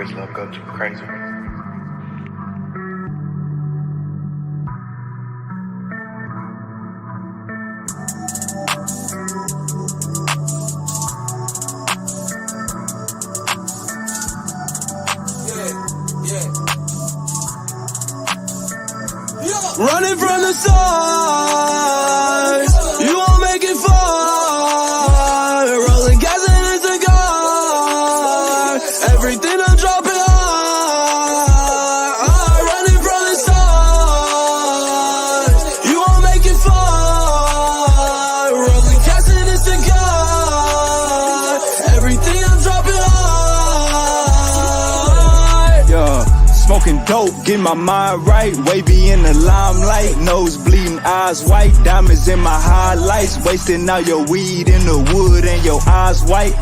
boys love go too crazy. Running from the stars, you won't make it far. Rolling gas in a cigar, everything I'm dropping hard. Running from the stars, you won't make it far. Rolling gas in a cigar, everything I'm dropping hard. Yeah. Smoking dope, get my mind right. Wavy in the limelight, nose bleeding, eyes white. Diamonds in my highlights, wasting all your weed in the wood and your eyes white.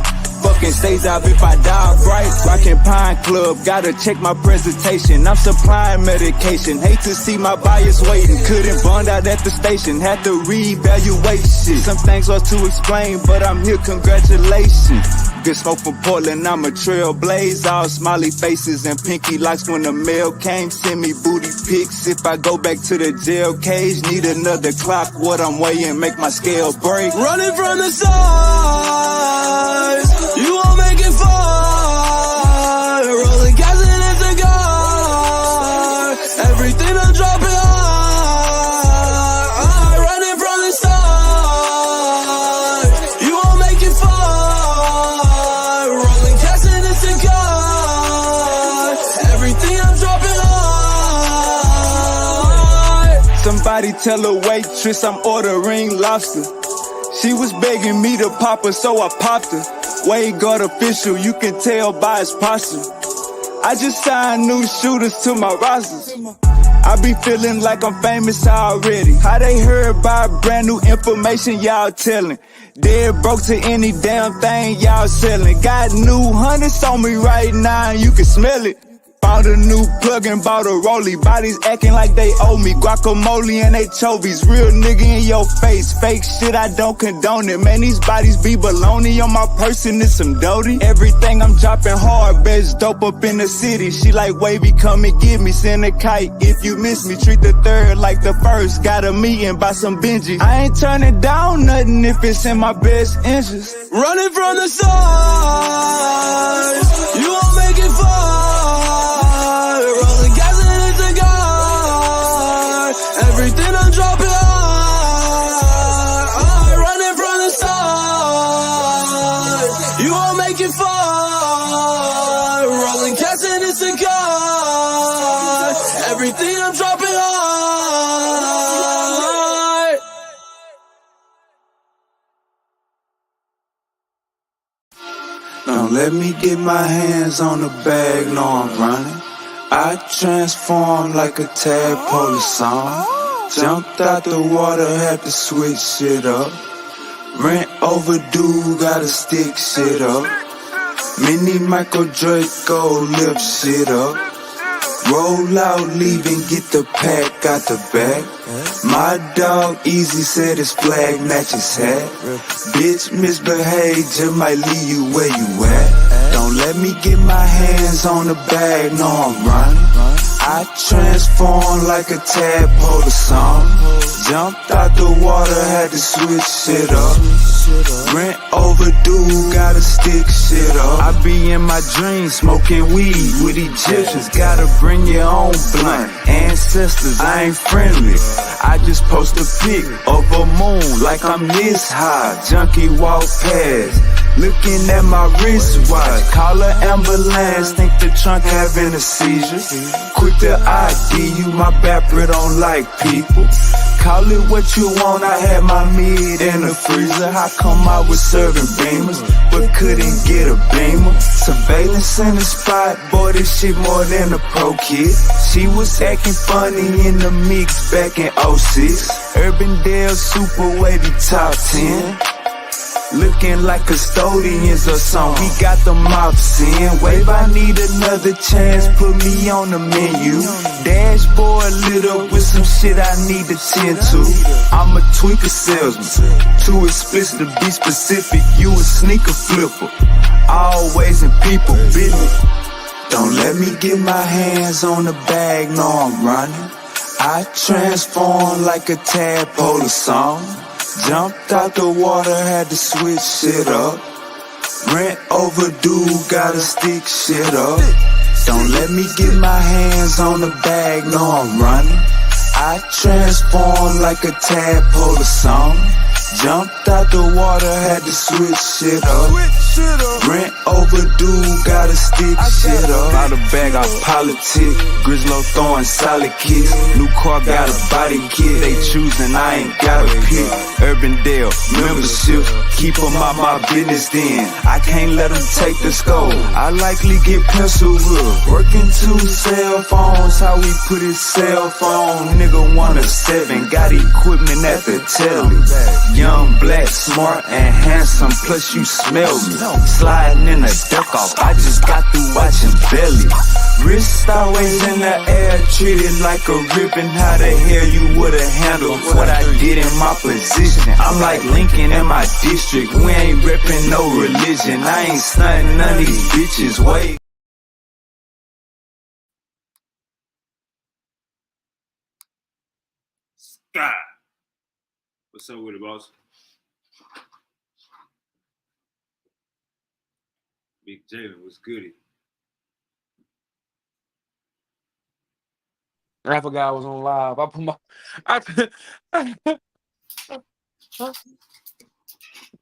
Fucking stays out if I die bright. Rockin' Pine Club, gotta check my presentation. I'm supplying medication, hate to see my bias waiting. Couldn't bond out at the station, had to reevaluate shit. Some things are to explain, but I'm here, congratulations. Good smoke from Portland, I'm a trailblaze. All smiley faces and pinky locks when the mail came. Send me booty pics if I go back to the jail cage. Need another clock, what I'm weighing, make my scale break. Running from the stars, you won't make it far. Rolling gas in a cigar, everything I'm dropping hard. Running from the stars, you won't make it far. Rolling gas in a cigar, everything I'm dropping hard. Somebody tell a waitress I'm ordering lobster. She was begging me to pop her, so I popped her. Wade Guard official, you can tell by his posture. I just signed new shooters to my rosters. I be feeling like I'm famous already. How they heard by brand new information y'all telling? Dead broke to any damn thing y'all selling. Got new hundreds on me right now, you can smell it. Found a new plug and bought a rollie. Bodies acting like they owe me. Guacamole and anchovies. Real nigga in your face. Fake shit, I don't condone it. Man, these bodies be baloney. On my person is some doty. Everything I'm dropping hard. Best dope up in the city. She like, wavy, come and get me. Send a kite if you miss me. Treat the third like the first. Got a meeting by some Benji. I ain't turning down nothing if it's in my best interest. Running from the stars, you won't make it far. Rolling gas in a cigar, everything I'm dropping hard. Running from the stars, you won't make it far. Rolling gas in a cigar, everything I'm dropping hard. Don't let me get my hands on the bag, no I'm running. I transform like a tadpole song. Jumped out the water, had to switch shit up. Rent overdue, gotta stick shit up. Mini Michael Draco, lift shit up. Roll out, leave and get the pack out the back. My dog Easy said his flag matches hat. Bitch misbehave, just might leave you where you at. Don't let me get my hands on the bag, no I'm running. I transform like a tadpole song. Jumped out the water, had to switch shit up. Rent overdue, gotta stick shit up. I be in my dreams, smoking weed with Egyptians. Gotta bring your own blunt. Ancestors, I ain't friendly. I just post a pic of a moon like I'm this high. Junkie walk past, looking at my wristwatch. Call an ambulance, think the trunk having a seizure. Quick to ID you, my Bapper don't like people. Call it what you want, I had my meat in the freezer. How come I was serving beamers, but couldn't get a beamer? Surveillance in the spot, boy this shit more than a pro kid. She was acting funny in the mix back in 06. Urbandale super weighty top 10. Looking like custodians or something, we got the mops in. Wave, I need another chance, put me on the menu. Dashboard lit up with some shit I need to tend to. I'm a tweaker salesman, too explicit to be specific. You a sneaker flipper, always in people business. Don't let me get my hands on the bag, no I'm running. I transform like a tadpole or song. Jumped out the water, had to switch shit up. Rent overdue, gotta stick shit up. Don't let me get my hands on the bag, no I'm running. I transform like a tadpole or song. Jumped out the water, had to switch shit up. Rent overdue, gotta stick shit up. Out the bag, I politic. Grizzlo throwing solid kicks. New car got a body kit. They choosing, I ain't gotta pick. Urbandale memberships, keep them out my business then. I can't let them take the scope. I likely get pencil wood. Working 2 cell phones, how we put it cell phone. Nigga want a 7, got equipment at the telly. Young, black, smart, and handsome, plus you smell me. Sliding in a duck off, I just got through watching Belly. Wrist always in the air, treated like a ribbon. How the hell you would've handled what I did in my position? I'm like Lincoln in my district, we ain't reppin' no religion. I ain't stuntin' none of these bitches, wait. Scott, what's up with it, boss? Big Jalen, what's goody? I forgot I was on live. I put my.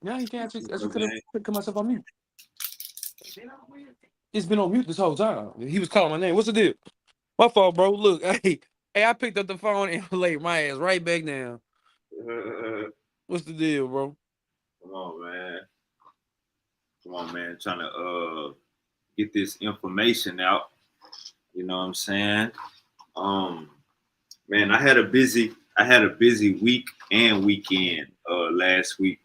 Yeah, you can't. I just could myself on mute. It's been on mute this whole time. He was calling my name. What's the deal? My fault, bro. Look, hey, I picked up the phone and laid my ass right back down. What's the deal, bro? Come on, man. Trying to get this information out. You know what I'm saying? Man, I had a busy week and weekend last week.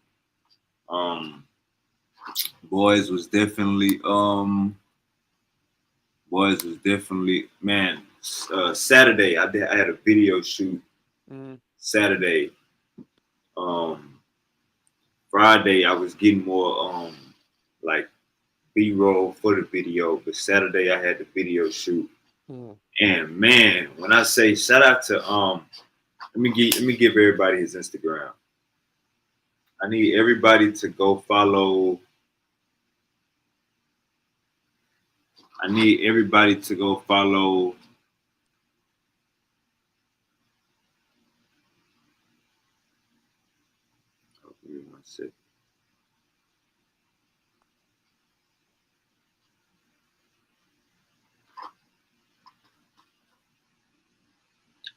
Boys was definitely man. Saturday I had a video shoot. Saturday. Friday I was getting more like B-roll for the video, but Saturday I had the video shoot. And man, when I say shout out to let me give everybody his Instagram. I need everybody to go follow. Give me one second.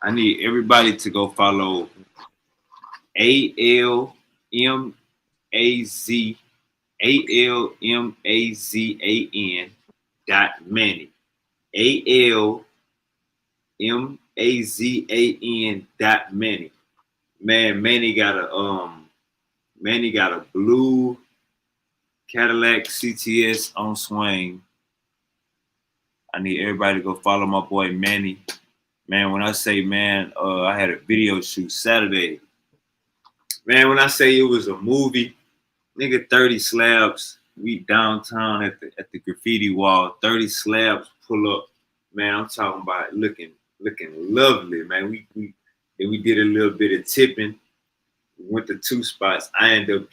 I need everybody to go follow ALMAZAN .Manny. ALMAZAN .Manny. Man, Manny got a blue Cadillac CTS on swing. I need everybody to go follow my boy Manny. Man, when I say, man, I had a video shoot Saturday. Man, when I say it was a movie, nigga, 30 slabs. We downtown at the graffiti wall. 30 slabs pull up. Man, I'm talking about looking lovely, man. We did a little bit of tipping. We went to 2 spots. I ended up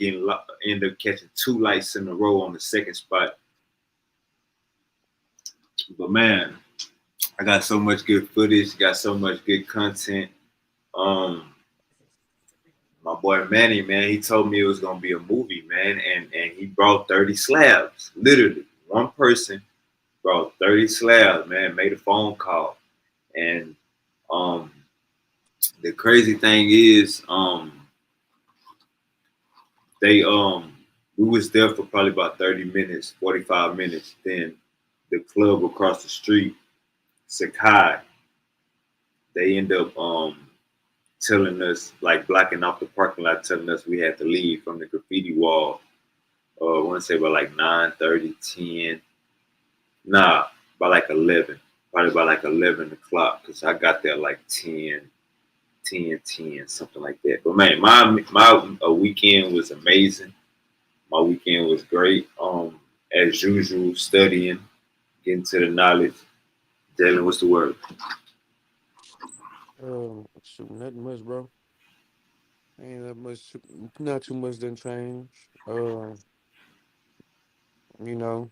catching 2 lights in a row on the second spot. But man, I got so much good footage, got so much good content. My boy Manny, man, he told me it was gonna be a movie, man, and he brought 30 slabs. Literally, one person brought 30 slabs, man, made a phone call. And the crazy thing is, we was there for probably about 30 minutes, 45 minutes. Then the club across the street, Sakai, they end up telling us, like blocking off the parking lot, telling us we had to leave from the graffiti wall. I want to say about like 9:30, 10. Nah, by like 11. Probably by like 11 o'clock, because I got there like 10, something like that. But man, my weekend was amazing. My weekend was great. As usual, studying, getting to the knowledge. Jalen, what's the word? Shoot, nothing much, bro. Ain't that much, not too much done changed. You know,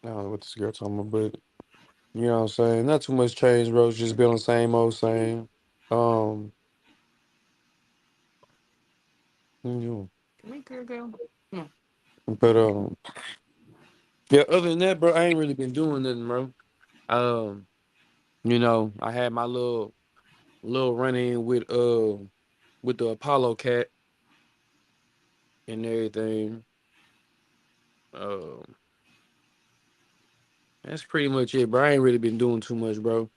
I don't know what this girl talking about, but you know what I'm saying? Not too much change, bro. It's just been the same old same. Um, you know, come here, girl. Come on. But yeah, other than that, bro, I ain't really been doing nothing, bro. Um, I had my little run in with the Apollo cat and everything. Um, that's pretty much it, bro. I ain't really been doing too much, bro.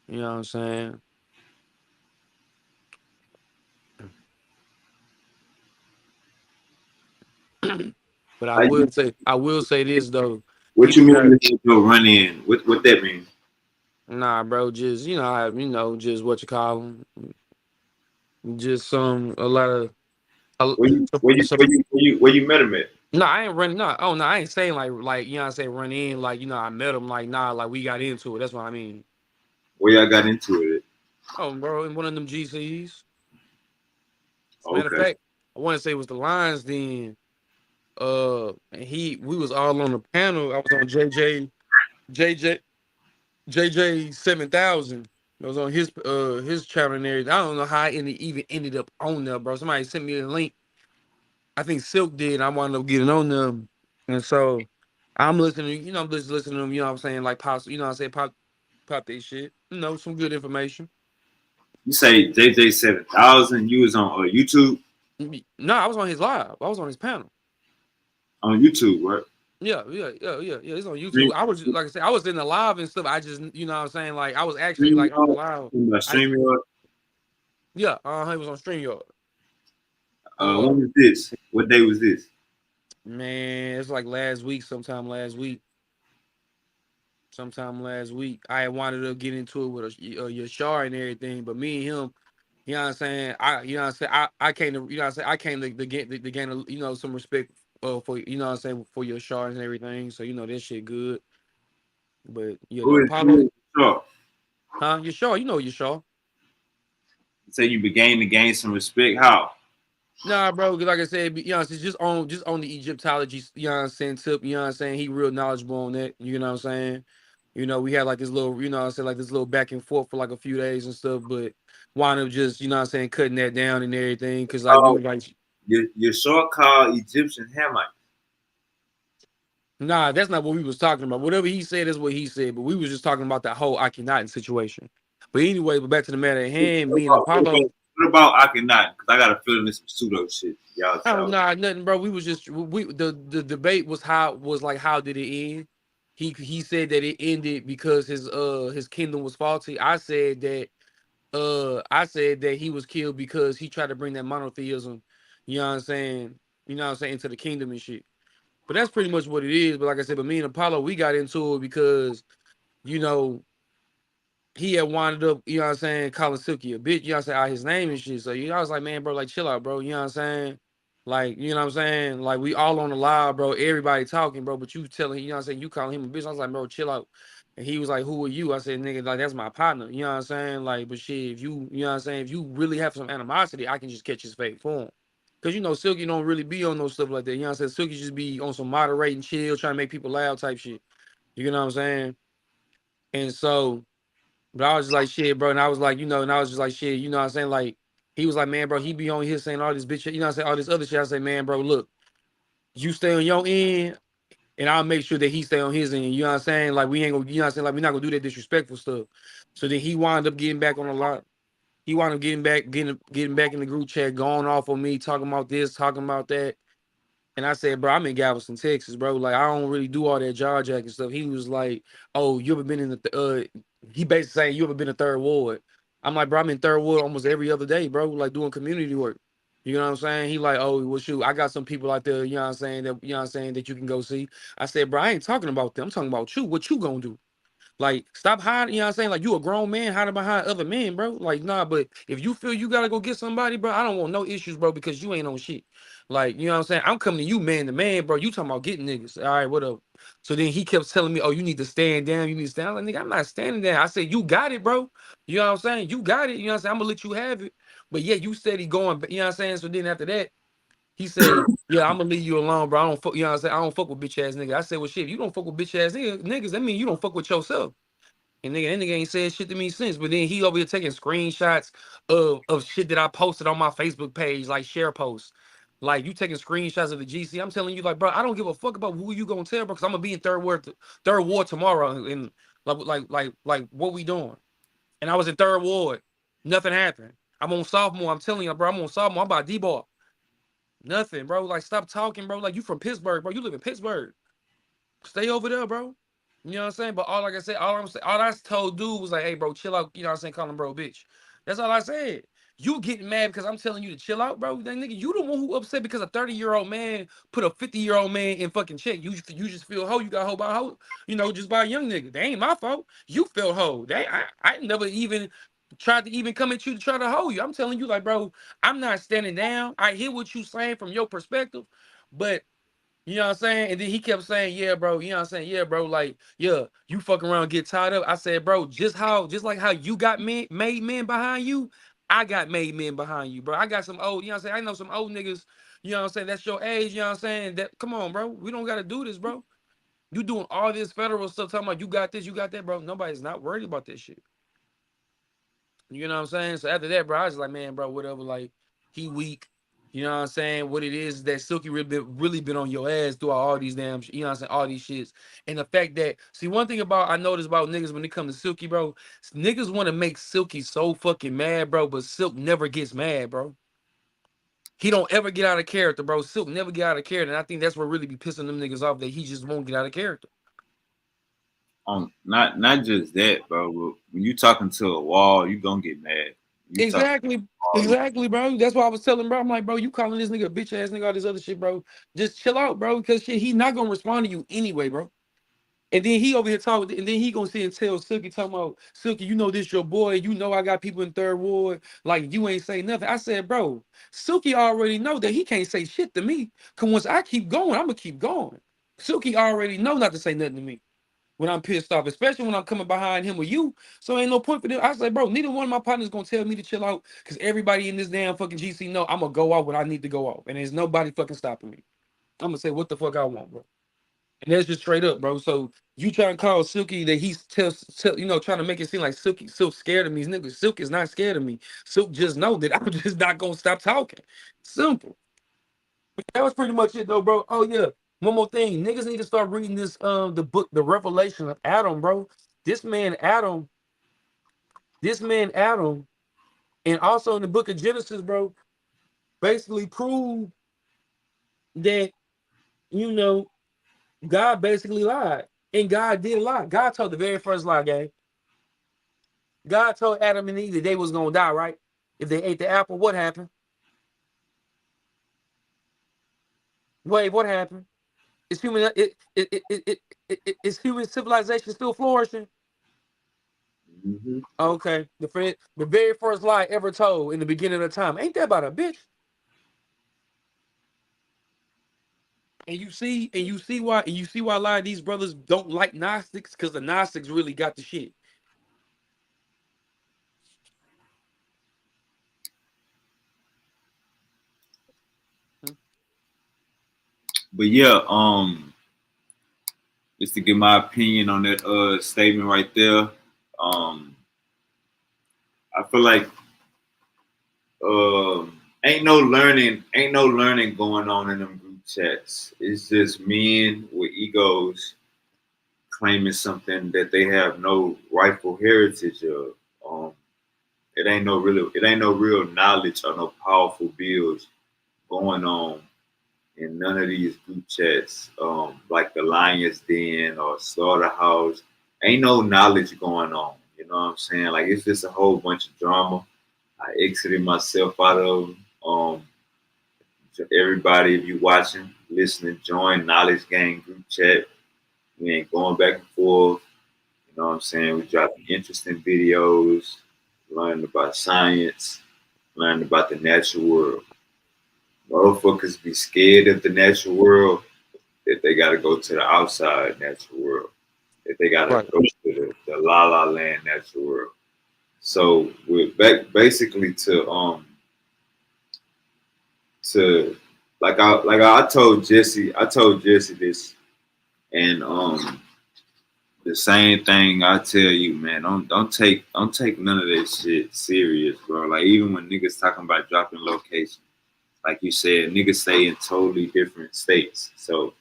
You know what I'm saying? But How you, I will say this though. what you People got mean with your run in? What that mean? nah, bro. Just just what you call them. Just a lot of a, Where you some, where you some, where you where you where you met him at? no, I ain't running. No, oh no, I ain't saying like I say run in like I met him like nah like we got into it. That's what I mean. Where y'all got into it? Oh, bro, in one of them GCs. As a matter of Okay. fact, I want to say it was the Lions then. And we was all on the panel. I was on JJ, JJ 7000. I was on his channel and everything. I don't know how I even ended up on there, bro. Somebody sent me the link. I think Silk did. I wound up getting on them, and so I'm listening. I'm just listening to them. You know what I'm saying? Like pop. You know what I'm saying? Pop this shit. Some good information. You say JJ 7000. You was on YouTube. No, I was on his live. I was on his panel. On YouTube, right? Yeah. It's on YouTube. Stream, I was like I said, I was in the live and stuff. I just, what I'm saying, like I was actually stream like on the live. I stream. Yeah, it was on StreamYard. When was this? What day was this? Man, it's like last week, sometime last week. I had wanted to get into it with Yashar and everything, but me and him, you know what I'm saying. I came to, I came to gain, some respect for, what I'm saying, for Yashar and everything. So this shit good. But yeah, the Who Apollo, is Shaw? huh? Yashar, Yashar. You say you began to gain some respect. How? Nah, bro, like I said, it's just on the Egyptology, you know what I'm saying, tip, you know what I'm saying? He real knowledgeable on that, you know what I'm saying? We had like this little, you know what I'm saying, like this little back and forth for like a few days and stuff, but wound up just, you know what I'm saying, cutting that down and everything, because like we Oh, were like, your short called Egyptian Hamite. nah, that's not what we was talking about. Whatever he said is what he said, but we was just talking about that whole Akhenaten situation. But anyway, back to the matter at hand, me and Apollo. What about Akhenaten? Because I got a feeling this some pseudo shit. Y'all Oh tell. nah, nothing, bro. We was just the debate was how did it end? He said that it ended because his kingdom was faulty. I said that he was killed because he tried to bring that monotheism, you know what I'm saying? Into the kingdom and shit. But that's pretty much what it is. But like I said, but me and Apollo, we got into it because, you know, he had winded up, you know what I'm saying, calling Silky a bitch, you know what I'm saying, out his name and shit. So, I was like, man, bro, like, chill out, bro. You know what I'm saying? Like, you know what I'm saying? Like, we all on the live, bro. Everybody talking, bro. But you telling, you know what I'm saying? You calling him a bitch. I was like, bro, chill out. And he was like, who are you? I said, nigga, like, that's my partner. You know what I'm saying? Like, but shit, if you know what I'm saying? If you really have some animosity, I can just catch his fake form. Because, Silky don't really be on no stuff like that. You know what I'm saying? Silky just be on some moderating, chill, trying to make people laugh type shit. You know what I'm saying? And so, but I was just like, shit, bro. And I was like, and I was just like, shit, you know what I'm saying? Like, he was like, man, bro, he be on here saying all this bitch shit, you know what I'm saying? All this other shit. I say, man, bro, look, you stay on your end, and I'll make sure that he stay on his end. You know what I'm saying? Like, we ain't gonna, you know what I'm saying? Like, we're not gonna do that disrespectful stuff. So then he wound up getting back on the lot. He wound up getting back in the group chat, going off on me, talking about this, talking about that. And I said, bro, I'm in Galveston, Texas, bro. Like, I don't really do all that jaw jacket stuff. He was like, oh, you ever been in he basically saying, you ever been in third ward? I'm like, bro, I'm in third ward almost every other day, bro, like doing community work. You know what I'm saying? He like, oh, well, shoot, I got some people out there, you know what I'm saying, that you know what I'm saying, that you can go see. I said, bro, I ain't talking about them. I'm talking about you. What you gonna do? Like, stop hiding, you know what I'm saying? Like, you a grown man hiding behind other men, bro. Like, nah, but if you feel you gotta go get somebody, bro, I don't want no issues, bro, because you ain't on shit. Like, you know what I'm saying? I'm coming to you man to man, bro. You talking about getting niggas. All right, whatever. So then he kept telling me, oh, you need to stand down. You need to stand. I'm like, nigga, I'm not standing down. I said, you got it, bro. You know what I'm saying? You got it. You know what I'm saying? I'm gonna let you have it. But yeah, you steady going, you know what I'm saying? So then after that, he say, yeah, I'm gonna leave you alone, bro. I don't fuck, you know what I'm saying? I don't fuck with bitch ass niggas. I said, well, shit, if you don't fuck with bitch ass niggas, that mean you don't fuck with yourself. And that nigga ain't said shit to me since. But then he over here taking screenshots of shit that I posted on my Facebook page, like share posts. Like, you taking screenshots of the GC. I'm telling you, like, bro, I don't give a fuck about who you gonna tell, bro, because I'm gonna be in third ward tomorrow. And like what we doing? And I was in third ward. Nothing happened. I'm on sophomore. I'm telling you, bro, I'm on sophomore. I'm about D-ball. Nothing, bro. Like, stop talking, bro. Like, you from Pittsburgh, bro. You live in Pittsburgh. Stay over there, bro. You know what I'm saying? But all like I said, all I told dude was like, hey, bro, chill out. You know what I'm saying? Call him bro, bitch. That's all I said. You getting mad because I'm telling you to chill out, bro? Then nigga, you the one who upset because a 30-year-old man put a 50-year-old man in fucking check. You just feel hoe. You got hoe by hoe. You know, just by a young nigga. That ain't my fault. You felt hoe. I never even tried to even come at you to try to hoe you. I'm telling you, like, bro, I'm not standing down. I hear what you saying from your perspective, but you know what I'm saying? And then he kept saying, yeah, bro, you know what I'm saying? Yeah, bro, like, yeah, you fuck around, get tied up. I said, bro, just like how you got made men behind you, I got made men behind you, bro. I got some old, you know what I'm saying? I know some old niggas, you know what I'm saying? That's your age, you know what I'm saying? That, come on, bro. We don't gotta do this, bro. You doing all this federal stuff, talking about you got this, you got that, bro. Nobody's not worried about this shit. You know what I'm saying? So after that, bro, I was like, man, bro, whatever. Like, he weak. You know what I'm saying? What it is that Silky really been on your ass throughout all these damn, you know what I'm saying? All these shits. And the fact that, see, one thing I noticed about niggas when it comes to Silky, bro, niggas want to make Silky so fucking mad, bro, but Silk never gets mad, bro. He don't ever get out of character, bro. Silk never get out of character. And I think that's what really be pissing them niggas off, that he just won't get out of character. Not just that, bro. But when you talking to a wall, you gonna get mad. Exactly, bro. That's why I was telling bro. I'm like, bro, you calling this nigga a bitch ass nigga, all this other shit, bro. Just chill out, bro, because shit, he not gonna respond to you anyway, bro. And then he over here talking, and then he gonna sit and tell Silky, talking about, Silky, you know this your boy, you know I got people in third ward, like you ain't say nothing. I said, bro, Silky already know that he can't say shit to me, cause once I keep going, I'm gonna keep going. Silky already know not to say nothing to me when I'm pissed off, especially when I'm coming behind him or you. So ain't no point for them. I say, bro, neither one of my partners gonna tell me to chill out, because everybody in this damn fucking GC know I'm gonna go off when I need to go off, and there's nobody fucking stopping me. I'm gonna say what the fuck I want, bro. And that's just straight up, bro. So you trying to call Silky that he's you know, trying to make it seem like Silk scared of me. Nigga, Silk is not scared of me. Silk just know that I'm just not gonna stop talking. Simple. But that was pretty much it though, bro. Oh yeah. One more thing. Niggas need to start reading this the book, The Revelation of Adam, bro. This man Adam, and also in the book of Genesis, bro, basically proved that, you know, God basically lied. And God did lie. God told the very first lie, gang. God told Adam and Eve that they was gonna die, right? If they ate the apple, what happened? Wait, what happened? Is is human civilization still flourishing? Mm-hmm. Okay. The very first lie ever told in the beginning of time. Ain't that about a bitch? And you see why a lot of these brothers don't like Gnostics, because the Gnostics really got the shit. But yeah, just to give my opinion on that statement right there, I feel like ain't no learning going on in them group chats. It's just men with egos claiming something that they have no rightful heritage of. It ain't no real knowledge or no powerful bills going on in none of these group chats, like the Lions Den or Slaughterhouse. Ain't no knowledge going on. You know what I'm saying? Like, it's just a whole bunch of drama. I exited myself out of them. Everybody, if you watching, listening, join Knowledge Gang group chat. We ain't going back and forth. You know what I'm saying? We dropping interesting videos, learning about science, learning about the natural world. Motherfuckers be scared of the natural world that they gotta go to the outside natural world. That they gotta Right. go to the la la land natural world. So we're back basically to like I told Jesse this, and the same thing I tell you, man. Don't take none of this shit serious, bro. Like even when niggas talking about dropping location, like you said, niggas stay in totally different states. So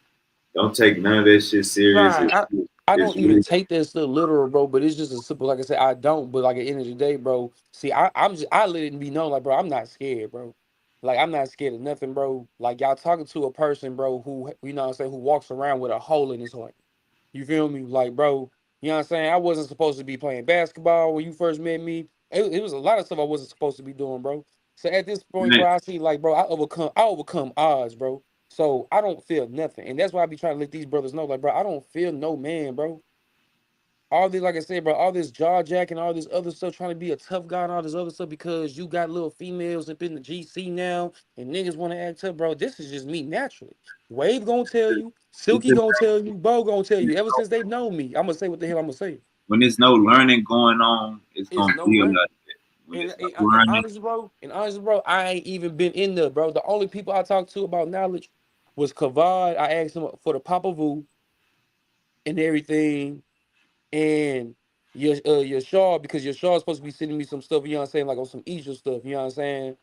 don't take none of this shit serious. Nah, I It's don't even really take that stuff literal, bro. But it's just a simple, like I said, I don't. But like at the end of the day, bro. See, I let it be known, like, bro, I'm not scared, bro. Like I'm not scared of nothing, bro. Like y'all talking to a person, bro, who you know what I'm saying, who walks around with a hole in his heart. You feel me? Like, bro, you know what I'm saying? I wasn't supposed to be playing basketball when you first met me. It was a lot of stuff I wasn't supposed to be doing, bro. So at this point, bro, I see like, bro, I overcome odds, bro. So I don't feel nothing. And that's why I be trying to let these brothers know, like, bro, I don't feel no man, bro. All this, like I said, bro, all this jaw jacking, all this other stuff, trying to be a tough guy and all this other stuff because you got little females up in the GC now and niggas want to act tough, bro. This is just me naturally. Wave gonna tell you, it's Silky just gonna tell you, Bo gonna tell you. Ever since they know me, I'm gonna say what the hell I'm gonna say. when there's no learning going on, it's It's gonna no feel learning. like that. When And, there's no and learning, honestly, bro, I ain't even been in there, bro. The only people I talked to about knowledge was Kavad. I asked him for the Papa Vu and everything, and your Shaw, because your Shaw is supposed to be sending me some stuff, you know what I'm saying, like on some Egypt stuff, you know what I'm saying?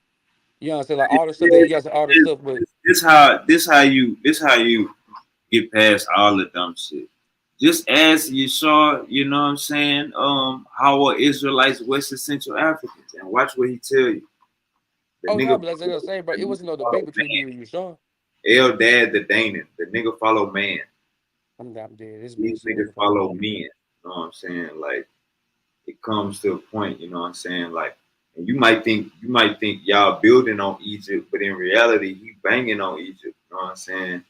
You know what I'm saying? Like all the stuff that you guys all the stuff, but this how you get past all the dumb shit. Just ask Yeshua, you know what I'm saying, how are Israelites West and Central Africans, and watch what he tell you. The oh no, nigga but that's what I was saying, bro. the It nigga wasn't no follow debate between me man. and you, Shaw. Eldad the Danon. The nigga follow man. I'm dead. It's been These some niggas nigga follow follow me. men. You know what I'm saying? Like it comes to a point, you know what I'm saying? Like, and you might think y'all building on Egypt, but in reality, he banging on Egypt. You know what I'm saying?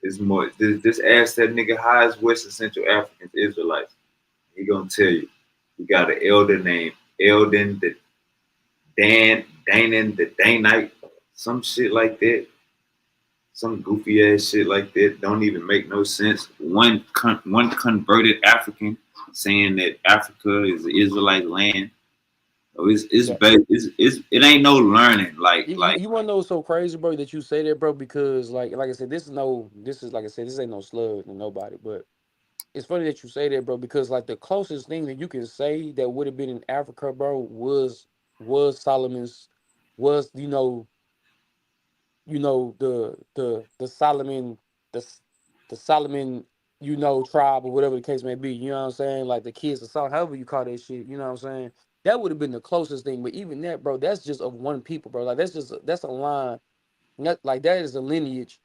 It's more just ask that nigga how is West and Central Africans Israelites. He gonna tell you. We got an elder named Eldon the Danon the Danite, some shit like that. Some goofy ass shit like that don't even make no sense. One converted African saying that Africa is the Israelite land. So Yeah. it ain't no learning. You wanna know what's so crazy, bro, that you say that, bro, because like I said, this is like I said, this ain't no slug to nobody, but it's funny that you say that, bro, because like the closest thing that you can say that would have been in Africa, bro, was Solomon's was the Solomon the the Solomon tribe or whatever the case may be. You know what I'm saying? Like the kids of Solomon, however you call that shit. You know what I'm saying? That would have been the closest thing. But even that, bro, that's just of one people, bro. Like that's a line. Not like that is a lineage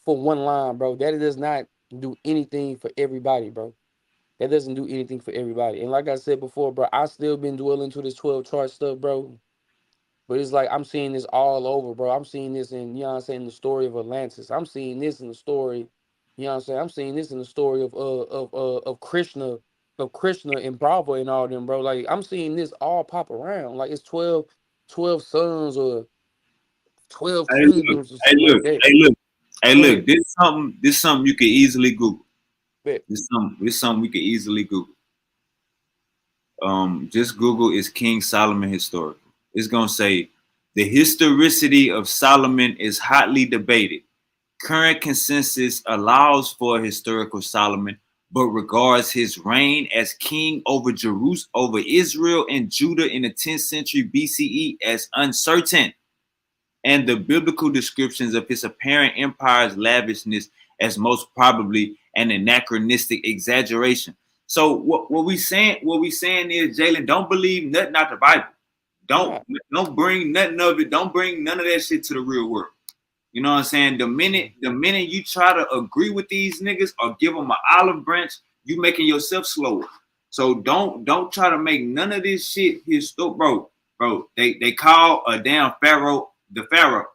for one line, bro. That does not do anything for everybody, bro. That doesn't do anything for everybody. And like I said before, bro, I still been dwelling to this 12 chart stuff, bro. But it's like I'm seeing this all over, bro. I'm seeing this in, you know what I'm saying, the story of Atlantis. I'm seeing this in the story, you know what I'm saying? I'm seeing this in the story of Krishna and Bravo and all them, bro. Like I'm seeing this all pop around. Like it's 12 sons or 12 hey look, kingdoms or hey something like look, that. hey look, hey Go look. ahead. This something you can easily Google. Bet. This something we can easily Google. Just Google is King Solomon historical. It's gonna say the historicity of Solomon is hotly debated. Current consensus allows for historical Solomon, but regards his reign as king over Jerusalem, over Israel and Judah in the 10th century BCE as uncertain, and the biblical descriptions of his apparent empire's lavishness as most probably an anachronistic exaggeration. So what we saying is, Jalen, don't believe nothing out the Bible. Don't Nah. don't bring nothing of it. Don't bring none of that shit to the real world. You know what I'm saying? The minute Mhm. the minute you try to agree with these niggas or give them an olive branch, you making yourself slower. So don't try to make none of this shit historical, bro. Bro, they call a damn pharaoh the pharaoh.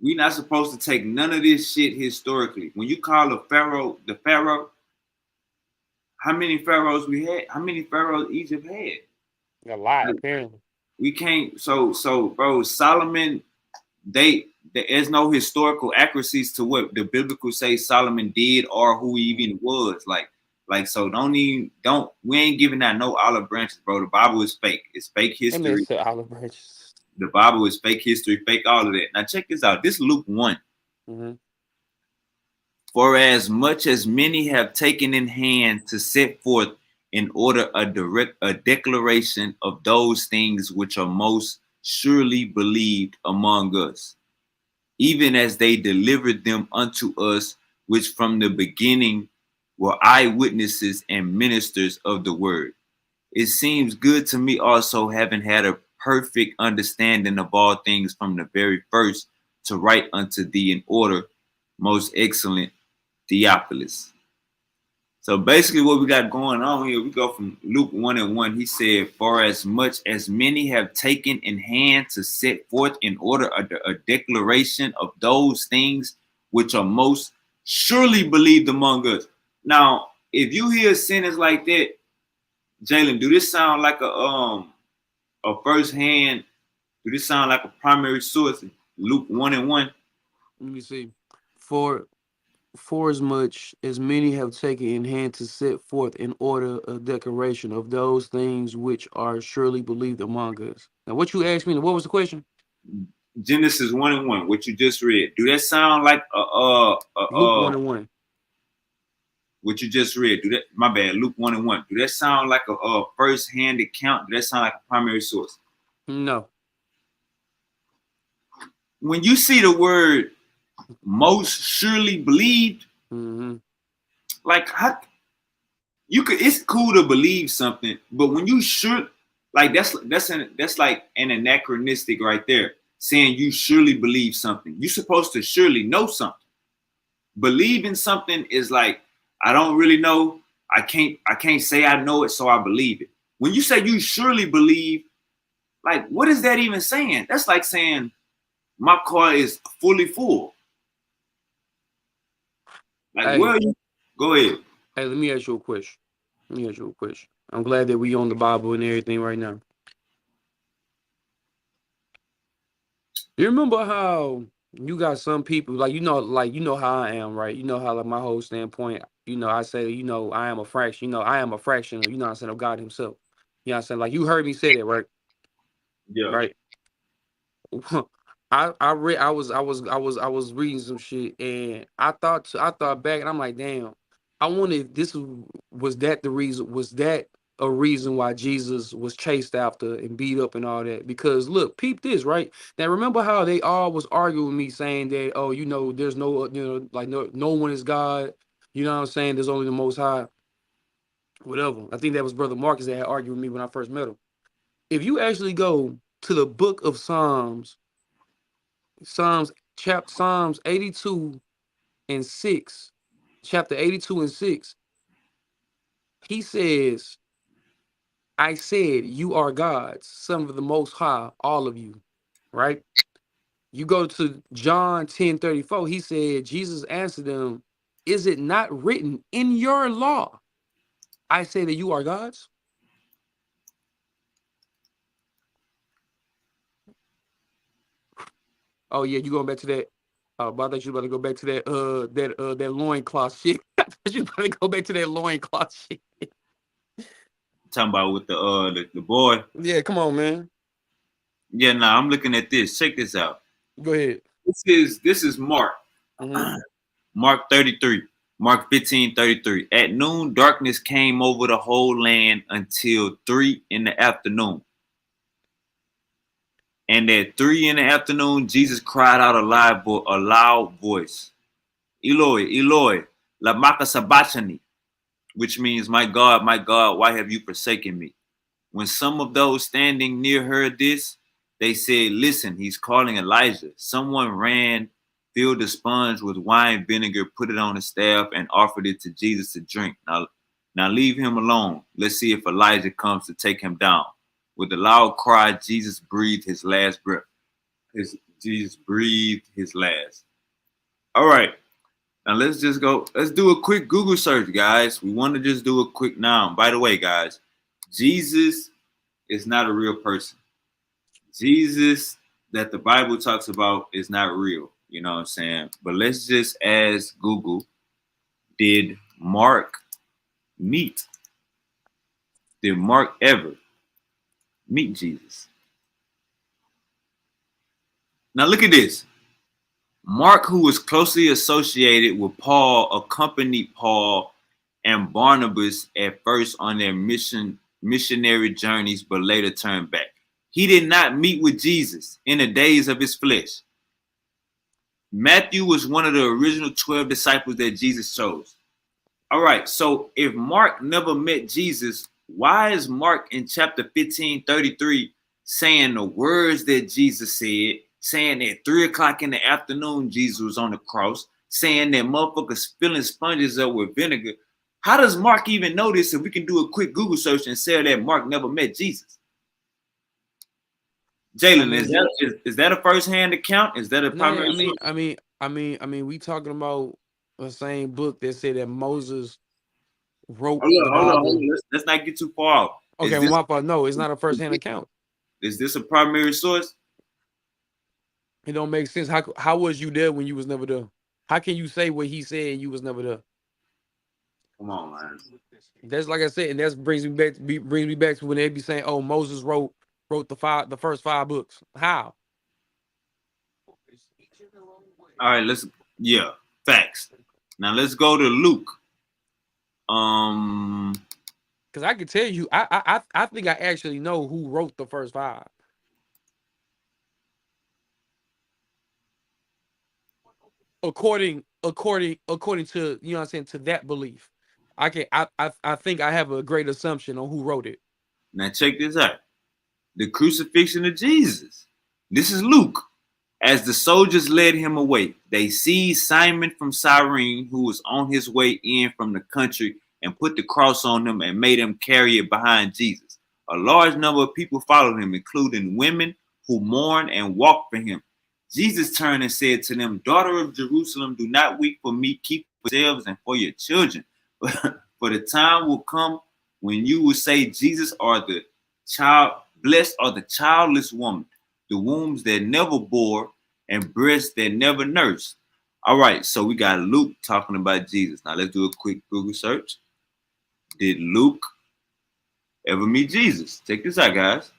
We not supposed to take none of this shit historically. When you call a pharaoh the pharaoh, how many pharaohs we had? How many pharaohs Egypt had? A lot, Like, apparently. we can't. So, bro, Solomon. There's no historical accuracies to what the biblical say Solomon did or who he even was. Like so. Don't. We ain't giving out no olive branches, bro. The Bible is fake. It's fake That man history. said olive branches. The Bible is fake history, fake all of that. Now check this out. This Luke 1. Mm-hmm. For as much as many have taken in hand to set forth in order a declaration of those things which are most surely believed among us, even as they delivered them unto us, which from the beginning were eyewitnesses and ministers of the word. It seems good to me also, having had a perfect understanding of all things from the very first, to write unto thee in order, most excellent Theophilus. So basically what we got going on here, we go from Luke 1:1. He said, for as much as many have taken in hand to set forth in order a declaration of those things which are most surely believed among us. Now, if you hear a sentence like that, Jalen, do this sound like a first hand? Do this sound like a primary source? Luke 1:1. Let me see. For as much as many have taken in hand to set forth in order a declaration of those things which are surely believed among us. Now, what you asked me, what was the question? Genesis 1:1, what you just read. Do that sound like Luke 1:1. what you just read? Do that? My bad. Luke 1:1. Do that sound like a first hand account? Do that sound like a primary source? No. When you see the word most surely believed, Mm-hmm. like how you could, it's cool to believe something, but when you sure, like that's like an anachronistic right there, saying you surely believe something. You're supposed to surely know something. Believing something is like, I don't really know. I can't say I know it, so I believe it. When you say you surely believe, like what is that even saying? That's like saying my car is fully full. Like, Hey, where are you? Go ahead. hey, let me ask you a question. I'm glad that we on the Bible and everything right now. You remember how you got some people like you know how I am, right? You know how like my whole standpoint, I say, I am a fraction, I am a fraction of, I'm saying, of God himself. You know what I'm saying? Like you heard me say that, right? Yeah. Right. I read I was reading some shit and I thought back and I'm like, damn, I wonder if this was that the reason was that a reason why Jesus was chased after and beat up and all that. Because look, peep this, right? Now remember how they all was arguing with me saying that, oh, there's no, like no one is God. You know what I'm saying? There's only the most high, whatever. I think that was Brother Marcus that had argued with me when I first met him. If you actually go to the book of Psalms 82 and 6, chapter 82 and 6, he says, I said, you are gods, some of the most high, all of you, right? You go to John 10:34, he said, Jesus answered them, is it not written in your law, I say that you are gods? Oh yeah, you going back to that. But I thought you about to go back to that loincloth shit. I thought you about to go back to that loincloth shit. Talking about with the boy. Yeah, come on, man. Yeah, nah, I'm looking at this. Check this out. Go ahead. This is Mark. Mm-hmm. Mark 33. Mark 15:33. At noon, darkness came over the whole land until 3 in the afternoon. And at 3 in the afternoon, Jesus cried out a loud voice, Eloi, Eloi, lama sabachthani, which means, my God, why have you forsaken me? When some of those standing near heard this, they said, listen, he's calling Elijah. Someone ran, filled a sponge with wine vinegar, put it on a staff, and offered it to Jesus to drink. Now leave him alone. Let's see if Elijah comes to take him down. With a loud cry, Jesus breathed his last breath. Jesus breathed his last. All right. Now let's just go. Let's do a quick Google search, guys. We want to just do a quick now. By the way, guys, Jesus is not a real person. Jesus that the Bible talks about is not real. You know what I'm saying? But let's just ask Google, did Mark meet? Did Mark ever meet Jesus? Now look at this. Mark, who was closely associated with Paul, accompanied Paul and Barnabas at first on their missionary journeys, but later turned back. He did not meet with Jesus in the days of his flesh. Matthew was one of the original 12 disciples that Jesus chose. All right, so if Mark never met Jesus, why is Mark in chapter 15:33 saying the words that Jesus said, saying at 3 o'clock in the afternoon Jesus was on the cross, saying that motherfuckers filling sponges up with vinegar? How does Mark even know this if we can do a quick Google search and say that Mark never met Jesus? Jalen, is that a first-hand account? Is that a primary source? I mean, we talking about the same book that said that Moses wrote the Bible. Hold on. Let's not get too far off. Okay, well, my fault. No, it's not a first-hand account. Is this a primary source? It don't make sense. How was you there when you was never there? How can you say what he said and you was never there? Come on, man. That's like I said, and that brings me back to when they be saying, "Oh, Moses wrote the first 5 books." How? All right, facts. Now let's go to Luke. Because I can tell you, I think I actually know who wrote the first 5. According to, you know what I'm saying, to that belief. I think I have a great assumption on who wrote it. Now check this out. The crucifixion of Jesus. This is Luke. As the soldiers led him away, they seized Simon from Cyrene, who was on his way in from the country, and put the cross on him and made him carry it behind Jesus. A large number of people followed him, including women who mourned and walked for him. Jesus turned and said to them, "Daughter of Jerusalem, do not weep for me, keep for yourselves and for your children. For the time will come when you will say, Jesus are the child, blessed are the childless woman, the wombs that never bore, and breasts that never nursed." All right, so we got Luke talking about Jesus. Now let's do a quick Google search. Did Luke ever meet Jesus? Check this out, guys.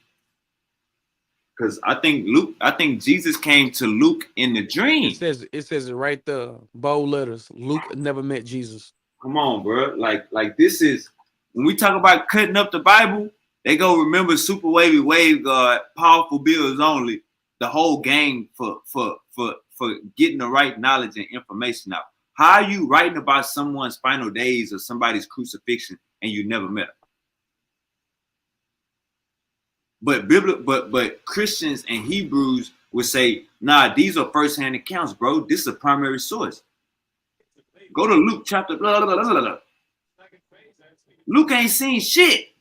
Because I think Jesus came to Luke in the dream. It says it right there, bold letters. Luke never met Jesus. Come on, bro. Like this is when we talk about cutting up the Bible, they go remember Super Wavy Wave God, Powerful Bills Only, the whole game for getting the right knowledge and information out. How are you writing about someone's final days or somebody's crucifixion and you never met them? But Christians and Hebrews would say, nah, these are first-hand accounts, bro. This is a primary source. Go to Luke chapter blah, blah, blah, blah, blah. Luke ain't seen shit.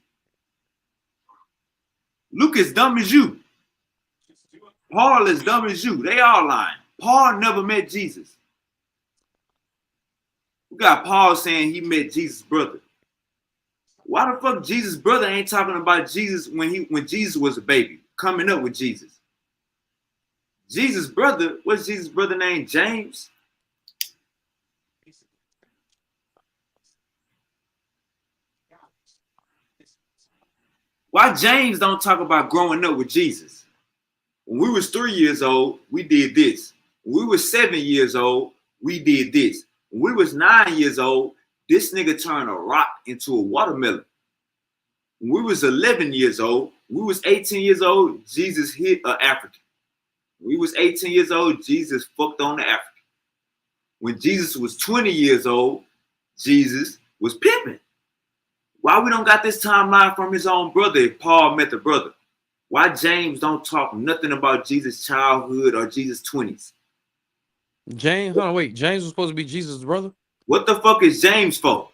Luke is dumb as you. Paul is dumb as you. They all lying. Paul never met Jesus. We got Paul saying he met Jesus' brother. Why the fuck Jesus' brother ain't talking about Jesus when Jesus was a baby, coming up with Jesus? Jesus' brother, what's Jesus' brother name? James? Why James don't talk about growing up with Jesus? When we was 3 years old, we did this. When we was 7 years old, we did this. When we was 9 years old, this nigga turned a rock into a watermelon. When we was 11 years old, we was 18 years old, Jesus hit an African. When we was 18 years old, Jesus fucked on the African. When Jesus was 20 years old, Jesus was pimping. Why we don't got this timeline from his own brother if Paul met the brother? Why James don't talk nothing about Jesus' childhood or Jesus' 20s? James was supposed to be Jesus' brother? What the fuck is James for?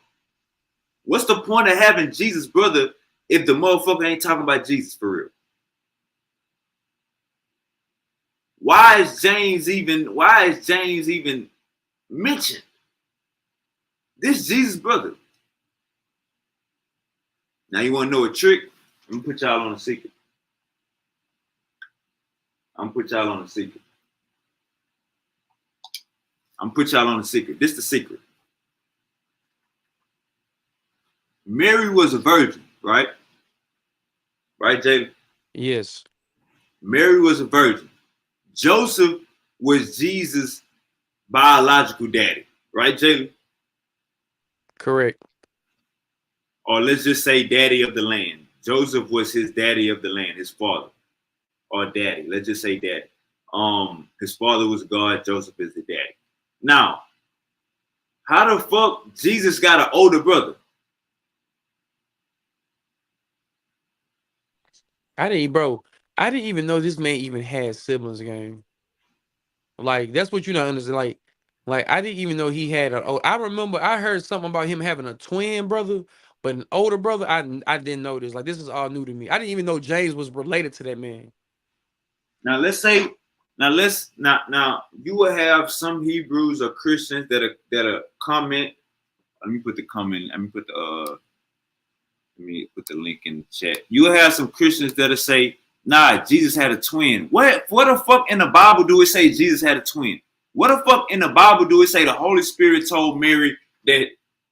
What's the point of having Jesus' brother if the motherfucker ain't talking about Jesus for real? Why is James even mentioned? This Jesus' brother. Now you want to know a trick? I'm gonna put y'all on a secret. I'm gonna put y'all on a secret. I'm gonna put y'all on a secret. This is the secret. Mary was a virgin, right? Right, Jalen? Yes, Mary was a virgin. Joseph was Jesus' biological daddy, right, Jalen? correct. Or let's just say daddy of the land. Joseph was his daddy of the land, his father or daddy. Let's just say daddy. His father was God. Joseph is the daddy. Now, how the fuck Jesus got an older brother? Bro. I didn't even know this man even had siblings, gang. Like that's what you don't understand. Like I didn't even know he had a. Oh, I remember I heard something about him having a twin brother, but an older brother. I didn't know this. Like this is all new to me. I didn't even know James was related to that man. Now let's say, now you will have some Hebrews or Christians that are comment. Let me put the comment. Let me put the link in the chat. You will have some Christians that'll say, "Nah, Jesus had a twin." What the fuck in the Bible do it say Jesus had a twin? What the fuck in the Bible do it say the Holy Spirit told Mary that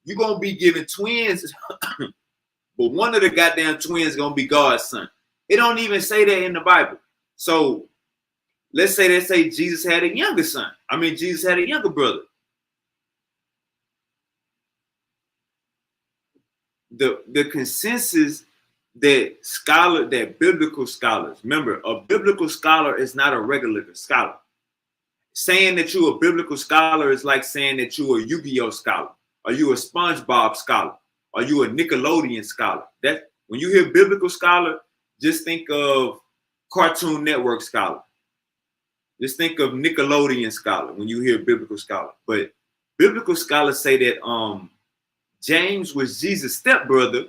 you're gonna be given twins, but one of the goddamn twins is gonna be God's son? It don't even say that in the Bible. So let's say they say Jesus had a younger son. I mean, Jesus had a younger brother. The consensus that biblical scholars, remember, a biblical scholar is not a regular scholar. Saying that you're a biblical scholar is like saying that you're a Yu-Gi-Oh scholar, or you a SpongeBob scholar, or you a Nickelodeon scholar. That when you hear biblical scholar, just think of Cartoon Network scholar. Just think of Nickelodeon scholar when you hear biblical scholar. But biblical scholars say that James was Jesus' stepbrother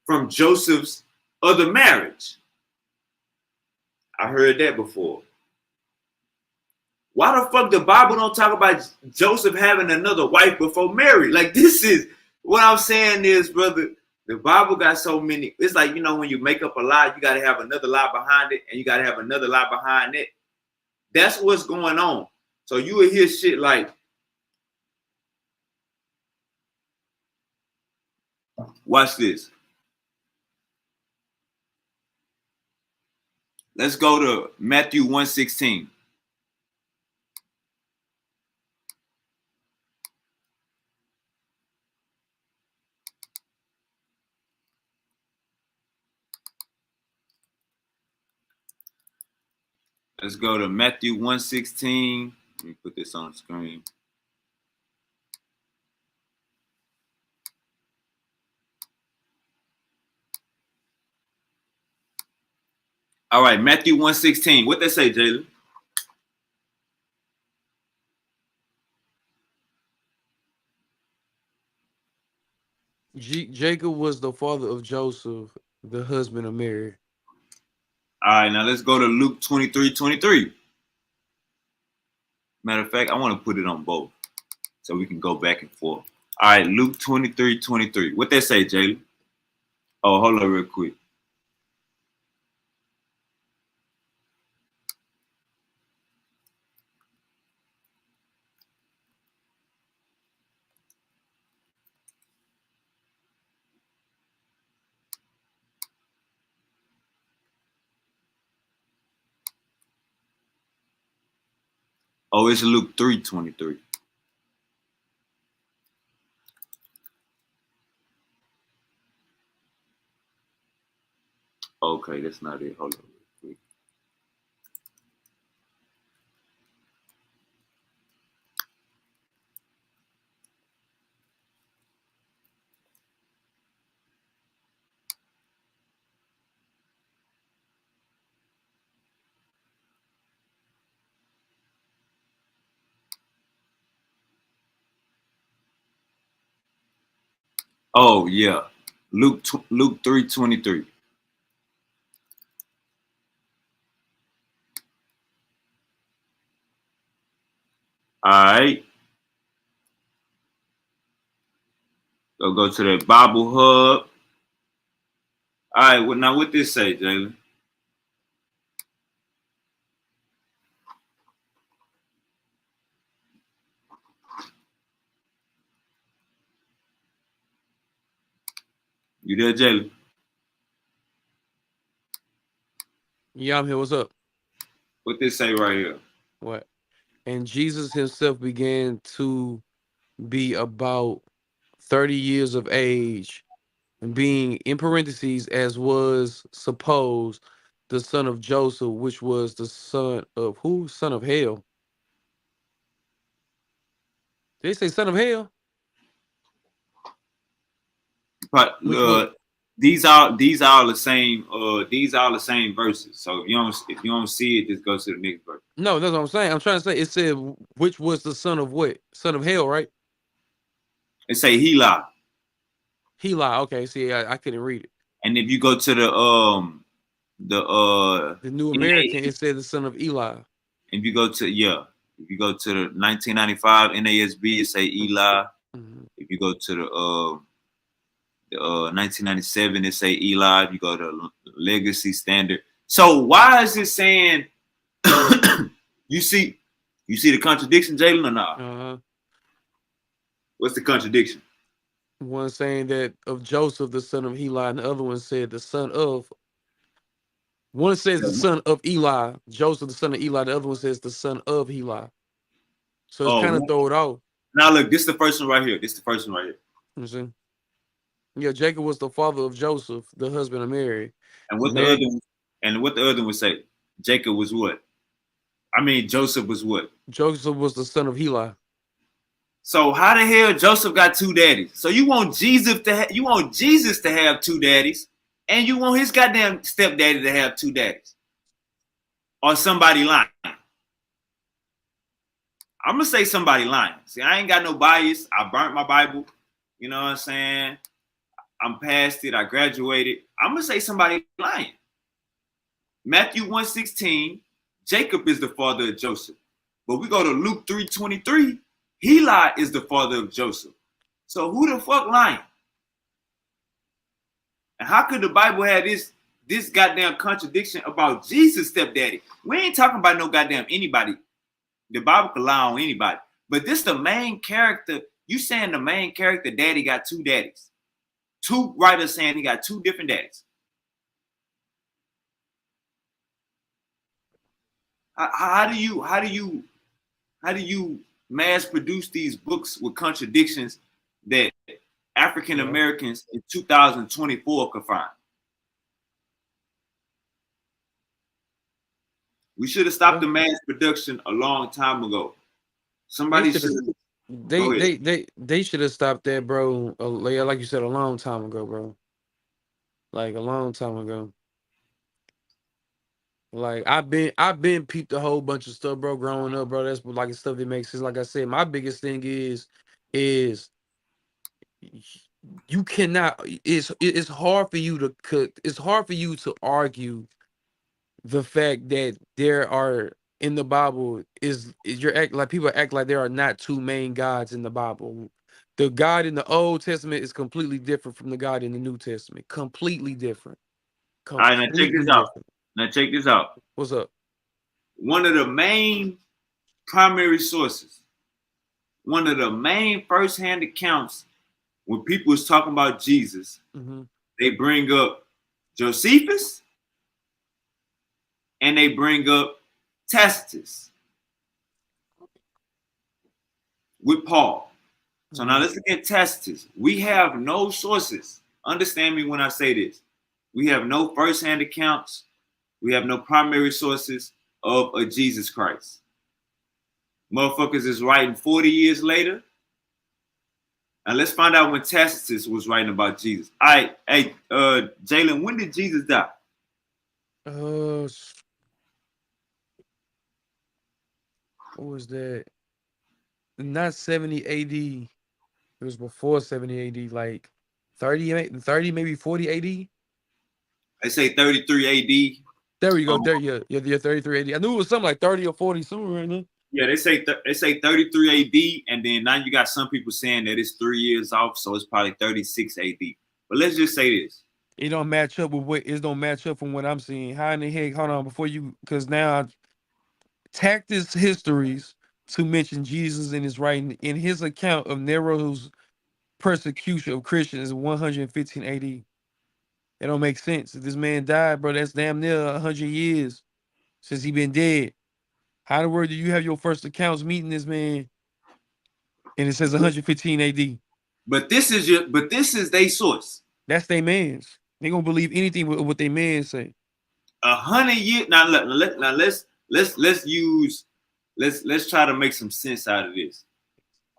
from Joseph's other marriage. I heard that before. Why the fuck the Bible don't talk about Joseph having another wife before Mary? Like, this is what I'm saying is, brother, the Bible got so many. It's like, when you make up a lie, you got to have another lie behind it, and you got to have another lie behind it. That's what's going on. So you will hear shit like, watch this. Let's go to Matthew 1:16. Let's go to Matthew 1:16. Let me put this on the screen. All right, Matthew 1:16. What they say, Jalen? Jacob was the father of Joseph, the husband of Mary. All right, now let's go to Luke 23:23. Matter of fact, I want to put it on both so we can go back and forth. All right, Luke 23:23. What they say, Jalen? Oh, hold on real quick. Oh, it's Luke 3:23. Okay, that's not it. Hold on real quick. Oh, yeah. Luke 3:23. All right. Go to the Bible Hub. All right, well, now what this say, Jalen? You there, Jalen? Yeah, I'm here. What's up? What this say right here? What? And Jesus himself began to be about 30 years of age, and being in parentheses, as was supposed, the son of Joseph, which was the son of who? Son of hell. Did they say son of hell? But Which was these are the same. These are the same verses. So if you don't see it, just go to the next verse. no, that's what I'm saying. I'm trying to say it said which was the son of what? Son of hell, right? It say Heli. Heli. Okay, see, I couldn't read it. And if you go to The New American, it said the son of Eli. if you go to if you go to the 1995 NASB, it say Eli. Mm-hmm. If you go to the 1997, it say Eli. If you go to Legacy Standard. So why is it saying you see the contradiction, Jalen, or not? Uh-huh. What's the contradiction? One saying that of Joseph, the son of Heli, and the other one said the son of. One says the son of Eli, Joseph, the son of Eli. The other one says the son of Heli. So it's kind of throw it off. Now look, this is the first one right here. This is the first one right here. You see? Yeah, Jacob was the father of Joseph, the husband of Mary. And what the other one would say? Jacob was what? I mean, Joseph was what? Joseph was the son of Heli. So how the hell Joseph got two daddies? So you want Jesus to have two daddies, and you want his goddamn stepdaddy to have two daddies, or somebody lying? I'm gonna say somebody lying. See, I ain't got no bias. I burnt my Bible. You know what I'm saying? I'm past it. I graduated. I'm gonna say somebody lying. Matthew 1:16, Jacob is the father of Joseph. But we go to Luke 3:23, Heli is the father of Joseph. So who the fuck lying? And how could the Bible have this goddamn contradiction about Jesus' stepdaddy? We ain't talking about no goddamn anybody. The Bible can lie on anybody. But this the main character. You saying the main character daddy got two daddies. Two writers saying he got two different daddies. How do you mass produce these books with contradictions that African Americans in 2024 could find? We should have stopped the mass production a long time ago. Somebody should. They should have stopped that, bro. Like you said, a long time ago, bro. Like a long time ago. Like I've been peeped a whole bunch of stuff, bro. Growing up, bro. That's like stuff that makes sense. Like I said, my biggest thing is you cannot. It's hard for you to cook. It's hard for you to argue the fact that there are in the Bible is people act like there are not two main gods in the Bible. The God in the Old Testament is completely different from the God in the New Testament. Completely different. All right, now check this out. Now check this out. What's up? One of the main primary sources, one of the main first-hand accounts when people is talking about Jesus, they bring up Josephus and they bring up Tacitus with Paul. So now let's look at Tacitus. We have no sources. Understand me when I say this. We have no first-hand accounts. We have no primary sources of a Jesus Christ. Motherfuckers is writing 40 years later. Now let's find out when Tacitus was writing about Jesus. All right, hey, Jalen, when did Jesus die? What was that? Not 70 AD. It was before 70 AD, like 30, maybe 40 AD. I say 33 AD. There we go. There, yeah, 33 AD. I knew it was something like 30 or 40, somewhere right now. Yeah, they say 33 AD, and then now you got some people saying that it's 3 years off, so it's probably 36 AD. But let's just say this. It don't match up with what it don't match up from what I'm seeing. How in the heck? Hold on, before you, because now I tacked his histories to mention Jesus in his writing in his account of Nero's persecution of Christians is 115 AD. It don't make sense. If this man died, bro, that's damn near 100 years since he been dead. How in the world do you have your first accounts meeting this man and it says 115 AD? But this is their source. That's their man's. They gonna believe anything what they man say. 100 years. Now let's try to make some sense out of this.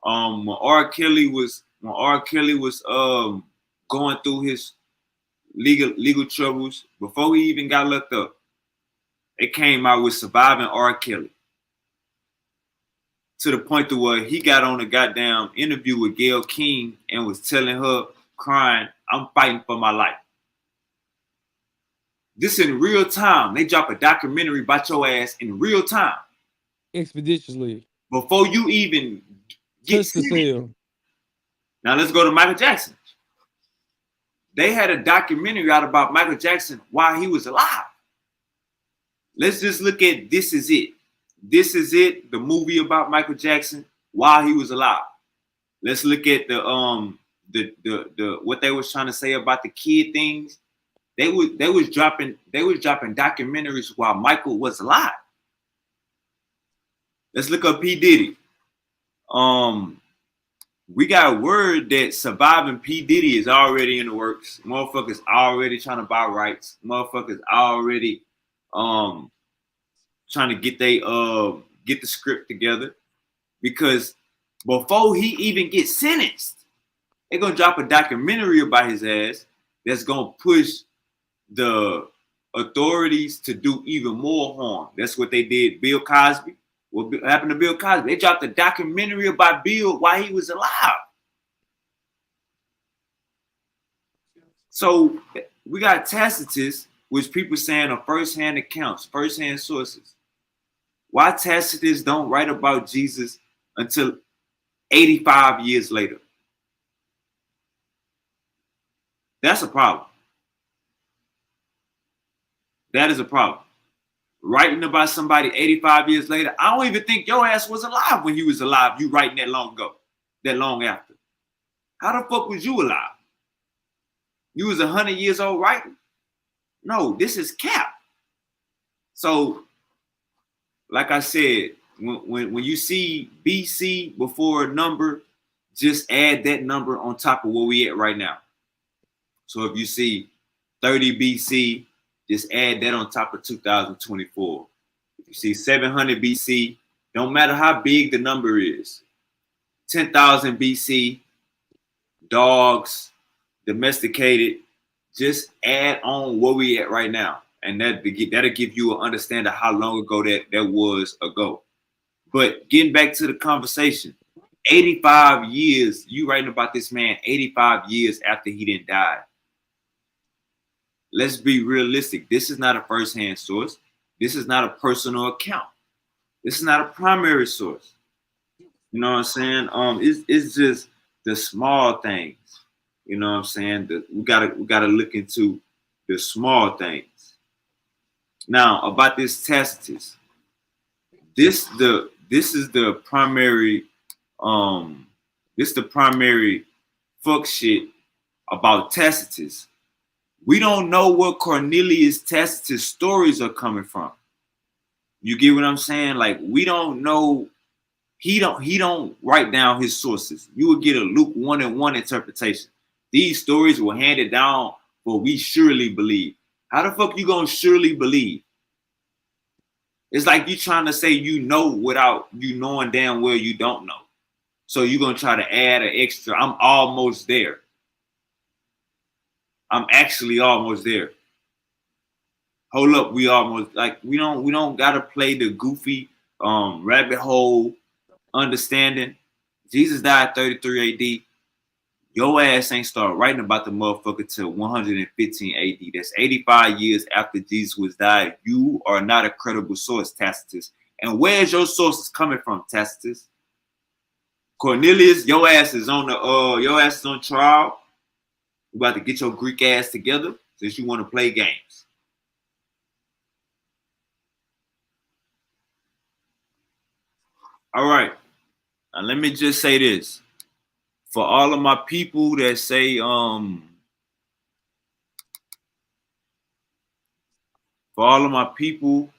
When R. Kelly was going through his legal troubles before he even got looked up, it came out with Surviving R. Kelly. To the point to where he got on a goddamn interview with Gayle King and was telling her, crying, I'm fighting for my life. This in real time. They drop a documentary about your ass in real time. Expeditiously. Before you even get Touch the cell. Now let's go to Michael Jackson. They had a documentary out about Michael Jackson while he was alive. Let's just look at This Is It. This Is It, the movie about Michael Jackson while he was alive. Let's look at the what they was trying to say about the kid things. They was dropping documentaries while Michael was alive. Let's look up P. Diddy. We got word that Surviving P. Diddy is already in the works. Motherfuckers already trying to buy rights. Motherfuckers already trying to get the script together, because before he even gets sentenced, they're gonna drop a documentary about his ass that's gonna push the authorities to do even more harm. That's what they did. Bill Cosby. What happened to Bill Cosby? They dropped a documentary about Bill while he was alive. So we got Tacitus, which people saying are first-hand accounts, first-hand sources. Why Tacitus don't write about Jesus until 85 years later? That's a problem. That is a problem. Writing about somebody 85 years later, I don't even think your ass was alive when he was alive. You writing that long ago, that long after. How the fuck was you alive? You was 100 years old writing? No, this is cap. So, like I said, when you see BC before a number, just add that number on top of where we at right now. So if you see 30 BC, just add that on top of 2024. If you see 700 BC, don't matter how big the number is. 10,000 BC, dogs, domesticated, just add on where we at right now. And that'll give you an understanding of how long ago that was ago. But getting back to the conversation, 85 years, you writing about this man 85 years after he didn't die. Let's be realistic. This is not a first-hand source. This is not a personal account. This is not a primary source. You know what I'm saying? It's just the small things. You know what I'm saying? We gotta look into the small things. Now about this Tacitus. This is the primary fuck shit about Tacitus. We don't know where Cornelius Tacitus stories are coming from. You get what I'm saying? Like, we don't know. He don't write down his sources. You will get a Luke 1:1 interpretation. These stories were handed down for we surely believe. How the fuck you gonna surely believe? It's like you trying to say you know without you knowing damn well you don't know. So you're gonna try to add an extra. I'm almost there. I'm actually almost there. Hold up, we almost we don't gotta play the goofy rabbit hole understanding. Jesus died 33 AD. Your ass ain't start writing about the motherfucker till 115 AD. That's 85 years after Jesus was died. You are not a credible source, Tacitus, And where's your sources coming from, Tacitus? Cornelius, your ass is on trial. You about to get your Greek ass together since you want to play games. All right. Now let me just say this. For all of my people that say, for all of my people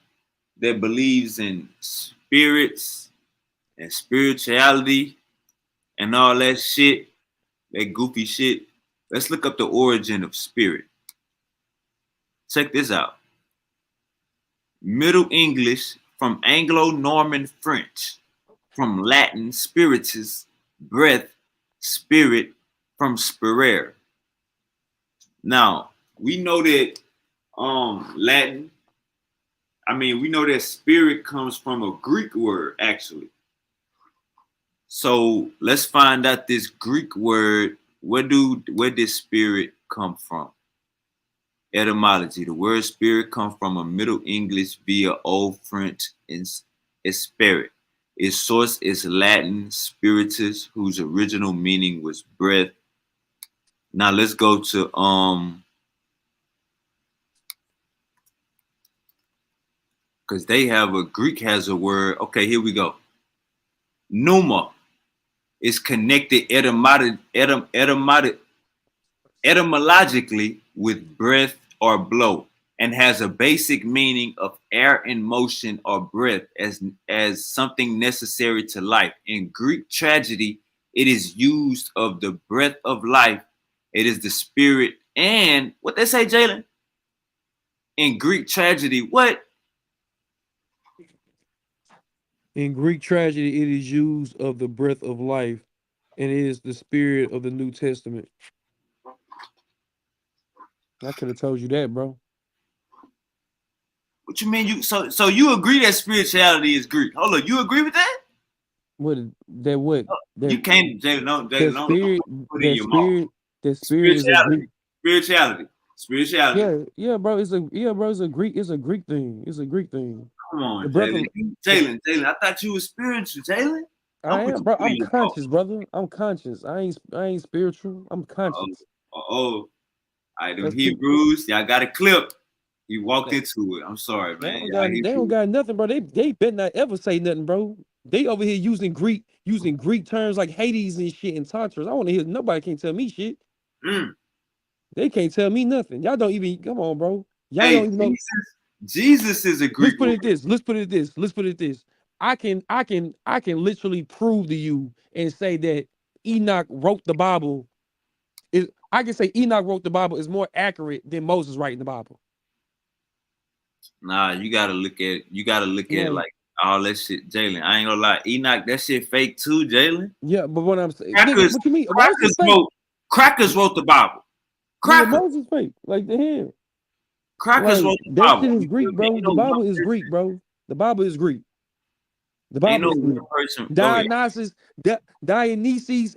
that believes in spirits and spirituality and all that shit, that goofy shit, let's look up the origin of spirit. Check this out. Middle English from Anglo-Norman French, from Latin spiritus, breath, spirit, from spirare. Now, we know that Latin, we know that spirit comes from a Greek word, actually. So let's find out this Greek word. Where did spirit come from? Etymology. The word spirit comes from a Middle English via Old French spirit. Its source is Latin spiritus, whose original meaning was breath. Now let's go to because Greek has a word. Okay, here we go. Pneuma is connected etymologically with breath or blow, and has a basic meaning of air in motion or breath as something necessary to life. In Greek tragedy, it is used of the breath of life. It is the spirit. And what they say, Jalen? In Greek tragedy, what? In Greek tragedy, it is used of the breath of life, and it is the spirit of the New Testament. I could have told you that, bro. What you mean? So you agree that spirituality is Greek? Hold on, you agree with that? What that what that You can't, Jalen. Don't spirit put it in your mouth. that spirit is a Greek. Spirituality. Yeah, bro. It's a Greek thing. It's a Greek thing. Come on, The breath Jalen. of Jalen. I thought you was spiritual, Jalen. I am, bro. I'm conscious, brother. I'm conscious. I ain't spiritual. I'm conscious. All right, them That's two. Hebrews, y'all got a clip. He walked into it. I'm sorry, They man. don't got nothing, bro. They better not ever say nothing, bro. They over here using Greek terms like Hades and shit and Tantras. I want to hear nobody can't tell me shit. They can't tell me nothing. Y'all don't even come on, bro. Y'all Hey, don't even know. Jesus is a Greek word. Let's put it this. I can literally prove to you and say that Enoch wrote the Bible. I can say Enoch wrote the Bible is more accurate than Moses writing the Bible. Nah, you gotta look at it like all that shit, Jalen. I ain't gonna lie, Enoch, that shit fake too, Jalen. Yeah, but what I'm saying, nigga, what you mean? Crackers wrote the Bible. Nigga, Moses fake, like the hell. Crackers wrote the that Bible. shit is Greek, bro. The Bible is Greek, bro. The Bible is Greek. The Bible is Greek. Dionysus,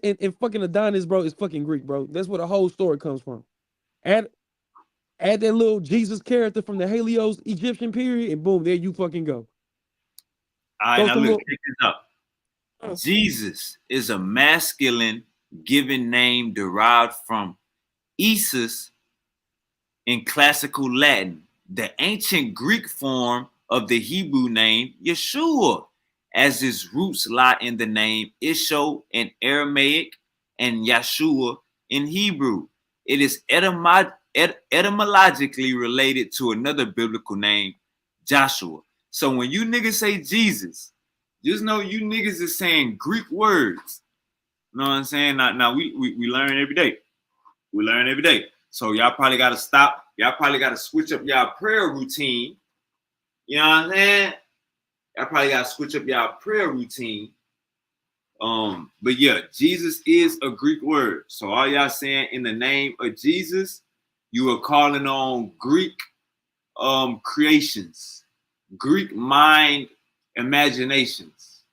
and fucking Adonis, bro, is fucking Greek, bro. That's where the whole story comes from. Add that little Jesus character from the Helios Egyptian period, and boom, there you fucking go. All right, now look, check this out. Jesus is a masculine given name derived from Isis in classical Latin, the ancient Greek form of the Hebrew name Yeshua, as its roots lie in the name Isho in Aramaic and Yeshua in Hebrew. It is etymologically related to another biblical name, Joshua. So when you niggas say Jesus, just know you niggas is saying Greek words. You know what I'm saying? Now we learn every day. We learn every day. So y'all probably got to stop. Y'all probably got to switch up y'all prayer routine. You know what I'm saying? Y'all probably got to switch up y'all prayer routine. But yeah, Jesus is a Greek word. So all y'all saying in the name of Jesus, you are calling on Greek creations, Greek mind imaginations.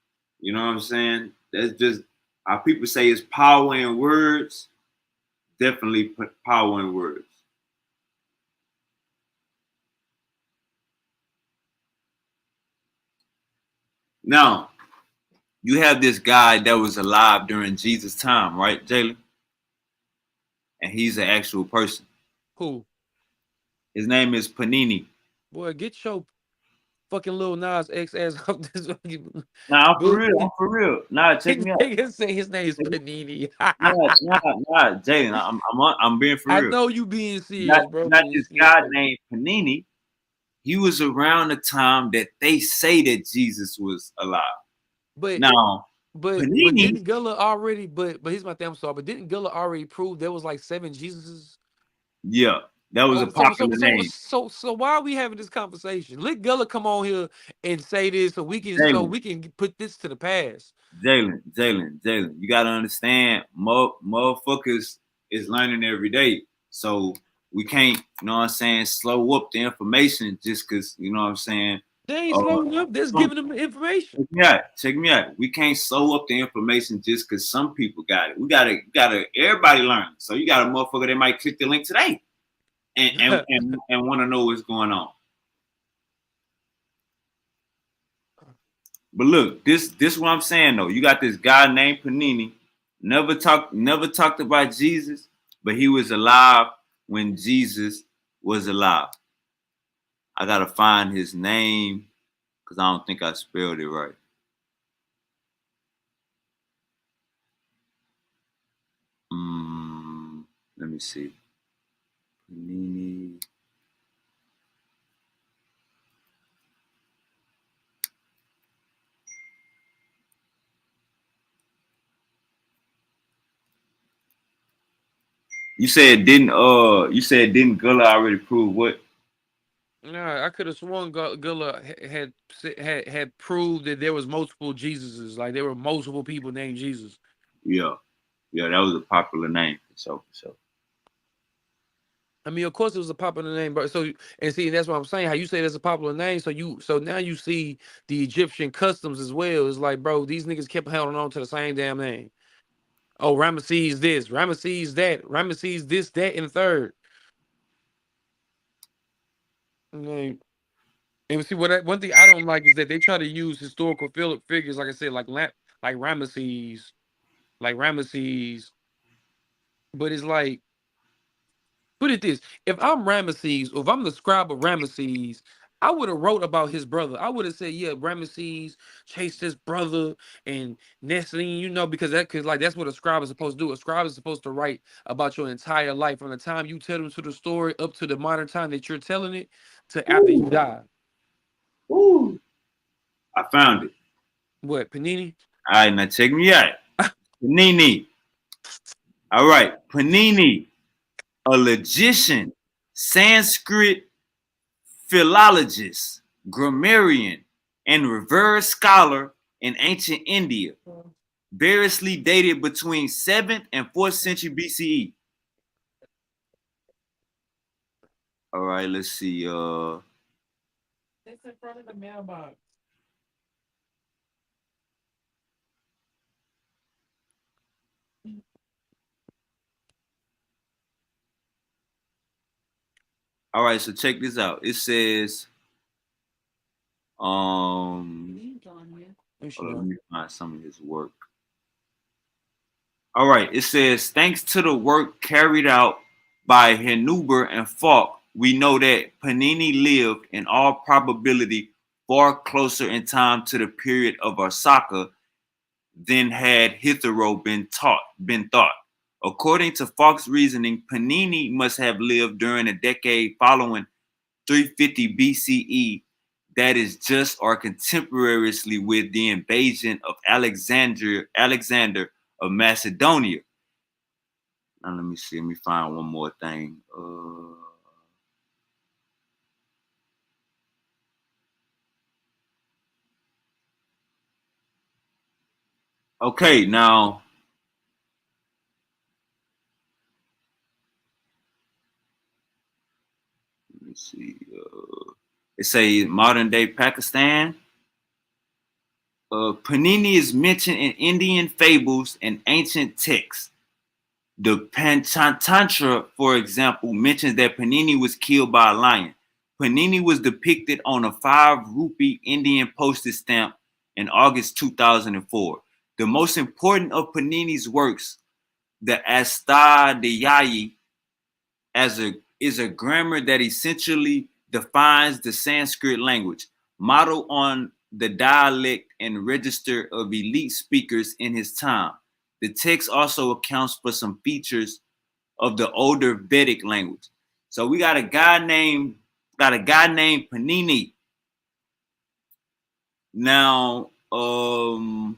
You know what I'm saying? That's just how people say it's power in words. Definitely put power in words. Now, you have this guy that was alive during Jesus' time, right, Jalen? And he's an actual person. Who? His name is Panini. Boy, get your fucking little Nas X ass off this fucking Nah, I'm for real. I'm bullshit. for real. Nah, check me out. Nigga say his name is Panini. Nah, Jalen. I'm being for I real. know you being Not serious, bro. not But this yeah, guy named Panini. He was around the time that they say that Jesus was alive. but Now, but Panini, didn't Gullah already? But here's my thing. I'm sorry, but didn't Gullah already prove there was like 7 Jesuses? yeah, that was a Oh, so so popular so name. so so why are we having this conversation? Let Gullah come on here and say this so Jalen, we can put this to the past. Jalen. You gotta understand, motherfuckers is learning every day. So we can't, you know what I'm saying, slow up the information just because, you know what I'm saying. They ain't Uh, slowing up. They're some, giving them information. check me out. Check me out. We can't slow up the information just because some people got it. We gotta everybody learn. So you got a motherfucker that might click the link today and want to know what's going on. But look, this what I'm saying though. You got this guy named Panini, never talked about Jesus, but he was alive when Jesus was alive. I gotta find his name because I don't think I spelled it right. Let me see. Panini. You said didn't Gullah already prove what? Nah, I could have sworn Gullah had proved that there was multiple Jesuses. Like there were multiple people named Jesus. Yeah. Yeah, that was a popular name for sure. I mean, of course, it was a popular name, but so and see, that's what I'm saying. How you say that's a popular name, so now you see the Egyptian customs as well. It's like, bro, these niggas kept holding on to the same damn name. Oh, Ramesses this, Ramesses that, Ramesses this, that, and the third. Like, and see one thing I don't like is that they try to use historical figures, like I said, like Ramesses, but it's like. Put it this: if I'm Ramesses, or if I'm the scribe of Ramesses, I would have wrote about his brother. I would have said, "Yeah, Ramesses chased his brother and Nestlin," because that's what a scribe is supposed to do. A scribe is supposed to write about your entire life from the time you tell them to the story up to the modern time that you're telling it to after you die. Ooh. I found it. What, Panini? All right, now check me out. Panini. All right, Panini, a logician, Sanskrit philologist, grammarian, and revered scholar in ancient India, variously dated between 7th and 4th century BCE. All right, let's see. It's in front of the mailbox. All right, so check this out. It says, hold on, let me find some of his work. All right, it says, thanks to the work carried out by Henuber and Falk, we know that Panini lived in all probability far closer in time to the period of Arsaka than had hitherto been thought. According to Falk's reasoning, Panini must have lived during a decade following 350 BCE, that is just or contemporaneously with the invasion of Alexander of Macedonia. Now let me see. Let me find one more thing. Okay, now let me see. It says modern day Pakistan. Panini is mentioned in Indian fables and ancient texts. The Panchatantra, for example, mentions that Panini was killed by a lion. Panini was depicted on a 5 rupee Indian postage stamp in August 2004. The most important of Panini's works, the Astadhyayi, is a grammar that essentially defines the Sanskrit language, modeled on the dialect and register of elite speakers in his time. The text also accounts for some features of the older Vedic language. So we got a guy named Panini. Now, now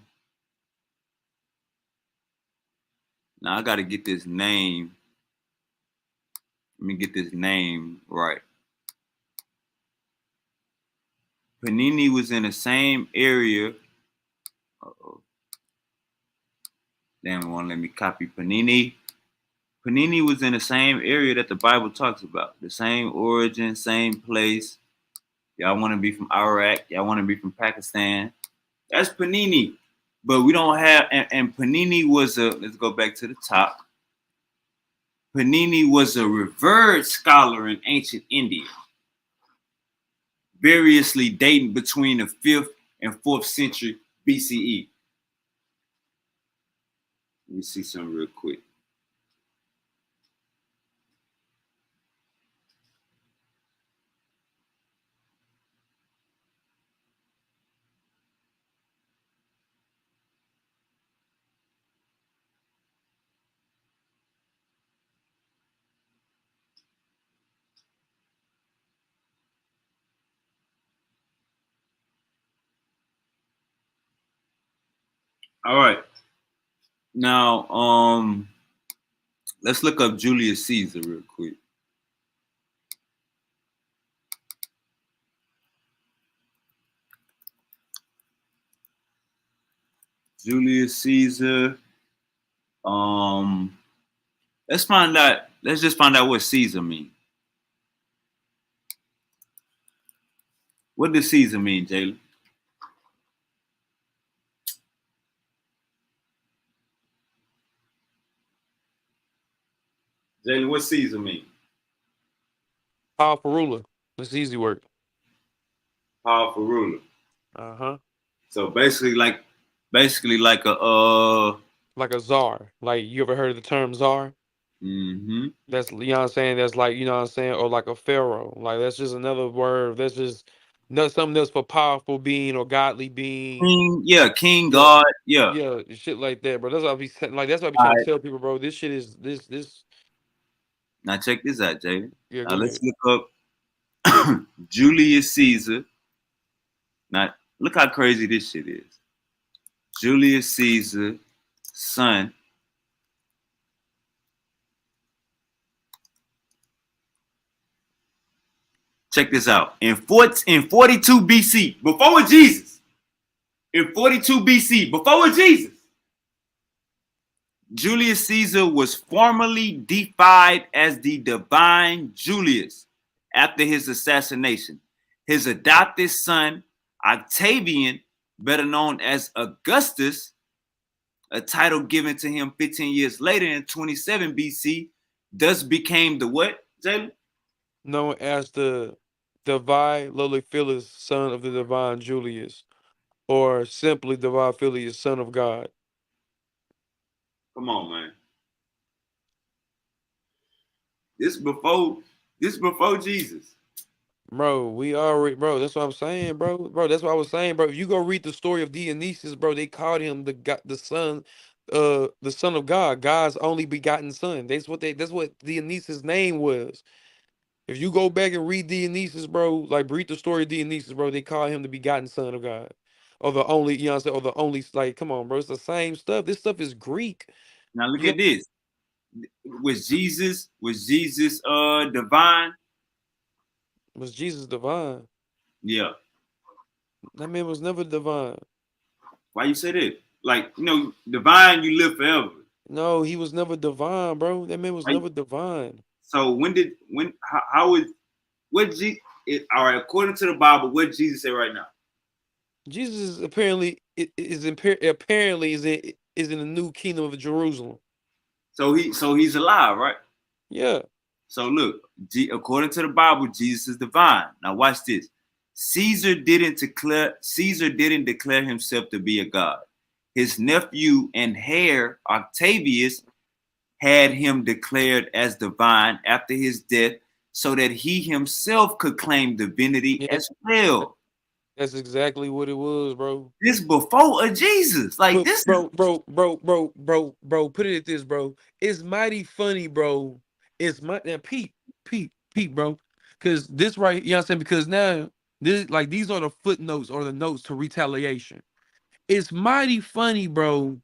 I gotta get this name. Let me get this name right. Panini was in the same area. Uh-oh. Damn, it won't let me copy Panini. Panini was in the same area that the Bible talks about. The same origin, same place. Y'all want to be from Iraq. Y'all want to be from Pakistan. That's Panini. But we don't have, and Panini was let's go back to the top. Panini was a revered scholar in ancient India, variously dating between the 5th and 4th century BCE. Let me see something real quick. All right. Now, let's look up Julius Caesar real quick. Julius Caesar. Let's find out. Let's just find out what Caesar means. What does Caesar mean, Jalen? Jalen, what Caesar mean? Powerful ruler. That's easy work. Powerful ruler. Uh-huh. So basically like a Like a czar. Like, you ever heard of the term czar? mm-hmm. That's, you know what I'm saying? That's like, you know what I'm saying? Or like a pharaoh. Like, that's just another word. That's just something else for powerful being or godly being. King, yeah, King Yeah. God, yeah. Yeah, shit like that, bro. That's what I be saying. Like, that's what I be All trying to right. tell people, bro. This shit is this. Now check this out, Jalen. Yeah, Now go let's ahead. look up Julius Caesar. Now look how crazy this shit is. Julius Caesar, son. Check this out. In 42 BC, before Jesus. In 42 BC, before Jesus. Julius Caesar was formally deified as the divine Julius after his assassination. His adopted son, Octavian, better known as Augustus, a title given to him 15 years later in 27 BC, thus became the what, Jalen? Known as the divine Loliphilus, son of the divine Julius, or simply divine Philius, son of God. Come on, man. This before Jesus. Bro, we already, bro. That's what I'm saying, bro. Bro, that's what I was saying, bro. If you go read the story of Dionysus, bro, they called him the son, the son of God, God's only begotten son. That's what Dionysus' name was. If you go back and read Dionysus, bro, like read the story of Dionysus, bro, they call him the begotten son of God, or the only, you know what I'm saying, or the only. Like, come on, bro, it's the same stuff. This stuff is Greek. Now look You at this. Was Jesus divine? Was Jesus divine? Yeah. That man was never divine. Why you say that? Like, divine, you live forever. No, he was never divine, bro. That man was never divine. So how is what all right, according to the Bible, what Jesus say right now? Jesus is apparently is in the new kingdom of Jerusalem. So he's alive, right? Yeah. So look, according to the Bible, Jesus is divine. Now watch this. Caesar didn't declare himself to be a god. His nephew and heir, Octavius, had him declared as divine after his death so that he himself could claim divinity Yeah, as well. that's exactly what it was, bro. This before a Jesus. Like But this is bro, put it at this, bro. It's mighty funny, bro. It's now Pete, bro. Cause this right, you know what I'm saying? Because now this like these are the footnotes or the notes to retaliation. It's mighty funny, bro,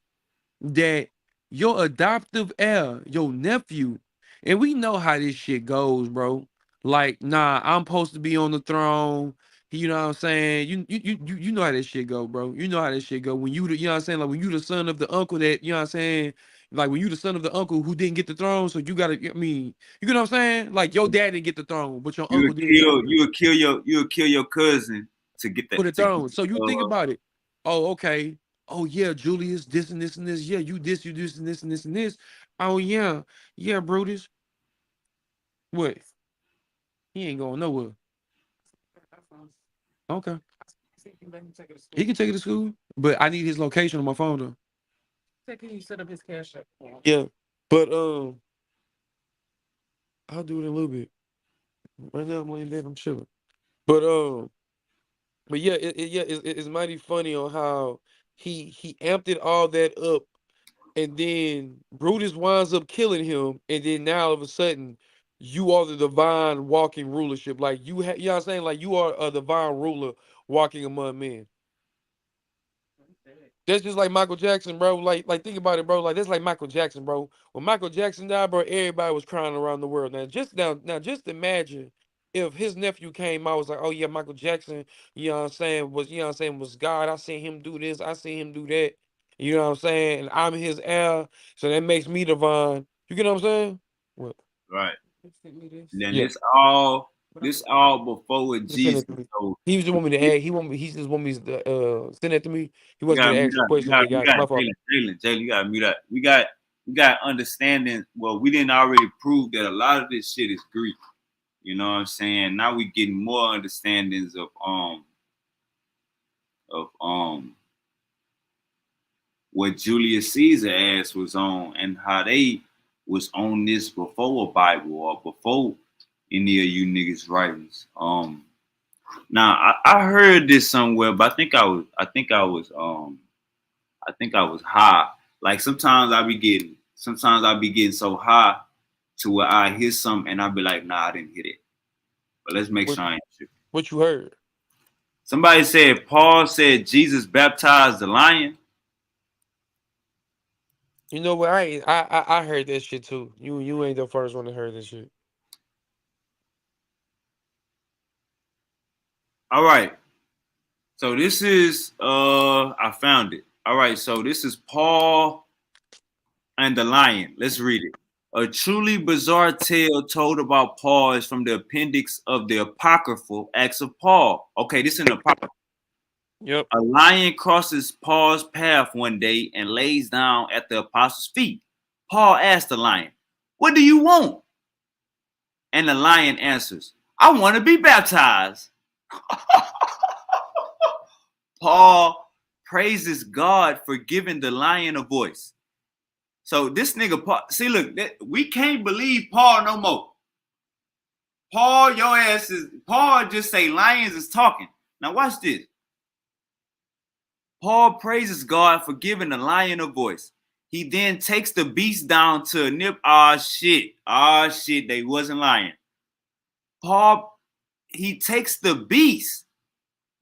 that your adoptive heir, your nephew, and we know how this shit goes, bro. Like, nah, I'm supposed to be on the throne. You know what I'm saying? You know how this shit go, bro. You know how this shit go. When you know what I'm saying? Like when you the son of the uncle that, you know what I'm saying? Like when you the son of the uncle who didn't get the throne, so you gotta, I mean, you know what I'm saying? Like your dad didn't get the throne, but your uncle did get it you would kill your cousin to get for that the throne. So you think about it. Oh, okay. Oh yeah, Julius, this and this and this. Yeah, you this, you this and this and this and this. Oh yeah, yeah, Brutus. What? He ain't going nowhere. Okay. He can take it to school, but I need his location on my phone though. Yeah, but I'll do it in a little bit. Right now I'm laying bed, I'm chilling. But yeah, it's mighty funny on how he amped it all that up, and then Brutus winds up killing him, and then now all of a sudden you are the divine walking rulership. Like you know what I'm saying? Like you are a divine ruler walking among men. That's just like Michael Jackson, bro. Like think about it, bro. Like that's like Michael Jackson, bro. When Michael Jackson died, bro, everybody was crying around the world. Now just imagine if his nephew came out was like, oh yeah, Michael Jackson, you know what I'm saying, was you know what I'm saying, was God. I seen him do this, I seen him do that. You know what I'm saying? And I'm his heir, so that makes me divine. You get what I'm saying? What? right. Then Yeah. this all before Just send Jesus. it to me. So He just want me to add. He just want me to send it to me. He you wants me gotta to mute ask him out. questions. They You got got my fault. Jalen, you gotta mute out. We got understanding. Well, we didn't already prove that a lot of this shit is Greek. You know what I'm saying? Now we getting more understandings of what Julius Caesar ass was on and how they was on this before a Bible or before any of you niggas writings. Now I heard this somewhere, but I think I was high. Like sometimes I be getting so high to where I hear something and I be like, nah, I didn't hit it. But let's make What sure I ain't tripping. what you heard? Somebody said Paul said Jesus baptized the lion. You know what? I heard that shit too. You ain't the first one to heard this shit. All right. So this is I found it. All right, so this is Paul and the lion. Let's read it. A truly bizarre tale told about Paul is from the appendix of the apocryphal Acts of Paul. Okay, this is an apocryphal. Yep. A lion crosses Paul's path one day and lays down at the apostles' feet. Paul asks the lion, "What do you want?" And the lion answers, "I want to be baptized." Paul praises God for giving the lion a voice. So this nigga, Paul, see, look, we can't believe Paul no more. Paul, your ass is, Paul just say lions is talking. Now watch this. Paul praises God for giving the lion a voice. He then takes the beast down to a nip. Ah shit, they wasn't lying. Paul, he takes the beast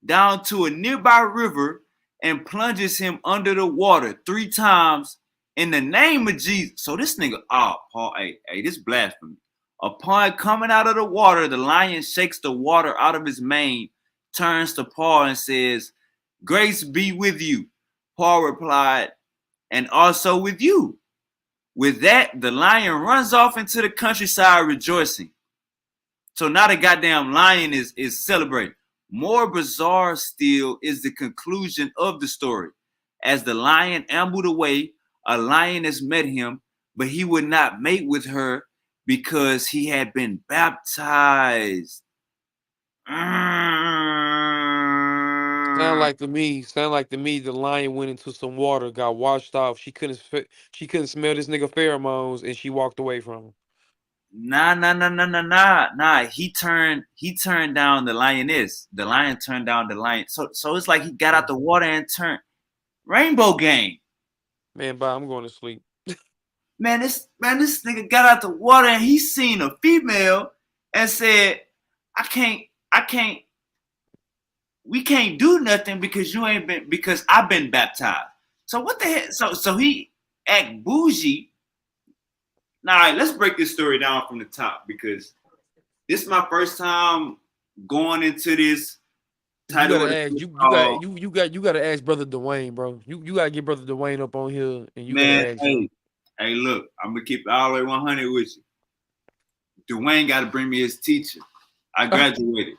down to a nearby river and plunges him under the water 3 times in the name of Jesus. So this nigga, Paul, hey, this blasphemy. Upon coming out of the water, the lion shakes the water out of his mane, turns to Paul and says, "Grace be with you." Paul replied, "And also with you." With that, the lion runs off into the countryside rejoicing. So now the goddamn lion is celebrating. More bizarre still is the conclusion of the story. As the lion ambled away, a lioness met him, but he would not mate with her because he had been baptized. Sound like to me, the lion went into some water, got washed off. She couldn't smell this nigga pheromones, and she walked away from him. Nah. He turned down the lioness. The lion turned down the lion. So it's like he got out the water and turned Rainbow Game. Man, bye. I'm going to sleep. This nigga got out the water and he seen a female and said, I can't, we can't do nothing because I've been baptized. So what the heck? So he act bougie. Now, all right, let's break this story down from the top because this is my first time going into this title. You gotta ask Brother Dwayne, bro. You gotta get Brother Dwayne up on here, and you gotta ask him. Hey, look, I'm gonna keep it all the way 100 with you. Dwayne got to bring me his teacher. I graduated.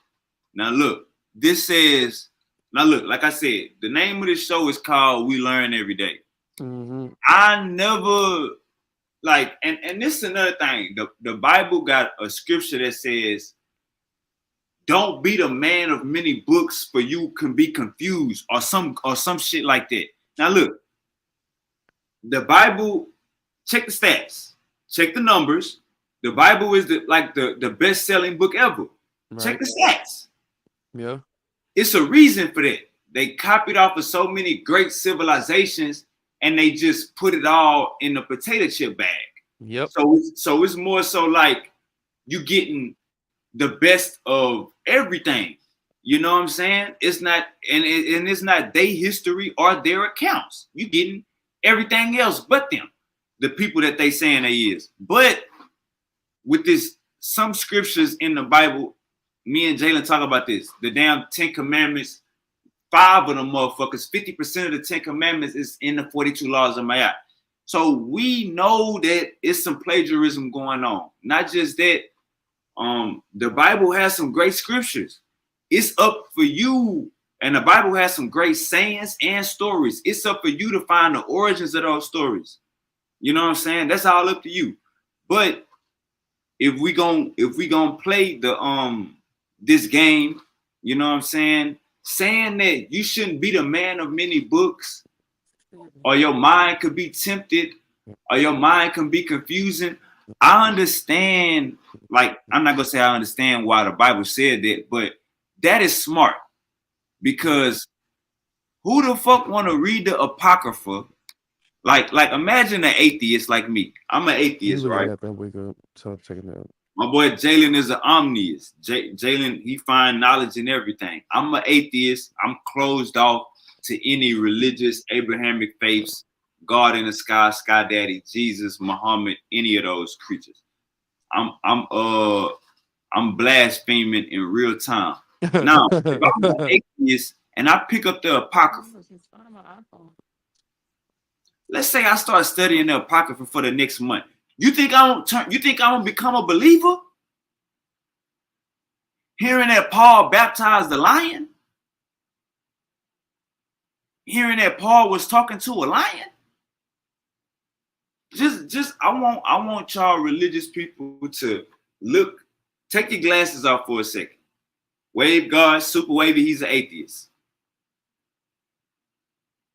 Now look, like I said, the name of this show is called We Learn Erday. Mm-hmm. I never and this is another thing. The Bible got a scripture that says, "Don't be the man of many books, for you can be confused," or some shit like that. Now look, the Bible. Check the stats. Check the numbers. The Bible is the best-selling book ever. Right. Check the stats. Yeah. It's a reason for that. They copied off of so many great civilizations and they just put it all in the potato chip bag. Yep. So it's more so like you getting the best of everything. You know what I'm saying? It's not it's not their history or their accounts. You getting everything else but them. The people that they saying they is. But with some scriptures in the Bible, me and Jalen talk about this. The damn 10 Commandments, 5 of them motherfuckers, 50% of the 10 Commandments is in the 42 laws of Ma'at. So we know that it's some plagiarism going on. Not just that, the Bible has some great scriptures. It's up for you, and the Bible has some great sayings and stories. It's up for you to find the origins of those stories. You know what I'm saying? That's all up to you. But if we gonna play the this game, you know what I'm saying? Saying that you shouldn't be the man of many books, or your mind could be tempted, or your mind can be confusing. I understand, I'm not gonna say I understand why the Bible said that, but that is smart. Because who the fuck wanna read the Apocrypha? Like imagine an atheist like me. I'm an atheist, right? My boy Jalen is an omniist. Jalen, he find knowledge in everything. I'm an atheist. I'm closed off to any religious Abrahamic faiths, God in the sky, Sky Daddy, Jesus, Muhammad, any of those creatures. I'm blaspheming in real time. Now, if I'm an atheist and I pick up the Apocrypha, let's say I start studying the Apocrypha for the next month. You think I'm gonna become a believer? Hearing that Paul baptized the lion? Hearing that Paul was talking to a lion? I want y'all religious people to look, take your glasses off for a second. Wave God, Super Wavy, he's an atheist.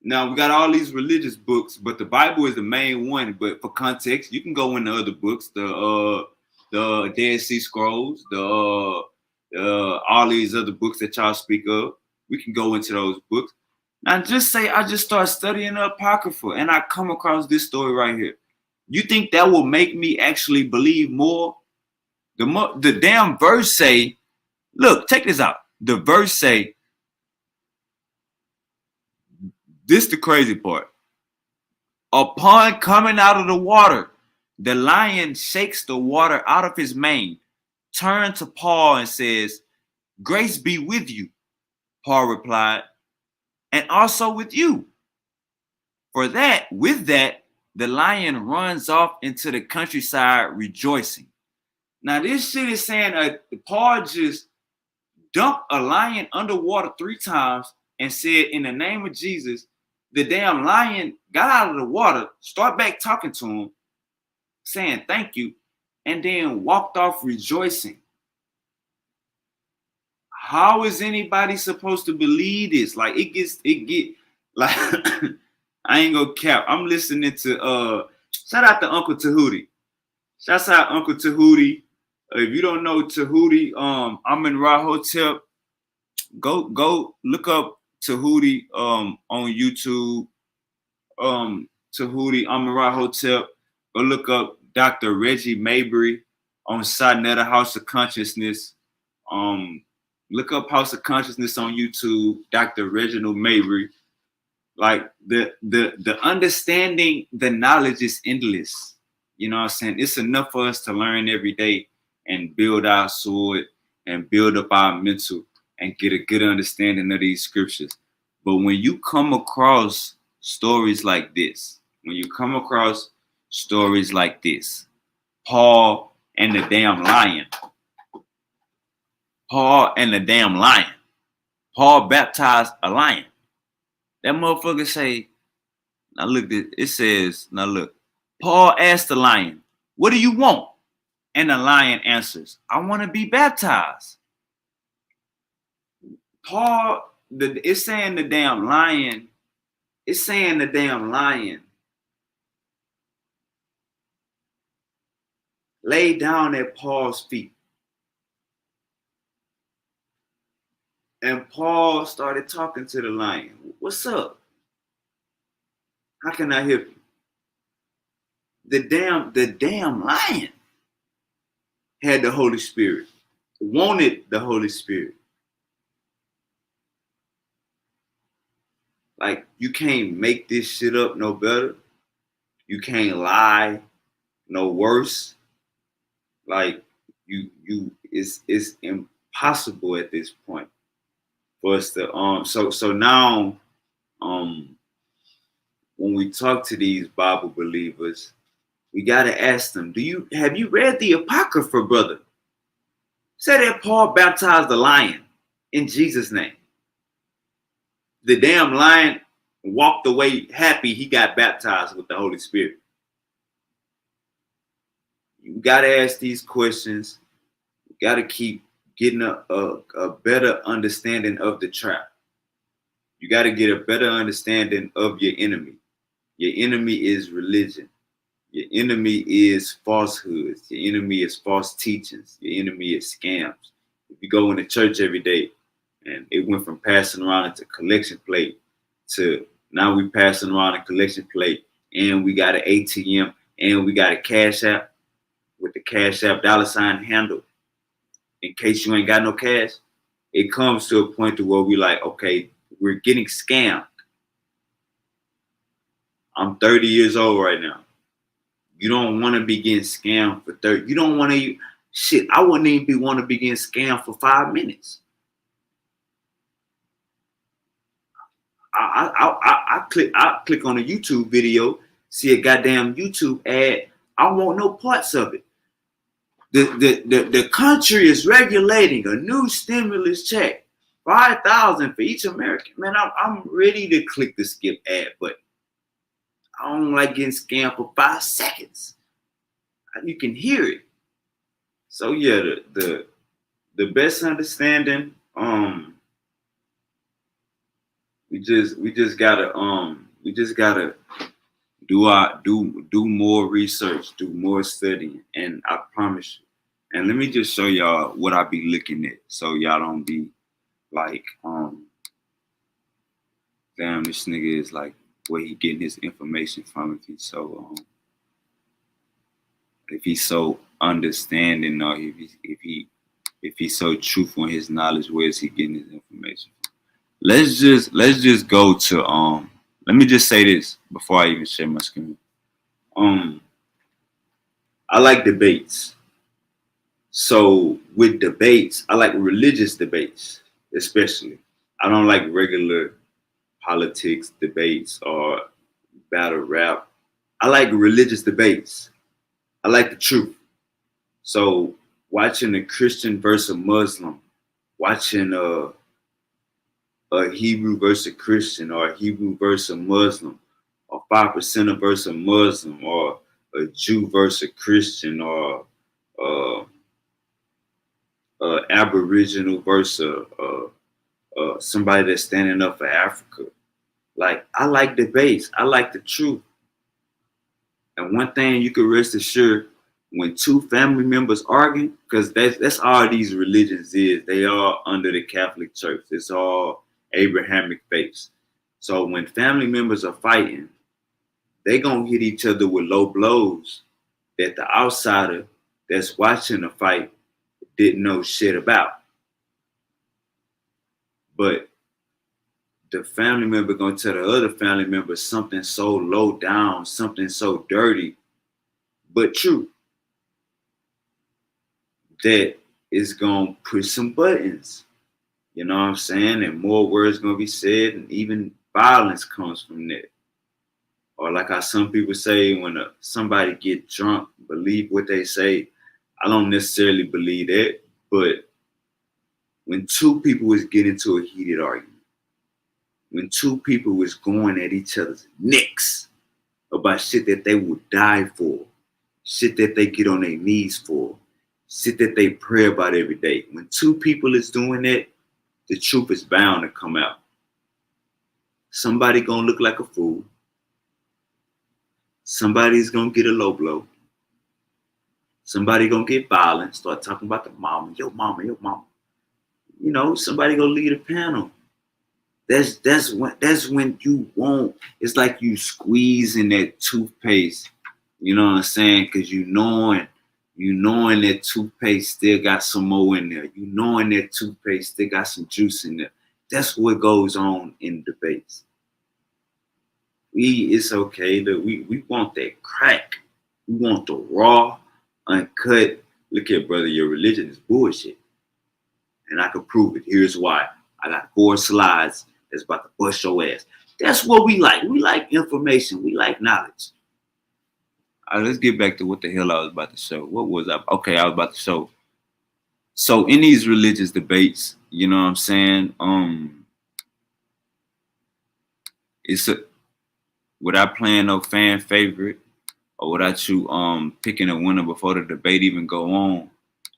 Now, we got all these religious books, but the Bible is the main one. But for context, you can go into other books, the Dead Sea Scrolls, all these other books that y'all speak of. We can go into those books. Now, just say I just start studying the Apocrypha and I come across this story right here. You think that will make me actually believe more? The damn verse say, look, check this out. The verse say, this the crazy part. Upon coming out of the water, the lion shakes the water out of his mane, turns to Paul and says, "Grace be with you." Paul replied, "And also with you." With that, the lion runs off into the countryside rejoicing. Now this shit is saying Paul just dumped a lion underwater 3 times and said, "In the name of Jesus." The damn lion got out of the water, start back talking to him, saying thank you, and then walked off rejoicing. How is anybody supposed to believe this? Like it get like I ain't gonna cap. I'm listening to shout out to Uncle Tahuti. Shouts out Uncle Tahuti. If you don't know Tahuti, I'm in Ra Hotel. Go look up Tahuti on YouTube. Tahuti Amara Hotel. Go look up Dr. Reggie Mabry on Sinetta House of Consciousness. Look up House of Consciousness on YouTube, Dr. Reginald Mabry. Like the understanding, the knowledge is endless. You know what I'm saying? It's enough for us to learn every day and build our sword and build up our mental and get a good understanding of these scriptures. But when you come across stories like this, Paul and the damn lion. Paul baptized a lion. That motherfucker say, now look, it says, now look, Paul asked the lion, what do you want? And the lion answers, I want to be baptized. Paul, it's saying the damn lion laid down at Paul's feet. And Paul started talking to the lion. What's up? How can I help you? The damn lion had the Holy Spirit, wanted the Holy Spirit. Like, you can't make this shit up no better. You can't lie no worse. Like, it's impossible at this point for us to so now when we talk to these Bible believers, we gotta ask them, have you read the Apocrypha, brother? Say that Paul baptized the lion in Jesus' name. The damn lion walked away happy he got baptized with the Holy Spirit. You gotta ask these questions. You gotta keep getting a better understanding of the trap. You gotta get a better understanding of your enemy. Your enemy is religion. Your enemy is falsehoods. Your enemy is false teachings. Your enemy is scams. If you go into church every day and it went from passing around into collection plate to now we passing around a collection plate and we got an ATM and we got a Cash App with the Cash App $ handle in case you ain't got no cash, it comes to a point to where we like, okay, we're getting scammed. I'm 30 years old right now. You don't want to be getting scammed for 30. You don't want to, shit, I wouldn't even want to be getting scammed for 5 minutes. I click on a YouTube video, see a goddamn YouTube ad. I want no parts of it. The country is regulating a new stimulus check, $5,000 for each American. Man, I'm ready to click the skip ad button. I don't like getting scammed for 5 seconds. You can hear it. So yeah, the best understanding, we just gotta do more research, do more studying, and I promise you. And let me just show y'all what I be looking at, so y'all don't be like, damn, this nigga is like, where he getting his information from? If he's so understanding, or if he's so truthful in his knowledge, where is he getting his information from? Let's just go to let me just say this before I even share my screen. I like debates. So with debates, I like religious debates, especially. I don't like regular politics debates or battle rap. I like religious debates. I like the truth. So watching a Christian versus a Muslim, watching a Hebrew versus a Christian, or a Hebrew versus a Muslim, or 5% versus a Muslim, or a Jew versus a Christian, or a Aboriginal versus somebody that's standing up for Africa. Like, I like debates. I like the truth. And one thing you can rest assured, when two family members argue, because that's all these religions is. They are under the Catholic Church. It's all Abrahamic faiths. So when family members are fighting, they gonna hit each other with low blows that the outsider that's watching the fight didn't know shit about. But the family member gonna tell the other family member something so low down, something so dirty, but true, that is gonna push some buttons. You know what I'm saying? And more words gonna be said, and even violence comes from that. Or like how some people say, when somebody get drunk, believe what they say. I don't necessarily believe that, but when two people was getting into a heated argument, when two people was going at each other's necks about shit that they would die for, shit that they get on their knees for, shit that they pray about every day. When two people is doing that, the truth is bound to come out. Somebody gonna look like a fool. Somebody's gonna get a low blow. Somebody gonna get violent, start talking about the mama, your mama, your mama. You know, somebody gonna lead a panel. That's when you won't. It's like you squeezing that toothpaste. You know what I'm saying? Because you knowing that toothpaste still got some more in there. You knowing that toothpaste still got some juice in there. That's what goes on in debates. It's okay that we want that crack. We want the raw, uncut. Look here, brother, your religion is bullshit. And I can prove it. Here's why. I got 4 slides that's about to bust your ass. That's what we like. We like information. We like knowledge. All right, let's get back to what the hell I was about to show. What was I? Okay, I was about to show. So in these religious debates, you know what I'm saying? It's without playing no fan favorite or without you picking a winner before the debate even go on.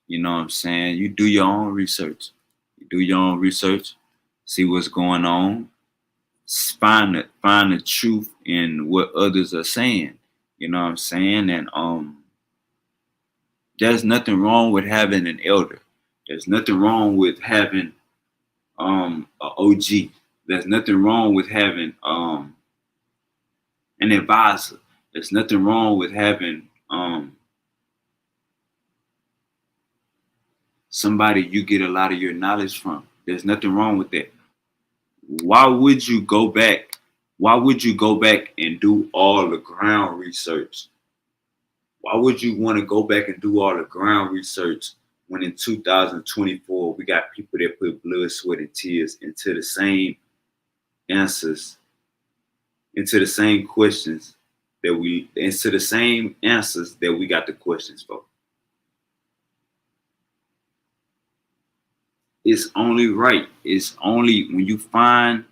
You know what I'm saying? You do your own research. You do your own research, see what's going on, find the truth in what others are saying. You know what I'm saying? And there's nothing wrong with having an elder. There's nothing wrong with having an OG. There's nothing wrong with having an advisor. There's nothing wrong with having somebody you get a lot of your knowledge from. There's nothing wrong with that. Why would you go back? Why would you go back and do all the ground research? Why would you want to go back and do all the ground research when in 2024 we got people that put blood, sweat, and tears into the same answers, into the same questions into the same answers that we got the questions for? It's only right. It's only when you find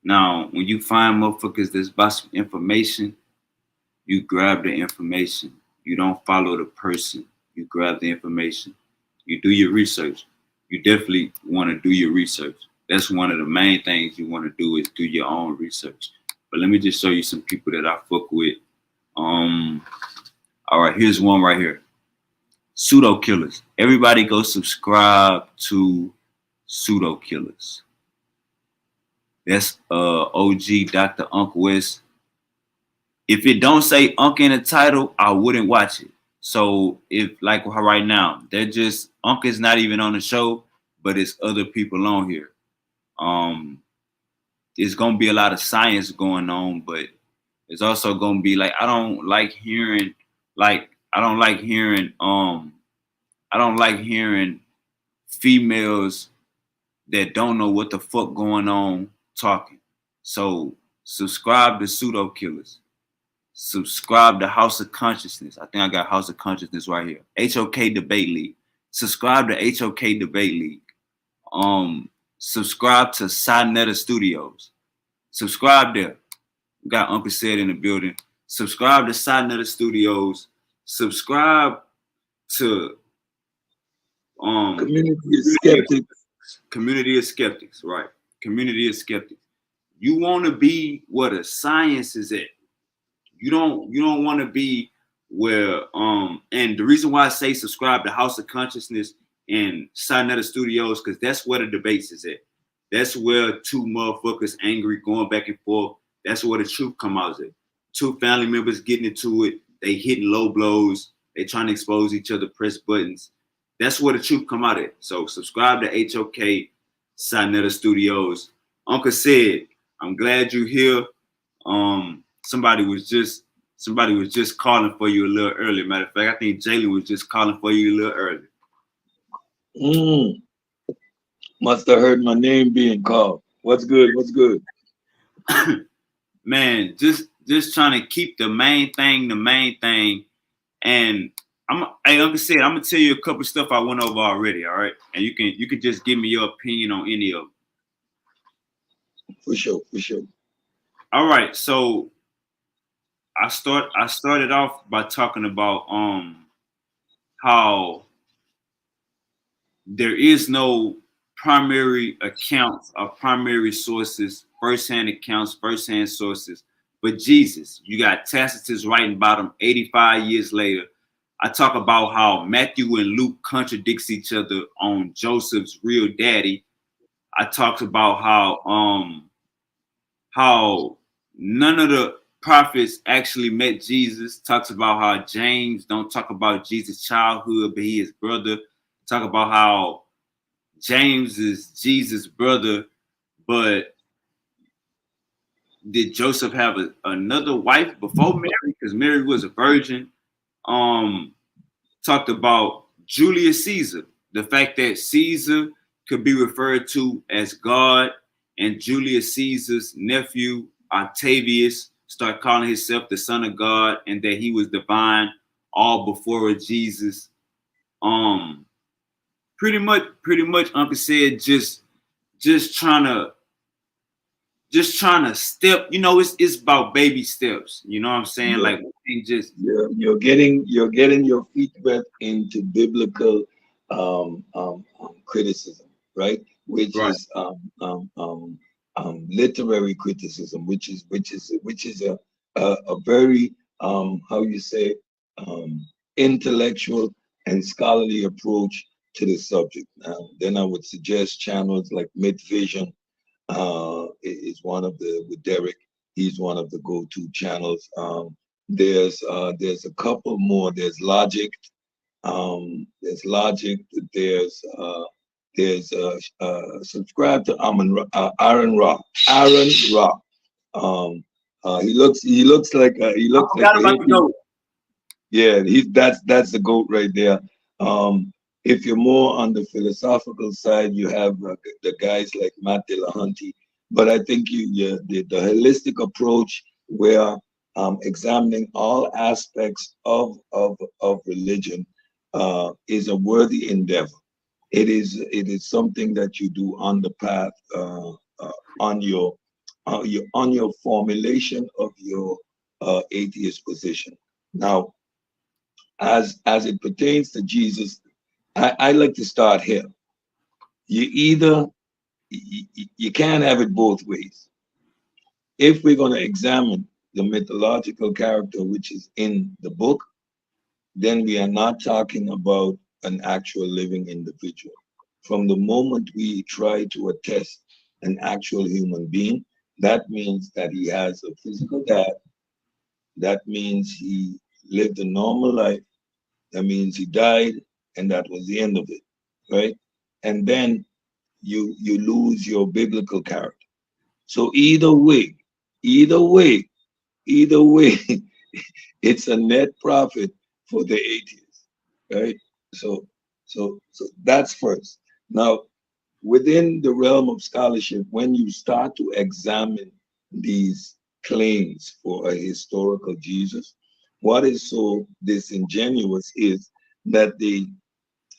motherfuckers that's about some information, you grab the information. You don't follow the person. You grab the information. You do your research. You definitely want to do your research. That's one of the main things you want to do is do your own research. But let me just show you some people that I fuck with. All right, here's one right here. Pseudo Killers. Everybody go subscribe to Pseudo Killers. That's OG Dr. Unc West. If it don't say Unc in the title, I wouldn't watch it. So if like right now, they're just Unc is not even on the show, but it's other people on here. There's gonna be a lot of science going on, but it's also gonna be like I don't like hearing females that don't know what the fuck going on talking. So subscribe to Pseudo Killers. Subscribe to House of Consciousness. I think I got House of Consciousness right here. HOK Debate League. Subscribe to HOK Debate League. Subscribe to Sinetta Studios. Subscribe there. We got Uncle Said in the building. Subscribe to Sinetta Studios. Subscribe to Community of skeptics. Community of skeptics, right? Community of skeptics. You want to be where the science is at. You don't want to be where and the reason why I say subscribe to House of Consciousness and Sinetta Studios, because that's where the debates is at. That's where two motherfuckers angry going back and forth. That's where the truth come out at. Two family members getting into it. They hitting low blows. They trying to expose each other, press buttons. That's where the truth come out at. So subscribe to HOK Sinetta Studios. Uncle said, I'm glad you're here. Somebody was just calling for you a little early. Matter of fact, I think Jalen was just calling for you a little early. Must have heard my name being called. What's good? What's good? Man, just trying to keep the main thing. And hey, like I said, I'm gonna tell you a couple of stuff I went over already. All right, and you can just give me your opinion on any of them. For sure. All right, so I started off by talking about how there is no primary accounts or primary sources, firsthand accounts, firsthand sources, but Jesus. You got Tacitus writing about him 85 years later. I talk about how Matthew and Luke contradicts each other on Joseph's real daddy. I talked about how none of the prophets actually met Jesus. Talks about how James don't talk about Jesus' childhood, but he is brother. Talk about how James is Jesus' brother, but did Joseph have another wife before Mary? Because Mary was a virgin. Talked about Julius Caesar, the fact that Caesar could be referred to as God, and Julius Caesar's nephew Octavius started calling himself the Son of God, and that he was divine all before Jesus. Pretty much, Uncle said just trying to step. You know, it's about baby steps. You know what I'm saying? Like, just you're getting your feet wet into biblical criticism, right? Which is literary criticism, which is a very how you say intellectual and scholarly approach to the subject. Then I would suggest channels like Mid-Vision is one of the, with Derek, he's one of the go-to channels. There's a couple more. There's Logic. There's subscribe to Aaron Rock. He looks like yeah, that's the GOAT right there. If you're more on the philosophical side, you have the guys like Matt Dillahunty. But I think the holistic approach where examining all aspects of religion is a worthy endeavor. It is something that you do on the path on your formulation of your atheist position. Now, as it pertains to Jesus, I like to start here. You can't have it both ways. If we're going to examine the mythological character which is in the book, then we are not talking about an actual living individual. From the moment we try to attest an actual human being, that means that he has a physical dad. That means he lived a normal life. That means he died, and that was the end of it, right? And then you lose your biblical character. So either way, it's a net profit for the atheists, right? So that's first. Now, within the realm of scholarship, when you start to examine these claims for a historical Jesus, what is so disingenuous is that they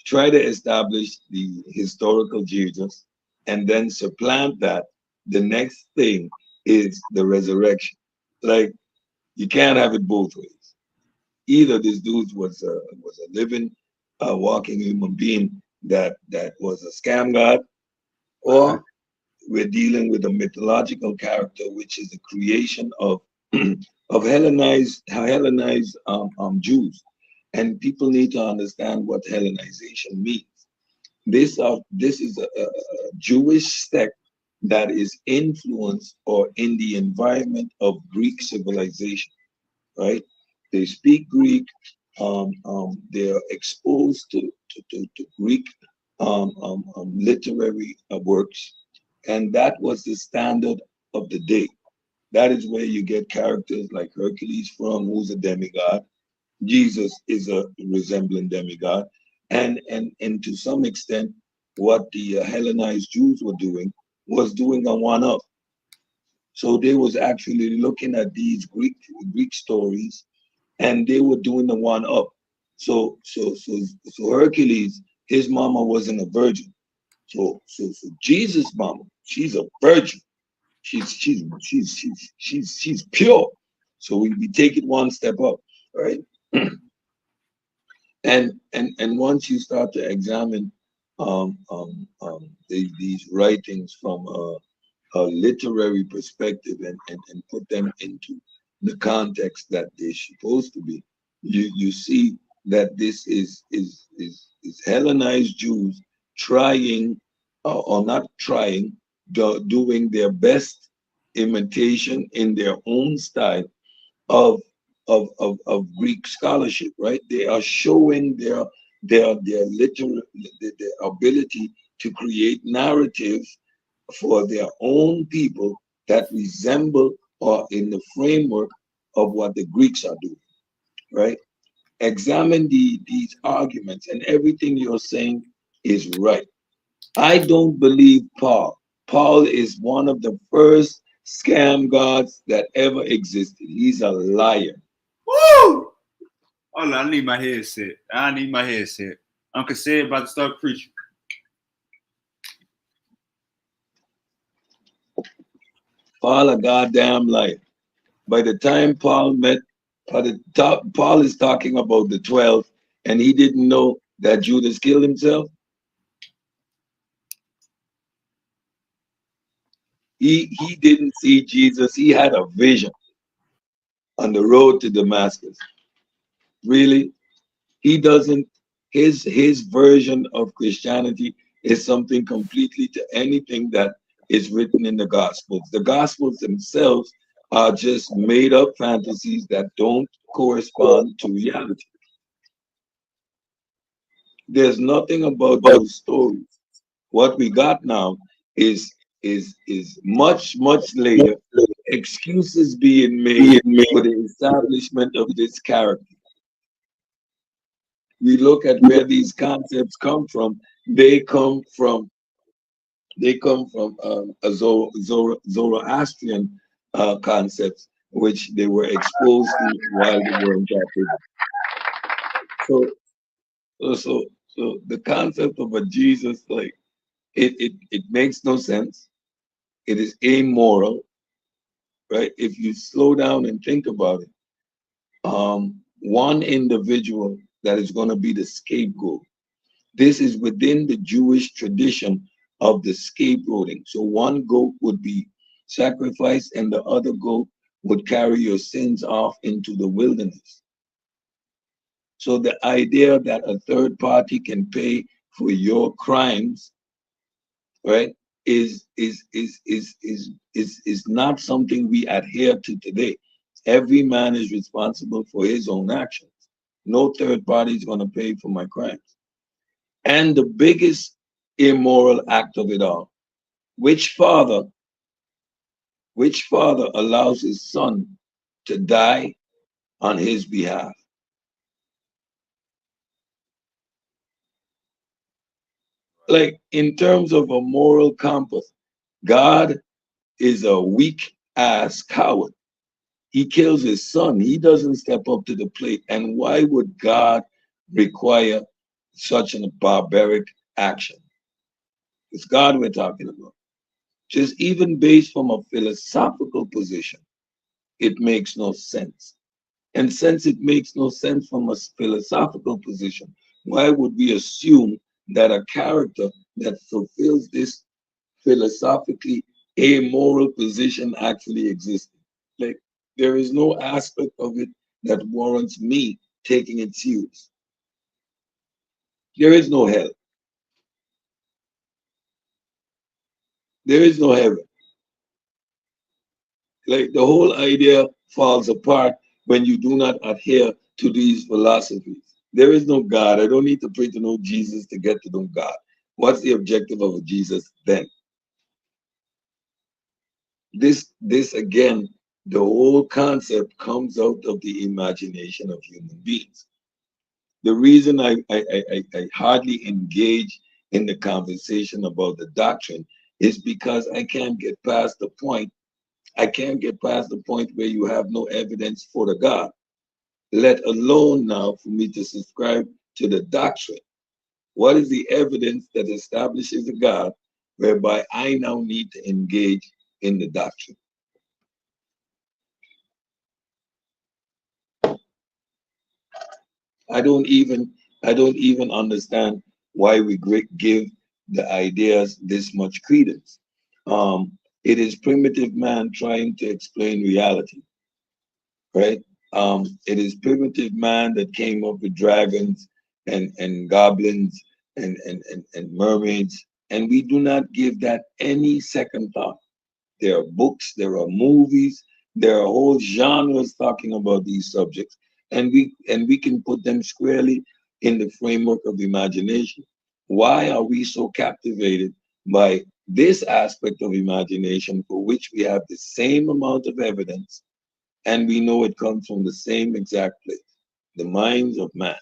try to establish the historical Jesus and then supplant that. The next thing is the resurrection. Like, you can't have it both ways. Either this dude was a living, walking human being that was a scam god, or we're dealing with a mythological character, which is the creation of of Hellenized Jews, and people need to understand what Hellenization means. This is a Jewish sect that is influenced or in the environment of Greek civilization, right? They speak Greek. They're exposed to Greek literary works, and that was the standard of the day. That is where you get characters like Hercules from, who's a demigod. Jesus is a resembling demigod, and to some extent, what the Hellenized Jews were doing was doing a one up. So they was actually looking at these Greek stories, and they were doing the one up. So Hercules, his mama wasn't a virgin. So Jesus' mama, she's a virgin. She's pure. So we take it one step up, right? And once you start to examine these writings from a literary perspective, and put them into the context that they're supposed to be, you see that this is Hellenized Jews trying, or not trying, doing their best imitation in their own style of of Greek scholarship, right? They are showing their literal their ability to create narratives for their own people that resemble or in the framework of what the Greeks are doing, right? Examine these arguments, and everything you're saying is right. I don't believe Paul. Paul is one of the first scam gods that ever existed. He's a liar. Woo! Hold on, I need my headset. I need my headset. Uncle said about to start preaching. Paul a goddamn liar. By the time Paul met, by the top, Paul is talking about the 12, and he didn't know that Judas killed himself. He didn't see Jesus. He had a vision on the road to Damascus. Really, he doesn't. His version of Christianity is something completely to anything that is written in the Gospels. The Gospels themselves are just made up fantasies that don't correspond to reality. There's nothing about those stories. What we got now is much later excuses being made for the establishment of this character. We look at where these concepts come from. They come from a Zoroastrian concepts, which they were exposed to while they were in captivity. So so the concept of a Jesus, like, it makes no sense. It is amoral, right? If you slow down and think about it, one individual that is going to be the scapegoat. This is within the Jewish tradition of the scapegoating. So one goat would be sacrificed, and the other goat would carry your sins off into the wilderness. So the idea that a third party can pay for your crimes, right, is not something we adhere to today. Every man is responsible for his own actions. No third party is going to pay for my crimes. And the biggest immoral act of it all, which father, which father allows his son to die on his behalf? Like, in terms of a moral compass, God is a weak ass coward. He kills his son. He doesn't step up to the plate. And why would God require such a barbaric action? It's God we're talking about. Just even based from a philosophical position, it makes no sense. And since it makes no sense from a philosophical position, why would we assume that a character that fulfills this philosophically amoral position actually existed. Like, there is no aspect of it that warrants me taking it serious. There is no hell. There is no heaven. Like, the whole idea falls apart when you do not adhere to these philosophies. There is no God. I don't need to pray to know Jesus to get to know God. What's the objective of a Jesus then? This again, the whole concept comes out of the imagination of human beings. The reason I hardly engage in the conversation about the doctrine is because I can't get past the point. I can't get past the point where you have no evidence for the God, let alone now for me to subscribe to the doctrine. What is the evidence that establishes a God whereby I now need to engage in the doctrine? I don't even I don't even understand why we give the ideas this much credence. It is primitive man trying to explain reality, right? It is primitive man that came up with dragons and goblins and mermaids, and we do not give that any second thought. There are books, there are movies, there are whole genres talking about these subjects, and we can put them squarely in the framework of imagination. Why are we so captivated by this aspect of imagination for which we have the same amount of evidence and we know it comes from the same exact place, the minds of man?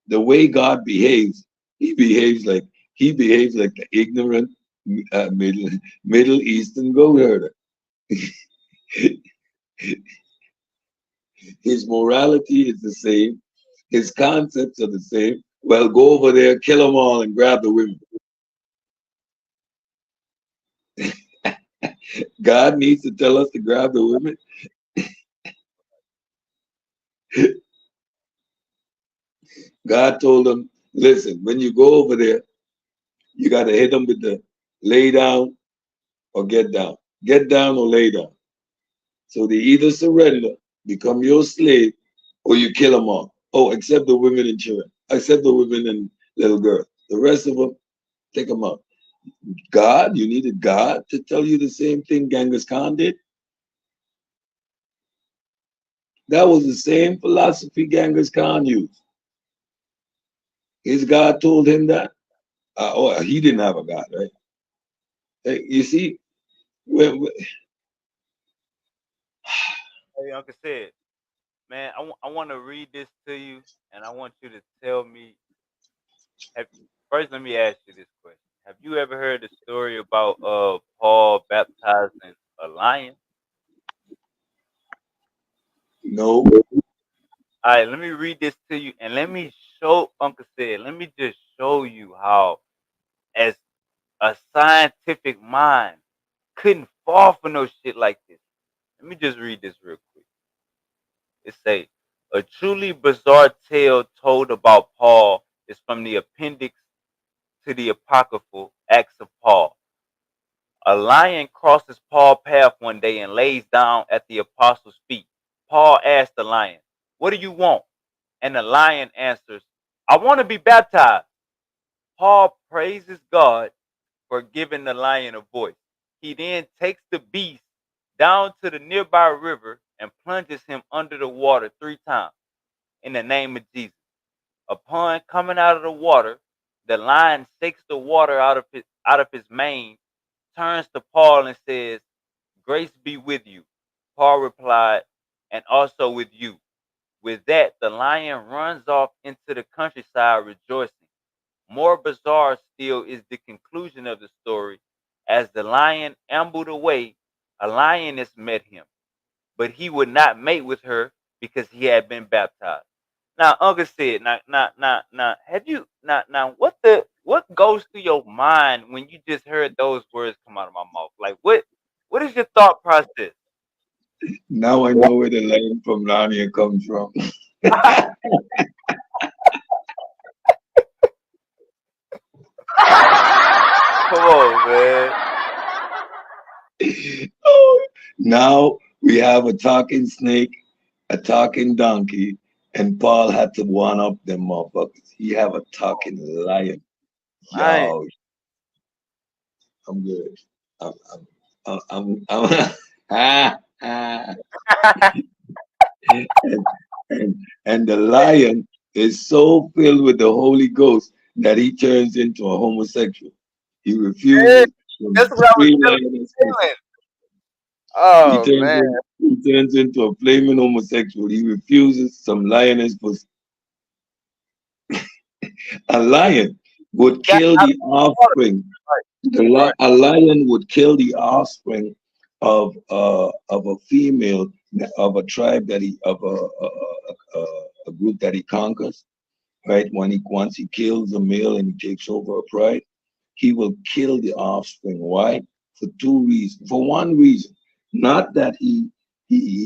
The way God behaves, he behaves like the ignorant Middle Eastern goat herder. His morality is the same. His concepts are the same. Well, go over there, kill them all, and grab the women. God needs to tell us to grab the women. God told them, listen, when you go over there, you got to hit them with the lay down or get down. Get down or lay down. So they either surrender, become your slave, or you kill them all. Oh, except the women and children, except the women and little girls. The rest of them, take them out. God, you needed God to tell you the same thing Genghis Khan did. That was the same philosophy Genghis Khan used. His God told him that. Oh, he didn't have a God, right? You see, when, Hey, Uncle said, man, I want to read this to you, and I want you to tell me. Have, first, let me ask you this question: have you ever heard the story about Paul baptizing a lion? no, All right, let me read this to you, and let me show Uncle said. Let me just show you how, as a scientific mind, couldn't fall for no shit like this. Let me just read this real quick. It say, a truly bizarre tale told about Paul is from the appendix to the apocryphal Acts of Paul. A lion crosses Paul's path one day and lays down at the apostles' feet. Paul asks the lion, what do you want? And the lion answers, I want to be baptized. Paul praises God for giving the lion a voice. He then takes the beast down to the nearby river and plunges him under the water 3 times in the name of Jesus. Upon coming out of the water, the lion shakes the water out of his mane, turns to Paul and says, grace be with you. Paul replied, and also with you. With that, the lion runs off into the countryside rejoicing. More bizarre still is the conclusion of the story. As the lion ambled away, a lioness met him, but he would not mate with her because he had been baptized. Now, Uncle said, have you, what goes through your mind when you just heard those words come out of my mouth? Like, what is your thought process? now I know where the line from Narnia comes from. man. Oh, now we have a talking snake, a talking donkey, and Paul had to one up them motherfuckers. He have a talking lion. Lion. Yo, I'm good. I'm ah, ah. And, and and the lion is so filled with the Holy Ghost that he turns into a homosexual. He Hey, refuses from that's what I was free telling lioness pussy. you. He Oh turns man. in, he turns into a flaming homosexual. He refuses some lioness pussy. A lion He would got kill out of the water. offspring. Right. A lion would kill the offspring of a female of a tribe that he of a group that he conquers. Right, when he once he kills a male and he takes over a pride, he will kill the offspring. Why? For two reasons. For one reason, not that he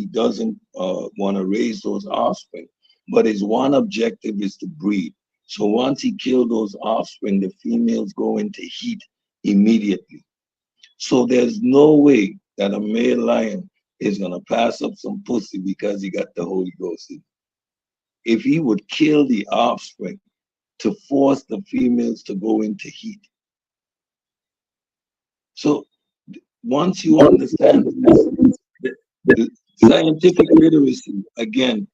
doesn't want to raise those offspring, but his one objective is to breed. So once he kills those offspring, the females go into heat immediately. So there's no way that a male lion is gonna pass up some pussy because he got the Holy Ghost in. If he would kill the offspring to force the females to go into heat. So once you understand this, the scientific literacy again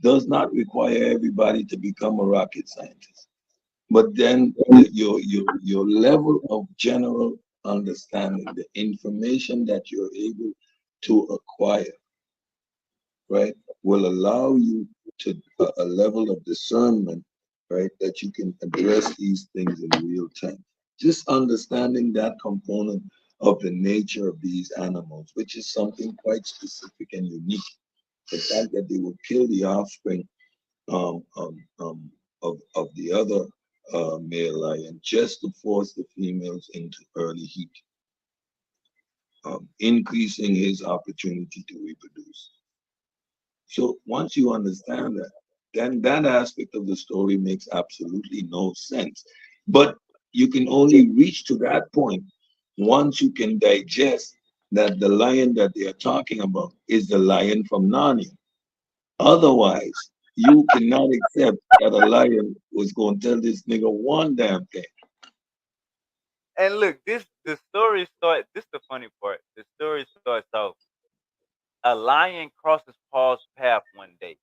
does not require everybody to become a rocket scientist, but then your level of general understanding, the information that you're able to acquire, right, will allow you to a level of discernment, right, that you can address these things in real time. Just understanding that component of the nature of these animals, which is something quite specific and unique. The fact that they will kill the offspring of the other male lion just to force the females into early heat, increasing his opportunity to reproduce. So once you understand that, then that aspect of the story makes absolutely no sense. But you can only reach to that point once you can digest that the lion that they are talking about is the lion from Narnia. Otherwise, you cannot accept that a lion was going to tell this nigga one damn thing. And look, the story start. This the funny part. The story starts off. A lion crosses Paul's path one day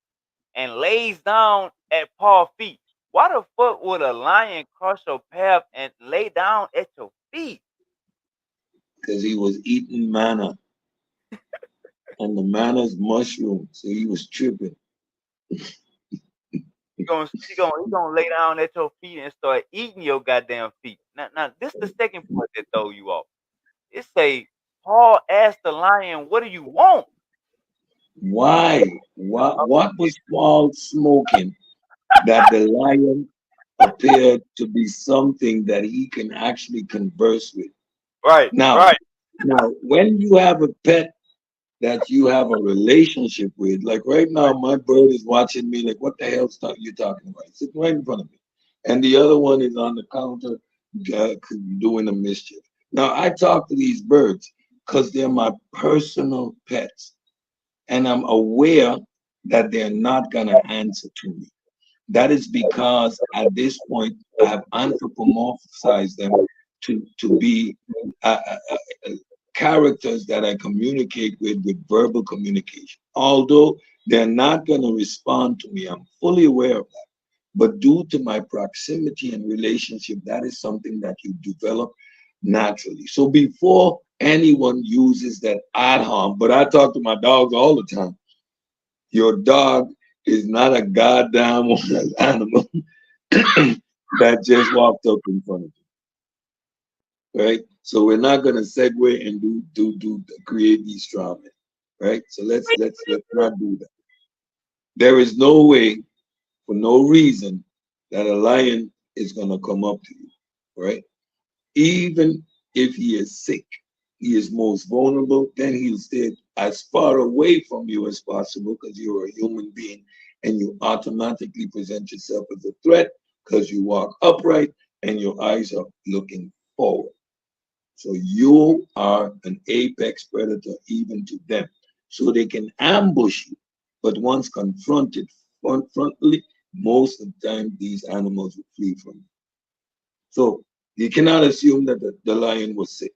and lays down at Paul's feet. Why the fuck would a lion cross your path and lay down at your feet? Because he was eating manna and the manna's mushroom. So he was tripping. He gonna lay down at your feet and start eating your goddamn feet. Now this the second part that throw you off. It say Paul asked the lion, "What do you want?" Why? What was Paul smoking that the lion appeared to be something that he can actually converse with? Right, Now, right. now, when you have a pet that you have a relationship with, like right now, my bird is watching me, like, what the hell stuff you talking about? He's sitting right in front of me. And the other one is on the counter doing a mischief. Now, I talk to these birds because they're my personal pets. And I'm aware that they're not going to answer to me. That is because at this point, I have anthropomorphized them to be characters that I communicate with verbal communication. Although they're not going to respond to me, I'm fully aware of that. But due to my proximity and relationship, that is something that you develop naturally. So before anyone uses that ad harm, but I talk to my dogs all the time. Your dog is not a goddamn animal that just walked up in front of you, right? So we're not gonna segue and do create these straw men, right? So let's not do that. There is no way, for no reason, that a lion is gonna come up to you, right? Even if he is sick, he is most vulnerable, then he'll stay as far away from you as possible because you're a human being and you automatically present yourself as a threat because you walk upright and your eyes are looking forward. So you are an apex predator even to them. So they can ambush you. But once confronted frontally, most of the time these animals will flee from you. So you cannot assume that the lion was sick.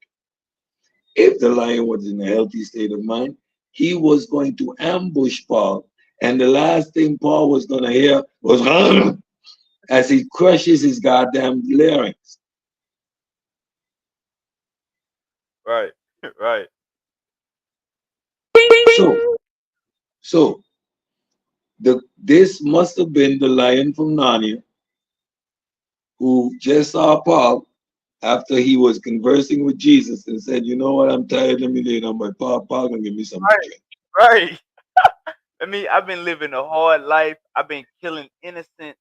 If the lion was in a healthy state of mind, he was going to ambush Paul. And the last thing Paul was going to hear was as he crushes his goddamn larynx. Right. Right. So, so this must have been the lion from Narnia who just saw Paul after he was conversing with Jesus and said, "You know what? I'm tired. Let me lay down my Paul. Paul gonna give me something to Right. drink." Right. I mean, I've been living a hard life. I've been killing innocent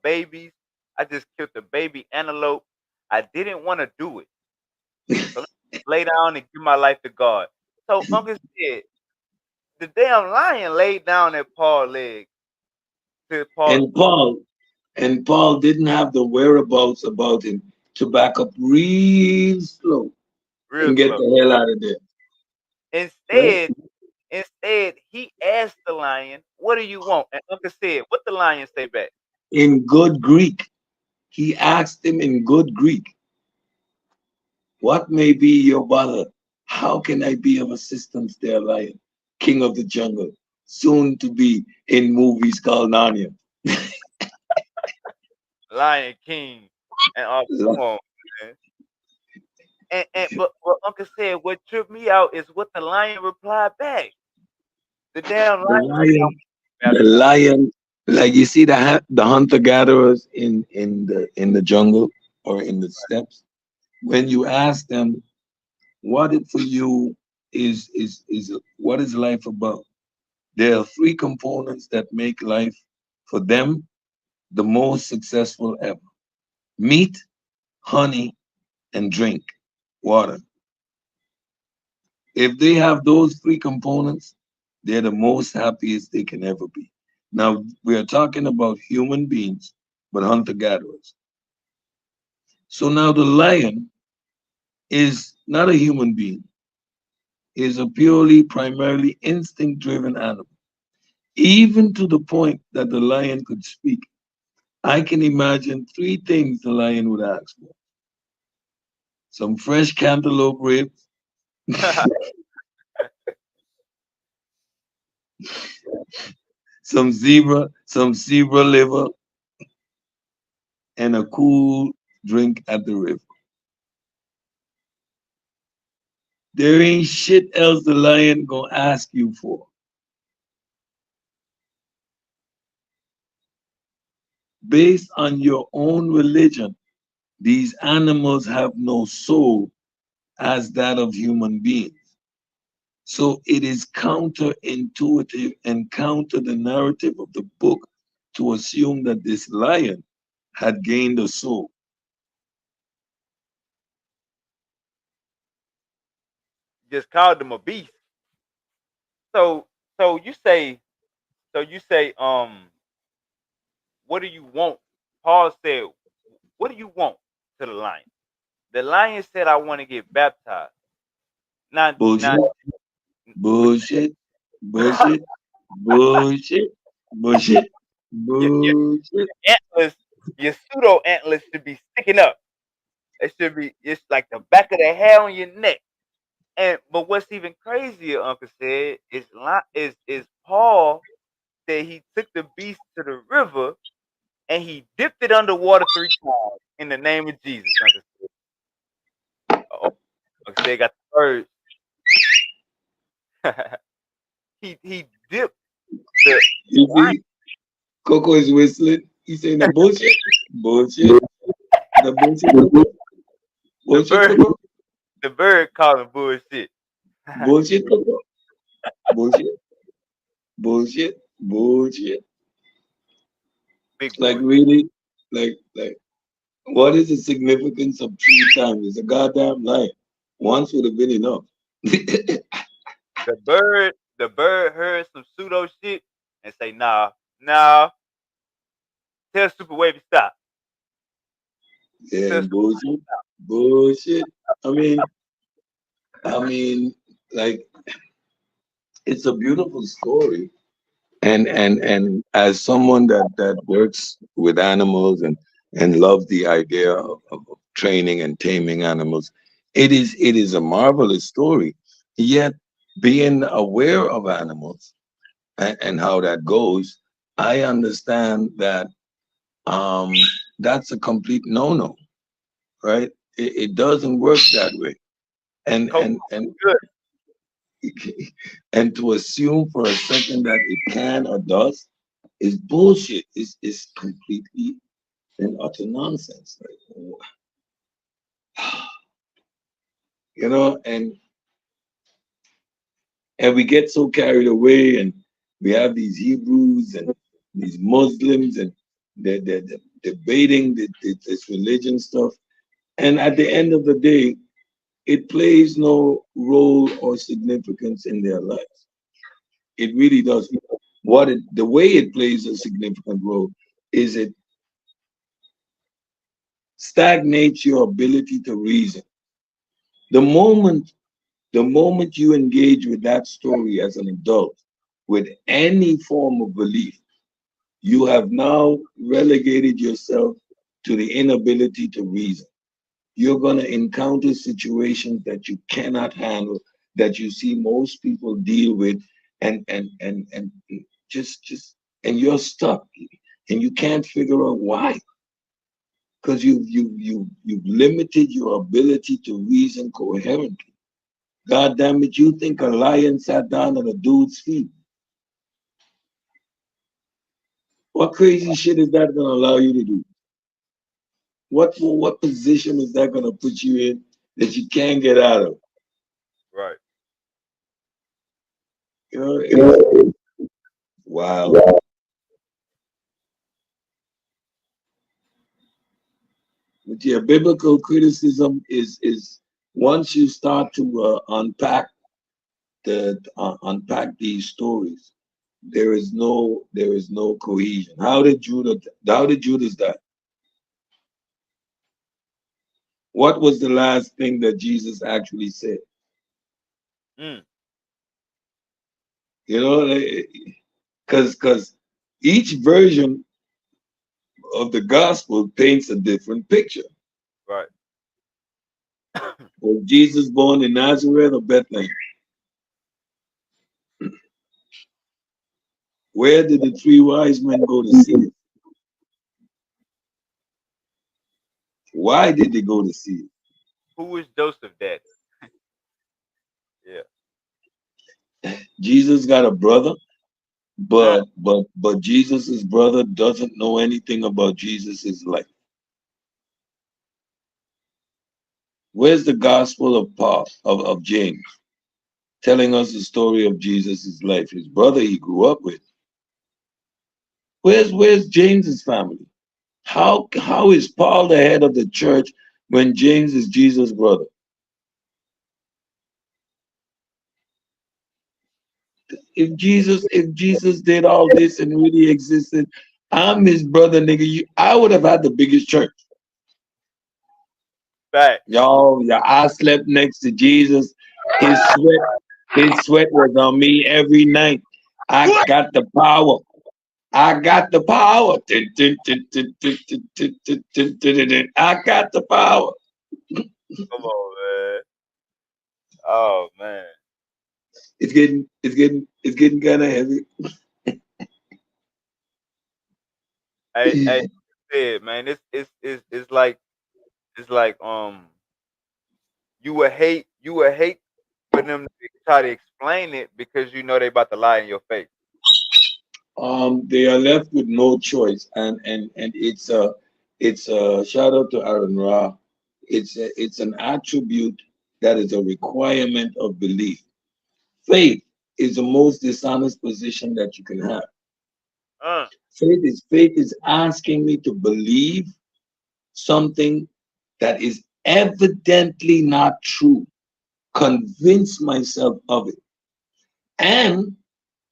babies. I just killed a baby antelope. I didn't want to do it. So let me lay down and give my life to God. So Uncle said, the damn lion laid down at Paul's leg to Paul's And Paul didn't have the whereabouts about him to back up real slow real and get slow. the hell out of there. Right? Instead, instead, he asked the lion, "What do you want?" And Uncle said, "What the lion say back?" In good Greek, he asked him in good Greek, "What may be your bother? How can I be of assistance there, lion, king of the jungle, soon to be in movies called Narnia?" Lion King, and come on, man. But Uncle said, what tripped me out is what the lion replied back. The damn The lion said, "I want lion, to be the baptized." lion, like you see the hunter gatherers in the jungle or in the steppes. When you ask them what it for you is what is life about, there are three components that make life for them the most successful ever: meat, honey, and drink, water. If they have those three components, they're the most happiest they can ever be. Now, we are talking about human beings, but hunter gatherers. So now the lion is not a human being, is a purely, primarily instinct driven animal, even to the point that the lion could speak. I can imagine three things the lion would ask for: some fresh cantaloupe ribs, some zebra liver, and a cool drink at the river. There ain't shit else the lion gonna ask you for. Based on your own religion, these animals have no soul as that of human beings. So it is counterintuitive and counter the narrative of the book to assume that this lion had gained a soul. Just called him a beast. So, so you say, what do you want? Paul said, what do you want to the lion? The lion said, I want to get baptized. Now, Bullshit, bullshit, bullshit, bullshit, bullshit, your bullshit. antlers, your pseudo antlers should be sticking up. It should be, it's like the back of the hair on your neck. And but what's even crazier, Uncle said, is Paul said he took the beast to the river and he dipped it underwater 3 times in the name of Jesus. Uncle said, oh, Uncle said got the birds. He dipped the You see, Coco is whistling. He's saying the bullshit, bullshit, the bullshit, Coco, the bullshit, bird Coco, the bird calling bullshit. bullshit, Coco, bullshit, bullshit, bullshit. Big Like bullshit. really, like what is the significance of 3 times? It's a goddamn lie. Once would have been enough. The bird heard some pseudo shit and say, nah, tell Super Wavy stop. Tell And Super bullshit, Bullshit. I mean, I mean, like it's a beautiful story. And as someone that works with animals and loves the idea of training and taming animals, it is a marvelous story. Yet being aware of animals and how that goes, I understand that um that's a complete no-no, right? It doesn't work that way. And Coach, and good. and to assume for a second that it can or does is bullshit. Is completely and utter nonsense. Like, you know, and we get so carried away, and we have these Hebrews and these Muslims, and they're debating this religion stuff. And at the end of the day, it plays no role or significance in their lives. It really doesn't. The way it plays a significant role is it stagnates your ability to reason. The moment the moment you engage with that story as an adult with any form of belief, you have now relegated yourself to the inability to reason. You're going to encounter situations that you cannot handle, that you see most people deal with, and just and you're stuck, and you can't figure out why, because you've limited your ability to reason coherently. God damn it, you think a lion sat down on a dude's feet? What crazy shit is that gonna allow you to do? What position is that gonna put you in that you can't get out of? Right. You know, it's wow. But yeah, biblical criticism is once you start to unpack these stories, there is no cohesion. How did Judas die? What was the last thing that Jesus actually said? Mm, You know, because each version of the gospel paints a different picture. right. Was Jesus born in Nazareth or Bethlehem? Where did the three wise men go to see it? Why did they go to see Who is Joseph daddy? Yeah. it? Jesus got a brother, Mm, but Jesus's brother doesn't know anything about Jesus's life. Where's the gospel of Paul of James telling us the story of Jesus's life? His brother he grew up with. Where's James's family? How is Paul the head of the church when James is Jesus' brother? If Jesus did all this and really existed, I'm his brother, nigga. I would have had the biggest church. fact. Y'all, yeah, I slept next to Jesus. His sweat was on me every night. I got the power. I got the power. I got the power. Come on, man. Oh man. It's getting kind of heavy. I said, man, it's like you would hate for them to try to explain it because you know they about to lie in your face. They are left with no choice, and it's a shout out to Aaron Ra. It's an attribute that is a requirement of belief. Faith is the most dishonest position that you can have. Uh, Faith is asking me to believe something that is evidently not true, convince myself of it, and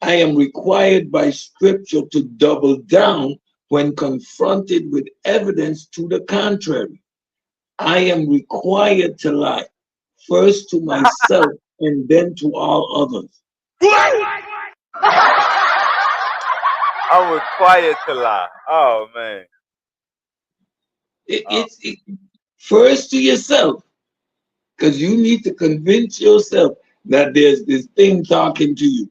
I am required by scripture to double down when confronted with evidence to the contrary. I am required to lie, first to myself and then to all others. I'm required to lie. Oh man. It, Oh, it's it, first to yourself, because you need to convince yourself that there's this thing talking to you.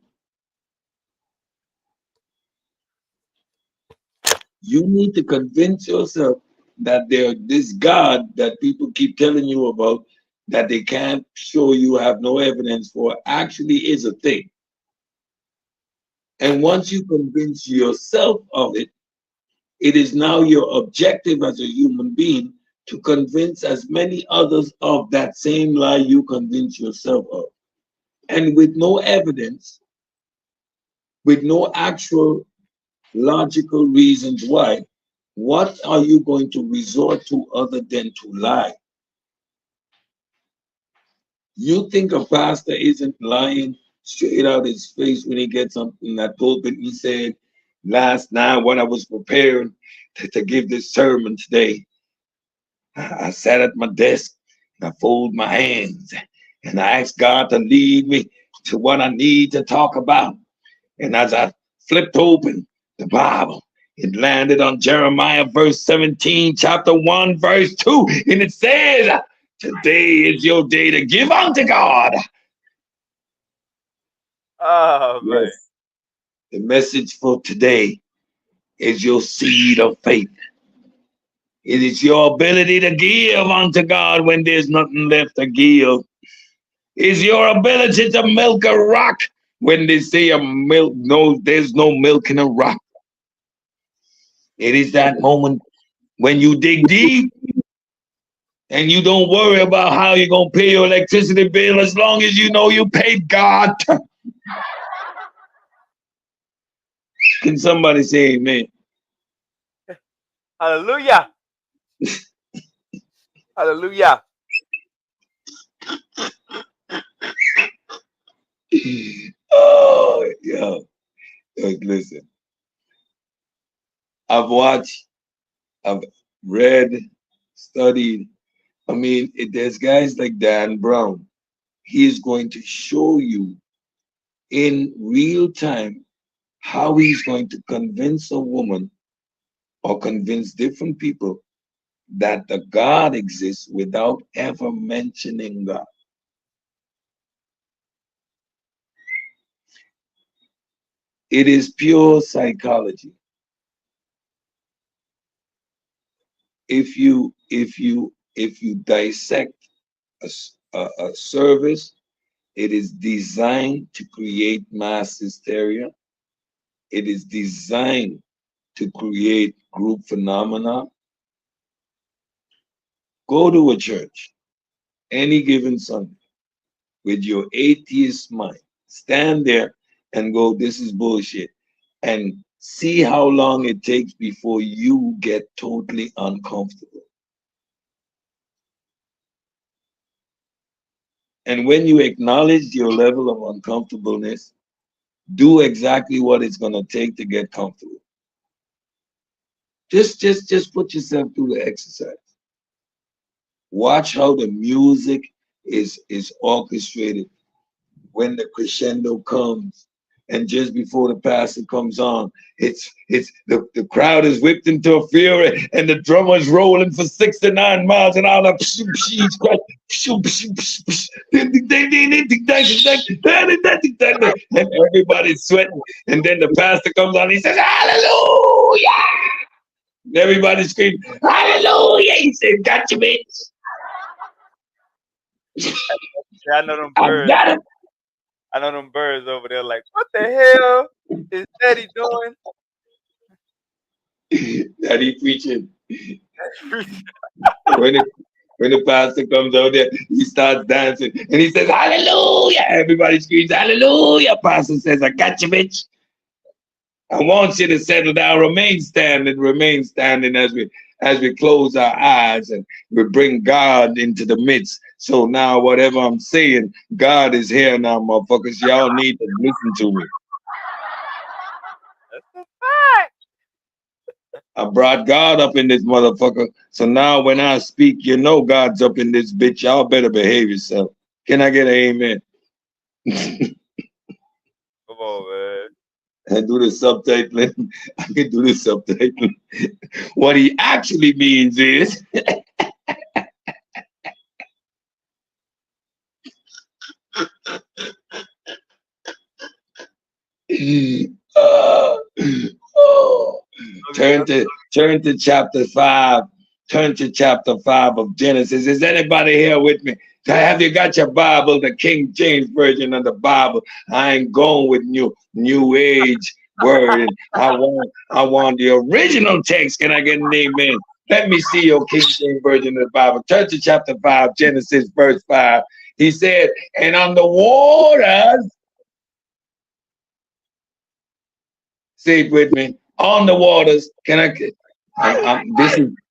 You need to convince yourself that there this God that people keep telling you about that they can't show you, have no evidence for, actually is a thing. And once you convince yourself of it, it is now your objective as a human being to convince as many others of that same lie you convince yourself of. And with no evidence, with no actual logical reasons why, what are you going to resort to other than to lie? You think a pastor isn't lying straight out his face when he gets up in that pulpit? He said, last night when I was preparing to give this sermon today, I sat at my desk and I folded my hands and I asked God to lead me to what I need to talk about. And as I flipped open the Bible, it landed on Jeremiah verse 17, chapter 1, verse 2. And it says, today is your day to give unto God. oh man. Yes. The message for today is your seed of faith. It is your ability to give unto God when there's nothing left to give. It's your ability to milk a rock when they say a milk, no, there's no milk in a rock. It is that moment when you dig deep and you don't worry about how you're going to pay your electricity bill as long as you know you paid God. Can somebody say amen? Hallelujah. Hallelujah. Oh, yeah. Listen, I've watched, I've read, studied. I mean, there's guys like Dan Brown. He is going to show you in real time how he's going to convince a woman or convince different people that the God exists without ever mentioning God. It is pure psychology. If you dissect a service, it is designed to create mass hysteria. It is designed to create group phenomena. Go to a church any given Sunday with your atheist mind. Stand there and go, this is bullshit. And see how long it takes before you get totally uncomfortable. And when you acknowledge your level of uncomfortableness, do exactly what it's going to take to get comfortable. Just put yourself through the exercise. Watch how the music is orchestrated when the crescendo comes, and just before the pastor comes on, it's the crowd is whipped into a fury, and the drummer's rolling for 69 miles an hour. And everybody's sweating, and then the pastor comes on. He says, "Hallelujah!" And everybody screams, "Hallelujah!" He said, "Gotcha, bitch! Yeah, I know them I birds. got him." I know them birds over there like, what the hell is Daddy doing? That he preaching. When it, when the pastor comes out there, he starts dancing and he says, "Hallelujah!" Everybody screams, "Hallelujah!" Pastor says, "I got you, bitch. I want you to settle down, remain standing as we close our eyes and we bring God into the midst. So now whatever I'm saying, God is here now, motherfuckers. Y'all need to listen to me. That's a fact. I brought God up in this motherfucker. So now when I speak, you know God's up in this bitch. Y'all better behave yourself. Can I get an amen? Come on, man. I do the subtitling. I can do the subtitling. What he actually means is oh. Turn to chapter 5. Turn to chapter 5 of Genesis. Is anybody here with me? Have you got your Bible, the King James Version of the Bible? I ain't going with new age word. And I want the original text. Can I get an amen? Let me see your King James Version of the Bible. Turn to chapter 5, Genesis, verse 5. He said, and on the waters, say it with me, on the waters.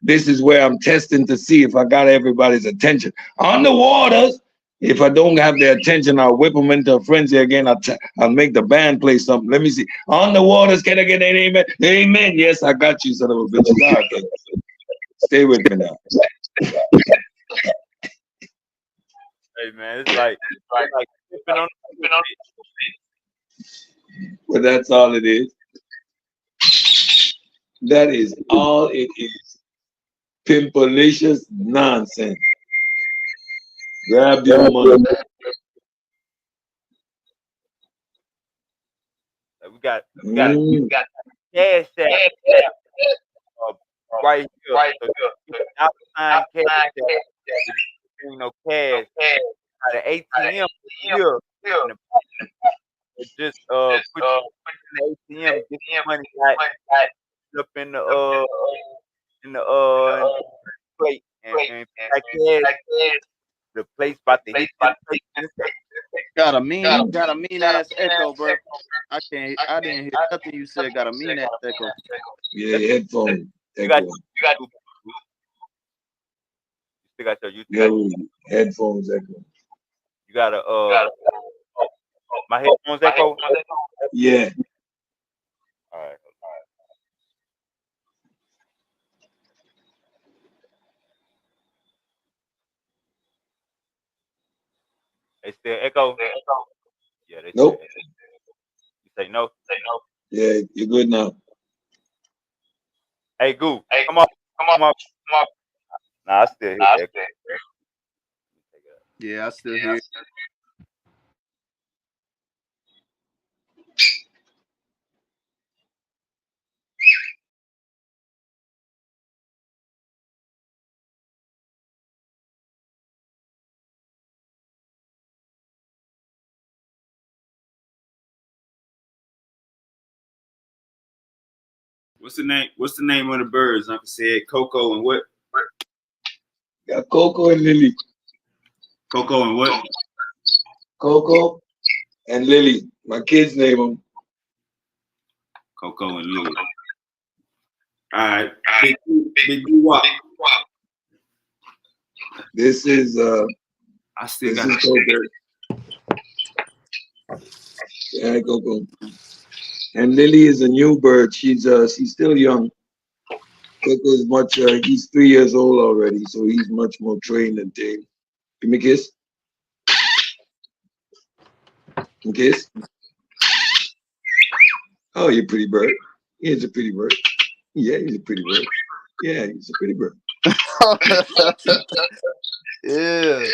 This is where I'm testing to see if I got everybody's attention. On the waters, if I don't have their attention, I'll whip them into a frenzy again. I'll make the band play something. Let me see. On the waters, can I get an amen? Amen. Yes, I got you, son of a bitch. Okay. Stay with me now. Hey man, it's like tipping on. But that's all it is. That is all it is. Pimpalicious nonsense. Grab your money. We got cash app right here. So outside cash app, you know, cash. Got an ATM here. Just put in the ATM, get the money right up in the plate, and like the place about to hit the plate. Got a mean ass echo, bro. I didn't hear nothing you said. Got a mean ass echo. Yeah, headphone. You got you still got your YouTube. Yeah, headphones echo. You got my headphones echo. Yeah. All right. They still echo. Yeah, they nope. Still echo. You say no. Yeah, you're good now. Hey, Goo, come on. Nah, I still hear that. Yeah, I still hear. What's the name of the birds? Like I said, Coco and what? Got Coco and Lily. Coco and what? Coco and Lily. My kids name them. Coco and Lily. All right. Big Wop. This is I still this got is Coco. Yeah, Coco. And Lily is a new bird. She's still young. Coco is much. He's 3 years old already, so he's much more trained and tame. Give me a kiss. A kiss. Oh, you pretty bird. He's a pretty bird. Yeah, he's a pretty bird. Yeah, he's a pretty bird. Yeah.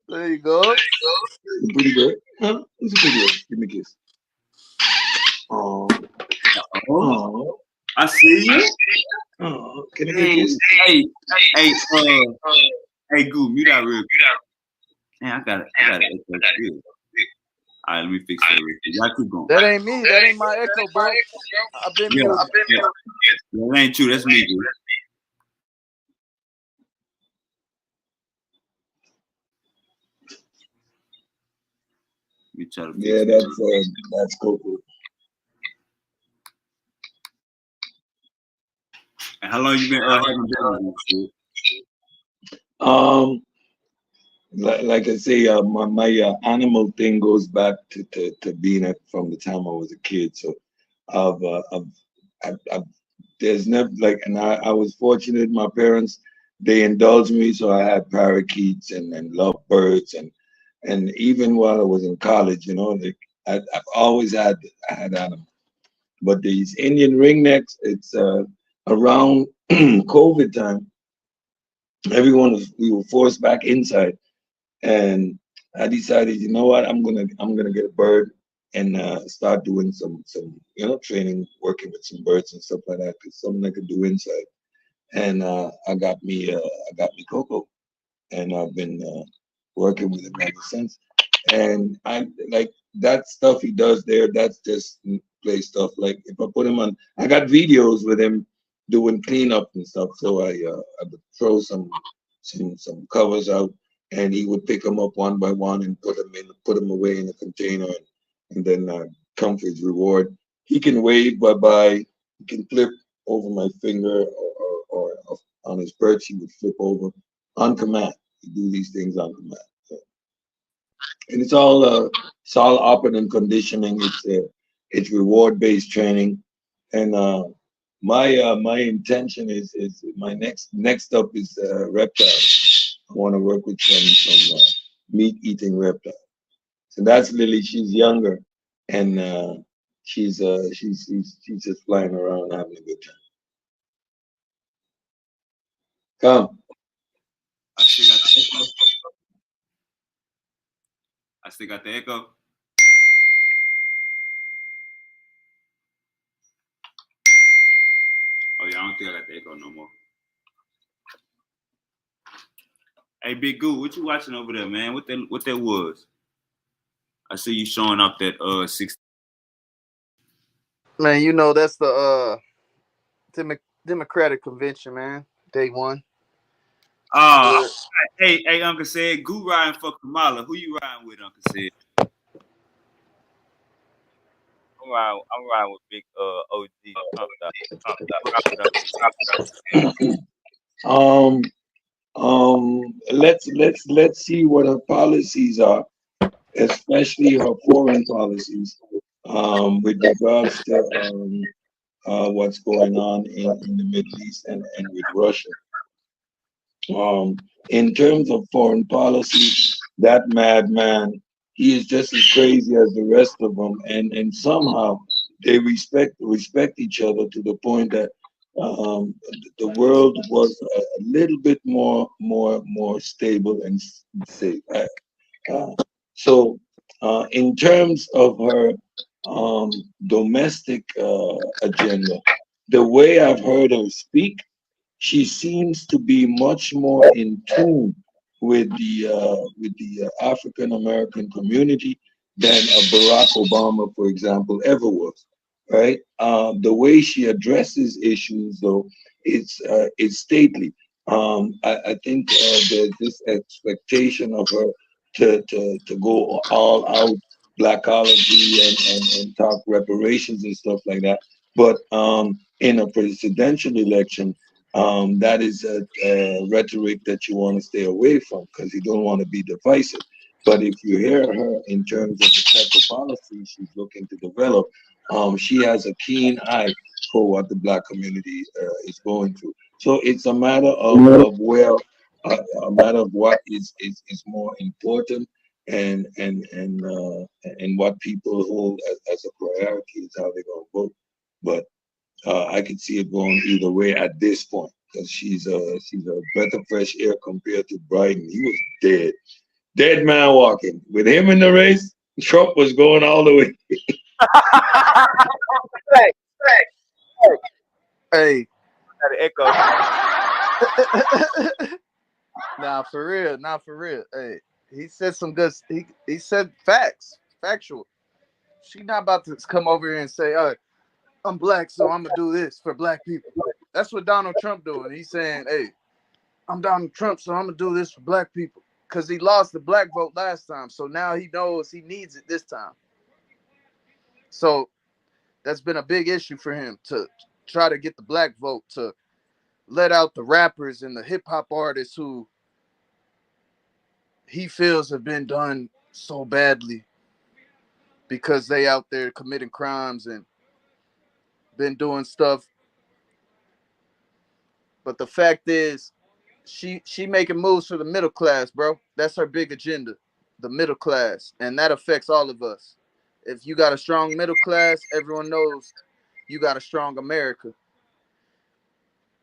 There you go. He's a pretty bird. Huh? He's a pretty bird. Give me a kiss. Oh. I see you. Oh, can I get a kiss? Hey, Goo, mute out real quick. Man, I got it. All right, let me fix that. Y'all keep going. That ain't me. That ain't my echo, bro. I've been Yeah, that ain't you. That's me, dude. Let me try to fix Yeah, that's Coco. And how long you been having business? Like I say, my animal thing goes back to being from the time I was a kid. So I've there's never like, and I was fortunate. My parents, they indulged me, so I had parakeets and lovebirds, and even while I was in college, you know, like I've always had animals. But these Indian ringnecks, it's around COVID time. We were forced back inside, and I decided, you know what, I'm gonna get a bird and start doing some training, working with some birds and stuff like that, because something I could do inside. And I got me Coco, and I've been working with him ever since. And I like that stuff he does there. That's just play stuff. Like if I put him on, I got videos with him doing cleanup and stuff. So I would throw some covers out, and he would pick them up one by one and put them away in a container, and then come for his reward. He can wave bye bye. He can flip over my finger, or on his perch he would flip over on command. He do these things on command. So, and it's all operant conditioning. It's reward based training, and my intention is my next up is reptiles. I want to work with some meat eating reptiles. So that's Lily. She's younger, and she's just flying around having a good time. Come. I still got the echo. I still got the echo. Oh yeah, I don't think I got the echo no more. Hey, Big Goo, what you watching over there, man? What that was? I see you showing up that 6. Man, you know that's the Democratic convention, man. Day one. Uh hey, Uncle said, Goo riding for Kamala. Who you riding with, Uncle said? I'm riding with big OG Trump. Um, let's see what her policies are, especially her foreign policies, with regards to what's going on in the Middle East and with Russia. Um, in terms of foreign policy, that madman, he is just as crazy as the rest of them, and somehow they respect each other to the point that the world was a little bit more stable and safe. Uh, so, in terms of her domestic agenda, the way I've heard her speak, she seems to be much more in tune with the African American community than a Barack Obama, for example, ever was. Right? The way she addresses issues, though, it's stately. I think there's this expectation of her to go all out blackology and talk reparations and stuff like that. But in a presidential election, that is a rhetoric that you want to stay away from because you don't want to be divisive. But if you hear her in terms of the type of policy she's looking to develop, she has a keen eye for what the black community is going through. So it's a matter of where, a matter of what is more important, and what people hold as a priority is how they're going to vote. But I could see it going either way at this point because she's a breath of fresh air compared to Biden. He was dead man walking. With him in the race, Trump was going all the way. Right, right. Hey, Got an echo. nah, for real, not for real. Hey, he said some good. He said facts, factual. She not about to come over here and say, I'm black, so I'm gonna do this for black people. That's what Donald Trump doing. He's saying, hey, I'm Donald Trump, so I'm gonna do this for black people. Because he lost the black vote last time. So now he knows he needs it this time. So that's been a big issue for him to try to get the black vote, to let out the rappers and the hip hop artists who he feels have been done so badly because they out there committing crimes and been doing stuff But the fact is, she making moves for the middle class, bro. That's her big agenda, the middle class, and that affects all of us. If you got a strong middle class, everyone knows you got a strong America. Hey,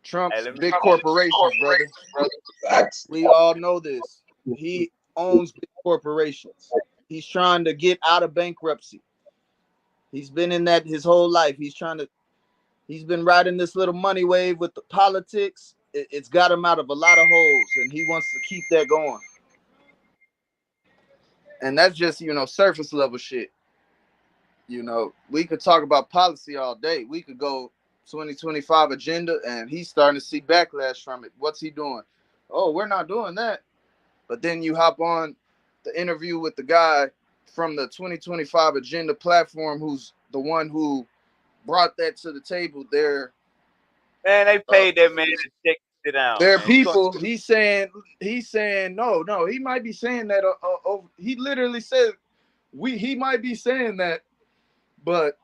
Trump's let me. big corporations, brother. Facts. We all know this. He owns big corporations. He's trying to get out of bankruptcy. He's been in that his whole life. He's been riding this little money wave with the politics. It's got him out of a lot of holes, and he wants to keep that going. And that's just, surface level shit. We could talk about policy all day. We could go 2025 agenda, and he's starting to see backlash from it. What's he doing? Oh, we're not doing that. But then you hop on the interview with the guy from the 2025 agenda platform, who's the one who brought that to the table. Man, they paid that man to check sit down, Their man. You gonna people. He's saying no. He might be saying that. He literally said he might be saying that, but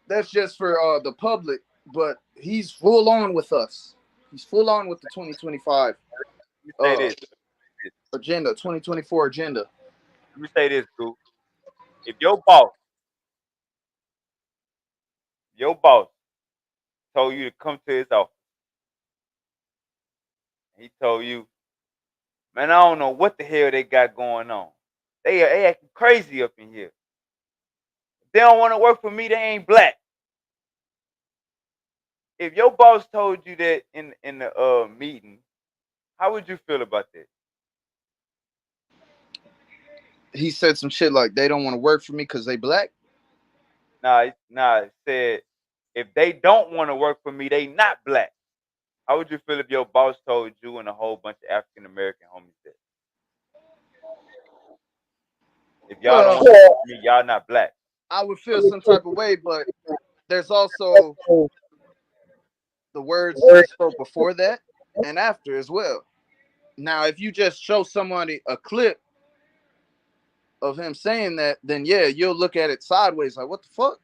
that's just for the public. But he's full on with us. He's full on with the 2025 let me say this. agenda, 2024 agenda. Let me say this, Scoop. If your boss told you to come to his office, he told you, man, I don't know what the hell they got going on. They acting crazy up in here. If they don't want to work for me, they ain't black. If your boss told you that in the meeting, how would you feel about that? He said some shit like they don't want to work for me because they black. Nah, it said if they don't want to work for me, they not black. How would you feel if your boss told you and a whole bunch of African American homies that? If y'all don't Well, work for me, y'all not black. I would feel some type of way, but there's also the words he spoke before that and after as well. Now, if you just show somebody a clip of him saying that, then yeah, you'll look at it sideways like, what the fuck?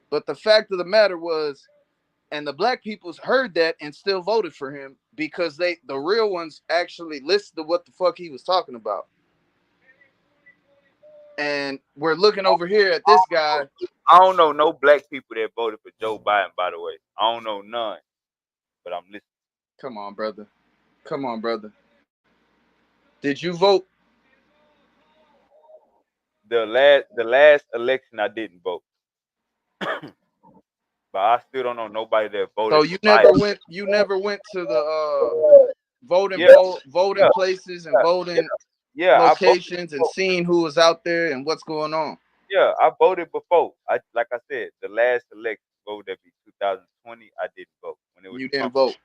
But the fact of the matter was, and the black people's heard that and still voted for him because the real ones actually listened to what the fuck he was talking about. And we're looking over here at this guy. I don't know no black people that voted for Joe Biden, by the way. I don't know none, but I'm listening. Come on, brother. Come on, brother. Did you vote? The last election I didn't vote, but I still don't know nobody that voted So for you never Biden. went. You never went to the voting Yeah, voting yeah, places and yeah, yeah, voting yeah. I voted locations and before. seeing who was out there and what's going on. Yeah, I voted before. Like I said, the last election vote that be 2020, I didn't vote. When it was You didn't Trump vote.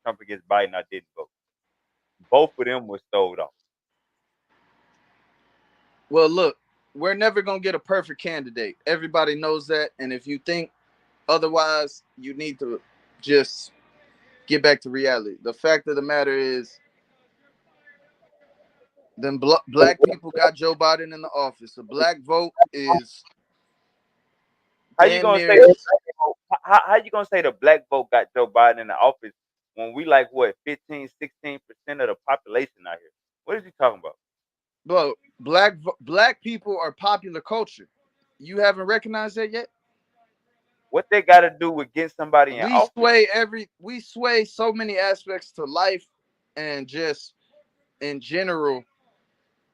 Trump against Biden, I didn't vote. Both of them were sold off. Well, look, we're never gonna get a perfect candidate. Everybody knows that, and if you think otherwise, you need to just get back to reality. The fact of the matter is, then black people got Joe Biden in the office. The black vote is How you damn gonna say near. how you gonna say the black vote got Joe Biden in the office when we like what 15, 16% of the population out here? What is he talking about? Bro, black people are popular culture. You haven't recognized that yet? What they got to do with getting somebody in We office? sway so many aspects to life and just in general,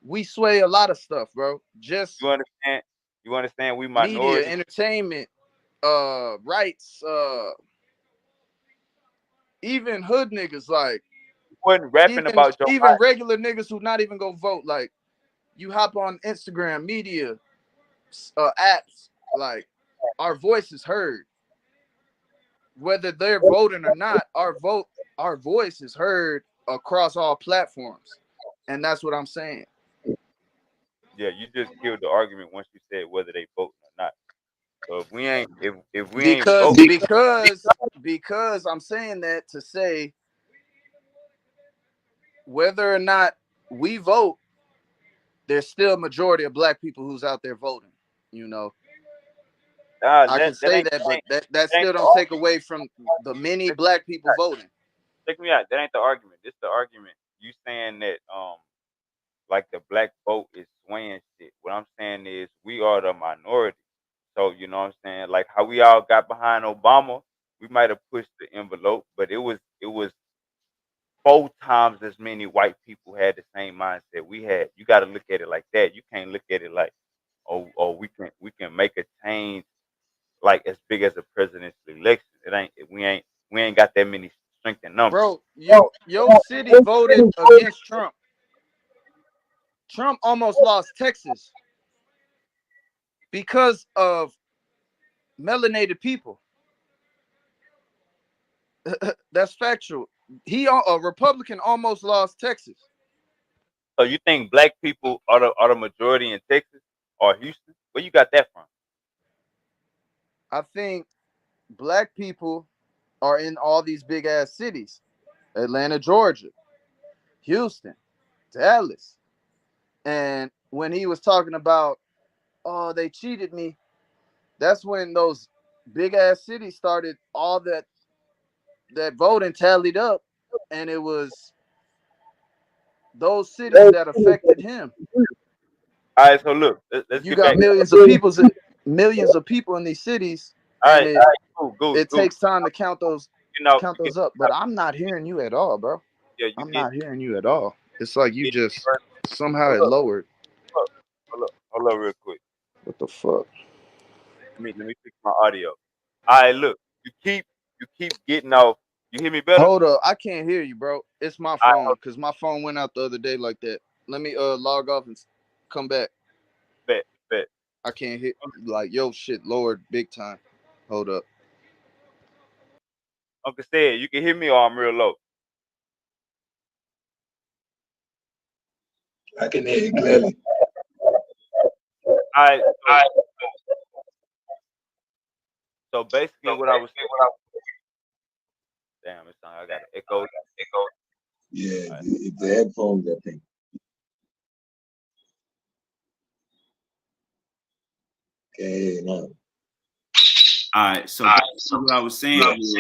we sway a lot of stuff, bro. Just You understand? You understand? We media, minority. entertainment, rights, even hood niggas, like Wasn't rapping even about Joe even Biden. regular niggas who not even go vote. Like you hop on Instagram, media, apps, like our voice is heard. Whether they're voting or not, our voice is heard across all platforms. And that's what I'm saying. Yeah, you just killed the argument once you said whether they voting or not. So if we ain't Because voting, because because I'm saying that to say whether or not we vote, there's still a majority of black people who's out there voting, you know. I can say that, but that still don't take away from the many black people voting. Check me out. That ain't the argument. This the argument. You saying that like the black vote is swaying shit. What I'm saying is we are the minority. So you know what I'm saying? Like how we all got behind Obama, we might have pushed the envelope, but it was 4 times as many white people had the same mindset we had. You got to look at it like that. You can't look at it like, oh, we can make a change like as big as a presidential election. We ain't got that many strength in numbers. Bro, your city voted against Trump. Trump almost lost Texas because of melanated people. That's factual. A Republican almost lost Texas. So you think black people are the majority in Texas or Houston? Where you got that from? I think black people are in all these big ass cities: Atlanta, Georgia, Houston, Dallas. And when he was talking about, oh, they cheated me, that's when those big ass cities started all that voting tallied up, and it was those cities that affected him. All right, so look, let's You get got back. millions of people in these cities, All and right, cool. it takes time to count those You know, up. But I'm not hearing you at all, bro. yeah, you I'm get. not hearing you at all. It's like you just somehow Hold it up, lowered. hold up, real quick. What the fuck? Let me fix my audio. All right, look, you keep getting off. You hear me better? Hold up, I can't hear you, bro. It's my I phone because my phone went out the other day like that. Let me log off and come back. bet. I can't hear like yo shit lowered big time. Hold up. Uncle said you can hear me or I'm real low. I can hear you clearly. All right, so basically what I was damn, it's I got an echo. Yeah, All right. it's the headphones, I think. Okay, now. All right, so what I was saying was,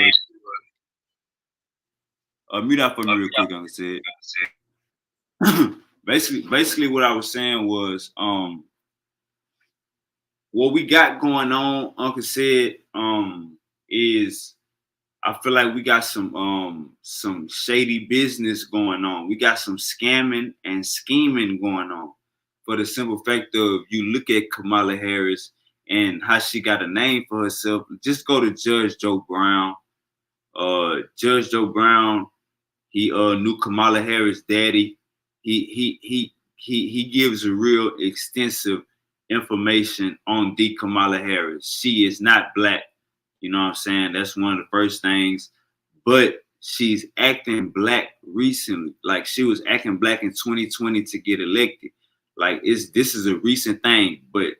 mute out for me real quick, Uncle said. basically, what I was saying was, what we got going on, Uncle said, is I feel like we got some shady business going on. We got some scamming and scheming going on. For the simple fact of you look at Kamala Harris and how she got a name for herself. Just go to Judge Joe Brown. Judge Joe Brown, he knew Kamala Harris' daddy. He gives a real extensive information on the Kamala Harris. She is not black. You know what I'm saying? That's one of the first things. But she's acting black recently. Like she was acting black in 2020 to get elected. Like this is a recent thing. But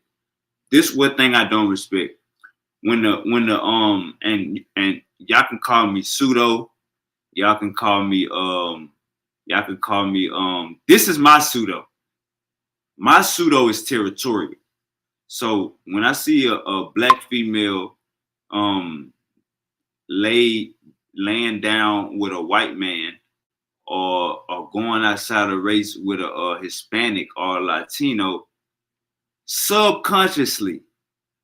this one thing I don't respect. When the and y'all can call me pseudo, y'all can call me this is my pseudo. My pseudo is territorial. So when I see a black female laying down with a white man or going outside a race with a Hispanic or a Latino, subconsciously,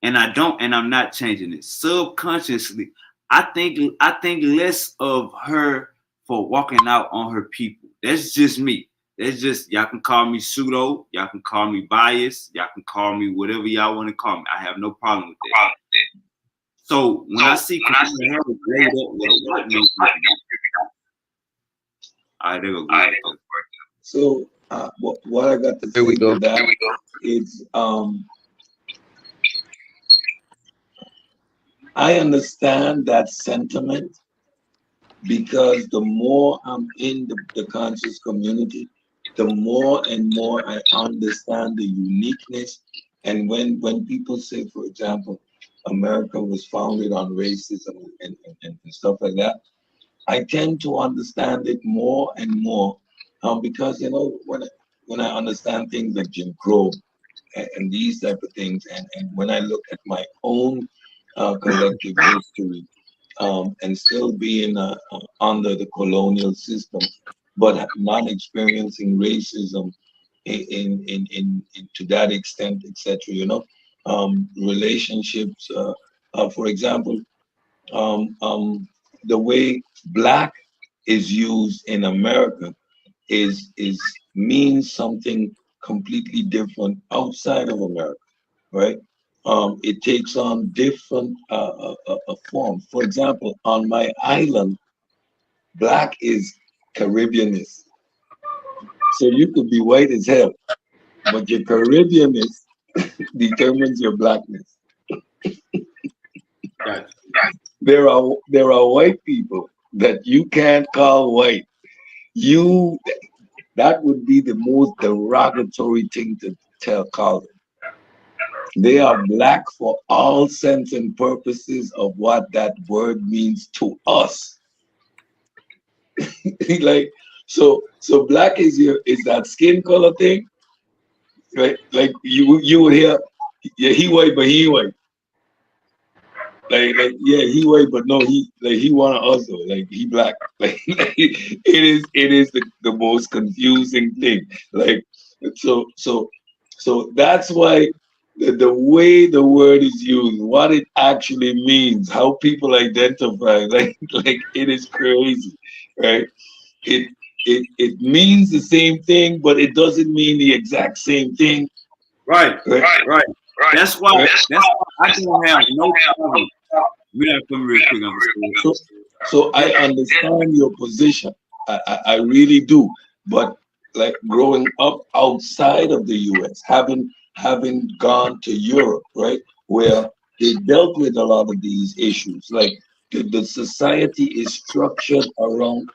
and I'm not changing it. Subconsciously, I think less of her for walking out on her people. That's just me. That's just, y'all can call me pseudo, y'all can call me biased, y'all can call me whatever y'all want to call me. I have no problem with that. So when I see Kamala Harris laid up with a white man, all right, there we go. So what I got to say to that is I understand that sentiment because the more I'm in the conscious community, the more and more I understand the uniqueness. And when people say, for example, America was founded on racism and stuff like that, I tend to understand it more and more because when I understand things like Jim Crow and these type of things, and when I look at my own collective history, and still being under the colonial system, but not experiencing racism to that extent, etc. You know, relationships. For example, the way black is used in America is means something completely different outside of America, right? It takes on different form. For example, on my island, black is Caribbeanness. So you could be white as hell, but your Caribbeanness determines your blackness. Gotcha. There are white people that you can't call white. You That would be the most derogatory thing to call them. They are black for all sense and purposes of what that word means to us. Like, so black is that skin color thing, right? Like you would hear, yeah, he white, but he ain't white. Like yeah, he white, but no, he one of us though. Like he black. Like it is the most confusing thing. Like so that's why the way the word is used, what it actually means, how people identify, like it is crazy, right? It it means the same thing, but it doesn't mean the exact same thing. Right, Right, right. right, That's why. right. That's why I don't have no problem. We gotta come real quick on So, so I understand your position. I really do. But like growing up outside of the US, having gone to Europe, right, where they dealt with a lot of these issues, like the society is structured around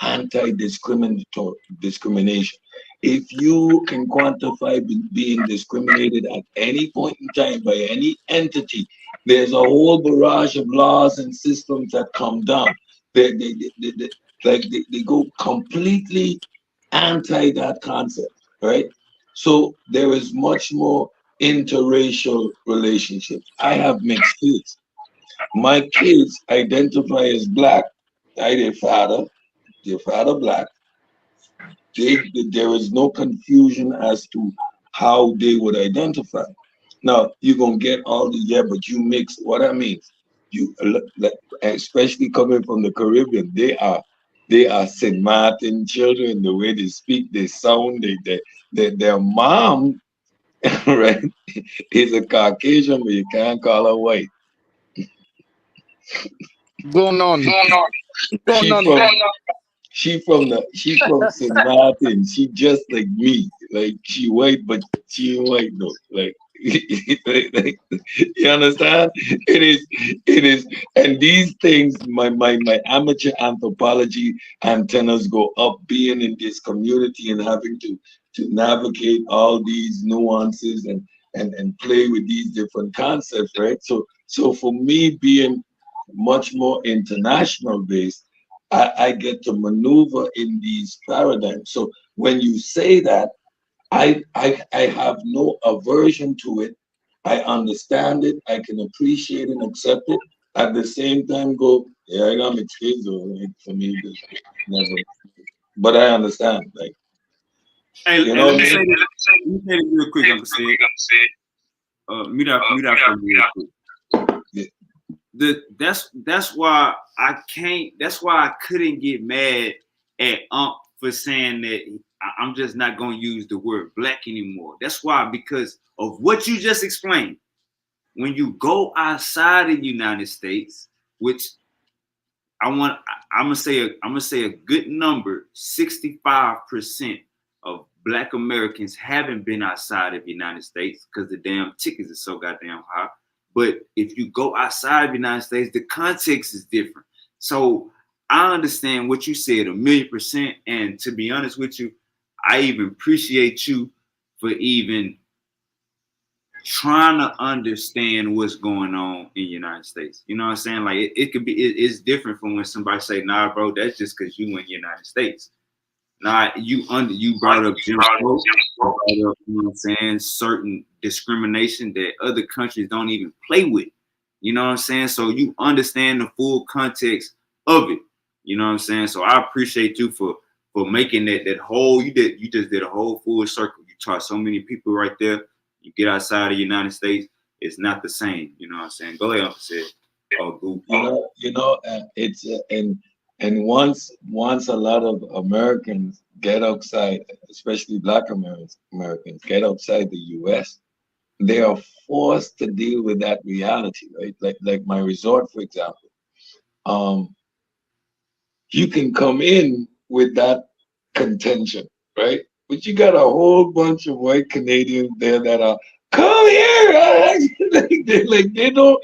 discrimination. If you can quantify being discriminated at any point in time by any entity, there's a whole barrage of laws and systems that come down. They go completely anti that concept, right? So there is much more interracial relationships. I have mixed kids. My kids identify as black. I their father black. There is no confusion as to how they would identify. Now you're gonna get all the yeah, but you mix. What that means, you especially coming from the Caribbean, they are Saint Martin children. The way they speak, they sound, their mom, right, is a Caucasian, but you can't call her white. Going on. Going She on. from she from St. Martin. She just like me. Like she white, but she ain't white though. Like, like, you understand? It is, and these things, my amateur anthropology antennas go up being in this community and having to navigate all these nuances and play with these different concepts, right? So for me being much more international based, I get to maneuver in these paradigms. So when you say that, I have no aversion to it. I understand it. I can appreciate and accept it. At the same time, go, yeah, I got mixed kids, or like, for me, never. But I understand, like, Hey, you hey, know let what me I say mean? this. Let me say this real quick, Uncle Sid. Mute out for me real quick. That's why I can't. That's why I couldn't get mad at for saying that I'm just not gonna use the word black anymore. That's why, because of what you just explained. When you go outside the United States, which I'm gonna say a good number, 65% of Black Americans haven't been outside of the United States because the damn tickets are so goddamn high. But if you go outside of the United States, the context is different. So I understand what you said 1,000,000%. And to be honest with you, I even appreciate you for even trying to understand what's going on in the United States. You know what I'm saying? Like it could be, it's different from when somebody say, nah, bro, that's just because you in the United States. Nah, you brought up Jim Crow, you know what I'm saying, certain discrimination that other countries don't even play with. You know what I'm saying? So you understand the full context of it. You know what I'm saying? So I appreciate you for making that whole, you just did a whole full circle. You taught so many people right there. You get outside of the United States, it's not the same. You know what I'm saying? Go ahead, Uncle Sid. Oh, Goop. It's and once a lot of Americans get outside, especially Black Americans get outside the U.S., they are forced to deal with that reality, right? Like my resort, for example. Um, you can come in with that contention, right? But you got a whole bunch of white Canadians there that are come here. They don't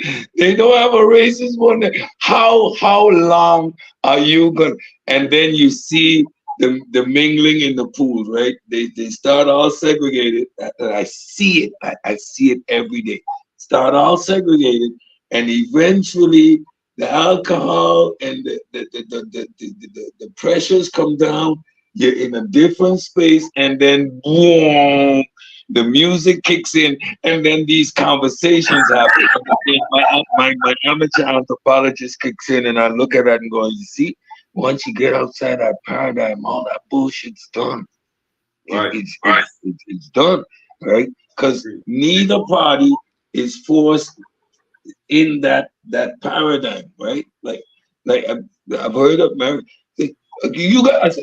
have a racist one. How long are you gonna? And then you see the mingling in the pools, right? They start all segregated. I see it. I see it every day. Start all segregated, and eventually the alcohol and the pressures come down. You're in a different space, and then boom, the music kicks in, and then these conversations happen. My amateur anthropologist kicks in, and I look at that and go, you see, once you get outside that paradigm, all that bullshit's done. Right. It's done, right? Because neither party is forced in that paradigm, right? Like I've heard of America. You got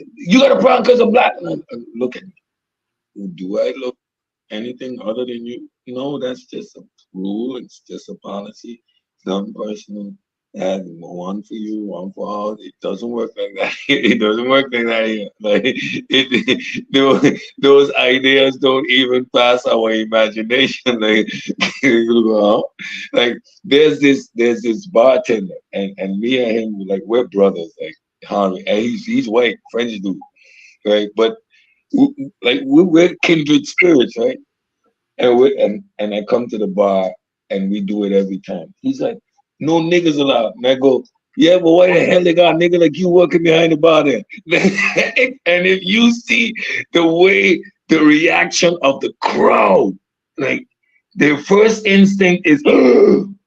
a problem because of black. Look at me. Do I look anything other than you? No, that's just a rule. It's just a policy. It's nothing personal. One for you, one for all. It doesn't work like that. It doesn't work like that here. Like those ideas don't even pass our imagination. Like, like there's this bartender, and me and him, like we're brothers. Like Harvey, and he's white, French dude, right? But we're kindred spirits, right? And I come to the bar and we do it every time. He's like, no niggas allowed. And I go, yeah, but why the hell they got a nigga like you working behind the bar there? And if you see the way the reaction of the crowd, like their first instinct is, and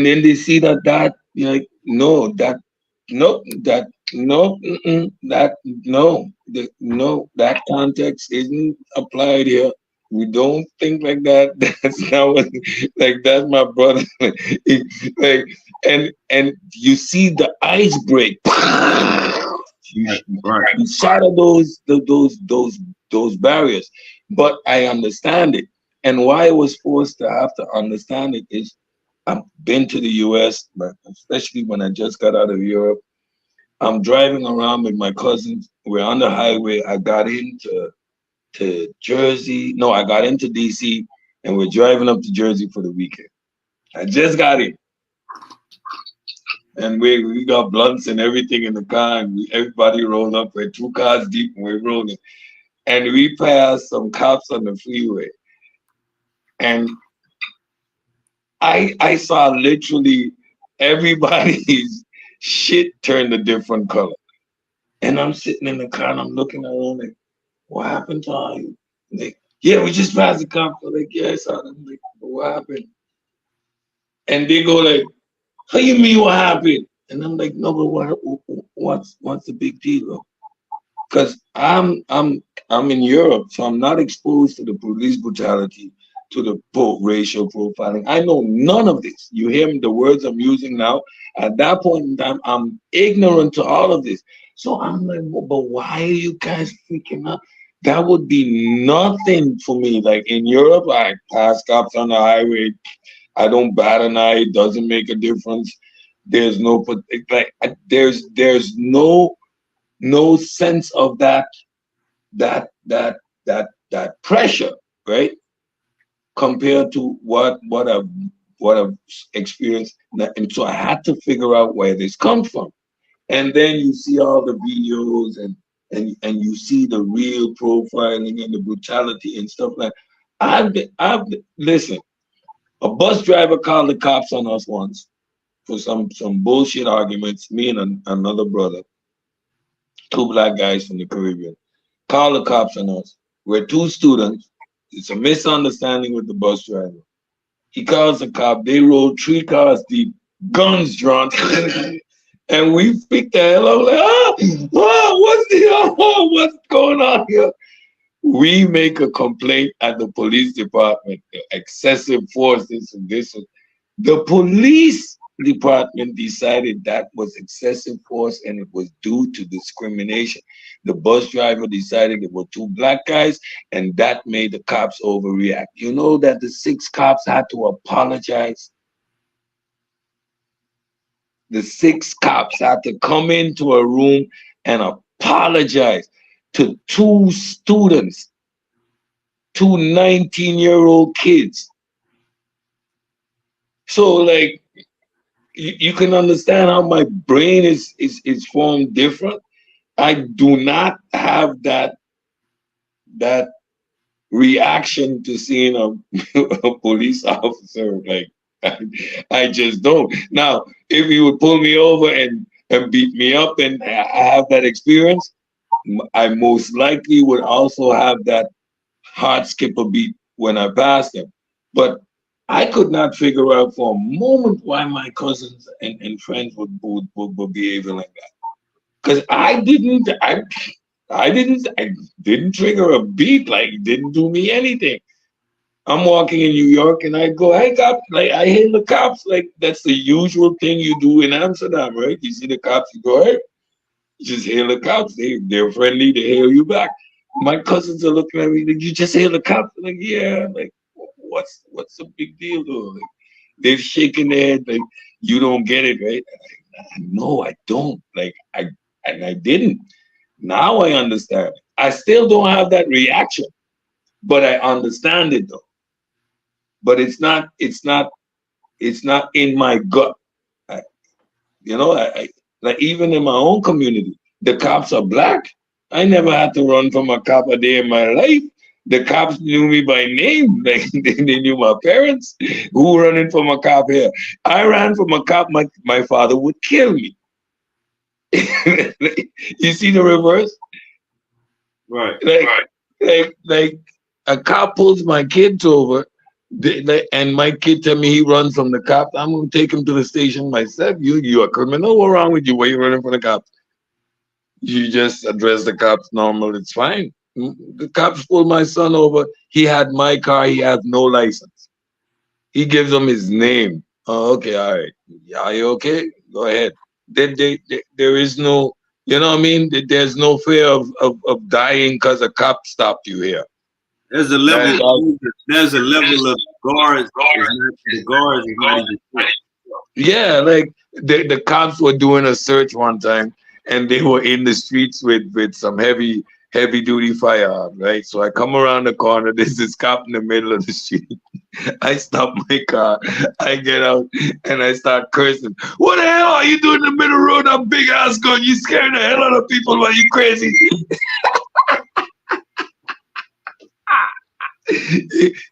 then they see that you're like, no, that no, that no, that no, that context isn't applied here. We don't think like that. That's not what, like that's my brother. Like, and you see the ice break. You shatter those barriers. But I understand it. And why I was forced to have to understand it is I've been to the US, but especially when I just got out of Europe. I'm driving around with my cousins. We're on the highway. I got into Jersey. No, I got into DC, and we're driving up to Jersey for the weekend. I just got in, and we got blunts and everything in the car, and everybody rolled up. We're 2 cars deep, and we're rolling. And we passed some cops on the freeway, and I saw literally everybody's shit turned a different color. And I'm sitting in the car and I'm looking around like, what happened to all you? Like, yeah, we just passed the cop. I'm like, yeah, I saw them. I'm like, what happened? And they go like, how you mean what happened? And I'm like, no, but what's the big deal? Because I'm in Europe, so I'm not exposed to the police brutality, to the racial profiling. I know none of this. You hear me, the words I'm using now. At that point in time, I'm ignorant to all of this. So I'm like, well, but why are you guys freaking out? That would be nothing for me. Like in Europe, I pass cops on the highway. I don't bat an eye. It doesn't make a difference. There's no there's no sense of that pressure, right? Compared to what I've experienced, and so I had to figure out where this comes from. And then you see all the videos and you see the real profiling and the brutality and stuff like. I've listen. A bus driver called the cops on us once for some bullshit arguments. Me and another brother, 2 black guys from the Caribbean, called the cops on us. We're 2 students. It's a misunderstanding with the bus driver. He calls the cop. They roll 3 cars deep, guns drawn. And we freaked the hell out. Like, what's going on here? We make a complaint at the police department. Excessive force, this and this. The police department decided that was excessive force and it was due to discrimination. The bus driver decided there were 2 black guys, and that made the cops overreact. You know that the 6 cops had to apologize. The 6 cops had to come into a room and apologize to 2 students, 2 19-year-old kids. So, like, you can understand how my brain is formed different. I do not have that reaction to seeing a police officer. Like, I just don't. Now, if he would pull me over and beat me up and I have that experience, I most likely would also have that heart skip a beat when I passed him. But I could not figure out for a moment why my cousins and friends would behaving like that. Because I didn't trigger a beat, like it didn't do me anything. I'm walking in New York and I go, hey cop, like I hail the cops, like that's the usual thing you do in Amsterdam, right? You see the cops, you go, hey, you just hail the cops. They're friendly, they hail you back. My cousins are looking at me, like, you just hail the cops? I'm like, yeah, like what's the big deal though? Like, they're shaking their head like you don't get it, right? No, I don't. Like I didn't. Now I understand. I still don't have that reaction, but I understand it though. But it's not in my gut. I, like even in my own community, the cops are black. I never had to run from a cop a day in my life. The cops knew me by name. Like they knew my parents. Who running from a cop here? I ran from a cop. My father would kill me. You see the reverse? Right. Like a cop pulls my kids over, and my kid tell me he runs from the cops. I'm gonna take him to the station myself. You a criminal? What wrong with you? Why you running from the cops? You just address the cops normal. It's fine. The cops pulled my son over. He had my car. He has no license. He gives them his name. Oh, okay, all right. Yeah, you okay? Go ahead. There is no, you know what I mean? There's no fear of dying because a cop stopped you here. There's a level. There's a level of guards. The guards is not even. Yeah, like the cops were doing a search one time, and they were in the streets with some heavy duty firearm, right? So I come around the corner. There's this cop in the middle of the street. I stop my car. I get out and I start cursing. What the hell are you doing in the middle of the road? That big ass gun. You scaring the hell out of people while you crazy.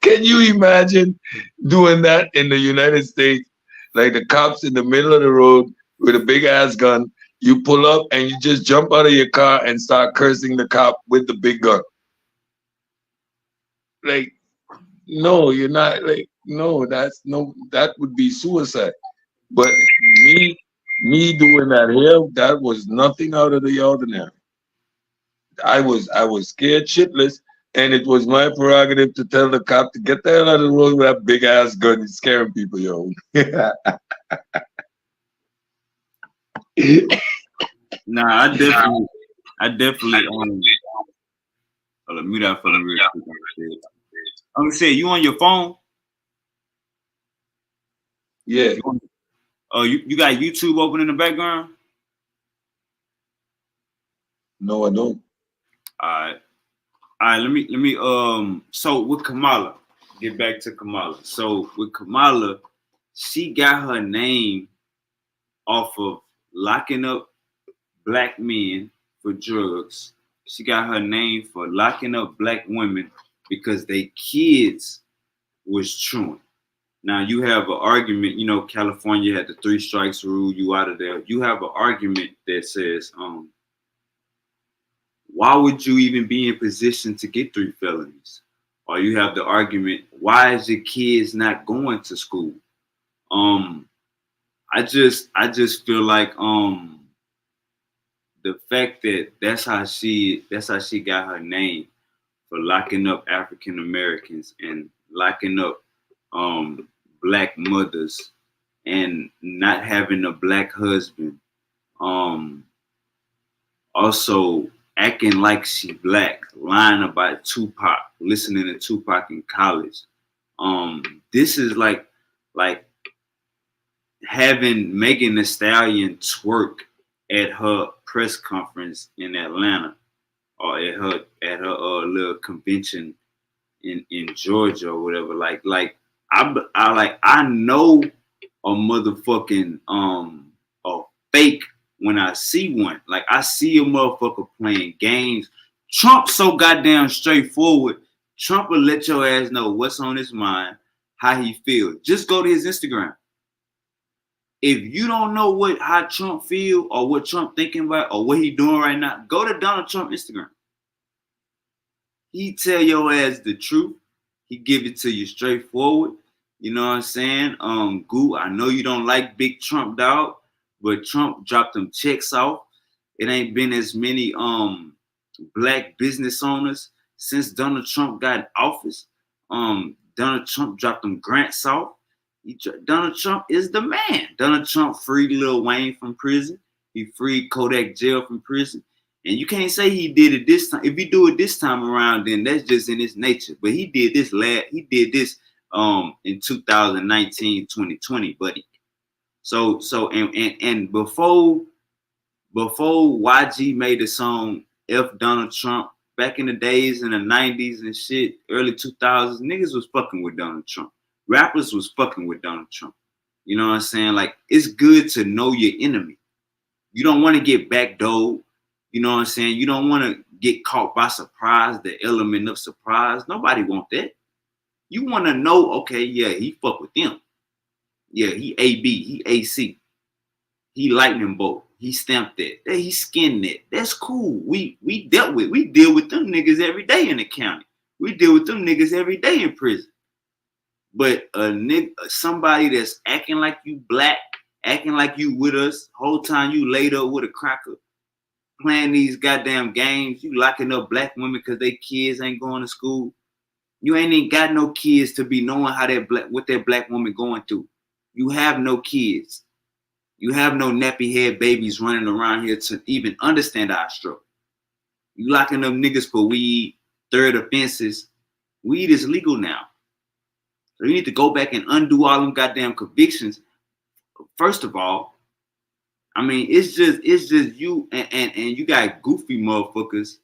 Can you imagine doing that in the United States? Like the cops in the middle of the road with a big ass gun. You pull up and you just jump out of your car and start cursing the cop with the big gun. Like, no, you're not. Like, no, that would be suicide. But me doing that here, that was nothing out of the ordinary. I was scared shitless, and it was my prerogative to tell the cop to get the hell out of the road with that big ass gun. He's scaring people, yo. Nah, I definitely hold on, mute out for the real quick. I'm gonna say, you on your phone? Yeah. You got YouTube open in the background? No, I don't. All right. Let me. So with Kamala, get back to Kamala. So with Kamala, she got her name off of locking up black men for drugs. She got her name for locking up black women because they kids was truant. Now you have an argument, California had the 3 strikes rule, you out of there. You have an argument that says, why would you even be in position to get 3 felonies? or you have the argument, why is your kids not going to school? I just feel like the fact that that's how she got her name for locking up African Americans and locking up black mothers and not having a black husband. Also acting like she black, lying about Tupac, listening to Tupac in college. This is like having Megan Thee Stallion twerk at her press conference in Atlanta or at her little convention in Georgia or whatever. I know a motherfucking a fake when I see one. Like I see a motherfucker playing games. Trump so goddamn straightforward. Trump will let your ass know what's on his mind, how he feels. Just go to his Instagram. If you don't know how Trump feel or what Trump thinking about or what he doing right now, go to Donald Trump Instagram. He tell your ass the truth. He give it to you straightforward. You know what I'm saying? Goo, I know you don't like big Trump, dog, but Trump dropped them checks off. It ain't been as many black business owners since Donald Trump got in office. Donald Trump dropped them grants off. Donald Trump is the man. Donald Trump freed Lil Wayne from prison. He freed Kodak Jail from prison. And you can't say he did it this time. If he do it this time around, then that's just in his nature. But he did this in 2019, 2020, buddy. So and before YG made the song F Donald Trump, back in the days in the 90s and shit, early 2000s, niggas was fucking with Donald Trump. Rappers was fucking with Donald Trump. You know what I'm saying? Like, it's good to know your enemy. You don't want to get backdoored. You know what I'm saying? You don't want to get caught by surprise, the element of surprise. Nobody want that. You want to know, okay, yeah, he fuck with them. Yeah, he AB, he AC. He lightning bolt. He stamped that. He skinned that. That's cool. We deal with them niggas every day in the county. We deal with them niggas every day in prison. But somebody that's acting like you black, acting like you with us, whole time you laid up with a cracker, playing these goddamn games, you locking up black women because they kids ain't going to school. You ain't even got no kids to be knowing how what that black woman going through. You have no kids. You have no nappy head babies running around here to even understand our struggle. You locking up niggas for weed, third offenses. Weed is legal now. So you need to go back and undo all them goddamn convictions. First of all, I mean, it's just you and you got goofy motherfuckers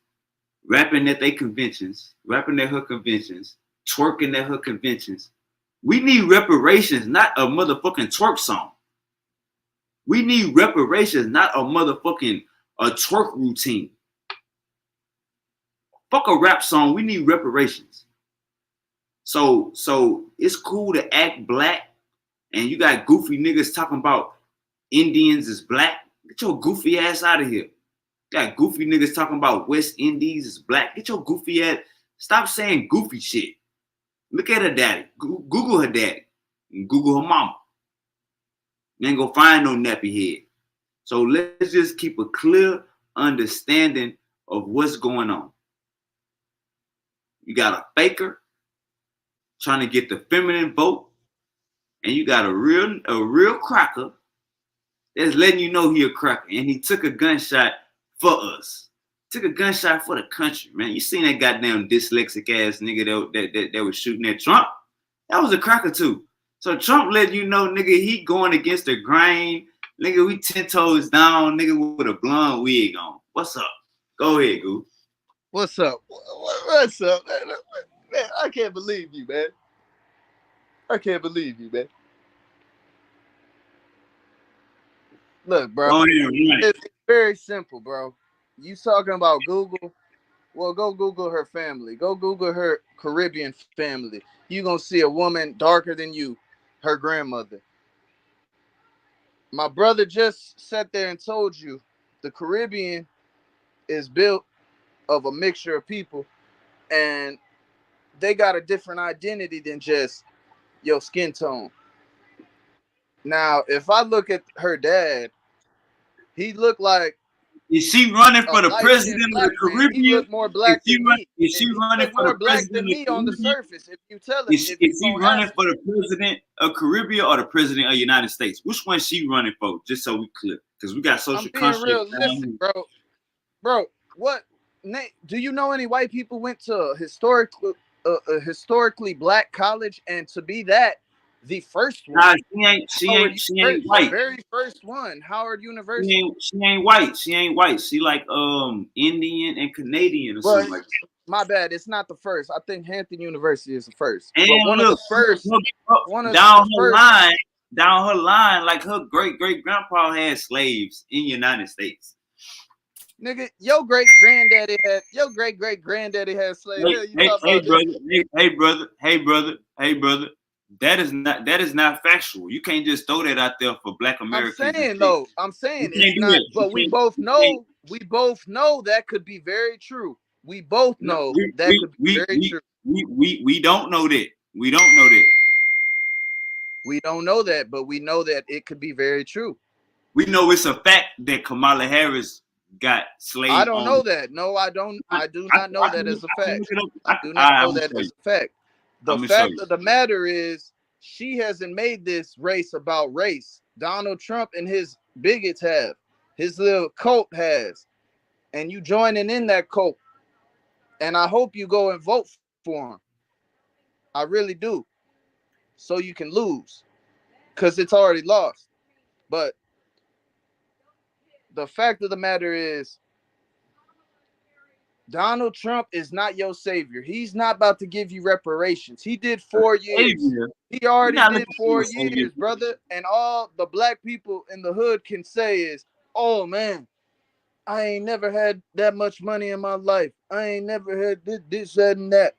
rapping at their conventions, rapping at her conventions, twerking at her conventions. We need reparations, not a motherfucking twerk song. We need reparations, not a motherfucking twerk routine. Fuck a rap song. We need reparations. So it's cool to act black, and you got goofy niggas talking about Indians is black. Get your goofy ass out of here. You got goofy niggas talking about West Indies is black. Get your goofy ass. Stop saying goofy shit. Look at her daddy. Google her daddy. And Google her mama. You ain't gonna find no nappy head. So let's just keep a clear understanding of what's going on. You got a faker trying to get the feminine vote, and you got a real cracker that's letting you know he a cracker, and he took a gunshot for us. Took a gunshot for the country, man. You seen that goddamn dyslexic ass nigga that was shooting at Trump? That was a cracker too. So Trump let you know, nigga, he going against the grain. Nigga, we 10 toes down, nigga, with a blonde wig on. What's up? Go ahead, Goo. What's up? What's up? Man, I can't believe you, man. I can't believe you, man. Look, bro. It's very simple, bro. You talking about Google? Well, go Google her family. Go Google her Caribbean family. You gonna see a woman darker than you, her grandmother. My brother just sat there and told you the Caribbean is built of a mixture of people, and they got a different identity than just your skin tone. Now, if I look at her dad, he looked like Is she running a for the light-skinned president of the black man. He Caribbean? looked more black than me. Is she He running looked for the more black president than of the me on the Caribbean? surface. If you tell him, if you Is she gonna running ask for him. the president of Caribbean or the president of the United States? Which one she running for? Just so we clear, because we got social I'm being construct down realistic, here. bro. What? Nate, do you know any white people went to a historically black college, and to be that the first one? Nah, Howard she ain't University, the white. very first one, Howard University. She ain't white. She ain't white. She like Indian and Canadian or But something like that. my bad, it's not the first. I think Hampton University is the first. And But one of the look, first, look, one of down the her first. line, like her great grandpa had slaves in the United States. Nigga, your great granddaddy had slaves. Hey, brother. That is not factual. You can't just throw that out there for Black Americans. I'm saying it's not. But we both know that could be very true. We both know that could be very true. We don't know that. We don't know that. We don't know that, but we know that it could be very true. We know it's a fact that Kamala Harris got slaves. I don't know that. No, I don't. I do not know that as a fact. I do not know that as a fact. The fact of the matter is, she hasn't made this race about race. Donald Trump and his bigots have. His little cult has. And you joining in that cult. And I hope you go and vote for him. I really do. So you can lose. Because it's already lost. But the fact of the matter is, Donald Trump is not your savior. He's not about to give you reparations. He did 4 years. He already did 4 years, brother. And all the black people in the hood can say is, oh, man, I ain't never had that much money in my life. I ain't never had this, that, and that.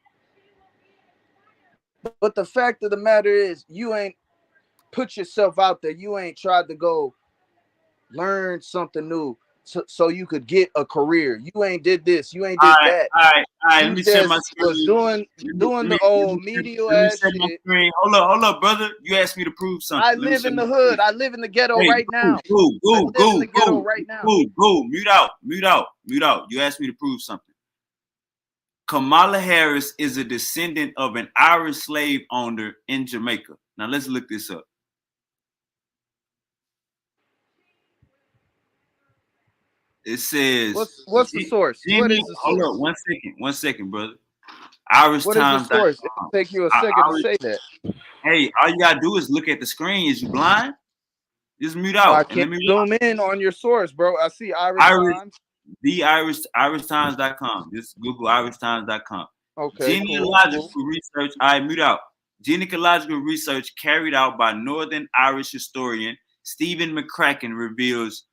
But the fact of the matter is, you ain't put yourself out there. You ain't tried to go learn something new. So you could get a career. You ain't did this. You ain't did that. All right. You Let me set my screen. was doing the old medial ass shit. Hold up, brother. You asked me to prove something. I live in the hood. I live in the ghetto right now. Go. Mute out. You asked me to prove something. Kamala Harris is a descendant of an Irish slave owner in Jamaica. Now let's look this up. It says, what's the source? What is the source? Hold up, 1 second, brother. Irish Times. What is the source? It'll take you a second to say that. Hey, all you gotta do is look at the screen. Is you blind? Just mute out. I can't zoom in on your source, bro. I see Irish Times. The irishtimes.com. Just Google irishtimes.com. Okay. Genealogical research. Mute out. Genealogical research carried out by Northern Irish historian Stephen McCracken reveals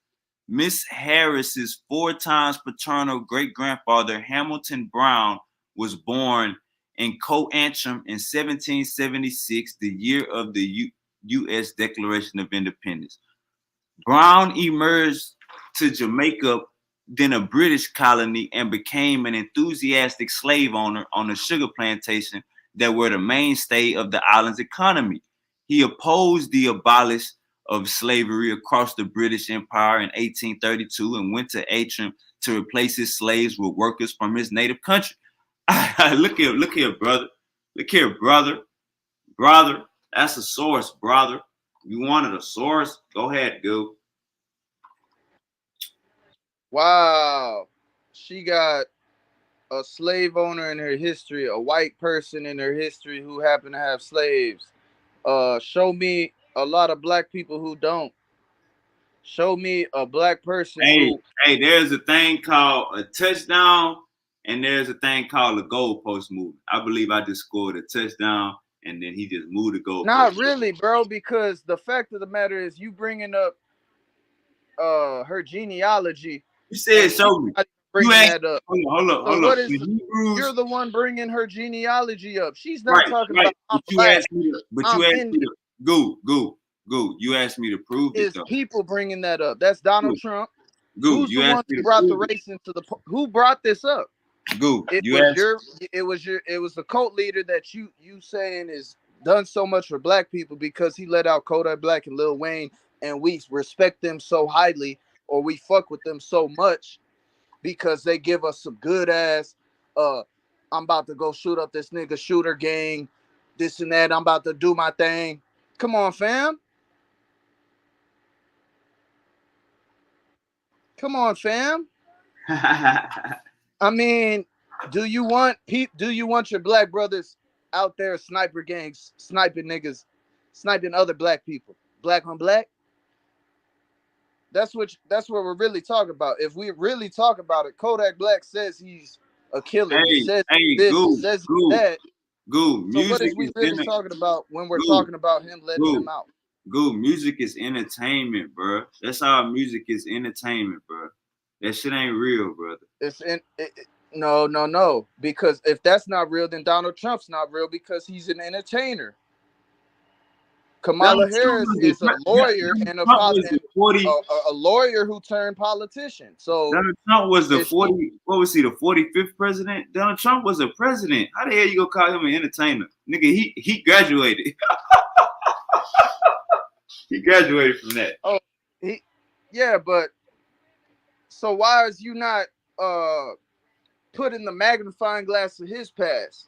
Miss Harris's 4 times paternal great-grandfather Hamilton Brown was born in Co-Antrim in 1776, the year of the U.S. Declaration of Independence. Brown emerged to Jamaica, then a British colony, and became an enthusiastic slave owner on a sugar plantation that were the mainstay of the island's economy. He opposed the abolition of slavery across the British Empire in 1832 and went to Antrim to replace his slaves with workers from his native country. Look here, brother. Look here, brother. That's a source, brother. You wanted a source? Go ahead, go. Wow. She got a slave owner in her history, a white person in her history who happened to have slaves. Show me a lot of black people who don't. Show me a black person Hey, there's a thing called a touchdown, and there's a thing called a goalpost movement. I believe I just scored a touchdown, and then he just moved the goalpost. Not really, bro, because the fact of the matter is you bringing up her genealogy. You said show me. Bringing that up. Hold up. You're the one bringing her genealogy up. She's not talking about. But you asked me to go. You asked me to prove it. Is people bringing that up? That's Donald Trump. Go. Who's the one who brought the race into the? Who brought this up? Go. It You was asked. it was the cult leader that you saying is done so much for black people because he let out Kodak Black and Lil Wayne, and we respect them so highly, or we fuck with them so much because they give us some good ass. I'm about to go shoot up this nigga shooter gang, this and that. I'm about to do my thing. Come on, fam. Come on, fam. I mean, do you want your black brothers out there sniper gangs, sniping niggas, sniping other black people, black on black? That's what we're really talking about. If we really talk about it, Kodak Black says he's a killer. He says this, he says that. Go. So what Music is we is really talking about when we're go. talking about him letting them out? Go. Music is entertainment, bro. That's how music is entertainment, bro. That shit ain't real, brother. No. Because if that's not real, then Donald Trump's not real because he's an entertainer. Kamala Harris is a lawyer and a lawyer who turned politician. So Donald Trump was the 40. What was he? The 45th president. Donald Trump was a president. How the hell you gonna call him an entertainer, nigga? He graduated. He graduated from that. Oh, but so why is you not putting the magnifying glass to his past,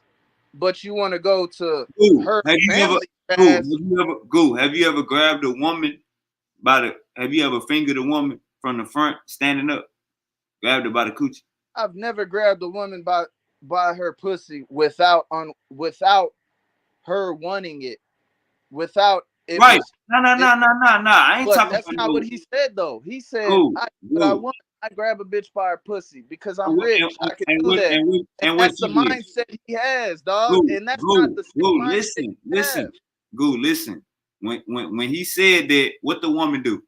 but you want to go to her family past? Have you ever grabbed a woman have you ever fingered a woman from the front standing up? Grabbed her by the coochie? I've never grabbed a woman by her pussy without her wanting it. Without it. Right. No. I ain't talking about that's not what he said though. He said I grab a bitch by her pussy because I'm rich. I can do that. And that's the mindset he has, dog. And that's not the same mindset. Listen. Listen. When he said that, what the woman do?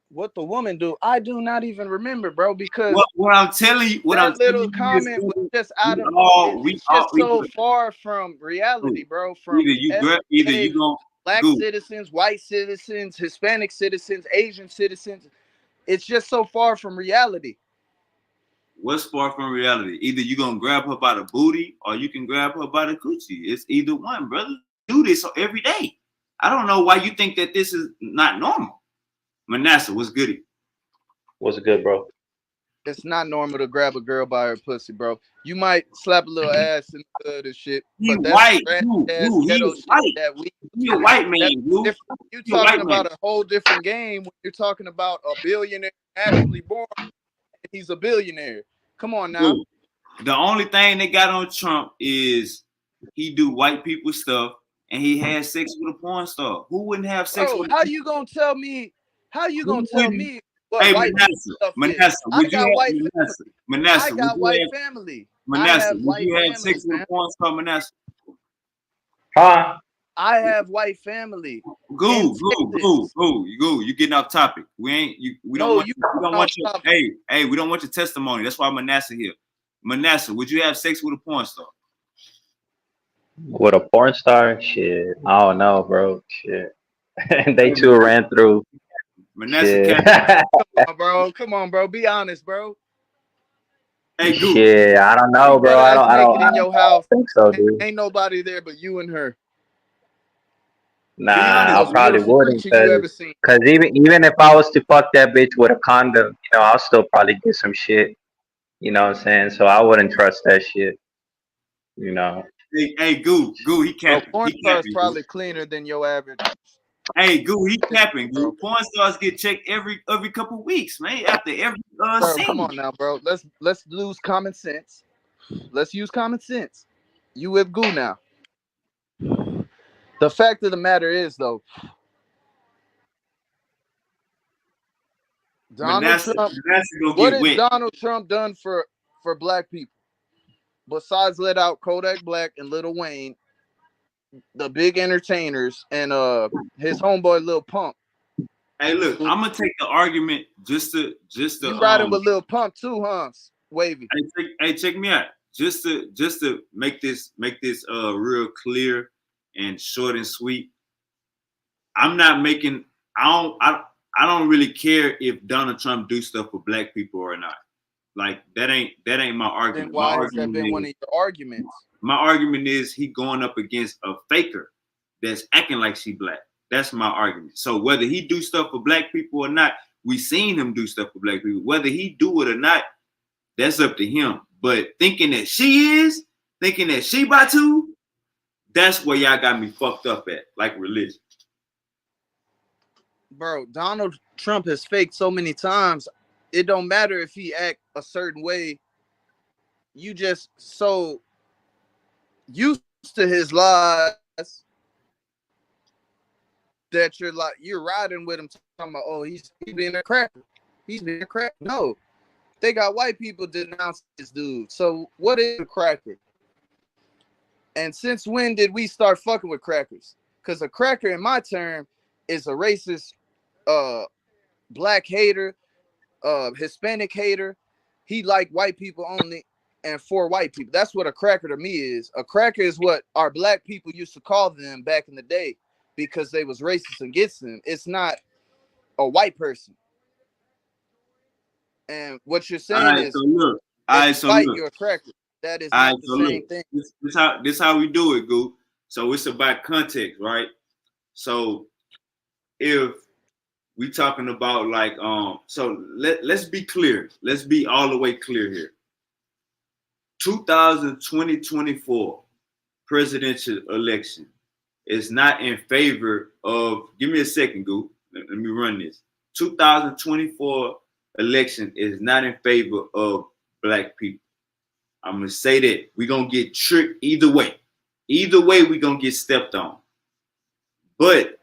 What the woman do? I do not even remember, bro. Because what I'm telling you, that little comment was just out of. It's just so far from reality, bro. From either you gonna black citizens, white citizens, Hispanic citizens, Asian citizens. It's just so far from reality. What's far from reality? Either you gonna grab her by the booty or you can grab her by the coochie. It's either one, brother. Do this every day. I don't know why you think that this is not normal. Manasseh, what's goody? What's good, bro? It's not normal to grab a girl by her pussy, bro. You might slap a little ass in the hood and shit, but that's white. ghetto shit that we. You're a white man, dude. You're talking about a whole different game when you're talking about a billionaire naturally born. He's a billionaire. Come on now. Dude, the only thing they got on Trump is he do white people stuff and he had sex with a porn star. Who wouldn't have sex with? How you gonna tell me? How you gonna tell me what white stuff Manasseh, is? I got white family. Manasseh, I got white family. Manasseh, would you have sex with a porn star, Manasseh? Huh? I have white family. Go. You getting off topic. We don't want your testimony. That's why Manasseh here. Manasseh, would you have sex with a porn star? With a porn star? Shit. I don't know, bro. Shit. They too ran through. Manasseh, come on, bro. Be honest, bro. Hey, Goose. Yeah, I don't know, bro. I don't think so, dude. Ain't nobody there but you and her. Nah, I probably wouldn't, because even if I was to fuck that bitch with a condom, I'll still probably get some shit. You know what I'm saying? So I wouldn't trust that shit. Hey, Goo, he capping. Porn stars probably cleaner than your average. Hey, Goo, he capping. Goo. Porn stars get checked every couple weeks, man. After every scene. Come on now, bro. Let's lose common sense. Let's use common sense. You with Goo now. The fact of the matter is, though, Donald Trump. What has Donald Trump done for black people besides let out Kodak Black and Lil Wayne, the big entertainers, and his homeboy Lil Pump? Hey, look, I'm gonna take the argument just to you riding with Lil Pump too, huh? Wavy. Hey, check me out. Just to make this real clear and short and sweet. I I don't really care if Donald Trump do stuff for black people or not. Like that ain't my argument. Then why has that been one of your arguments? My argument is he going up against a faker that's acting like she black. That's my argument. So whether he do stuff for black people or not, we seen him do stuff for black people. Whether he do it or not, that's up to him. But thinking that she about to, that's where y'all got me fucked up at, like religion. Bro, Donald Trump has faked so many times. It don't matter if he act a certain way. You just so used to his lies that you're riding with him talking about, oh, he's being a cracker. He's being a cracker. No. They got white people denounce this dude. So what is a cracker? And since when did we start fucking with crackers? Because a cracker, in my term, is a racist, black hater, Hispanic hater. He like white people only and for white people. That's what a cracker to me is. A cracker is what our black people used to call them back in the day because they was racist against them. It's not a white person. And what you're saying is, you're a cracker. That is not the same thing. This how we do it, Goo. So it's about context, right? So if we talking about like so let's be clear. Let's be all the way clear here. 2024 presidential election is not in favor of. Give me a second, Goo. Let me run this. 2024 election is not in favor of black people. I'm gonna say that we're gonna get tricked either way. Either way, we're gonna get stepped on. But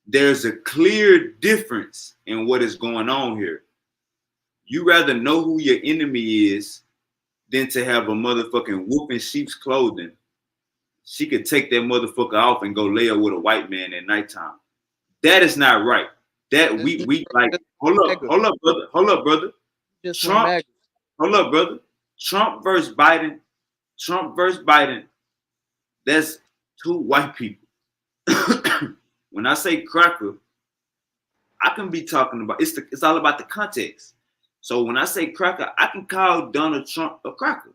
there's a clear difference in what is going on here. You rather know who your enemy is than to have a motherfucking wolf in sheep's clothing. She could take that motherfucker off and go lay up with a white man at nighttime. That is not right. That we like. Hold up, brother. Trump. Hold up, brother. Trump versus Biden. That's two white people. When I say cracker, I can be talking about it's all about the context. So when I say cracker, I can call Donald Trump a cracker,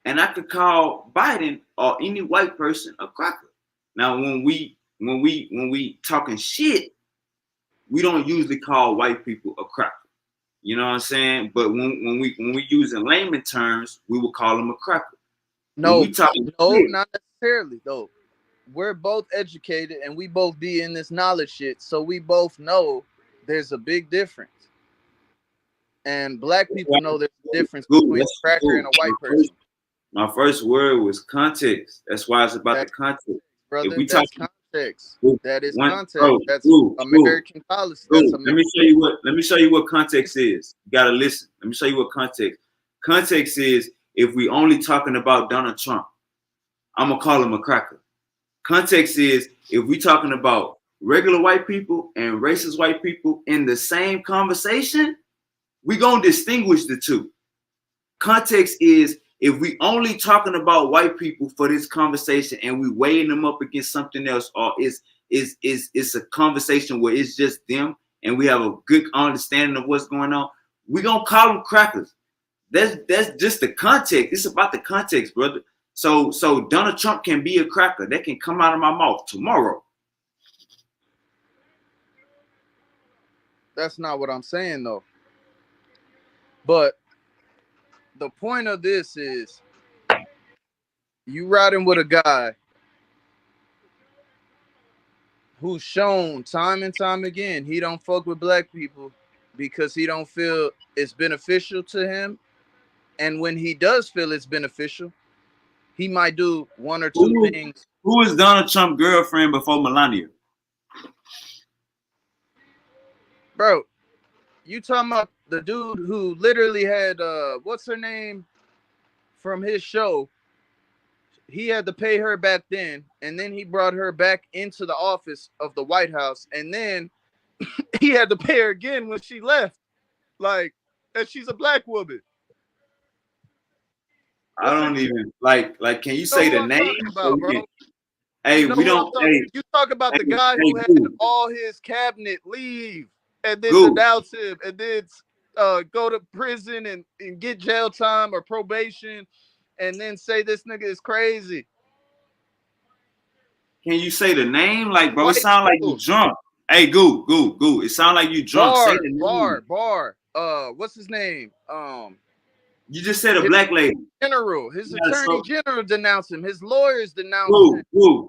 and I could call Biden or any white person a cracker. Now, when we talking shit, we don't usually call white people a cracker. You know what I'm saying? But when we use in layman terms, we will call them a cracker. No, not necessarily though. We're both educated and we both be in this knowledge shit, so we both know there's a big difference. And black people know there's a difference between a cracker and a white person. My first word was context. That's why it's about the context. Brother, if we talk context. That is context. That's American policy. Let me show you what context is. You gotta listen. Let me show you what context. Context is if we only talking about Donald Trump, I'm gonna call him a cracker. Context is if we talking about regular white people and racist white people in the same conversation, we gonna distinguish the two. Context is if we only talking about white people for this conversation and we weighing them up against something else, or it's a conversation where it's just them and we have a good understanding of what's going on, we gonna call them crackers. That's just the context. It's about the context, brother. So Donald Trump can be a cracker. That can come out of my mouth tomorrow. That's not what I'm saying though. But the point of this is you riding with a guy who's shown time and time again he don't fuck with black people because he don't feel it's beneficial to him. And when he does feel it's beneficial, he might do one or two things. Who was Donald Trump's girlfriend before Melania? Bro, you talking about the dude who literally had what's her name from his show? He had to pay her back then, and then he brought her back into the office of the White House, and then he had to pay her again when she left. Like, and she's a black woman. I don't even like. Can you say the name? About, bro? Hey, You know we who I'm don't. talking? Hey, You talk about the guy hey, who had Goo, all his cabinet leave and then Goo. denounce him and then go to prison and get jail time or probation and then say this nigga is crazy. Can you say the name? Like, bro, it White sound like you dude. drunk. Hey, Goo. It sound like you drunk. Say the name. Bar. What's his name? You just said a His black lady. general, his You gotta attorney slow. general denounced him. His lawyers denounced him. Goo.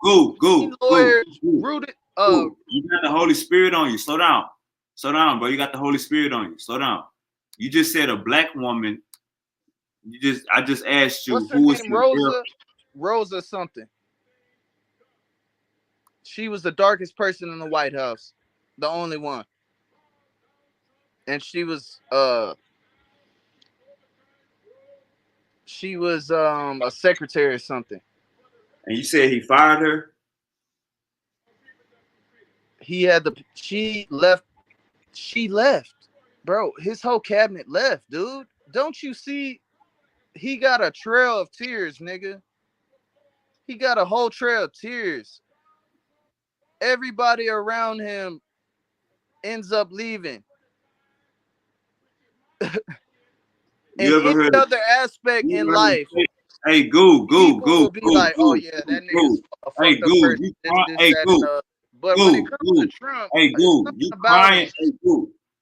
Lawyers rooted. You got the Holy Spirit on you. Slow down, bro. You got the Holy Spirit on you. Slow down. You just said a black woman. I just asked you What's her who was name? the girl. Rosa something. She was the darkest person in the White House, the only one, and she was a secretary or something. And you said he fired her. He had the she left. She left, bro. His whole cabinet left, dude. Don't you see? He got a trail of tears, nigga. He got a whole trail of tears. Everybody around him ends up leaving. In You ever any heard? other aspect You in ever heard life, hey, people will be like, "Oh yeah, that nigga's Goo. a Hey, fucked up Goo. person." You This, cry, this, hey, that, and Goo. But when it Goo. comes to Goo. Trump, Hey, it's Goo. You something about him. crying? Hey,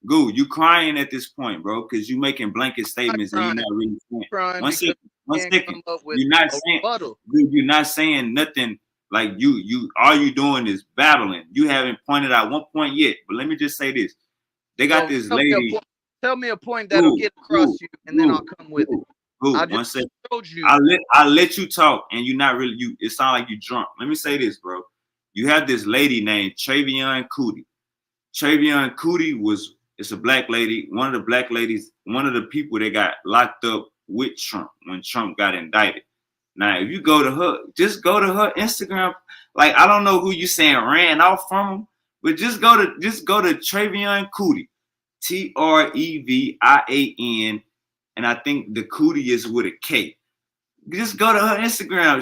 Goo. You crying at this point, bro? Because you making blanket statements and you're not really saying. Crying One because second. he can't come up with You're not a saying. rebuttal. Dude, you're not saying nothing. Like all you doing is babbling. You haven't pointed out one point yet. But let me just say this: they got So this lady. tell me a point that'll get across you, and then I'll come with it. I One just second. told you. I let you talk, and you're not really you. It sounds like you drunk. Let me say this, bro. You have this lady named Travion Cootie. Travion Cootie it's a black lady. One of the black ladies, one of the people that got locked up with Trump when Trump got indicted. Now, if you go to her, just go to her Instagram. Like, I don't know who you saying ran off from him, but just go to Travion Cootie, Trevian, and I think the Cootie is with a K. Just go to her Instagram.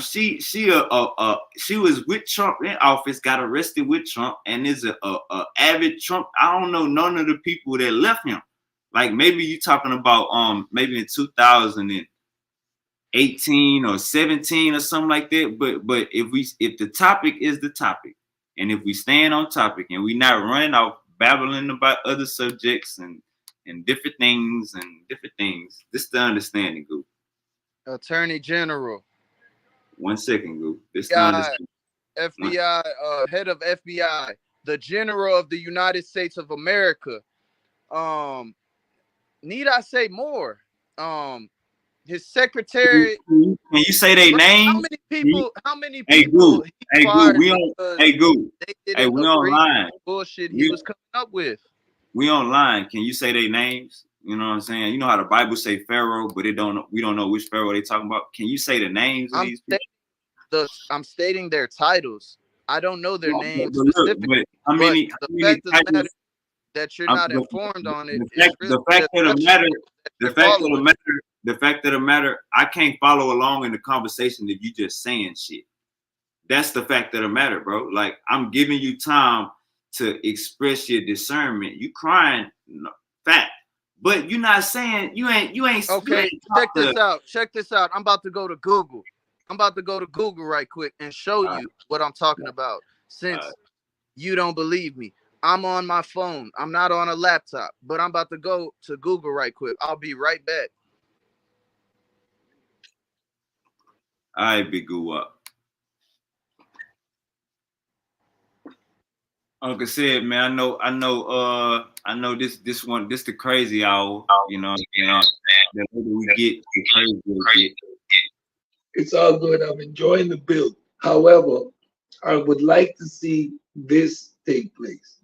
She was with Trump in office, got arrested with Trump, and is a avid Trump. I don't know none of the people that left him. Like maybe you talking about maybe in 2018 or 17 or something like that. But if the topic is the topic, and if we stand on topic and we not running off babbling about other subjects and different things, this is the understanding, Group. Attorney General. 1 second, Group. This FBI, head of FBI, the General of the United States of America. Need I say more? His secretary. Can you say their name? How many people? How many Hey, people? Goo. Hey, Goo. We online. Bullshit he was coming up with. We online. Can you say their names? You know what I'm saying? You know how the Bible say Pharaoh, but we don't know which Pharaoh they talking about. Can you say the names of these people? I'm stating their titles. I don't know their names but specifically. How many fact of the titles? matter that you're not informed on it. The fact of the matter, I can't follow along in the conversation if you just saying shit. That's the fact of the matter, bro. Like I'm giving you time to express your discernment. You crying, fact, but you're not saying you ain't. Okay, check this out. I'm about to go to Google. Right quick and show you what I'm talking about. Since you don't believe me, I'm on my phone. I'm not on a laptop, but I'm about to go to Google right quick. I'll be right back. All right, big goo up. Uncle said, man, I know this the crazy hour. You know, the later we get, the crazy we get. It's all good. I'm enjoying the build. However, I would like to see this take place.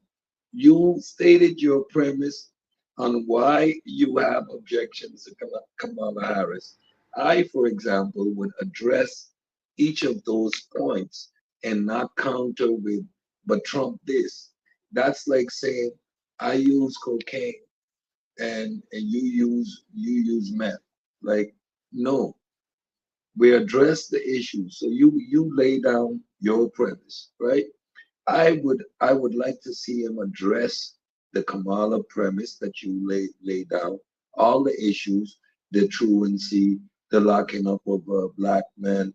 You stated your premise on why you have objections to Kamala Harris. I, for example, would address each of those points and not counter with, but Trump this. That's like saying I use cocaine and you use meth. Like, no, We address the issue. So you lay down your premise, right? I would like to see him address the Kamala premise that you lay down, all the issues, the truancy, the locking up of black men,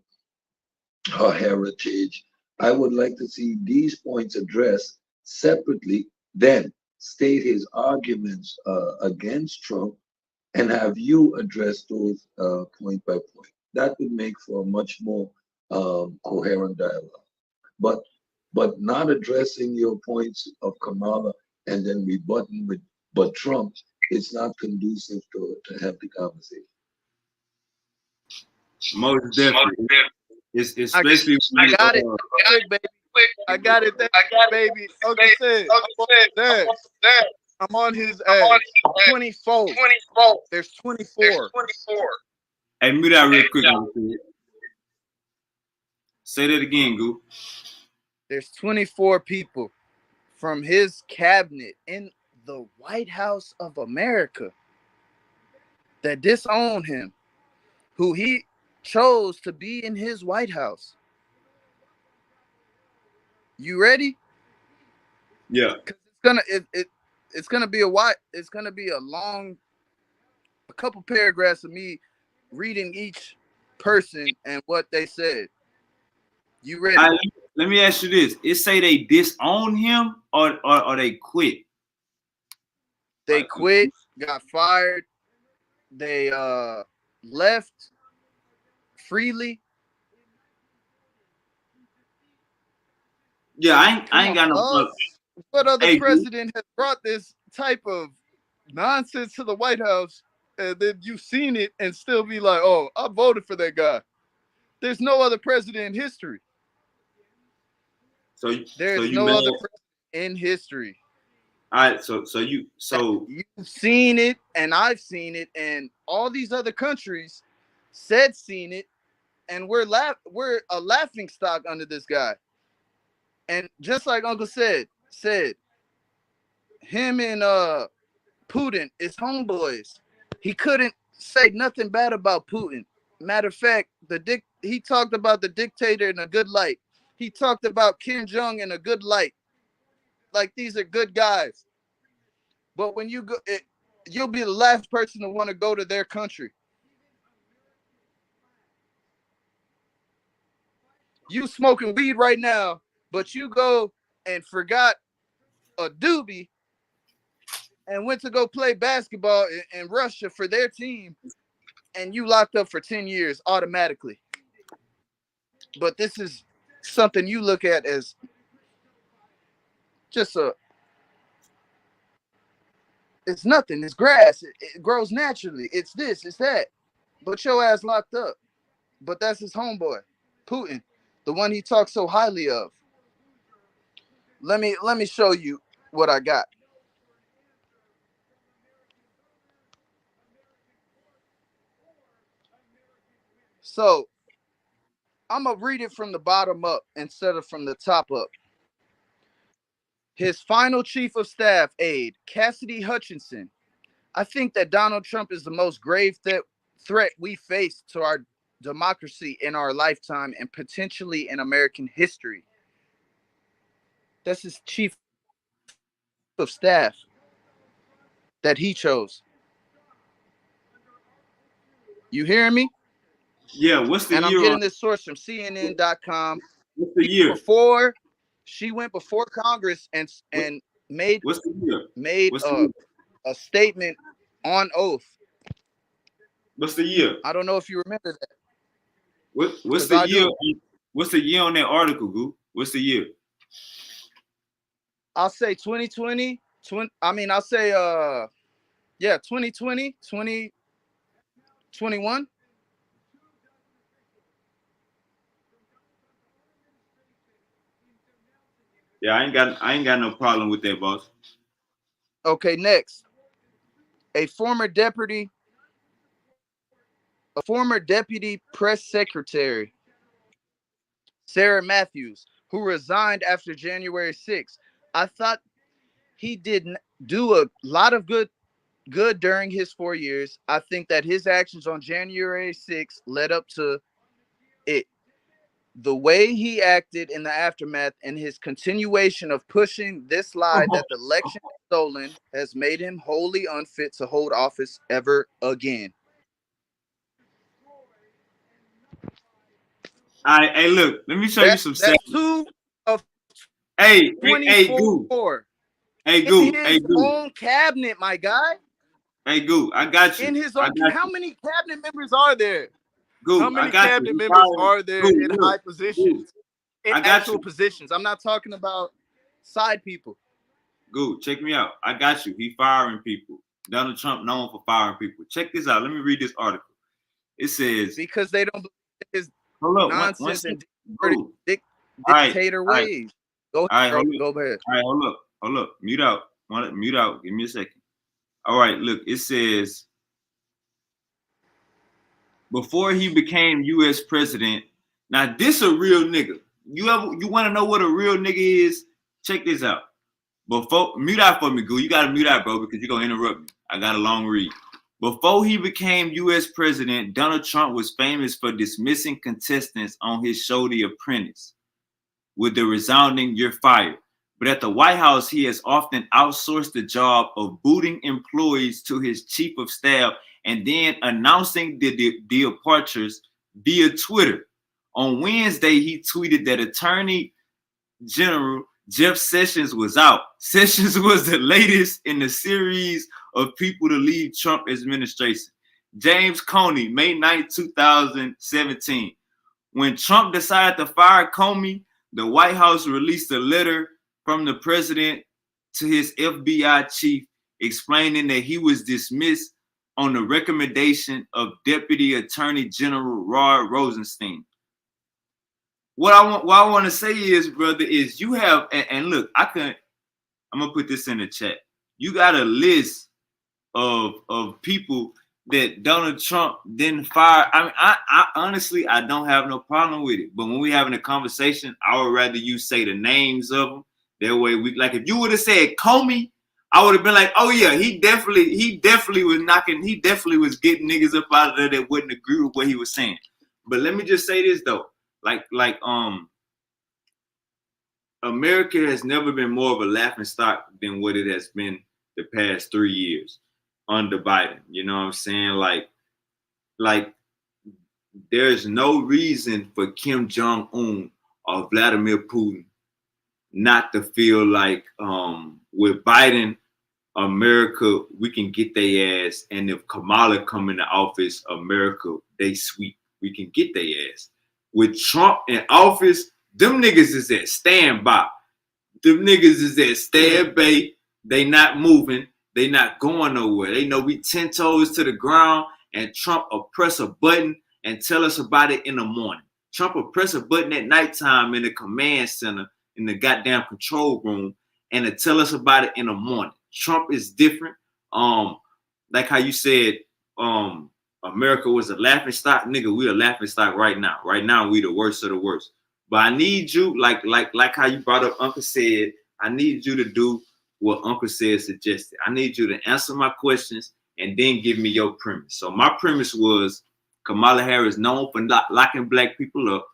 her heritage. I would like to see these points addressed separately, then state his arguments against Trump and have you address those point by point. That would make for a much more coherent dialogue. But not addressing your points of Kamala and then rebutting with but Trump, it's not conducive to have the conversation. Most definitely. It's I, especially I when got it. Quick, baby. I got it there, baby. Uncle said, I'm on his 24. There's 24. hey, mute out real quick. Say that again, Goo. There's 24 people from his cabinet in the White House of America that disown him, who he chose to be in his White House. You ready? Yeah. It's gonna be a couple paragraphs of me reading each person and what they said. You ready? Let me ask you this: it say they disown him or they quit? They quit, got fired, they left freely. Yeah, I ain't got no. What other president has brought this type of nonsense to the White House, and then you've seen it and still be like, "Oh, I voted for that guy." There's no other president in history. There's no other president in history. All right, so you've seen it, and I've seen it, and all these other countries said seen it, and we're a laughing stock under this guy. And just like Uncle said him and Putin is homeboys. He couldn't say nothing bad about Putin. Matter of fact, he talked about the dictator in a good light. He talked about Kim Jong in a good light. Like, these are good guys. But when you go, you'll be the last person to want to go to their country. You smoking weed right now, but you go and forgot a doobie and went to go play basketball in Russia for their team, and you locked up for 10 years automatically. But this is something you look at as just it's nothing. It's grass. It grows naturally. It's this, it's that. But your ass locked up. But that's his homeboy, Putin, the one he talks so highly of. Let me show you what I got. So I'm gonna read it from the bottom up instead of from the top up. His final chief of staff aide, Cassidy Hutchinson. I think that Donald Trump is the most grave threat we face to our democracy in our lifetime and potentially in American history. That's his chief of staff that he chose. You hearing me? Yeah, what's the year? And I'm getting this source from CNN.com. What's the year? Before she went before Congress and made what's the year? Made a statement on oath. What's the year? I don't know if you remember that. What's the year? What's the year on that article, Goo? What's the year? I'll say 2020. I'll say 2020, 2021. Yeah, I ain't got no problem with that, boss. Okay, next. A former deputy press secretary, Sarah Matthews, who resigned after January 6th. I thought he did do a lot of good during his 4 years. I think that his actions on January 6th led up to The way he acted in the aftermath and his continuation of pushing this lie that the election is stolen has made him wholly unfit to hold office ever again. All right, hey, look, let me show you some That's stats. 2 of Hey, Goo. 24 Hey, in Goo. Hey, his Goo. own cabinet, my guy. Hey, Goo. I got you. In his I own, got how you. many cabinet members are there? How Goo, I many got you. cabinet He members firing. are there Goo, in high look. Goo, positions, in I got actual you. positions? I'm not talking about side people. Goo, check me out. I got you. He firing people. Donald Trump known for firing people. Check this out. Let me read this article. It says, Because they don't believe his hold up, one nonsense second. and Goo. All right, dictator all right, ways. Go all ahead, right, bro. hold up. Go ahead. All right, hold up. Hold up. Mute out. Mute out. Give me a second. All right, look, it says, before he became U.S. president. Now, this a real nigga. You want to know what a real nigga is? Check this out. Before mute out for me, Goo. You gotta mute out, bro, because you're gonna interrupt me. I got a long read. Before he became U.S. president, Donald Trump was famous for dismissing contestants on his show The Apprentice with the resounding "You're fired." But at the White House, he has often outsourced the job of booting employees to his chief of staff and then announcing the departures via Twitter. On Wednesday, he tweeted that Attorney General Jeff Sessions was out. Sessions was the latest in the series of people to leave Trump administration. James Comey, May 9, 2017. When Trump decided to fire Comey, the White House released a letter from the president to his FBI chief explaining that he was dismissed on the recommendation of Deputy Attorney General Rod Rosenstein. What I want to say is, brother, is you have and look, I'm gonna put this in the chat. You got a list of people that Donald Trump didn't fire. I mean, I honestly I don't have no problem with it. But when we having a conversation, I would rather you say the names of them. That way we like if you would have said Comey, I would have been like, oh yeah, he definitely was knocking, he definitely was getting niggas up out of there that wouldn't agree with what he was saying. But let me just say this though. America has never been more of a laughing stock than what it has been the past 3 years under Biden. You know what I'm saying? Like there's no reason for Kim Jong-un or Vladimir Putin not to feel like with Biden, America, we can get their ass. And if Kamala come into office, America, they sweep. We can get their ass. With Trump in office, them niggas is at standby. Them niggas is at standby. They not moving. They not going nowhere. They know we 10 toes to the ground and Trump will press a button and tell us about it in the morning. Trump will press a button at nighttime in the command center in the goddamn control room and to tell us about it in the morning. Trump is different. Like how you said, America was a laughing stock, nigga. We a laughing stock right now. Right now, we the worst of the worst. But I need you, like how you brought up Uncle Said. I need you to do what Uncle Said suggested. I need you to answer my questions and then give me your premise. So my premise was Kamala Harris known for locking black people up,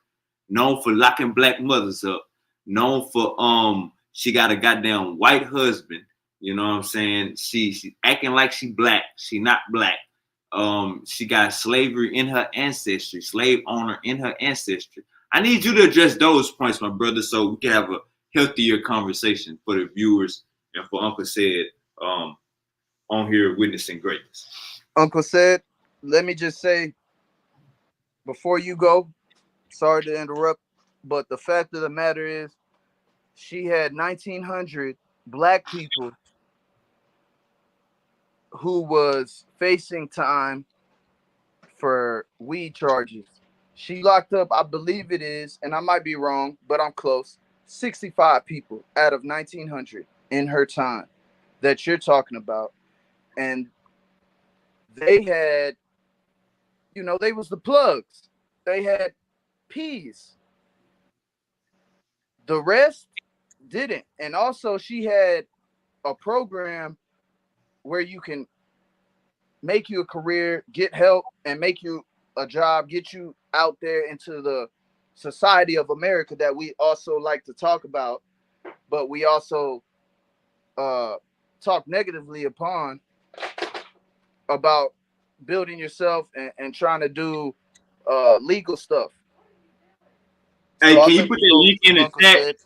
known for locking black mothers up, known for she got a goddamn white husband. You know what I'm saying? She acting like she black. She not black. She got slavery in her ancestry, slave owner in her ancestry. I need you to address those points, my brother, so we can have a healthier conversation for the viewers and for Uncle Said on here witnessing greatness. Uncle Said, let me just say before you go, sorry to interrupt, but the fact of the matter is she had 1,900 black people who was facing time for weed charges. She locked up, I believe it is, and I might be wrong, but I'm close, 65 people out of 1,900 in her time that you're talking about. And they had, they was the plugs. They had peas. The rest didn't. And also she had a program where you can make you a career, get help, and make you a job, get you out there into the society of America that we also like to talk about, but we also talk negatively upon about building yourself and trying to do legal stuff. So Hey, I'll can you let put you that go, link in the Uncle chat? Sid.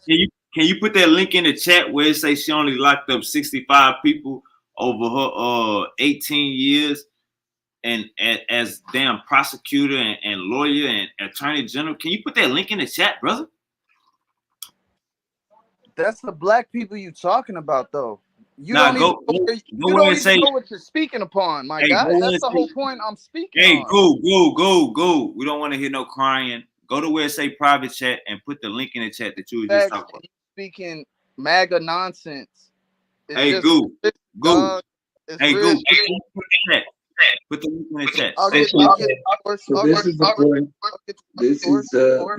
Can you put that link in the chat where it says she only locked up 65 people over her 18 years and as damn prosecutor and lawyer and attorney general? Can you put that link in the chat, brother? That's the black people you talking about, though. You Nah, don't even go you where don't it even say, know what you're speaking upon, my hey, guy. go where That's it the say, whole point I'm speaking hey, on. go. We don't want to hear no crying. Go to where it say private chat and put the link in the chat that you were just Facts, talking about. and you speaking MAGA nonsense. It's Hey, just go. dog. It's Hey, real. go. Put the link in the chat. I'll get. So, I'll get. so I'll this get. is the point. I'll get This source.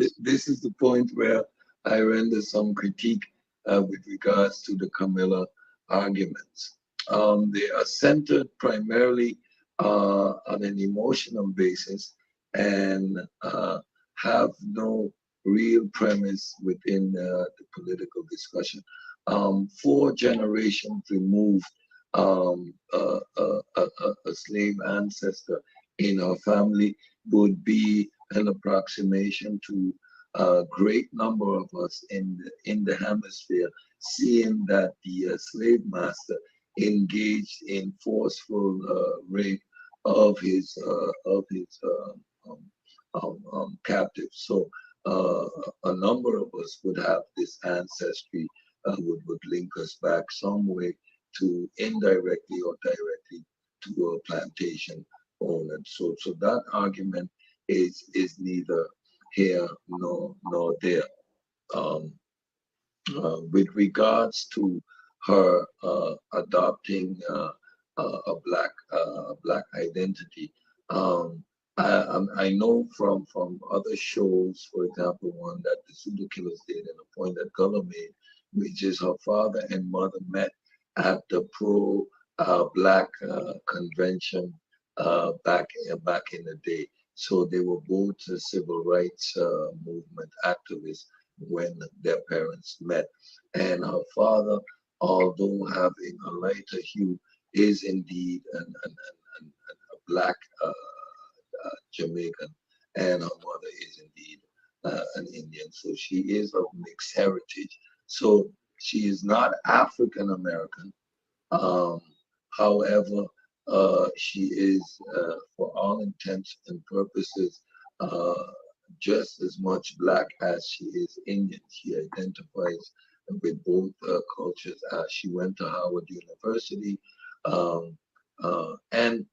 is this is the point where I render some critique with regards to the Camilla arguments. They are centered primarily on an emotional basis and have no real premise within the political discussion. 4 generations removed, a slave ancestor in our family would be an approximation to a great number of us in the hemisphere, seeing that the slave master engaged in forceful rape of his captives. So a number of us would have this ancestry would link us back some way to indirectly or directly to a plantation owner. So that argument is neither here nor there. Um, with regards to her adopting a black identity, I know from other shows, for example, one that the Zulu Killers did, and a point that Gullah made, which is her father and mother met at the pro black convention back in the day. So they were both civil rights movement activists when their parents met. And her father, although having a lighter hue, is indeed a black Jamaican, and her mother is indeed an Indian. So she is of mixed heritage. So she is not African American. Um, However, she is, for all intents and purposes, uh, just as much black as she is Indian. She identifies with both cultures. She went to Howard University, um, and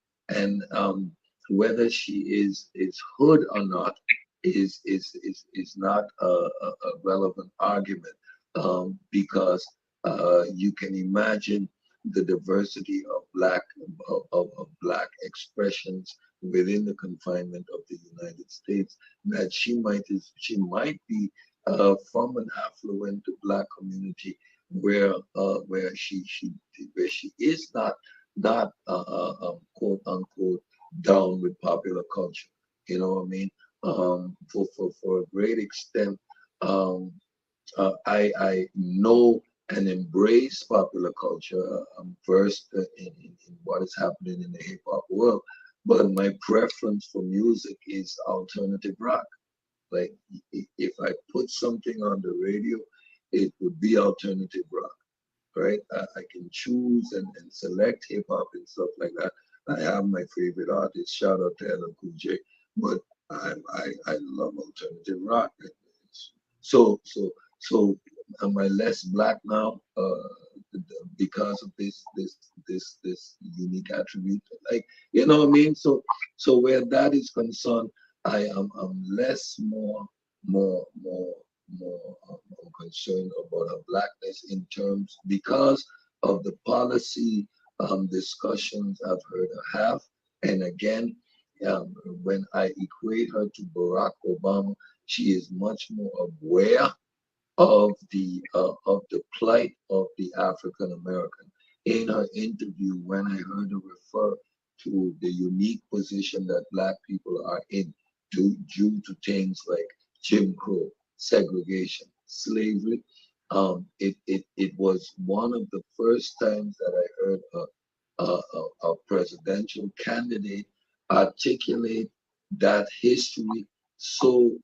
whether she is hood or not is not a relevant argument, because you can imagine the diversity of black expressions within the confinement of the United States, that she might be from an affluent black community where she is not quote unquote down with popular culture. You know what I mean? For a great extent, um, I know and embrace popular culture. I'm versed in what is happening in the hip hop world, but my preference for music is alternative rock. Like if I put something on the radio, it would be alternative rock, right? I can choose and select hip hop and stuff like that. I have my favorite artists. Shout out to LL Cool J, but I love alternative rock. So so so am I less black now because of this unique attribute? Like, you know what I mean? So where that is concerned, I'm less more concerned about her blackness in terms because of the policy discussions I've heard her have. And again, when I equate her to Barack Obama, she is much more aware of the plight of the African American. In her interview, when I heard her refer to the unique position that Black people are in, due to things like Jim Crow, segregation, slavery. It was one of the first times that I heard a presidential candidate articulate that history so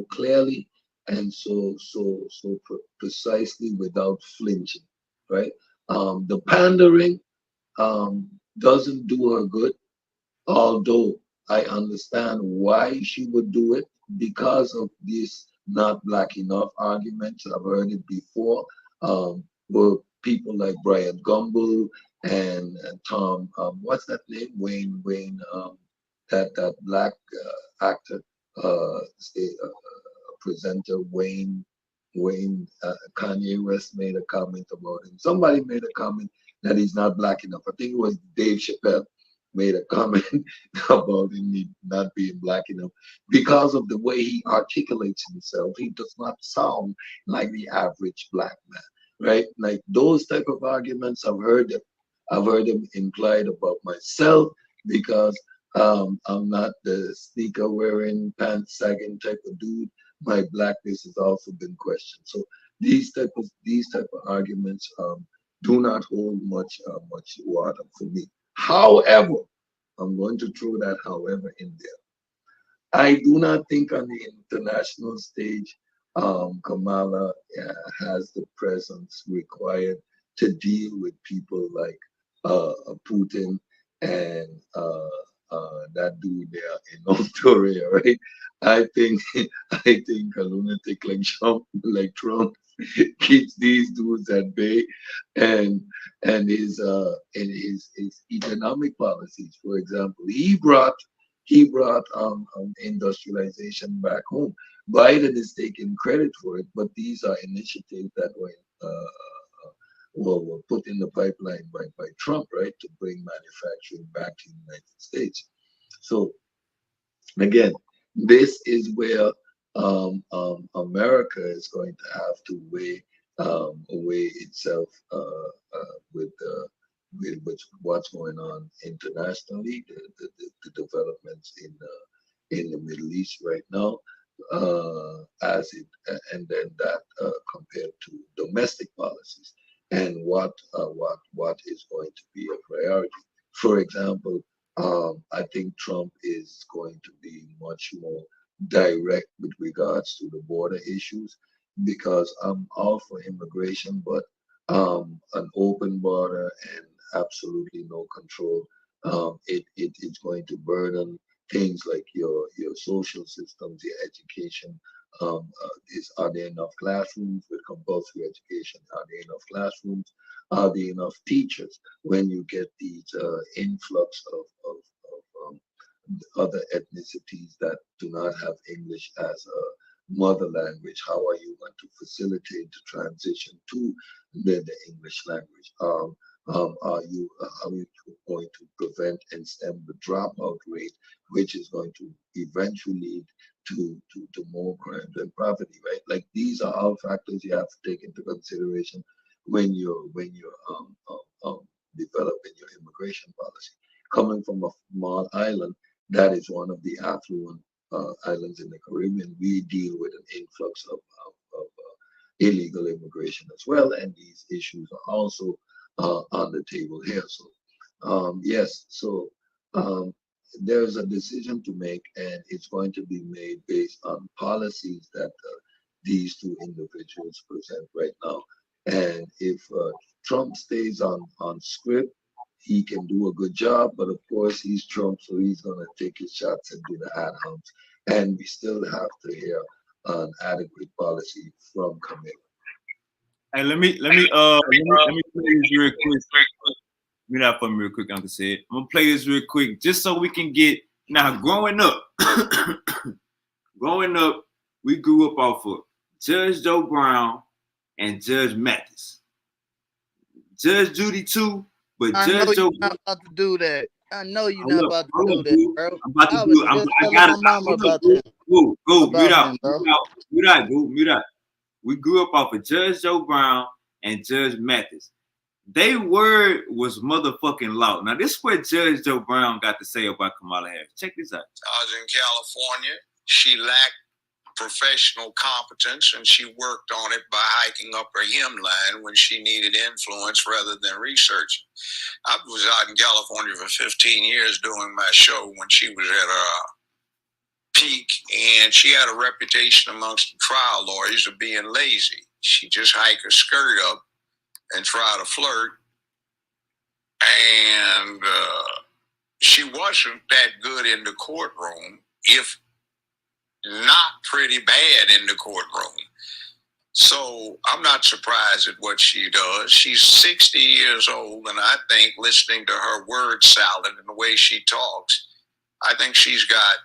clearly and precisely without flinching, right? The pandering doesn't do her good, although I understand why she would do it because of this not black enough arguments. I've heard it before. Where people like Brian Gumble and Tom, what's that name? Wayne, that black actor, presenter Wayne, Kanye West made a comment about him. Somebody made a comment that he's not black enough. I think it was Dave Chappelle made a comment about him not being black enough because of the way he articulates himself. He does not sound like the average black man, right? Like those type of arguments, I've heard them implied about myself because I'm not the sneaker wearing, pants sagging type of dude. My blackness has also been questioned. So these type of arguments do not hold much water for me. However, I'm going to throw that however in there. I do not think on the international stage, Kamala has the presence required to deal with people like Putin and that dude there in North Korea, right? I think I think a lunatic like Trump keeps these dudes at bay, and his economic policies, for example, he brought industrialization back home. Biden is taking credit for it, but these are initiatives that were put in the pipeline by Trump, right, to bring manufacturing back to the United States. So again, this is where America is going to have to weigh itself with what's going on internationally, the developments in the Middle East right now, as it and then that compared to domestic policies and what is going to be a priority. For example, I think Trump is going to be much more direct with regards to the border issues because I'm all for immigration, but an open border and absolutely no control, it's going to burden things like your social systems, your education. Are there enough classrooms with compulsory education? Are there enough classrooms? Are there enough teachers when you get these influx of other ethnicities that do not have English as a mother language? How are you going to facilitate the transition to the English language? Are you going to prevent and stem the dropout rate, which is going to eventually lead to more crime and poverty, right? Like these are all factors you have to take into consideration when you're developing your immigration policy. Coming from a small island that is one of the affluent islands in the Caribbean, we deal with an influx of illegal immigration as well, and these issues are also on the table here. So, yes, so there's a decision to make, and it's going to be made based on policies that these two individuals present right now. And if Trump stays on script, he can do a good job, but of course he's Trump, so he's gonna take his shots and do the ad homs. And we still have to hear an adequate policy from Camilla. Hey, let me play this real quick. Mute out for me real quick, Uncle Said. I'm gonna play this real quick just so we can get now growing up. Growing up, we grew up off of Judge Joe Brown and Judge Mathis. Judge Judy too, but I Judge know Joe you're not about to do that. I know you're not hold up, about to hold do up, that, dude. bro. I'm about to I do was it. just I telling got my it. mama Hold up, about dude. that. Go, mute About out, him, bro. mute out, dude, mute out. We grew up off of Judge Joe Brown and Judge Mathis. They word was motherfucking law. Now, this is what Judge Joe Brown got to say about Kamala Harris. Check this out. I was in California. She lacked professional competence, and she worked on it by hiking up her hemline when she needed influence rather than researching. I was out in California for 15 years doing my show when she was at her peak, and she had a reputation amongst the trial lawyers of being lazy. She just hiked her skirt up and try to flirt, and she wasn't that good in the courtroom, if not pretty bad in the courtroom. So I'm not surprised at what she does. She's 60 years old, and I think listening to her word salad and the way she talks, I think she's got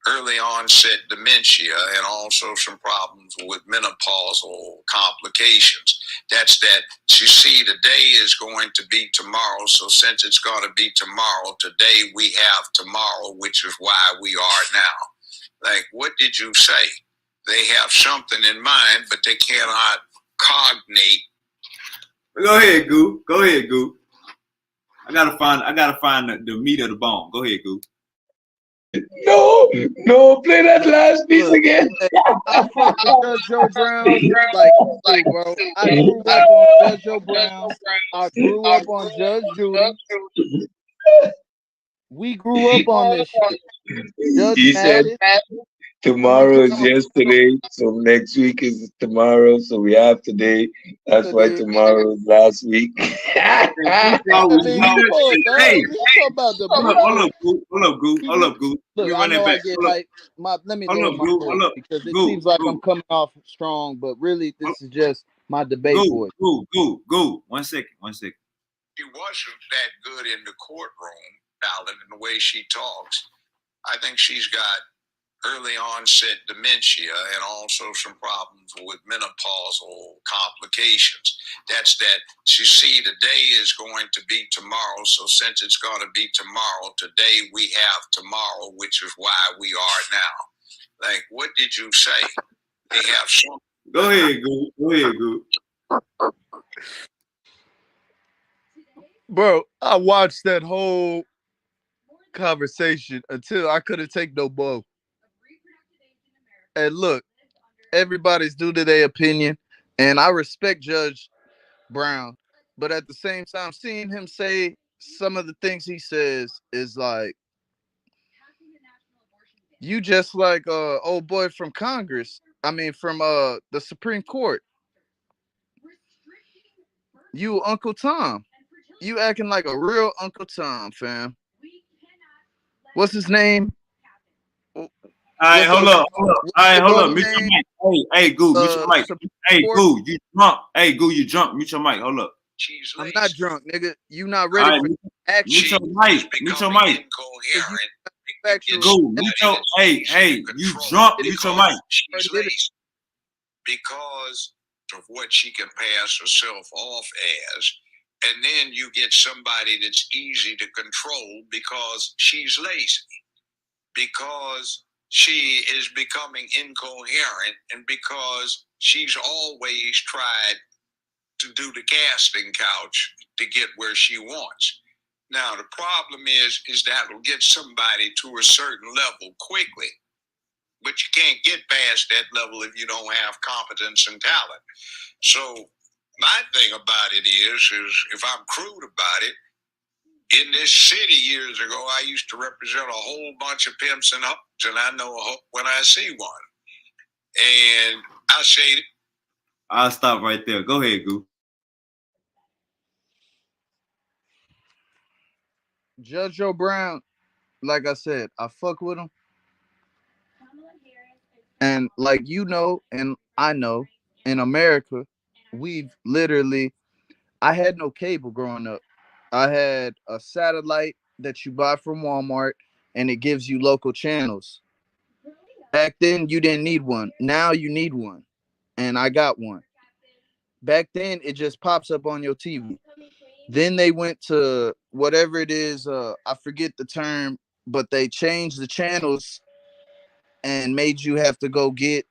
early onset dementia and also some problems with menopausal complications. That's that. You see, today is going to be tomorrow. So since it's going to be tomorrow, today we have tomorrow, which is why we are now. Like, what did you say? They have something in mind, but they cannot cognate. Go ahead, Goo. Go ahead, Goo. I gotta find the meat of the bone. Go ahead, Goo. No, play that last piece again. I fuck with Judge Joe Brown, like, bro. I grew up on Judge Joe Brown. I grew up on Judge Judy. We grew up on this shit. Judge He said tomorrow is yesterday, so next week is tomorrow, so we have today. That's why tomorrow is last week. Hey, Hold up, Goo. Look, I know I get hyped. Let me lower my voice because it seems like I'm coming off strong, but really this is just my debate voice. Go. 1 second. She wasn't that good in the courtroom, Alan, in the way she talks. I think she's got early onset dementia and also some problems with menopausal complications. That's that. You see, today is going to be tomorrow. So since it's going to be tomorrow, today we have tomorrow, which is why we are now. Like, what did you say? They have some. Go ahead, Goo. Bro, I watched that whole conversation until I couldn't take no more. And look, everybody's due to their opinion, and I respect Judge Brown, but at the same time, seeing him say some of the things he says is like, you just like old boy from Congress. I mean, from the Supreme Court. You Uncle Tom. You acting like a real Uncle Tom, fam. What's his name? All right, hold up. Mute your mic. Hey, Goo, mute your mic. Hey, Goo, you drunk. Hey, Goo, you drunk. Mute your mic. Hold up. I'm not drunk, nigga. You not ready for action. Mute your mic. Goo, hey, you drunk. Mute your mic. Because of what she can pass herself off as. And then you get somebody that's easy to control because she's lazy. Because she is becoming incoherent, and because she's always tried to do the casting couch to get where she wants. Now, the problem is that'll get somebody to a certain level quickly, but you can't get past that level if you don't have competence and talent. So my thing about it is if I'm crude about it, in this city years ago, I used to represent a whole bunch of pimps and hoes, and I know a hoe when I see one. And I say, I'll stop right there. Go ahead, Goo. Judge Joe Brown, like I said, I fuck with him. And like you know, and I know, in America, we've literally, I had no cable growing up. I had a satellite that you buy from Walmart and it gives you local channels. Back then, you didn't need one. Now you need one. And I got one. Back then, it just pops up on your TV. Then they went to whatever it is, I forget the term, but they changed the channels and made you have to go get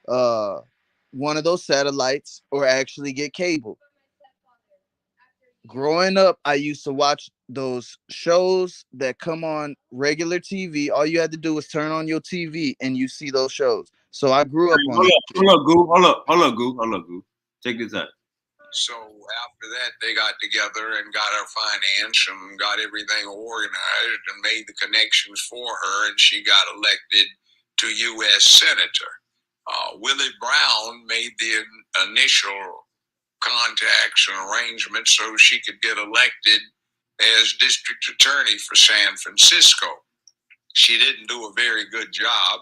one of those satellites or actually get cable. growing up, I used to watch those shows that come on regular TV. All you had to do was turn on your TV and you see those shows. So I grew up on that shit. Hold up, Goo. Check this out. So after that, they got together and got her finance and got everything organized and made the connections for her, and she got elected to U.S. Senator. Willie Brown made the initial contacts and arrangements so she could get elected as district attorney for San Francisco. She didn't do a very good job.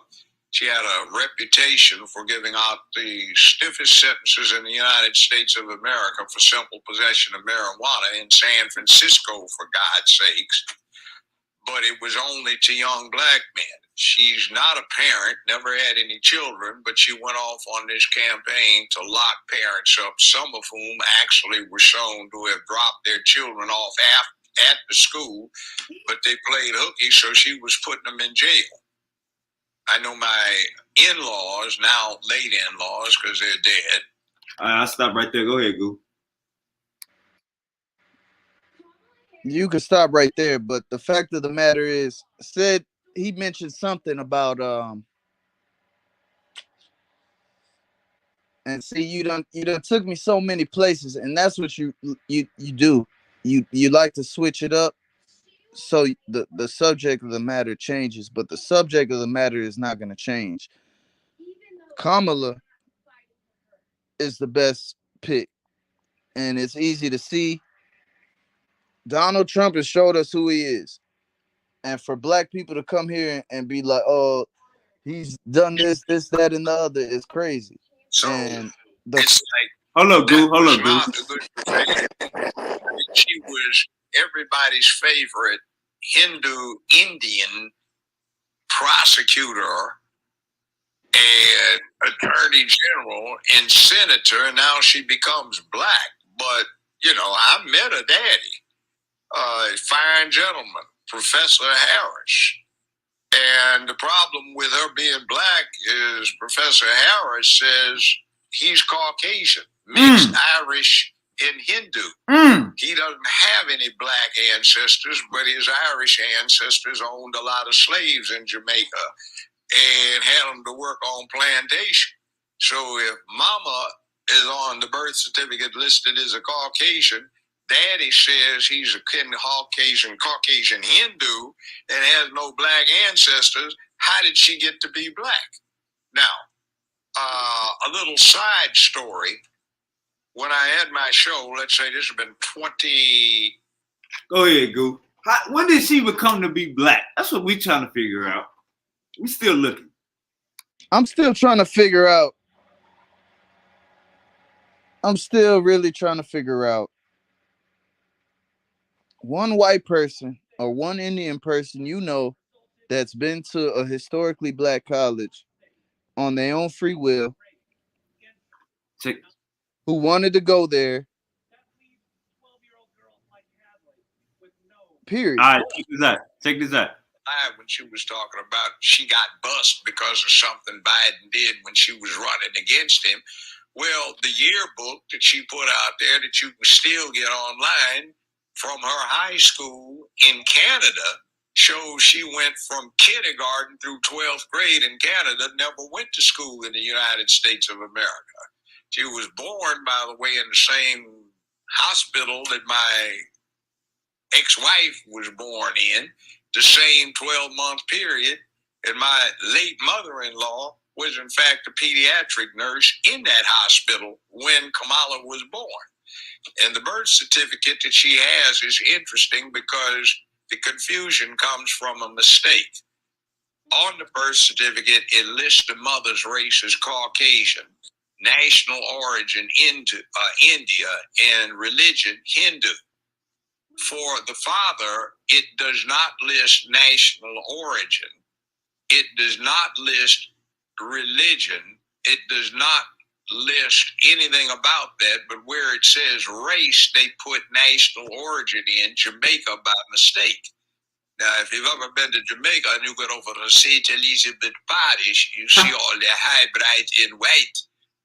She had a reputation for giving out the stiffest sentences in the United States of America for simple possession of marijuana in San Francisco, for God's sakes. But it was only to young black men. She's not a parent, never had any children, but she went off on this campaign to lock parents up, some of whom actually were shown to have dropped their children off at the school, but they played hooky, so she was putting them in jail. I know my in-laws, now late in-laws, because they're dead. I'll stop right there. Go ahead, Goo. You can stop right there, but the fact of the matter is, said he mentioned something about and see, you done took me so many places, and that's what you do. You like to switch it up, so the subject of the matter changes, but the subject of the matter is not going to change. Kamala is the best pick, and it's easy to see. Donald Trump has showed us who he is, and for black people to come here and be like, "Oh, he's done this, that, and the other," is crazy. So and it's like, hold up, Goo. She was everybody's favorite Hindu Indian prosecutor and attorney general and senator, and now she becomes black. But, you know, I met her daddy, fine gentleman, Professor Harris. And the problem with her being black is Professor Harris says he's Caucasian, mixed Irish and Hindu. He doesn't have any black ancestors, but his Irish ancestors owned a lot of slaves in Jamaica and had them to work on plantation. So if mama is on the birth certificate listed as a Caucasian, daddy says he's a Caucasian Hindu and has no black ancestors. How did she get to be black? Now, a little side story. When I had my show, let's say this has been 20. Go ahead, Goo. When did she become to be black? That's what we're trying to figure out. We're still looking. I'm still trying to figure out. I'm still really trying to figure out one white person or one Indian person, you know, that's been to a historically black college on their own free will, who wanted to go there. Period. All right, check this out. When she was talking about she got bust because of something Biden did when she was running against him. Well, the yearbook that she put out there that you can still get online from her high school in Canada shows she went from kindergarten through 12th grade in Canada, never went to school in the United States of America. She was born, by the way, in the same hospital that my ex-wife was born in, the same 12-month period, and my late mother-in-law was in fact a pediatric nurse in that hospital when Kamala was born. And the birth certificate that she has is interesting because the confusion comes from a mistake. On the birth certificate, it lists the mother's race as Caucasian, national origin India, and religion Hindu. For the father, it does not list national origin. It does not list religion. It does not list anything about that, but where it says race, they put national origin in Jamaica by mistake. Now, if you've ever been to Jamaica and you go over to St. Elizabeth Parish, you see all the high, bright, and white.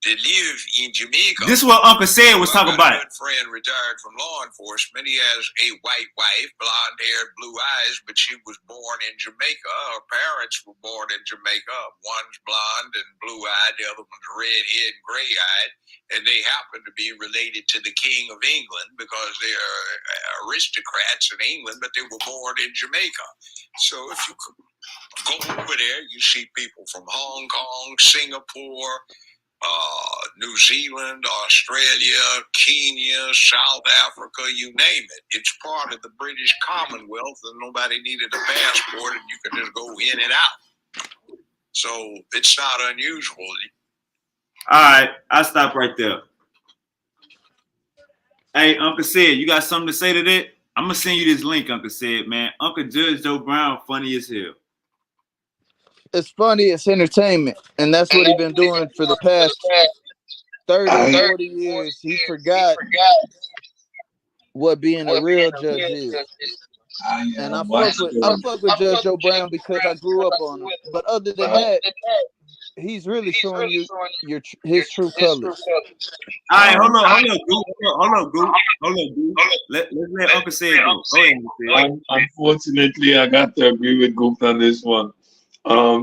that live in Jamaica. This is what Uncle said was talking about. A good friend retired from law enforcement. He has a white wife, blonde hair, blue eyes, but she was born in Jamaica. Her parents were born in Jamaica. One's blonde and blue eyed, the other one's red-haired and gray eyed. And they happen to be related to the King of England because they are aristocrats in England, but they were born in Jamaica. So if you go over there, you see people from Hong Kong, Singapore, New Zealand, Australia, Kenya, South Africa, you name it. It's part of the British Commonwealth, and nobody needed a passport, and you can just go in and out. So it's not unusual. All right, I'll stop right there. Hey, Uncle Sid, you got something to say to that? I'm gonna send you this link, Uncle Sid, man. Uncle Judge Joe Brown, funny as hell. It's funny, it's entertainment, and that's what he's been doing for the past 30, 40 years. He forgot what being a real judge is. And I fuck with Judge Joe Brown because I grew up on him. But other than that, he's really showing you his true colors. All right, hold on, Let's let Uncle Sid go. Go ahead, Unfortunately, I got to agree with Goop on this one.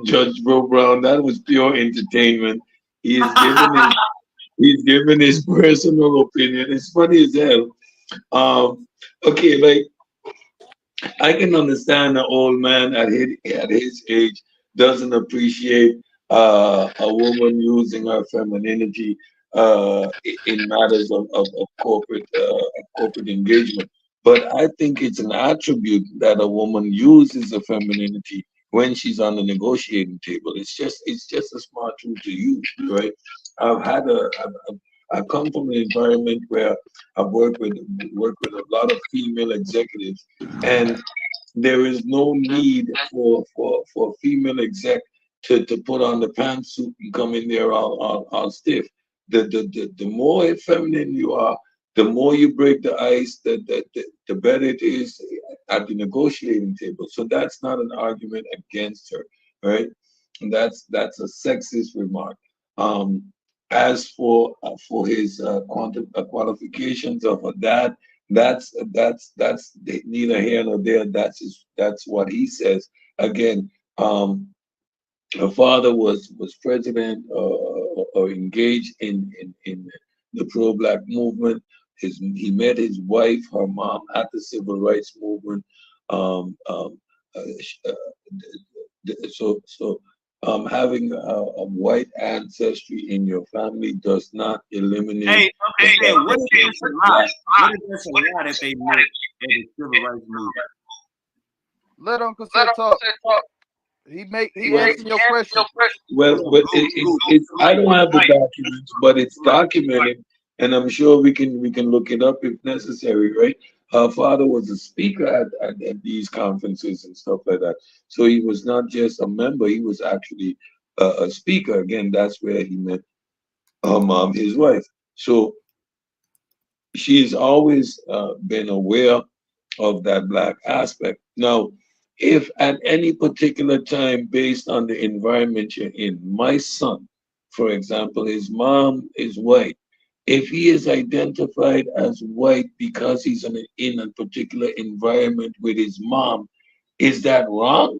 Judge Joe Brown, that was pure entertainment. He's given his personal opinion. It's funny as hell. Okay, like I can understand an old man at his age doesn't appreciate a woman using her femininity in matters of corporate engagement. But I think it's an attribute that a woman uses her femininity when she's on the negotiating table. It's just a smart tool to use, right? I've come from an environment where I've worked with a lot of female executives, and there is no need for a female exec to put on the pantsuit and come in there all stiff. The more feminine you are, the more you break the ice, the better it is at the negotiating table. So that's not an argument against her, right? And that's a sexist remark. As for his qualifications of a dad, that's neither here nor there. That's what he says. Again, her father was president or engaged in the pro-black movement. He met his wife, her mom, at the civil rights movement. Um, um, having a white ancestry in your family does not eliminate. Hey, okay, what if that's a lie? What if that's a lie that they met at the civil rights movement? Let Uncle Sid talk. He answering your question. Well, I don't have the documents, but it's documented, and I'm sure we can look it up if necessary, right? Her father was a speaker at these conferences and stuff like that. So he was not just a member; he was actually a speaker. Again, that's where he met his wife. So she's always been aware of that black aspect. Now, if at any particular time, based on the environment you're in, my son, for example, his mom is white. If he is identified as white because he's in a particular environment with his mom, is that wrong?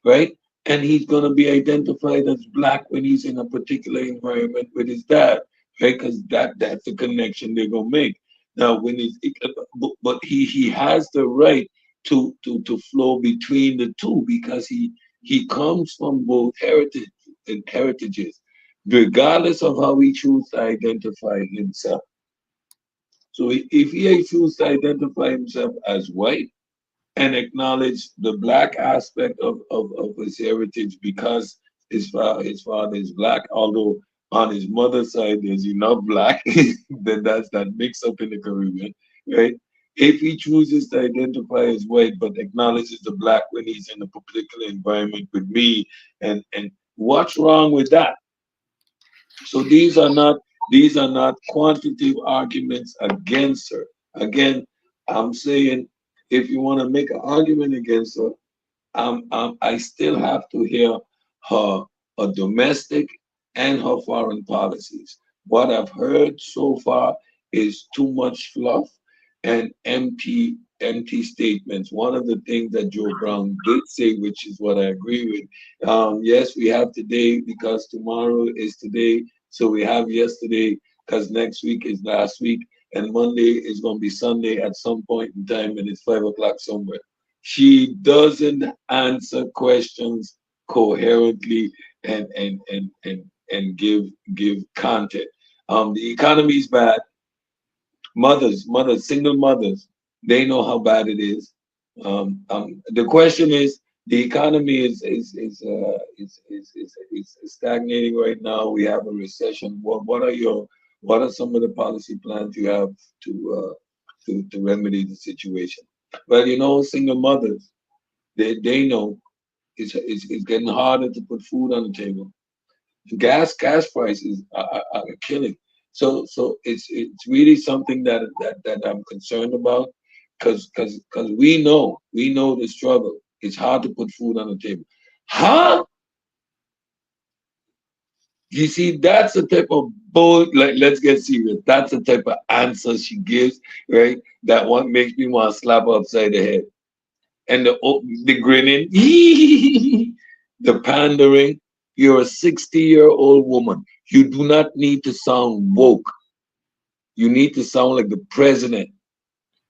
Right? And he's going to be identified as black when he's in a particular environment with his dad, right? Because that's the connection they're going to make. Now, but he has the right to flow between the two because he comes from both heritages, regardless of how he chooses to identify himself. So if he chooses to identify himself as white and acknowledge the black aspect of his heritage because his father is black, although on his mother's side there's enough black, then that's that mix up in the Caribbean, right? If he chooses to identify as white but acknowledges the black when he's in a particular environment with me, and what's wrong with that? So these are not quantitative arguments against her. Again, I'm saying if you want to make an argument against her, I still have to hear her a domestic, and a black aspect of her heritage. and her foreign policies. What I've heard so far is too much fluff and empty statements. One of the things that Joe Brown did say, which is what I agree with, yes, we have today because tomorrow is today. So we have yesterday because next week is last week, and Monday is going to be Sunday at some point in time, and it's 5 o'clock somewhere. She doesn't answer questions coherently and give content. The economy is bad. Mothers, single mothers, they know how bad it is. The question is, the economy is stagnating right now. We have a recession. What are some of the policy plans you have to to remedy the situation? Well, single mothers, they know it's getting harder to put food on the table. Gas prices are killing. So it's really something that I'm concerned about, because we know the struggle. It's hard to put food on the table. Huh? You see, that's the type of bull. Like, let's get serious. That's the type of answer she gives, right? That one makes me want to slap her upside the head. And the grinning, the pandering. You're a 60-year-old woman. You do not need to sound woke. You need to sound like the president.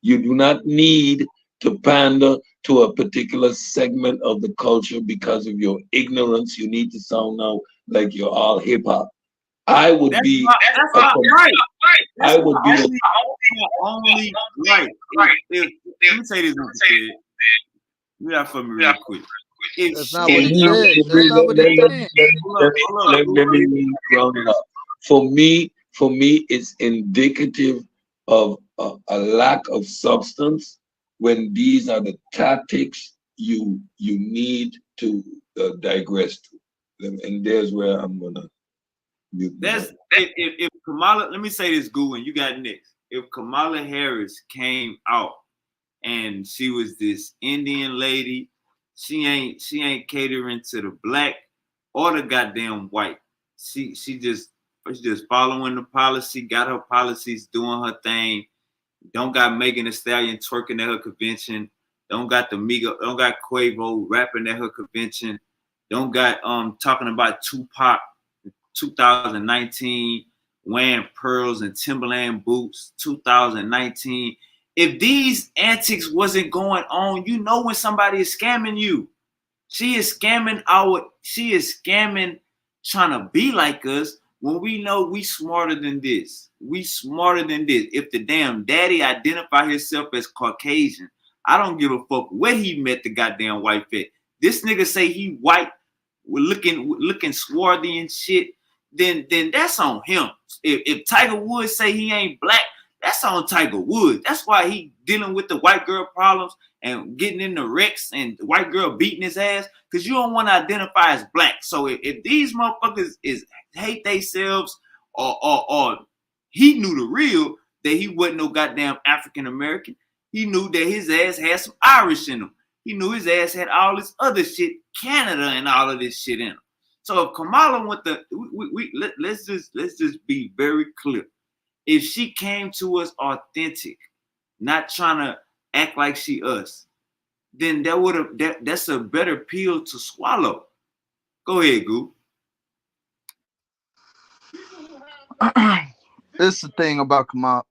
You do not need to pander to a particular segment of the culture because of your ignorance. You need to sound now like you're all hip hop. I would That's be not that's a, not right. I That's would not be only right. Let me say this, Uncle Ted. Read out for me real quick. If That's she not what for he ain't me, no said. That's not what he said. hold up, hold up. let me round it up. For me, it's indicative of a lack of substance when these are the tactics you need to digress to. And there's where I'm gonna mute my That's mic. if Kamala. Let me say this, Goo, and you got next. If Kamala Harris came out and she was this Indian lady, she ain't catering to the black or the goddamn white. She just following the policy, got her policies, doing her thing. Don't got Megan Thee Stallion twerking at her convention. Don't got Quavo rapping at her convention. Don't got talking about Tupac 2019 wearing pearls and Timberland boots 2019. If these antics wasn't going on, you know when somebody is scamming you. She is scamming trying to be like us when we know we smarter than this. We smarter than this. If the damn daddy identify himself as Caucasian, I don't give a fuck where he met the goddamn white fit. This nigga say he white, looking swarthy and shit, then that's on him. If Tiger Woods say he ain't black, that's on Tiger Woods. That's why he dealing with the white girl problems and getting in the wrecks and the white girl beating his ass, because you don't want to identify as black. So if these motherfuckers is hate themselves, or he knew the real, that he wasn't no goddamn African American. He knew that his ass had some Irish in him. He knew his ass had all this other shit, Canada and all of this shit in him. So if Kamala went the, let's just be very clear. If she came to us authentic, not trying to act like she us, then that's a better pill to swallow. Go ahead, Goo. This is the thing about Kamala.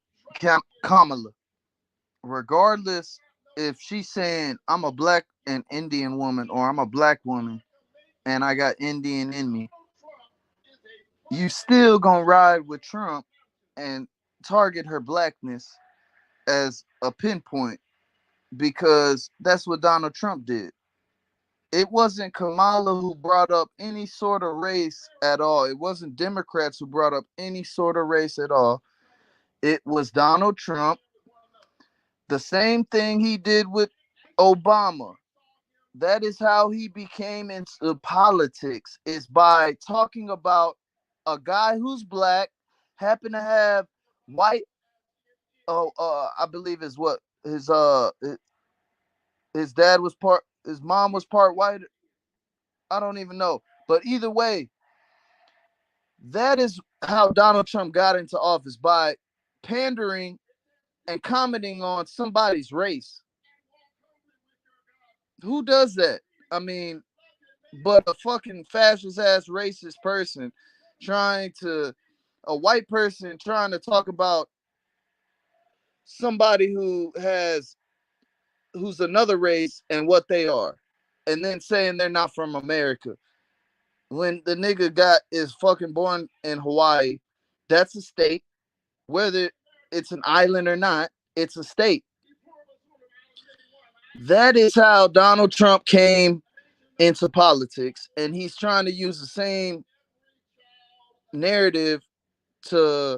Regardless if she's saying I'm a black and Indian woman or I'm a black woman and I got Indian in me, you still gonna ride with Trump and target her blackness as a pinpoint because that's what Donald Trump did. It wasn't Kamala who brought up any sort of race at all. It wasn't Democrats who brought up any sort of race at all. It was Donald Trump. The same thing he did with Obama. That is how he became into politics, is by talking about a guy who's black, happen to have white. Oh, I believe is what his dad was part. His mom was part white. I don't even know, but either way, That is how Donald Trump got into office, by pandering and commenting on somebody's race. Who does that? I mean, but a fucking fascist ass racist person a white person trying to talk about somebody who's another race and what they are, and then saying they're not from America. When the nigga is fucking born in Hawaii, that's a state. Whether it's an island or not, it's a state. That is how Donald Trump came into politics, and he's trying to use the same narrative to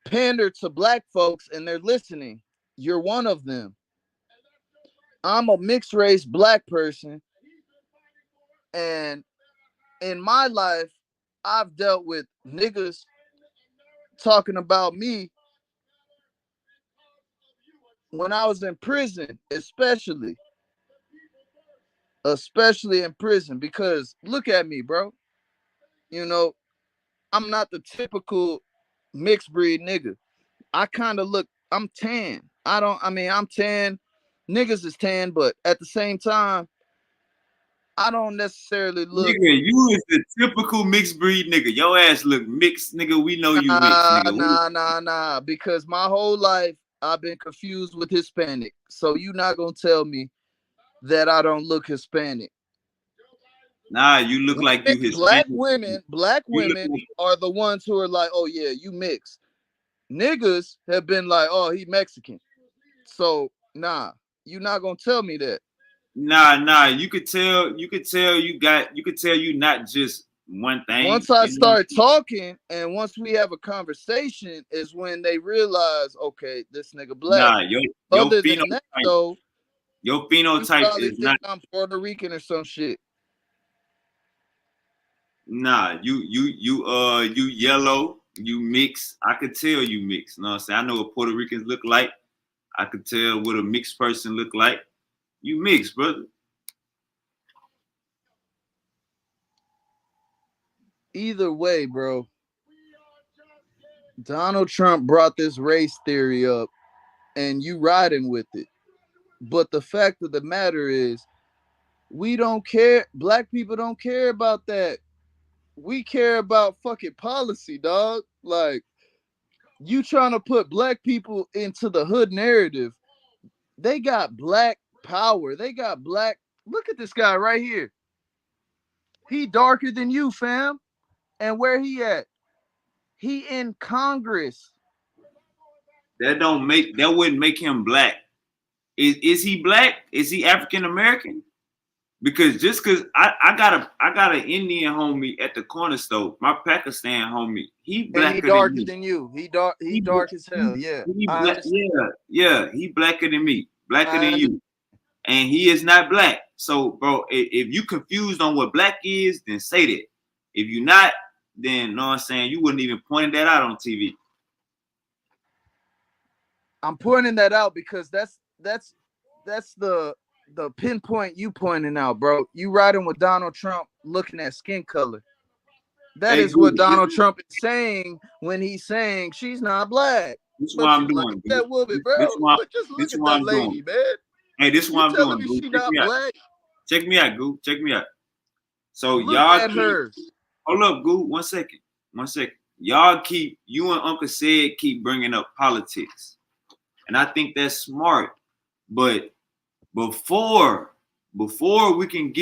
pander to black folks, and they're listening. You're one of them. I'm a mixed race black person, and in my life, I've dealt with niggas talking about me when I was in prison, especially in prison, because look at me, bro. You know, I'm not the typical mixed breed nigga. I kind of I'm tan. I'm tan. Niggas is tan, but at the same time, I don't necessarily look. Nigga, you is the typical mixed breed nigga. Your ass look mixed, nigga. We know you mixed, nigga. Nah. Because my whole life I've been confused with Hispanic. So you not gonna tell me that I don't look Hispanic. Nah, you look like you Hispanic. Black women are the ones who are like, oh yeah, you mixed. Niggas have been like, oh, he Mexican. So nah, you not gonna tell me that. Nah. You could tell you not just one thing. Once I start talking and once we have a conversation is when they realize, okay, this nigga black. Nah, your Other phenotype, than that, though, your phenotype is not. I'm Puerto Rican or some shit. Nah, you yellow, you mix. I could tell you mix. You know what I'm saying? I know what Puerto Ricans look like. I could tell what a mixed person look like. You mix, brother. Either way, bro. Donald Trump brought this race theory up and you riding with it. But the fact of the matter is, we don't care. Black people don't care about that. We care about fucking policy, dog. Like, you trying to put black people into the hood narrative. They got black power. They got black. Look at this guy right here. He darker than you, fam. And where he at? He in Congress. That wouldn't make him black. Is he black? Is he African American? Because just because I got an Indian homie at the corner store, my Pakistan homie, he blacker than you. He dark as hell. Yeah. He blacker than me, blacker than you, and he is not black. So, bro, if you confused on what black is, then say that. If you're not, then know what I'm saying, you wouldn't even point that out on TV. I'm pointing that out because that's the pinpoint you pointing out, bro. You riding with Donald Trump looking at skin color. That is what Donald Trump is saying when he's saying she's not black. This is what I'm doing. That woman, bro. Just look at that lady, man. Hey, this is what I'm doing. Me she not black? Check me out, Goo. Check me out. So look y'all hold up, Goo. 1 second. You and Uncle Said keep bringing up politics. And I think that's smart. But before we can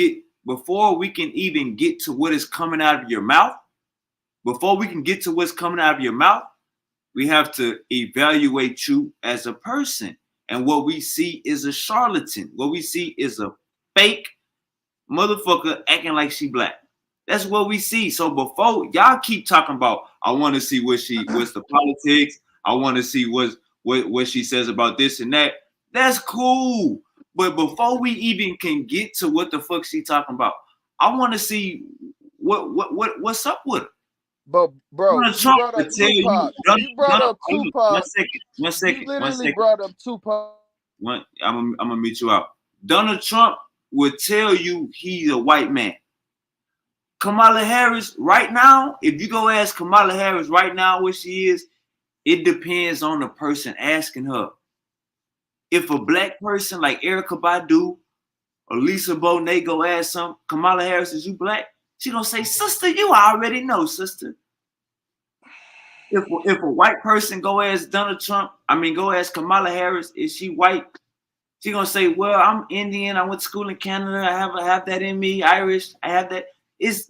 even get to what is coming out of your mouth, we have to evaluate you as a person. And what we see is a charlatan. What we see is a fake motherfucker acting like she black. That's what we see. So before y'all keep talking about, I want to see what's the politics. I want to see what she says about this and that. That's cool. But before we even can get to what the fuck she talking about, I want to see what's up with her. But bro, you brought up Tupac. One second. You literally brought up Tupac. I'm gonna meet you out. Donald Trump would tell you he's a white man. Kamala Harris right now, if you go ask Kamala Harris right now what she is, it depends on the person asking her. If a black person like Erykah Badu or Lisa Bonet go ask some Kamala Harris, is you black? She gonna say, sister, you already know, sister. If a white person go ask Donald Trump, go ask Kamala Harris, is she white? She gonna say, well, I'm Indian. I went to school in Canada. I have that in me. Irish. I have that. This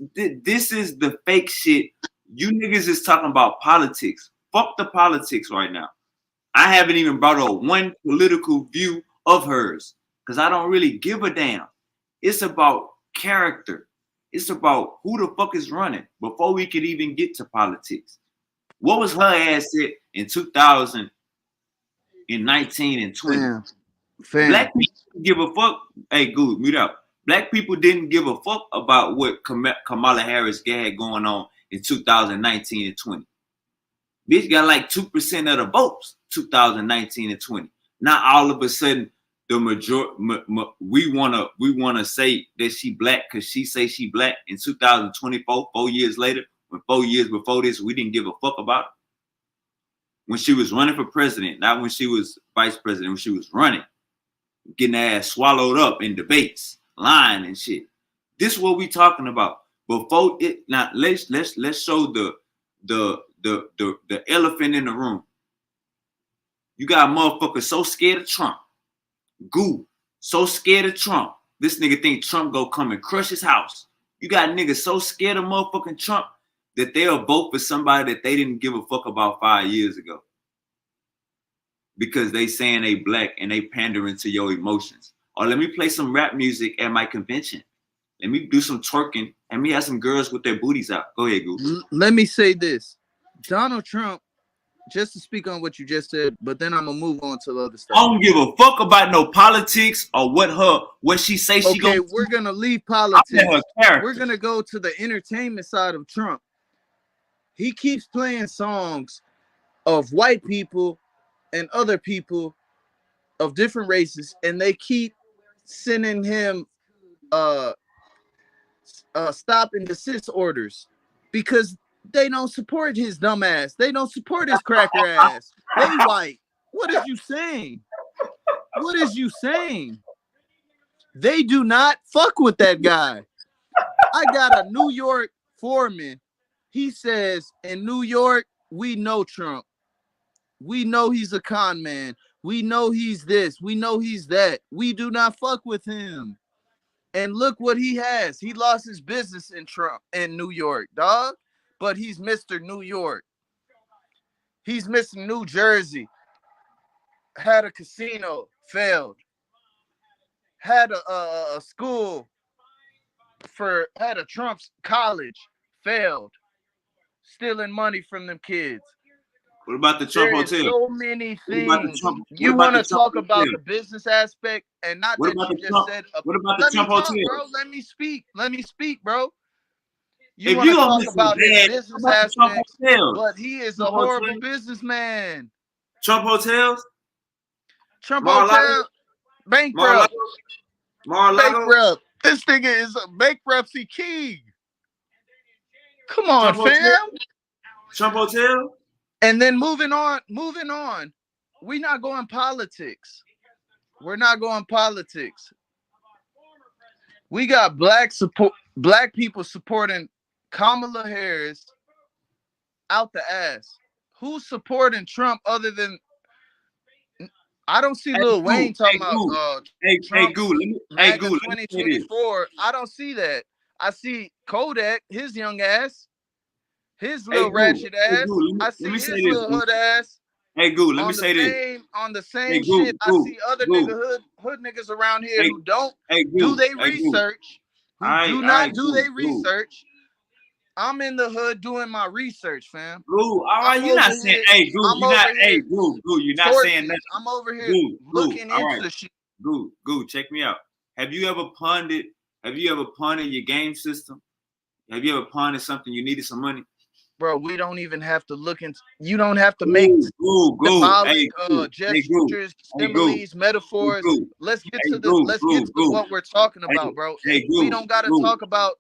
is the fake shit. You niggas is talking about politics. Fuck the politics right now. I haven't even brought up one political view of hers because I don't really give a damn. It's about character. It's about who the fuck is running before we could even get to politics. What was her ass at in 2019 and 20? Black people didn't give a fuck. Hey, good, mute up. Black people didn't give a fuck about what Kamala Harris had going on in 2019 and 20. Bitch got like 2% of the votes 2019 and 20. Now all of a sudden the we wanna say that she black because she say she black in 2024, 4 years later, when 4 years before this we didn't give a fuck about her. When she was running for president, not when she was vice president, when she was running, getting her ass swallowed up in debates, lying and shit. This is what we talking about. Before it now let's show the elephant in the room. You got motherfuckers so scared of Trump. Goo, so scared of Trump. This nigga think Trump go come and crush his house. You got niggas so scared of motherfucking Trump that they'll vote for somebody that they didn't give a fuck about 5 years ago. Because they saying they black and they pandering to your emotions. Or let me play some rap music at my convention. Let me do some twerking and me have some girls with their booties out. Go ahead, Goo. Let me say this. Donald Trump, just to speak on what you just said, but then I'm gonna move on to the other stuff. I don't give a fuck about no politics or what she say she okay, gonna. We're gonna leave politics. We're gonna go to the entertainment side of Trump. He keeps playing songs of white people and other people of different races, and they keep sending him stop and desist orders because they don't support his dumb ass. They don't support his cracker ass. They white. What is you saying? What is you saying? They do not fuck with that guy. I got a New York foreman. He says, in New York, we know Trump. We know he's a con man. We know he's this. We know he's that. We do not fuck with him. And look what he has. He lost his business in New York, dog. But he's Mr. New York. He's Mr. New Jersey. Had a casino, failed. Had a school had a Trump's college, failed. Stealing money from them kids. What about the Trump Hotel? So many things. You want to talk about the business aspect and not that you just said. What about the Trump Hotel, bro? Let me speak. Let me speak, bro. You want to talk about his business aspect, but he is a horrible businessman. Trump Hotels? Trump Hotel, bankrupt. Bankrupt. This nigga is a bankruptcy king. Come on, fam. Trump Hotel? And then moving on. We're not going politics. We're not going politics. We got black people supporting Kamala Harris out the ass. Who's supporting Trump other than I don't see Lil Wayne talking about Trump 2024. I don't see that. I see Kodak, his young ass, his little ratchet ass. I see his little hood ass. Hey, Goo, let me say this. On the same shit, I see other hood niggas around here who don't do their research. Who do not do their research. I'm in the hood doing my research, fam. Goo, all right, you're not saying, hey, Goo, you're not, hey, Goo, you're not saying nothing. I'm over here looking into shit. Goo, check me out. Have you ever pondered your game system? Have you ever pondered something you needed some money? Bro, we don't even have to look into. You don't have to make symbolic gestures, similes, metaphors. Let's get to what we're talking about, bro. We don't got to talk about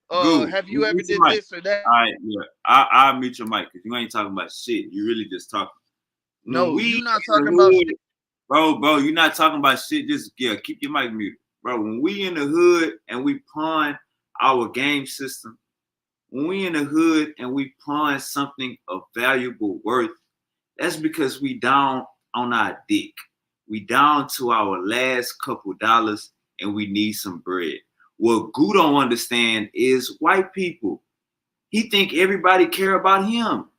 Good. have you ever Mute your did mic. this or that? All right, yeah. I'll mute your mic because you ain't talking about shit. You really just talking. When No, we you in not the talking about hood, shit. bro, you're not talking about shit. Just keep your mic muted, bro. When we in the hood and we pawn our game system, when we in the hood and we pawn something of valuable worth, that's because we down on our dick. We down to our last couple dollars and we need some bread. What Goo don't understand is white people. He think everybody care about him.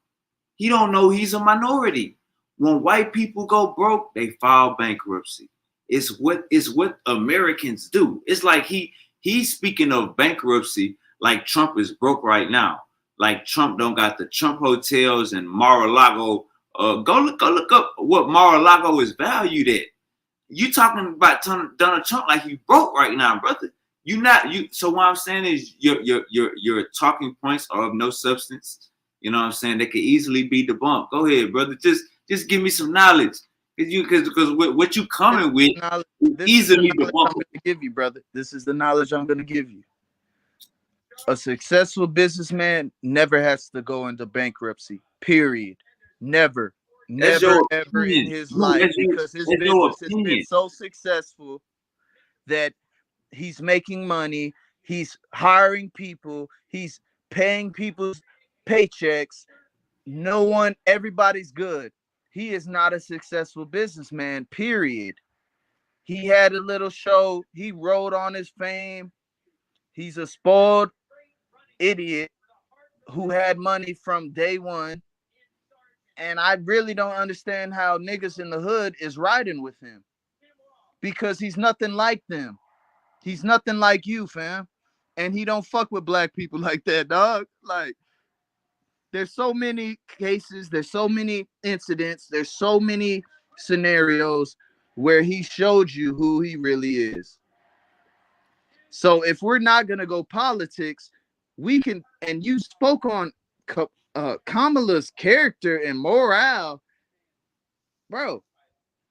He don't know he's a minority. When white people go broke, they file bankruptcy. It's what Americans do. It's like he's speaking of bankruptcy like Trump is broke right now. Like Trump don't got the Trump hotels and Mar-a-Lago. Go look up what Mar-a-Lago is valued at. You talking about Donald Trump like he broke right now, brother. You not you. So what I'm saying is your talking points are of no substance. You know what I'm saying? They could easily be debunked. Go ahead, brother. Just give me some knowledge. Because what you coming with is This is the easily knowledge I'm debunked. going to give you, brother. This is the knowledge I'm going to give you. A successful businessman never has to go into bankruptcy. Period. Never. That's Never your ever in opinion. his Dude, life, because his that's your business has been opinion. so successful that he's making money, he's hiring people, he's paying people's paychecks. Everybody's good. He is not a successful businessman, period. He had a little show, he rode on his fame. He's a spoiled idiot who had money from day one. And I really don't understand how niggas in the hood is riding with him, because he's nothing like them. He's nothing like you, fam. And he don't fuck with black people like that, dog. Like, there's so many cases, there's so many incidents, there's so many scenarios where he showed you who he really is. So if we're not gonna go politics, we can. And you spoke on Kamala's character and morale, bro.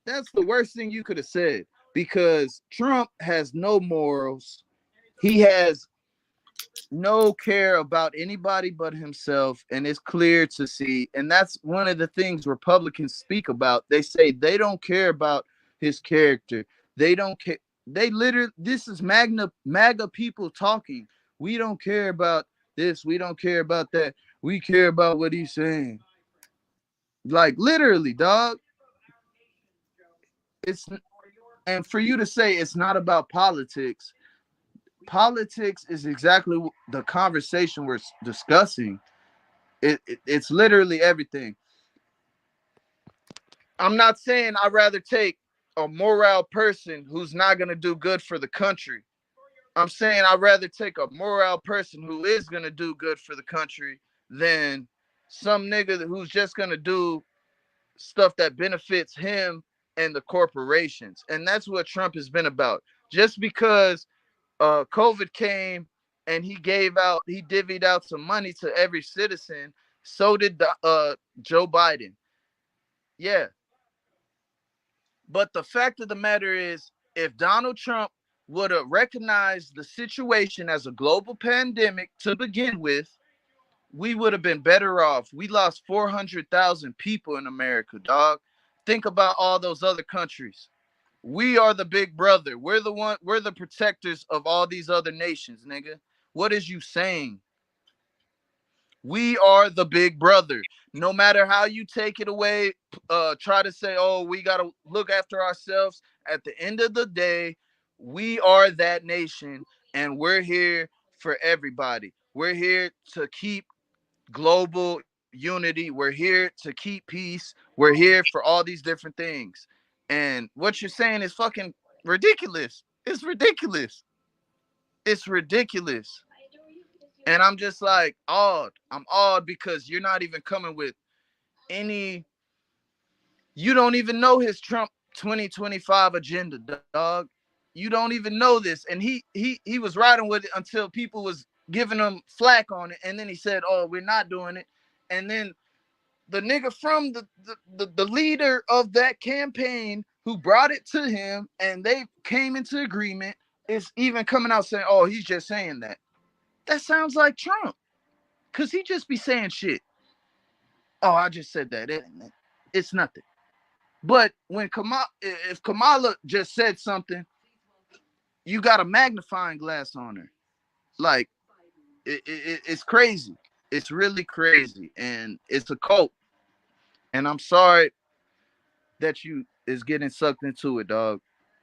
That's the worst thing you could have said, because Trump has no morals. He has no care about anybody but himself, and it's clear to see. And that's one of the things Republicans speak about. They say they don't care about his character. They don't care. They literally, this is MAGA people talking. We don't care about this. We don't care about that. We care about what he's saying. Like, literally, dog. It's And for you to say it's not about politics, politics is exactly the conversation we're discussing. It's literally everything. I'm not saying I'd rather take a moral person who's not going to do good for the country. I'm saying I'd rather take a moral person who is going to do good for the country than some nigga who's just going to do stuff that benefits him and the corporations. And that's what Trump has been about. Just because COVID came and he divvied out some money to every citizen, so did Joe Biden. Yeah. But the fact of the matter is, if Donald Trump would have recognized the situation as a global pandemic to begin with, we would have been better off. We lost 400,000 people in America, dog. Think about all those other countries. We are the big brother. We're the protectors of all these other nations, nigga. What is you saying? We are the big brother. No matter how you take it away, try to say, oh, we got to look after ourselves. At the end of the day, we are that nation, and we're here for everybody. We're here to keep global unity. We're here to keep peace. We're here for all these different things. And what you're saying is fucking ridiculous. It's ridiculous. It's ridiculous. And I'm just like awed. I'm awed because you're not even coming with any. You don't even know his Trump 2025 agenda, dog. You don't even know this. And he was riding with it until people was giving him flack on it. And then he said, oh, we're not doing it. And then the nigga from the leader of that campaign who brought it to him and they came into agreement is even coming out saying, oh, he's just saying that. That sounds like Trump, cause he just be saying shit. Oh, I just said that. It's nothing. But when if Kamala just said something, you got a magnifying glass on her. Like it's crazy. It's really crazy, and it's a cult. And I'm sorry that you is getting sucked into it, dog.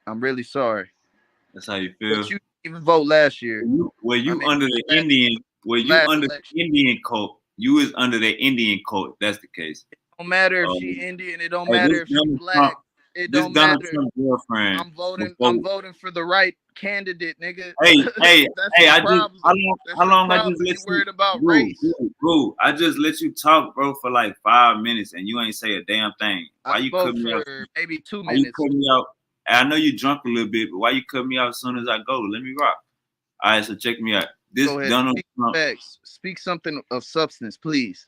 I'm really sorry. That's how you But feel. you didn't even vote last year. Were I you mean, under the Indian? Were you last under election. the Indian cult? You was under the Indian cult. That's the case. It don't matter if she Um, Indian. It don't hey, matter if she black. It This don't Donald matter. Trump girlfriend. I'm voting. Before, I'm voting for the right candidate, nigga. hey, hey, That's hey! your I just problem. how That's your long I just problem. let You you worried about go, race. go. I just let you talk, bro, for like 5 minutes, and you ain't say a damn thing. I Why you cut spoke me out? for maybe 2 Why you minutes. cut me out? I know you drunk a little bit, but why you cut me out as soon as I go? Let me rock. All right, so check me out. This Go ahead. Donald Speak Trump. facts. Speak something of substance, please.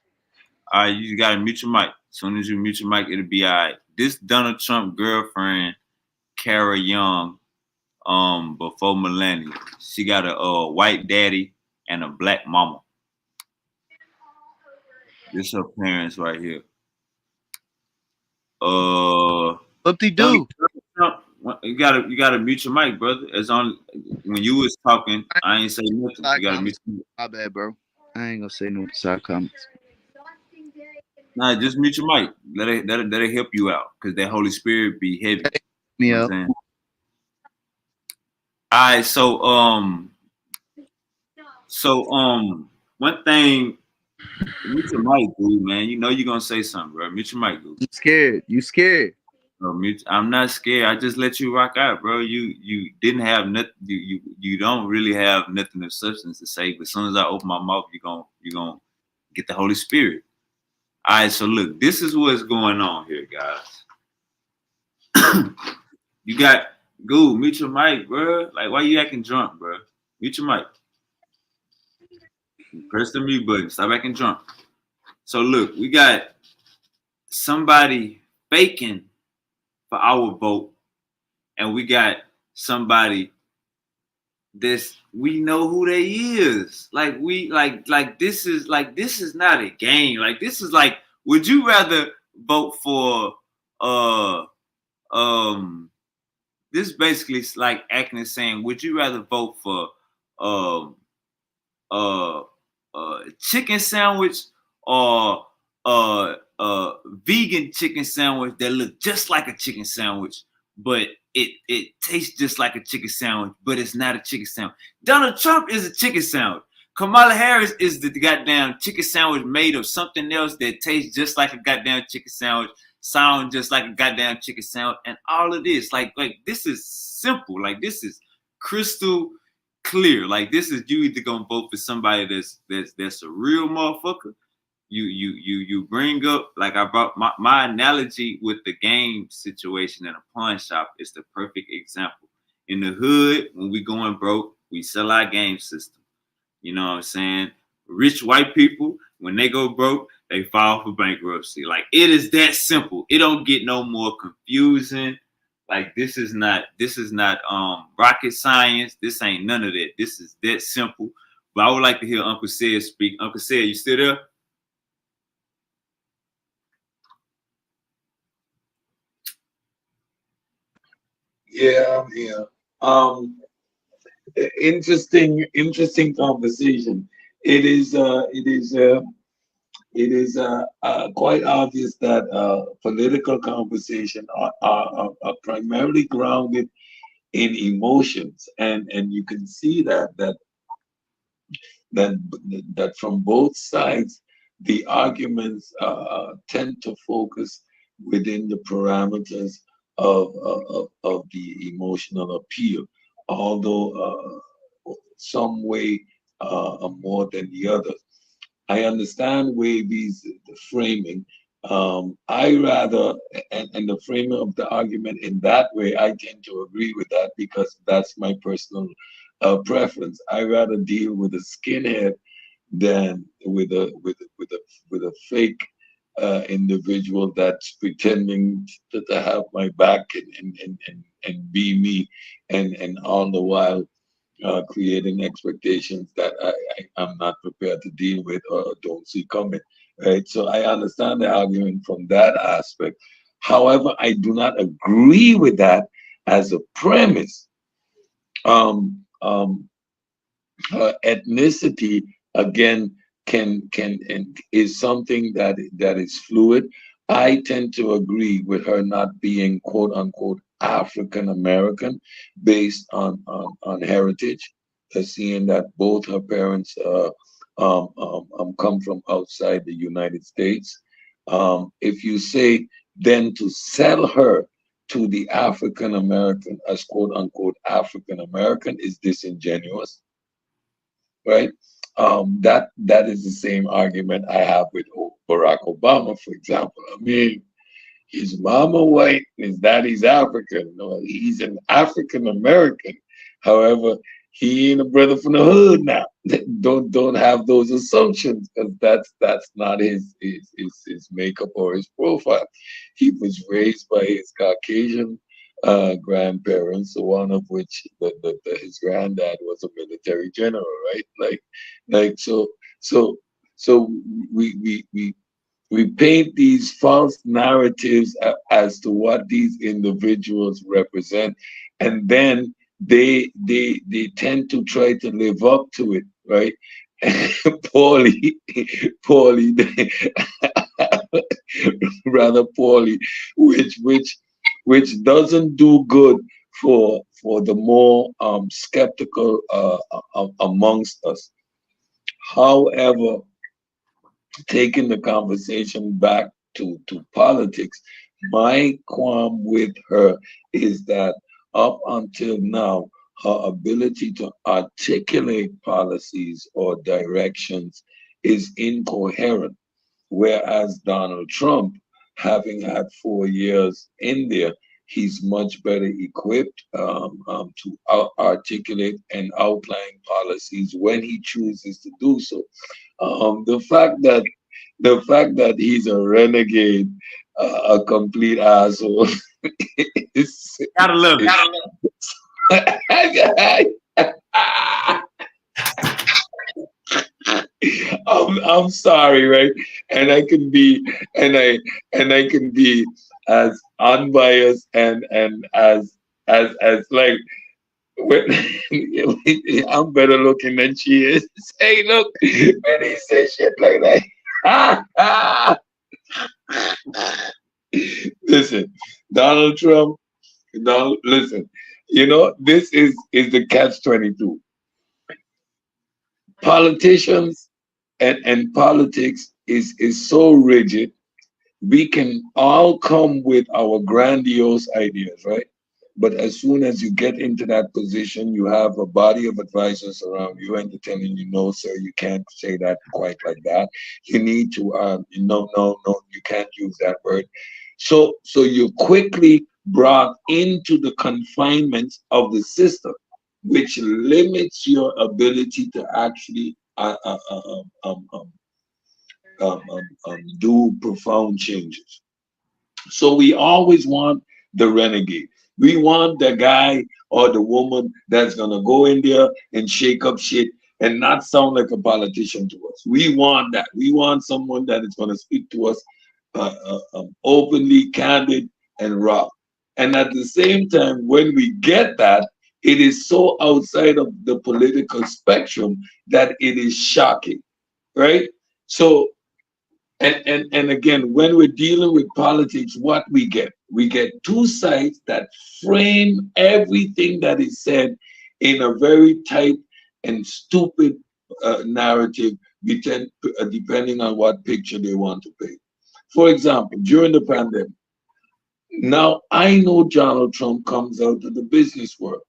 All right, you gotta mute your mic. As soon as you mute your mic, it'll be all right. This Donald Trump girlfriend, Kara Young, before Melania, she got a white daddy and a black mama. This her parents right here. Whoop-de-doo. Trump, you gotta mute your mic, brother. It's on when you was talking. I ain't say nothing. Side You gotta mute. comments. My bad, bro. I ain't gonna say no side comments. Nah, just mute your mic. Let it help you out, cause that Holy Spirit be heavy. Me You know up. what I'm saying? All right, one thing, mute your mic, dude, man. You know you're gonna say something, bro. Mute your mic, dude. You scared. You scared. Bro, I'm not scared. I just let you rock out, bro. You didn't have nothing. You don't really have nothing of substance to say. But as soon as I open my mouth, you're gonna get the Holy Spirit. All right, so look, this is what's going on here, guys. You got go mute your mic, bro. Like, why you acting drunk, bro? Mute your mic. Press the mute button. Stop acting drunk. So look, we got somebody faking for our vote, and we got somebody this we know who they is. Like we like this is not a game. Like this is like, would you rather vote for this basically is like acting and saying, would you rather vote for um chicken sandwich or vegan chicken sandwich that look just like a chicken sandwich, but it tastes just like a chicken sandwich, but it's not a chicken sandwich. Donald Trump is a chicken sandwich. Kamala Harris is the goddamn chicken sandwich made of something else that tastes just like a goddamn chicken sandwich, sound just like a goddamn chicken sandwich, and all of this, like this is simple. Like this is crystal clear. Like this is, you either gonna vote for somebody that's a real motherfucker. You bring up, like I brought my analogy with the game situation in a pawn shop is the perfect example. In the hood, when we going broke, we sell our game system. You know what I'm saying? Rich white people, when they go broke, they file for bankruptcy. Like it is that simple. It don't get no more confusing. Like this is not rocket science. This ain't none of that. This is that simple. But I would like to hear Uncle Sid speak. Uncle Sid, you still there? Yeah, I'm here. Um, interesting conversation. It is quite obvious that political conversation are primarily grounded in emotions, and you can see that that from both sides, the arguments tend to focus within the parameters of the emotional appeal, although some way more than the other. I understand Wavy's framing. I rather, and the framing of the argument in that way, I tend to agree with that because that's my personal preference. I rather deal with a skinhead than with a fake individual that's pretending to have my back and be me, and all the while creating expectations that I'm not prepared to deal with or don't see coming. Right. So I understand the argument from that aspect. However, I do not agree with that as a premise. Um, um, Ethnicity again can and is something that is fluid. I tend to agree with her not being quote unquote African American based on heritage, seeing that both her parents come from outside the United States. If you say then to sell her to the African American as quote unquote African American is disingenuous, right? That is the same argument I have with Barack Obama, for example. I mean, his mama white, his daddy's African. No, he's an African American. However, he ain't a brother from the hood now. Don't have those assumptions because that's not his makeup or his profile. He was raised by his Caucasian grandparents, one of which his granddad was a military general, right? Like so so we paint these false narratives as to what these individuals represent, and then they tend to try to live up to it, right? poorly, poorly, rather poorly, which doesn't do good for the more skeptical amongst us. However, taking the conversation back to politics, my qualm with her is that up until now, her ability to articulate policies or directions is incoherent. Whereas Donald Trump, having had 4 years in there, he's much better equipped to articulate and outline policies when he chooses to do so. The fact that he's a renegade, a complete asshole, is, Gotta love it. I'm sorry, right? And I can be and I can be as unbiased and as like when, I'm better looking than she is. Hey, look, when he says shit like that. Listen, Donald Trump, Donald, listen, this is the catch 22. Politicians and politics is so rigid. We can all come with our grandiose ideas, right? But as soon as you get into that position, you have a body of advisors around you and they're telling you, no, sir, you can't say that quite like that. You need to, no, you can't use that word. So you're quickly brought into the confinements of the system, which limits your ability to actually do profound changes. So we always want the renegade. We want the guy or the woman that's gonna go in there and shake up shit and not sound like a politician to us. We want that. We want someone that is gonna speak to us openly, candid, and raw. And at the same time, when we get that, it is so outside of the political spectrum that it is shocking, right? So and again, when we're dealing with politics, what we get two sides that frame everything that is said in a very tight and stupid narrative, depending on what picture they want to paint. For example, during the pandemic, now I know Donald Trump comes out of the business world.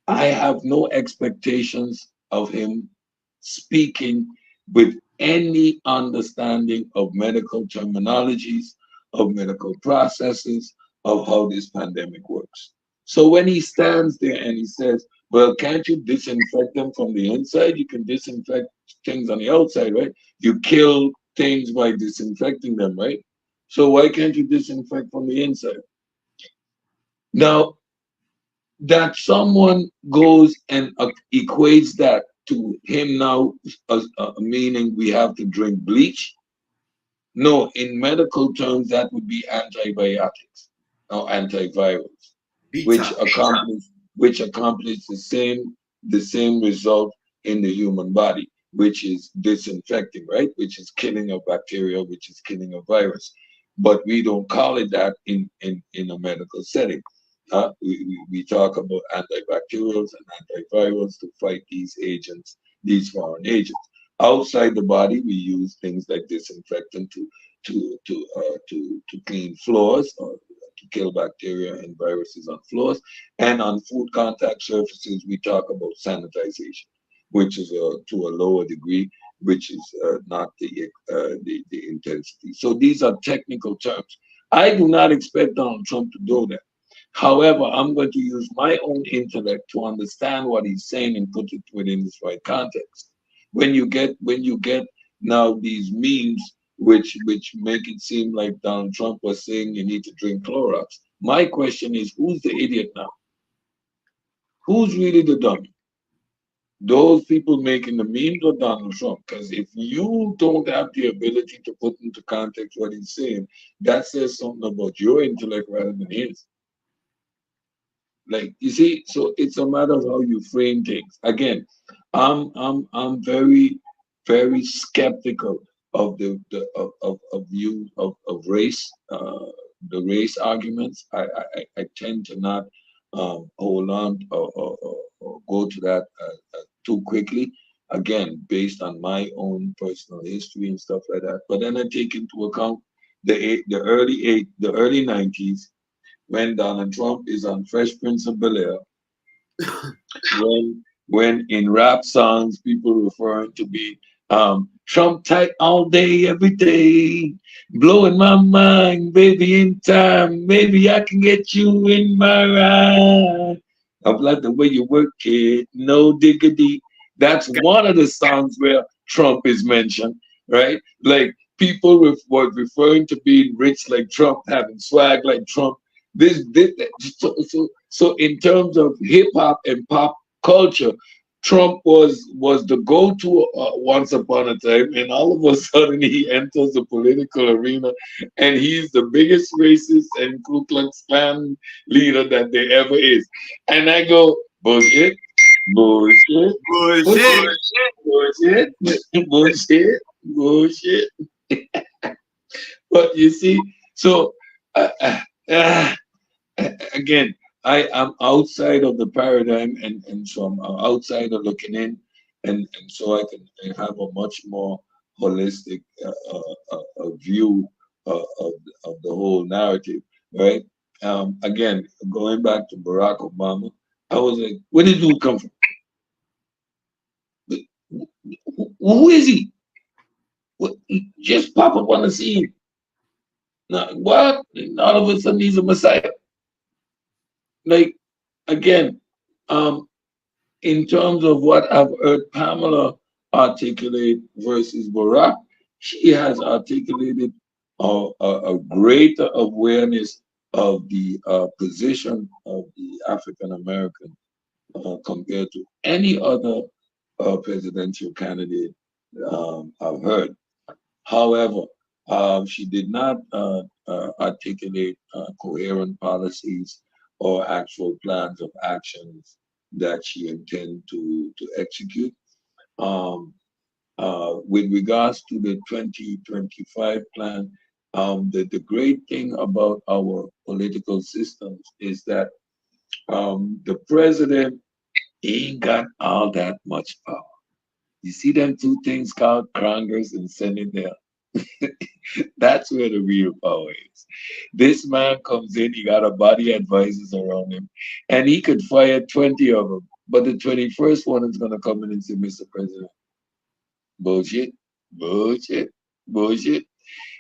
I have no expectations of him speaking with any understanding of medical terminologies, of medical processes, of how this pandemic works. So when he stands there and he says, well, can't you disinfect them from the inside? You can disinfect things on the outside, right? You kill things by disinfecting them, right? So why can't you disinfect from the inside? Now, that someone goes and equates that to him now, meaning we have to drink bleach. No, in medical terms, that would be antibiotics or antivirals, which Detox. accomplish the same result in the human body, which is disinfecting, right? Which is killing a bacteria, which is killing a virus. But we don't call it that in a medical setting. We talk about antibacterials and antivirals to fight these agents, these foreign agents. Outside the body, we use things like disinfectant to clean floors or to kill bacteria and viruses on floors. And on food contact surfaces, we talk about sanitization, which is to a lower degree, which is not the intensity. So these are technical terms. I do not expect Donald Trump to do that. However, I'm going to use my own intellect to understand what he's saying and put it within this right context. When you get now these memes which make it seem like Donald Trump was saying you need to drink Clorox. My question is, who's the idiot now? Who's really the dummy? Those people making the memes or Donald Trump? Because if you don't have the ability to put into context what he's saying, that says something about your intellect rather than his. Like, you see, so it's a matter of how you frame things. Again, I'm very, very skeptical of of view of race, the race arguments. I tend to not hold on or go to that too quickly. Again, based on my own personal history and stuff like that. But then I take into account the early 90s when Donald Trump is on Fresh Prince of Bel-Air, when in rap songs people referring to be Trump tight all day, every day, blowing my mind, baby, in time, maybe I can get you in my ride. I like the way you work it, no diggity. That's one of the songs where Trump is mentioned, right? Like people were referring to being rich like Trump, having swag like Trump. This so in terms of hip hop and pop culture, Trump was the go-to once upon a time, and all of a sudden he enters the political arena, and he's the biggest racist and Ku Klux Klan leader that there ever is. And I go, bullshit, bullshit, Bullshit. bullshit, bullshit, bullshit, bullshit. But you see, so uh, uh, uh, again, I am outside of the paradigm, and so I'm outside of looking in, and so I can have a much more holistic view of the whole narrative, right? Again, going back to Barack Obama, I was like, where did dude come from? Who is he? He just pop up on the scene. Now, what? And all of a sudden, he's a messiah. Like, again, um, in terms of what I've heard Pamela articulate versus Barack, she has articulated a greater awareness of the position of the African American compared to any other presidential candidate I've heard. However, she did not articulate coherent policies or actual plans of actions that she intend to execute. Um, with regards to the 2025 plan, the great thing about our political systems is that the president ain't got all that much power. You see them two things called Congress and Senate there? That's where the real power is. This man comes in, he got a body advisors around him, and he could fire 20 of them. But the 21st one is going to come in and say, Mr. President, bullshit, bullshit, bullshit.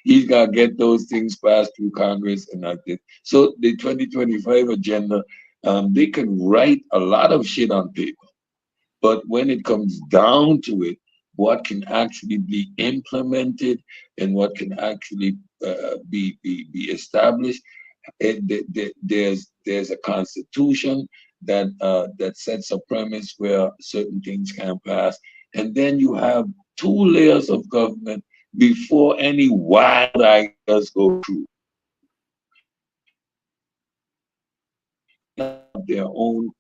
He's got to get those things passed through Congress and like this. So the 2025 agenda, they can write a lot of shit on paper. But when it comes down to it, what can actually be implemented and what can actually be established, there's a constitution, that sets a premise where certain things can pass, and then you have two layers of government before any wild ideas go through. Their own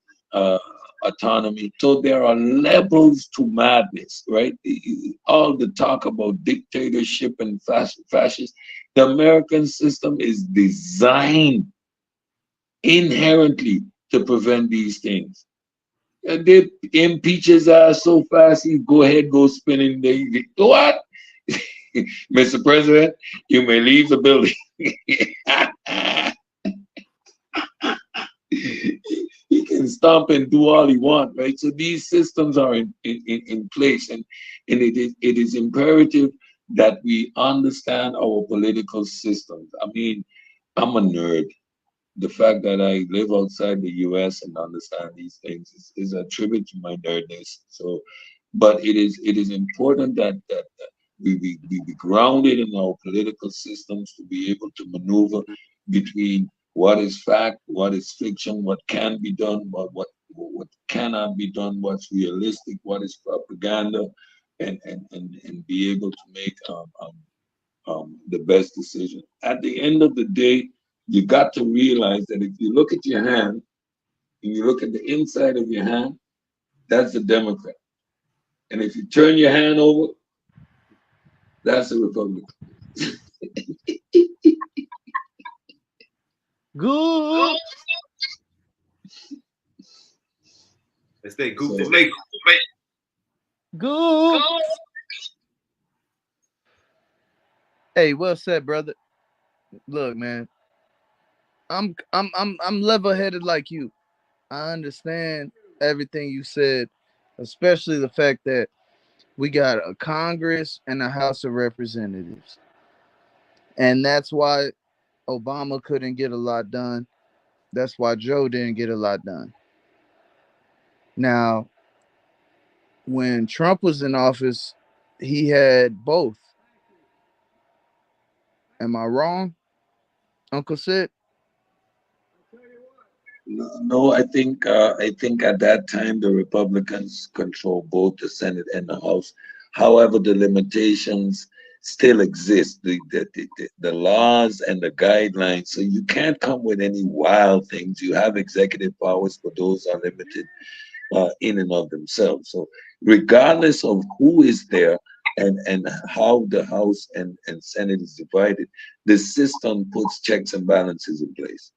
autonomy. So there are levels to madness, right? All the talk about dictatorship and fascist, the American system is designed inherently to prevent these things. And they impeach his ass so fast, he go ahead, go spinning. They what? Mr. President, you may leave the building. He can stomp and do all he wants, right? So these systems are in place, and it is imperative that we understand our political systems. I mean, I'm a nerd. The fact that I live outside the US and understand these things is a tribute to my nerdness. So, but it is important that we be grounded in our political systems to be able to maneuver between what is fact, what is fiction, what can be done, what cannot be done, what's realistic, what is propaganda, and be able to make the best decision. At the end of the day, you got to realize that if you look at your hand and you look at the inside of your hand, that's a Democrat. And if you turn your hand over, that's a Republican. Good. It's that goofy make. Good. Hey, well said, brother. Look, man, I'm level-headed like you. I understand everything you said, especially the fact that we got a Congress and a House of Representatives. And that's why Obama couldn't get a lot done. That's why Joe didn't get a lot done. Now, when Trump was in office, he had both. Am I wrong, Uncle Sid? No, I think at that time the Republicans control both the Senate and the House. However, the limitations still exist, the laws and the guidelines. So you can't come with any wild things. You have executive powers, but those are limited in and of themselves. So regardless of who is there and how the House and Senate is divided, the system puts checks and balances in place.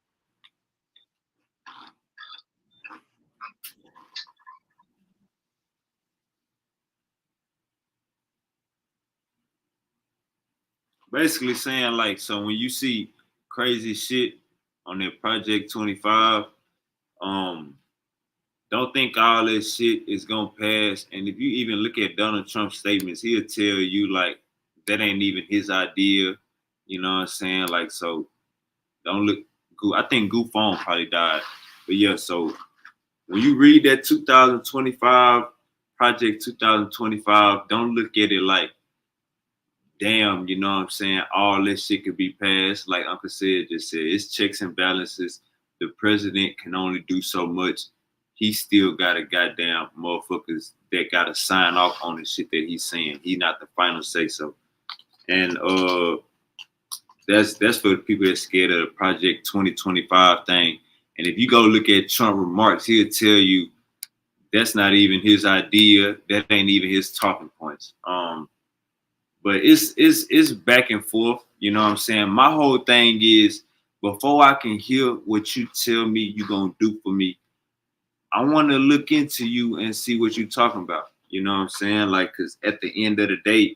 Basically saying like, so when you see crazy shit on that Project 25, um, don't think all this shit is gonna pass. And if you even look at Donald Trump's statements, he'll tell you like that ain't even his idea. You know what I'm saying? Like, so don't look. I think Goof on probably died, but yeah. So when you read that 2025 Project 2025, don't look at it like, damn, you know what I'm saying? All this shit could be passed. Like Uncle said, just said, it's checks and balances. The president can only do so much. He still got a goddamn motherfuckers that got to sign off on the shit that he's saying. He not the final say so. And that's for the people that's scared of the Project 2025 thing. And if you go look at Trump remarks, he'll tell you that's not even his idea. That ain't even his talking points. But it's back and forth. You know what I'm saying? My whole thing is before I can hear what you tell me you're gonna do for me, I want to look into you and see what you're talking about. You know what I'm saying? Like, cause at the end of the day,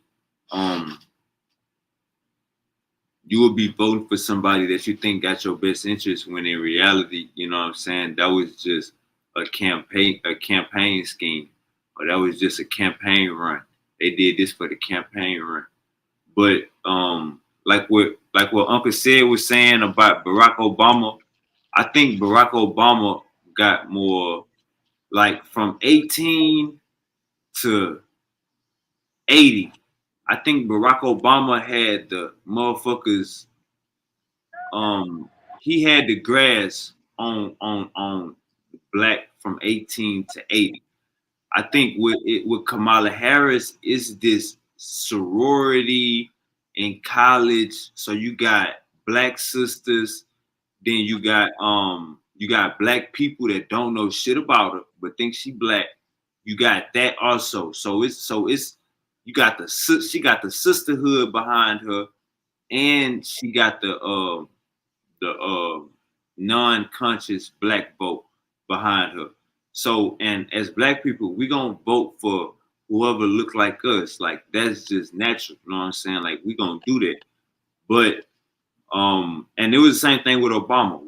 you will be voting for somebody that you think got your best interest when in reality, you know what I'm saying, that was just a campaign scheme, or that was just a campaign run. They did this for the campaign run. But like what Uncle Sid was saying about Barack Obama, I think Barack Obama got more like from 18 to 80. I think Barack Obama had the motherfuckers he had the grass on black from 18 to 80. I think with Kamala Harris is this sorority in college. So you got black sisters, then you got black people that don't know shit about her but think she black. You got that also. So it's you got she got the sisterhood behind her, and she got the non-conscious black vote behind her. So, and as black people, we gonna vote for whoever look like us. Like that's just natural. You know what I'm saying? Like we gonna do that. But and it was the same thing with Obama.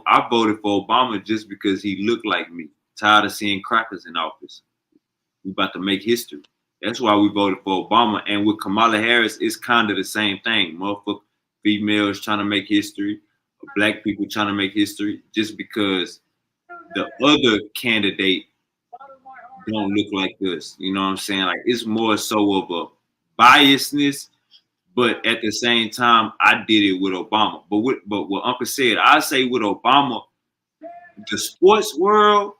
I voted for Obama just because he looked like me. Tired of seeing crackers in office. We about to make history. That's why we voted for Obama. And with Kamala Harris, it's kind of the same thing. Motherfucker, females trying to make history, black people trying to make history, just because the other candidate don't look like us. You know what I'm saying? Like it's more so of a biasness, but at the same time, I did it with Obama. But what Uncle said, I say with Obama, the sports world,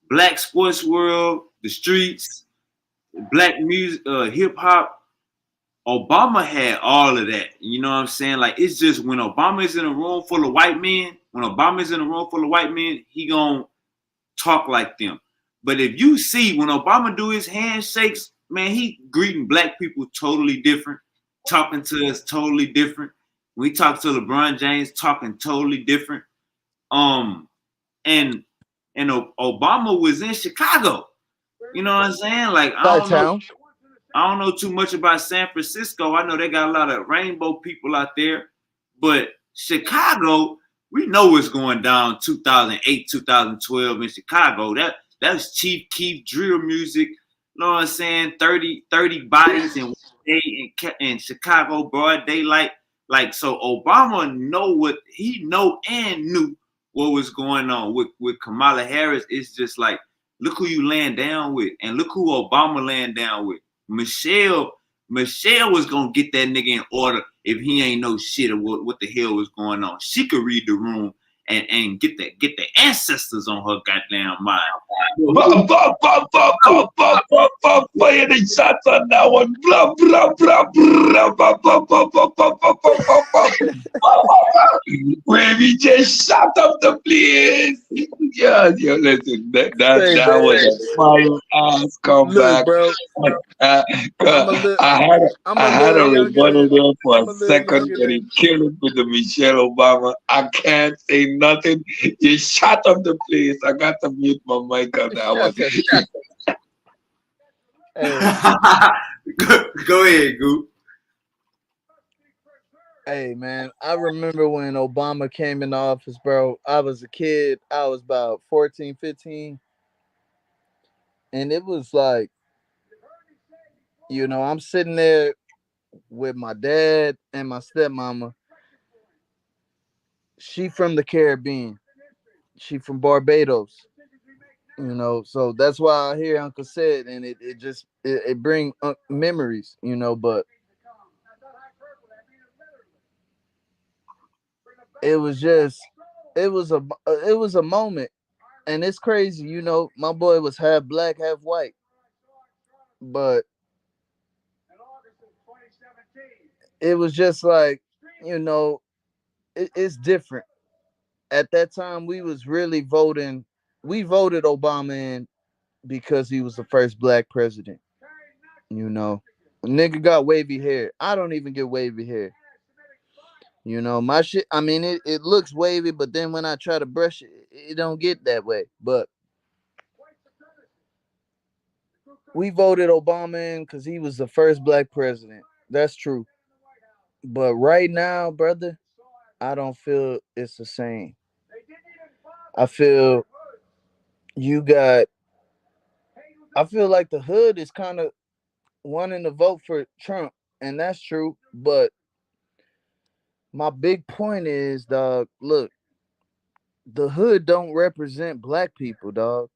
black sports world, the streets, black music, hip hop, Obama had all of that. You know what I'm saying? Like it's just when Obama is in a room full of white men, he gonna talk like them. But if you see when Obama do his handshakes, man, he greeting black people totally different, talking to us totally different. When we talk to LeBron James, talking totally different. Um, and Obama was in Chicago. You know what I'm saying? Like I don't know too much about San Francisco. I know they got a lot of rainbow people out there, but Chicago, we know what's going down 2008, 2012 in Chicago. That's Chief Keef drill music. You know what I'm saying? 30 bodies in one day in Chicago, broad daylight. Like, so Obama know and knew what was going on. With Kamala Harris, it's just like, look who you laying down with, and look who Obama laying down with. Michelle was gonna get that nigga in order if he ain't know shit of what the hell was going on. She could read the room and get the ancestors on her goddamn mind. Fire the shots on that one. Blah, blah, blah, blah, blah, blah, blah, blah, blah, blah, blah, blah. Where we just shut up the place. Yeah, listen, that was a fire ass comeback. Look, bro. I had a rebuttal there for a second, but he killed it with the Michelle Obama. I can't say nothing. You shut up the place. I got to mute my mic on that one. Go ahead, Goop. Hey, man, I remember when Obama came in office, bro. I was a kid. I was about 14, 15. And it was like, I'm sitting there with my dad and my stepmama. She from the Caribbean. She from Barbados. So that's why I hear Uncle said, and it bring memories, but it was just it was a moment, and it's crazy, my boy was half black, half white, but it was just like, it's different. At that time, we was really voting. We voted Obama in because he was the first black president. Nigga got wavy hair. I don't even get wavy hair. My shit. I mean, it looks wavy, but then when I try to brush it, it don't get that way. But we voted Obama in because he was the first black president. That's true. But right now, brother, I don't feel it's the same. I feel you got. I feel like the hood is kind of wanting to vote for Trump, and that's true. But my big point is, dog, look, the hood don't represent black people, dog.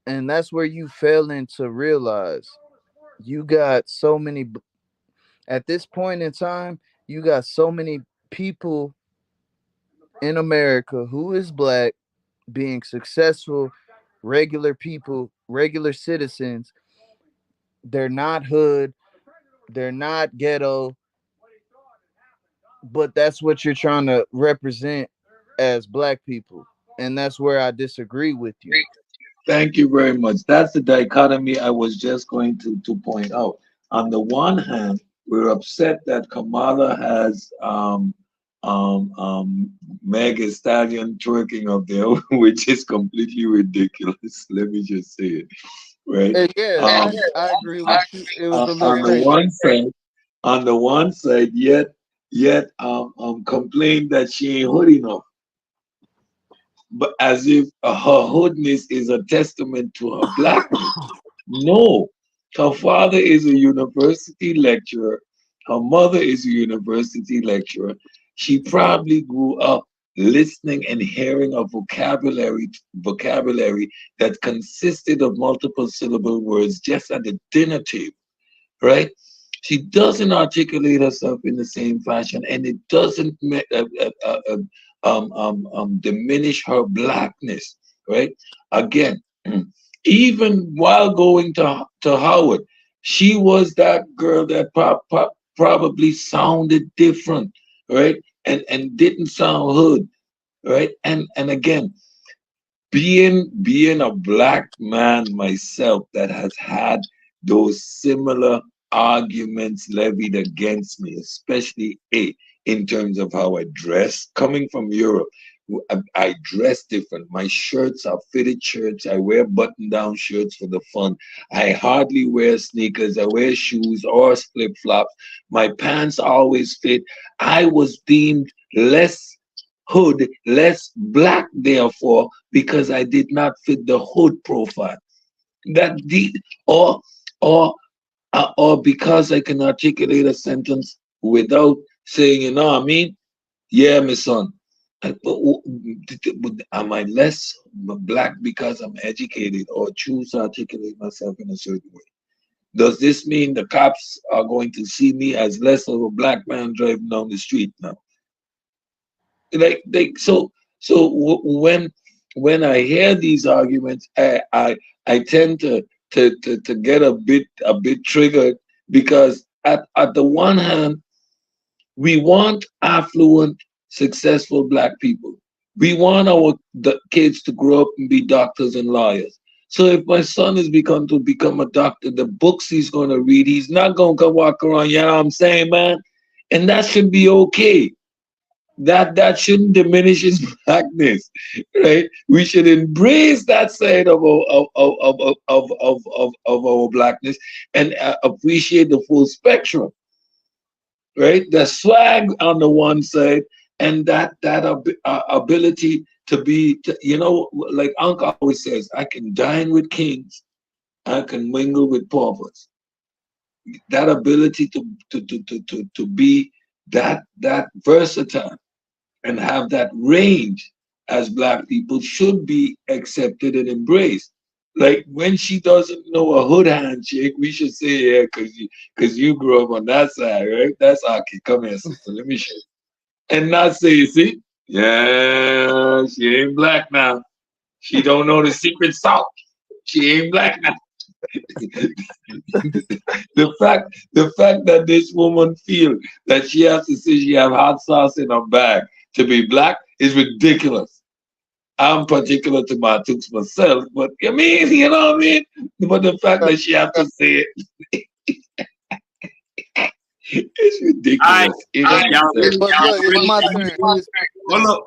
And that's where you failing to realize you got so many at this point in time, you got so many people in America who is black being successful, regular people, regular citizens. They're not hood, they're not ghetto, but that's what you're trying to represent as black people. And that's where I disagree with you. Thank you very much. That's the dichotomy I was just going to point out. On the one hand, we're upset that Kamala has Meg Thee Stallion twerking up there, which is completely ridiculous. Let me just say it, right? Yeah, I agree with you. It was a little On the crazy. one side, yet complain that she ain't hood enough, but as if her hoodness is a testament to her blackness. No, her father is a university lecturer. Her mother is a university lecturer. She probably grew up listening and hearing a vocabulary that consisted of multiple syllable words just at the dinner table, right? She doesn't articulate herself in the same fashion, and it doesn't diminish her blackness, right? Again, even while going to Howard, she was that girl that probably sounded different, right? And didn't sound hood, right? And again, being a black man myself that has had those similar arguments levied against me, especially in terms of how I dress. Coming from Europe, I dress different. My shirts are fitted shirts. I wear button-down shirts for the fun. I hardly wear sneakers. I wear shoes or flip-flops. My pants always fit. I was deemed less hood, less black, therefore, because I did not fit the hood profile. That did, or or because I can articulate a sentence without saying, you know what I mean? Yeah, my son. Am I less black because I'm educated or choose to articulate myself in a certain way? Does this mean the cops are going to see me as less of a black man driving down the street now? When I hear these arguments, I tend to get a bit triggered because at the one hand we want affluent, successful black people. We want our kids to grow up and be doctors and lawyers. So if my son is to become a doctor, the books he's going to read, he's not going to walk around. You know what I'm saying, man? And that should be okay. That shouldn't diminish his blackness, right? We should embrace that side of our blackness and appreciate the full spectrum, right? The swag on the one side and that ability to be, like Uncle always says, I can dine with kings, I can mingle with paupers. That ability to be that versatile and have that range as black people should be accepted and embraced. Like when she doesn't know a hood handshake, we should say, yeah, cause you grew up on that side, right? That's Aki. Come here, sister. Let me show you. And not say, you see, yeah, she ain't black now. She don't know the secret sauce. She ain't black now. The fact that this woman feel that she has to say she have hot sauce in her bag to be black is ridiculous. I'm particular to my tooks myself, but I mean, you know what I mean? But the fact that she have to say it, it's ridiculous. It's my turn. Hold up,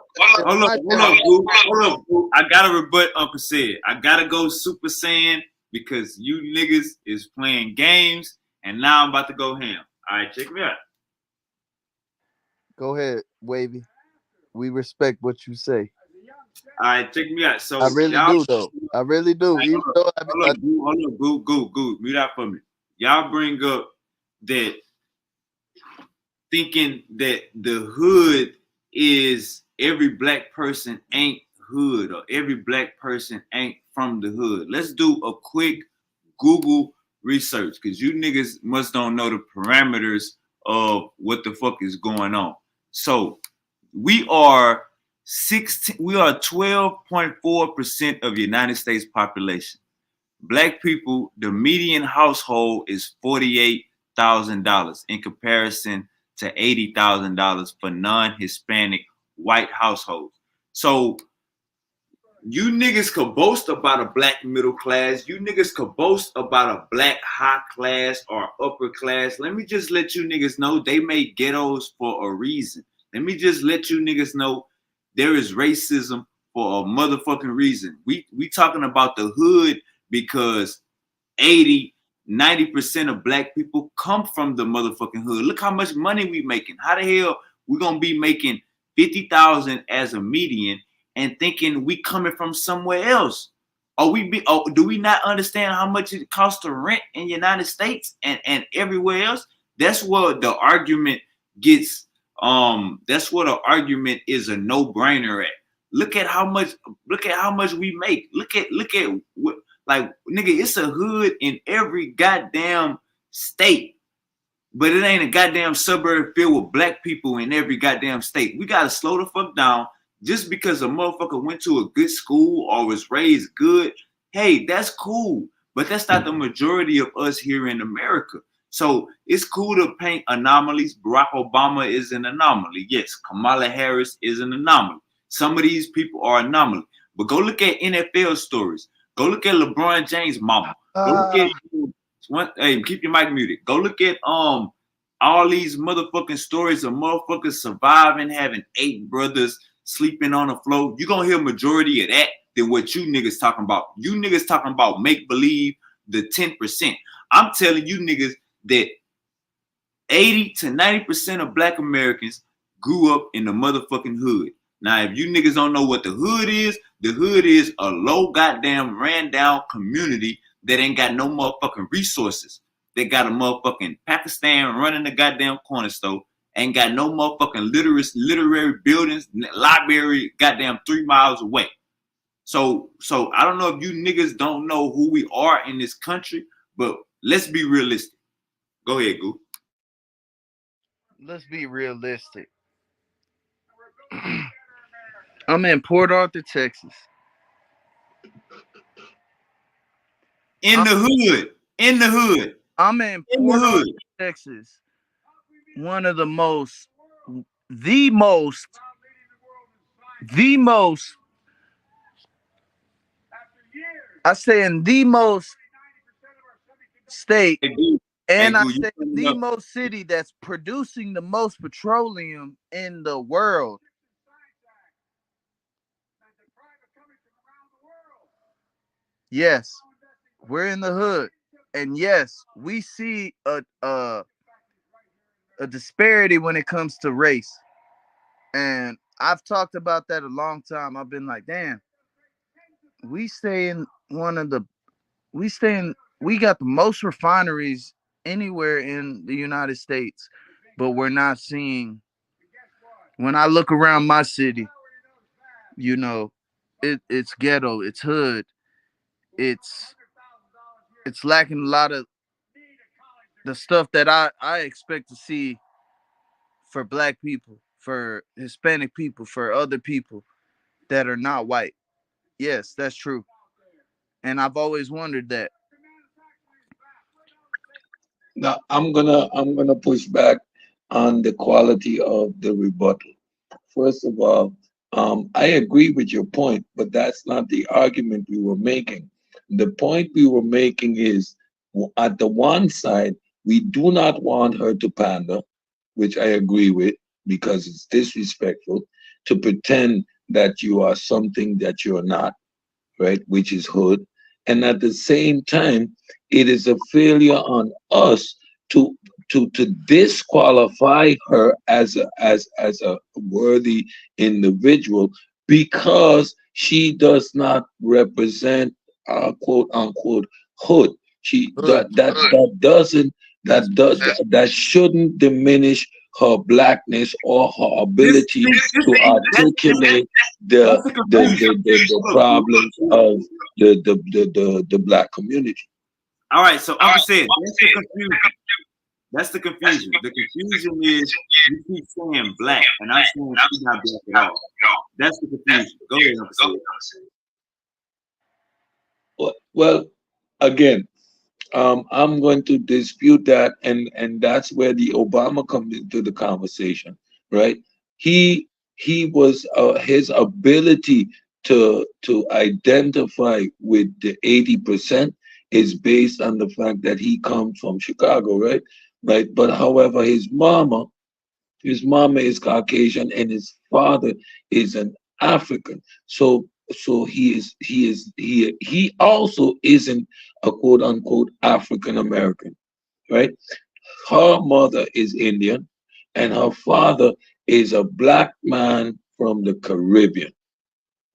boo. I gotta rebut Uncle Sid. I gotta go Super Saiyan because you niggas is playing games, and now I'm about to go ham. All right, check me out. Go ahead, Wavy. We respect what you say. All right, check me out. So I really y'all, do, though. I really do. right, Even though hold up, go, mute out for me. Y'all bring up that thinking that the hood is every black person ain't hood or every black person ain't from the hood. Let's do a quick Google research because you niggas must don't know the parameters of what the fuck is going on. So we are We are 12.4% of the United States population. Black people, the median household is $48,000 in comparison to $80,000 for non-Hispanic white households. So you niggas could boast about a black middle class. You niggas could boast about a black high class or upper class. Let me just let you niggas know they made ghettos for a reason. Let me just let you niggas know there is racism for a motherfucking reason. We talking about the hood because 80-90% of black people come from the motherfucking hood. Look how much money we making. How the hell we gonna be making 50,000 as a median and thinking we coming from somewhere else? Do we not understand how much it costs to rent in the United States and everywhere else? That's what the argument gets. That's what the argument is a no-brainer at. Look at how much we make. Look at what, like, nigga, it's a hood in every goddamn state. But it ain't a goddamn suburb filled with black people in every goddamn state. We gotta slow the fuck down. Just because a motherfucker went to a good school or was raised good, hey, that's cool. But that's not the majority of us here in America. So it's cool to paint anomalies. Barack Obama is an anomaly. Yes, Kamala Harris is an anomaly. Some of these people are anomaly. But go look at NFL stories. Go look at LeBron James' mama. Go look at hey, keep your mic muted. Go look at all these motherfucking stories of motherfuckers surviving, having 8 brothers, sleeping on the floor. You're gonna hear majority of that than what you niggas talking about. You niggas talking about make believe the 10%. I'm telling you niggas that 80 to 90% of black Americans grew up in the motherfucking hood. Now, if you niggas don't know what the hood is a low goddamn ran down community that ain't got no motherfucking resources. They got a motherfucking Pakistan running the goddamn corner store. Ain't got no motherfucking literary buildings, library, goddamn 3 miles away. So I don't know if you niggas don't know who we are in this country, but let's be realistic. Go ahead, Goo. Let's be realistic. I'm in Port Arthur, Texas. In the hood. I'm in Port Arthur, Texas. One of the most I say in the most state, and I say the most city that's producing the most petroleum in the world. Yes, we're in the hood, and yes, we see a disparity when it comes to race. And I've talked about that a long time. I've been like, damn, we got the most refineries anywhere in the United States, but we're not seeing. When I look around my city, you know, it's ghetto, it's hood, it's lacking a lot of the stuff that I expect to see for black people, for Hispanic people, for other people that are not white. Yes, that's true. And I've always wondered that. Now I'm gonna push back on the quality of the rebuttal. First of all, I agree with your point, but that's not the argument we were making. The point we were making is, at the one side, we do not want her to pander, which I agree with, because it's disrespectful to pretend that you are something that you're not, right? Which is hood. And at the same time, it is a failure on us to to disqualify her as a worthy individual because she does not represent quote unquote hood. She that shouldn't diminish her blackness or her ability to articulate the problems of the black community. All right, so I'm saying that's the confusion. That's the confusion. The confusion is you keep saying black, and I'm saying she's not black at all. That's the confusion. Go ahead, Uncle Sid. Well, again, I'm going to dispute that, and that's where the Obama comes into the conversation, right? He was his ability to identify with the 80% is based on the fact that he comes from Chicago, right? Right. But however, his mama is Caucasian and his father is an African. So he also isn't a quote unquote African American, right? Her mother is Indian and her father is a black man from the Caribbean,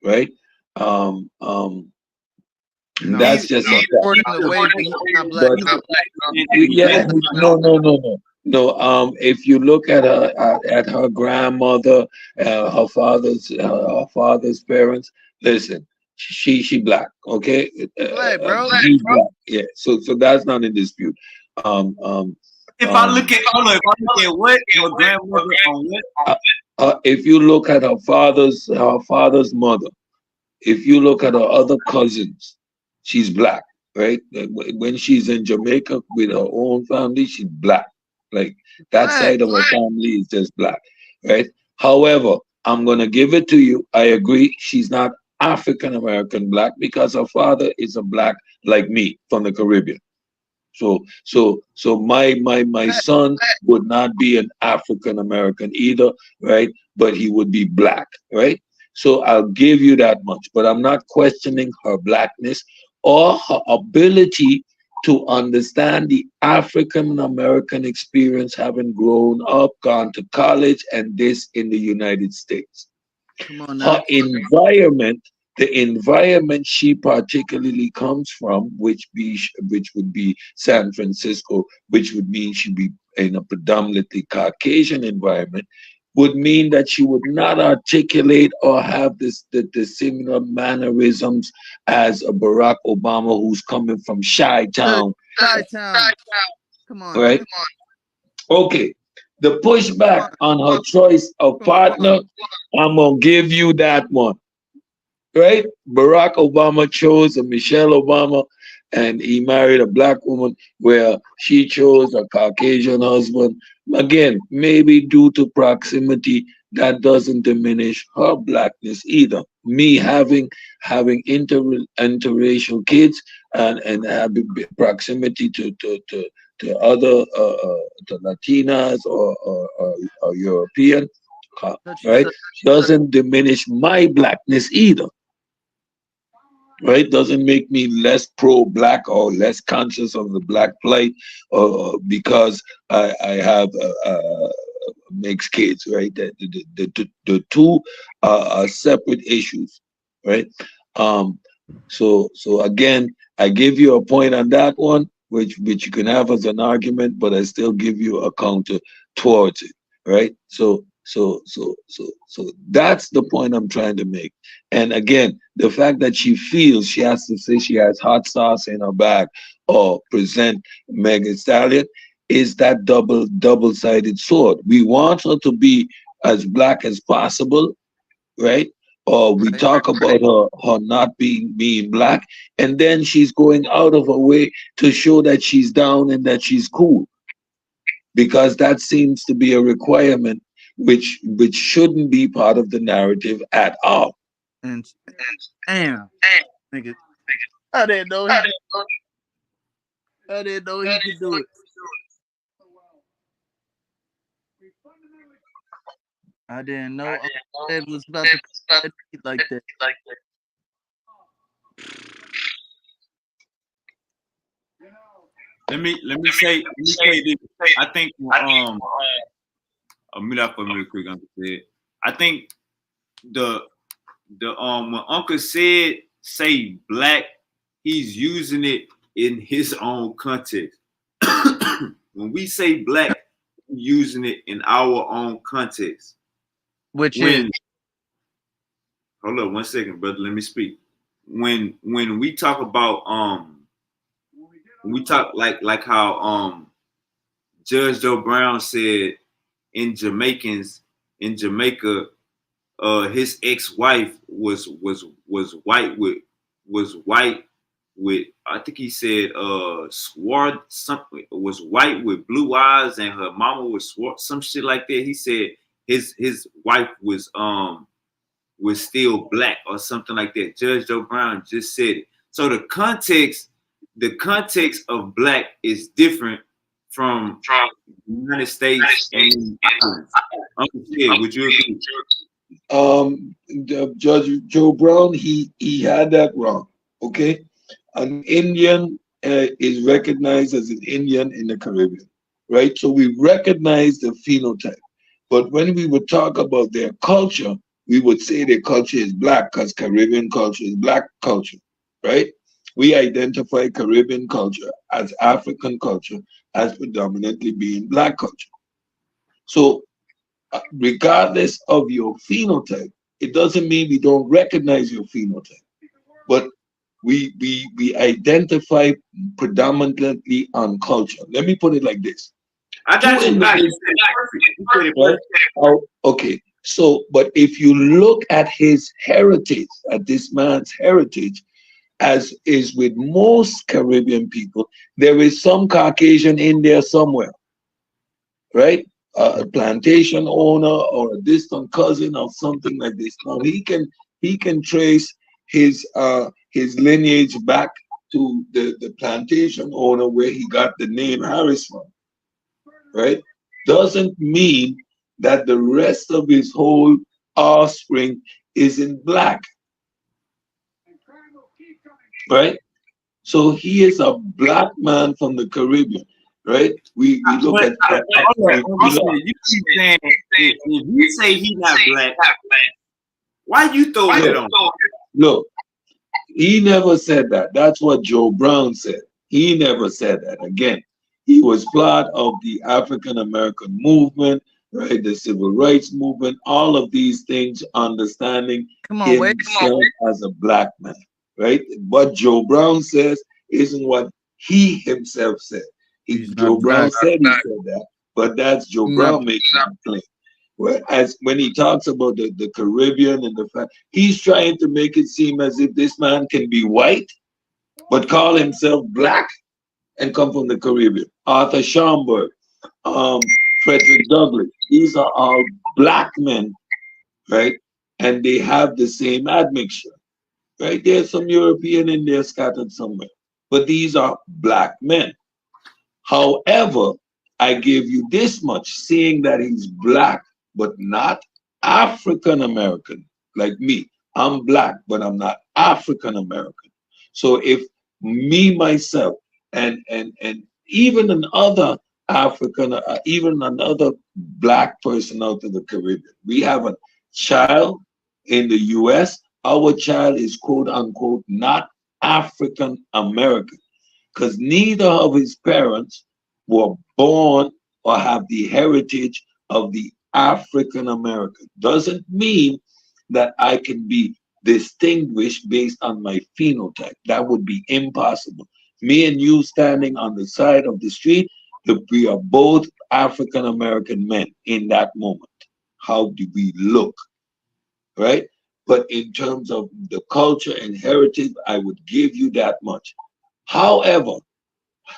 right? Um, um, No, that's he's just a fact. born in the way, but he's not black But at all. yeah, no. If you look at her grandmother, her father's parents, listen, she black, okay? Black, bro. He's black, yeah. So that's not in dispute. Um, um, If I look at hold on, if I look at what your grandmother on what? if you look at her father's mother, if you look at her other cousins, she's black, right? When she's in Jamaica with her own family, she's black. Like that Black. side of her family is just black, right? However, I'm gonna give it to you. I agree. She's not African American black because her father is a black like me from the Caribbean. So my Black. son would not be an African American either, right? But he would be black, right? So I'll give you that much, but I'm not questioning her blackness or her ability to understand the African American experience, having grown up, gone to college, and this in the United States. Come on now. Her environment, the environment she particularly comes from, which would be San Francisco, which would mean she'd be in a predominantly Caucasian environment, would mean that she would not articulate or have the similar mannerisms as a Barack Obama who's coming from Chi-Town, Chi-Town. Come on now. right? Okay. The pushback Come on her choice of Come partner, on. I'm gonna give you that one, right? Barack Obama chose a Michelle Obama, and he married a black woman, where she chose a Caucasian husband. Again, maybe due to proximity, that doesn't diminish her blackness either. Me having interracial kids and having proximity to other to Latinas or European, Such and right, such. doesn't diminish my blackness either, right? Doesn't make me less pro-black or less conscious of the black plight, because I have mixed kids, right? The two are separate issues, right? Um, so again, I give you a point on that one, which you can have as an argument, but I still give you a counter towards it, right? So that's the point I'm trying to make. And again, the fact that she feels she has to say she has hot sauce in her bag or present Megan Stallion is that double-sided sword. We want her to be as black as possible, right? Or we Right. talk about her not being black, and then she's going out of her way to show that she's down and that she's cool, because that seems to be a requirement which shouldn't be part of the narrative at all. And damn, nigga. I didn't know he could. I didn't know he could do it. I didn't know Ed was about to put that beat like that. Let me say this. I think I'll mute up for real quick, Uncle Sid. I think the when Uncle Sid say black, he's using it in his own context. When we say black, we're using it in our own context. Which is Hold up 1 second, brother. Let me speak. When we talk about when we talk like how Judge Joe Brown said in Jamaica, his ex-wife was white with I think he said swart something was white with blue eyes and her mama was swart some shit like that. He said his wife was still black or something like that. Judge Joe Brown just said it. So the context of black is different from the United States and Uncle Sid, would you agree? Judge Joe Brown, he had that wrong. Okay, an Indian is recognized as an Indian in the Caribbean, right? So we recognize the phenotype, but when we would talk about their culture, we would say their culture is black because Caribbean culture is black culture, right? We identify Caribbean culture as African culture as predominantly being black culture. So regardless of your phenotype, it doesn't mean we don't recognize your phenotype, but we identify predominantly on culture. Let me put it like this. I got you. Nah, you said it perfect. Right? Oh, okay. So, but if you look at his heritage, at this man's heritage, as is with most Caribbean people, there is some Caucasian in there somewhere, right? A plantation owner or a distant cousin or something like this. Now he can trace his lineage back to the plantation owner where he got the name Harris from, right? Doesn't mean that the rest of his whole offspring isn't black, right? So he is a black man from the Caribbean, right? We look at you keep saying if you say he not black, why you throw it on? Look, he never said that. That's what Joe Brown said. He never said that. Again, he was part of the African American movement, right? The civil rights movement, all of these things, understanding himself as a black man, right? What Joe Brown says isn't what he himself said. Joe Brown said he said that, but that's Joe Brown making that claim. Whereas when he talks about the Caribbean and the fact, he's trying to make it seem as if this man can be white, but call himself black and come from the Caribbean. Arthur Schomburg, Frederick Douglass, these are all black men, right? And they have the same admixture, right? There's some European in there scattered somewhere, but these are black men. However, I give you this much, seeing that he's black, but not African American, like me. I'm black, but I'm not African American. So if me, myself, and even another African, even another black person out of the Caribbean, we have a child in the US, our child is quote unquote not African American because neither of his parents were born or have the heritage of the African American. Doesn't mean that I can be distinguished based on my phenotype. That would be impossible. Me and you standing on the side of the street, we are both African American men in that moment. How do we look? Right? But in terms of the culture and heritage, I would give you that much. However,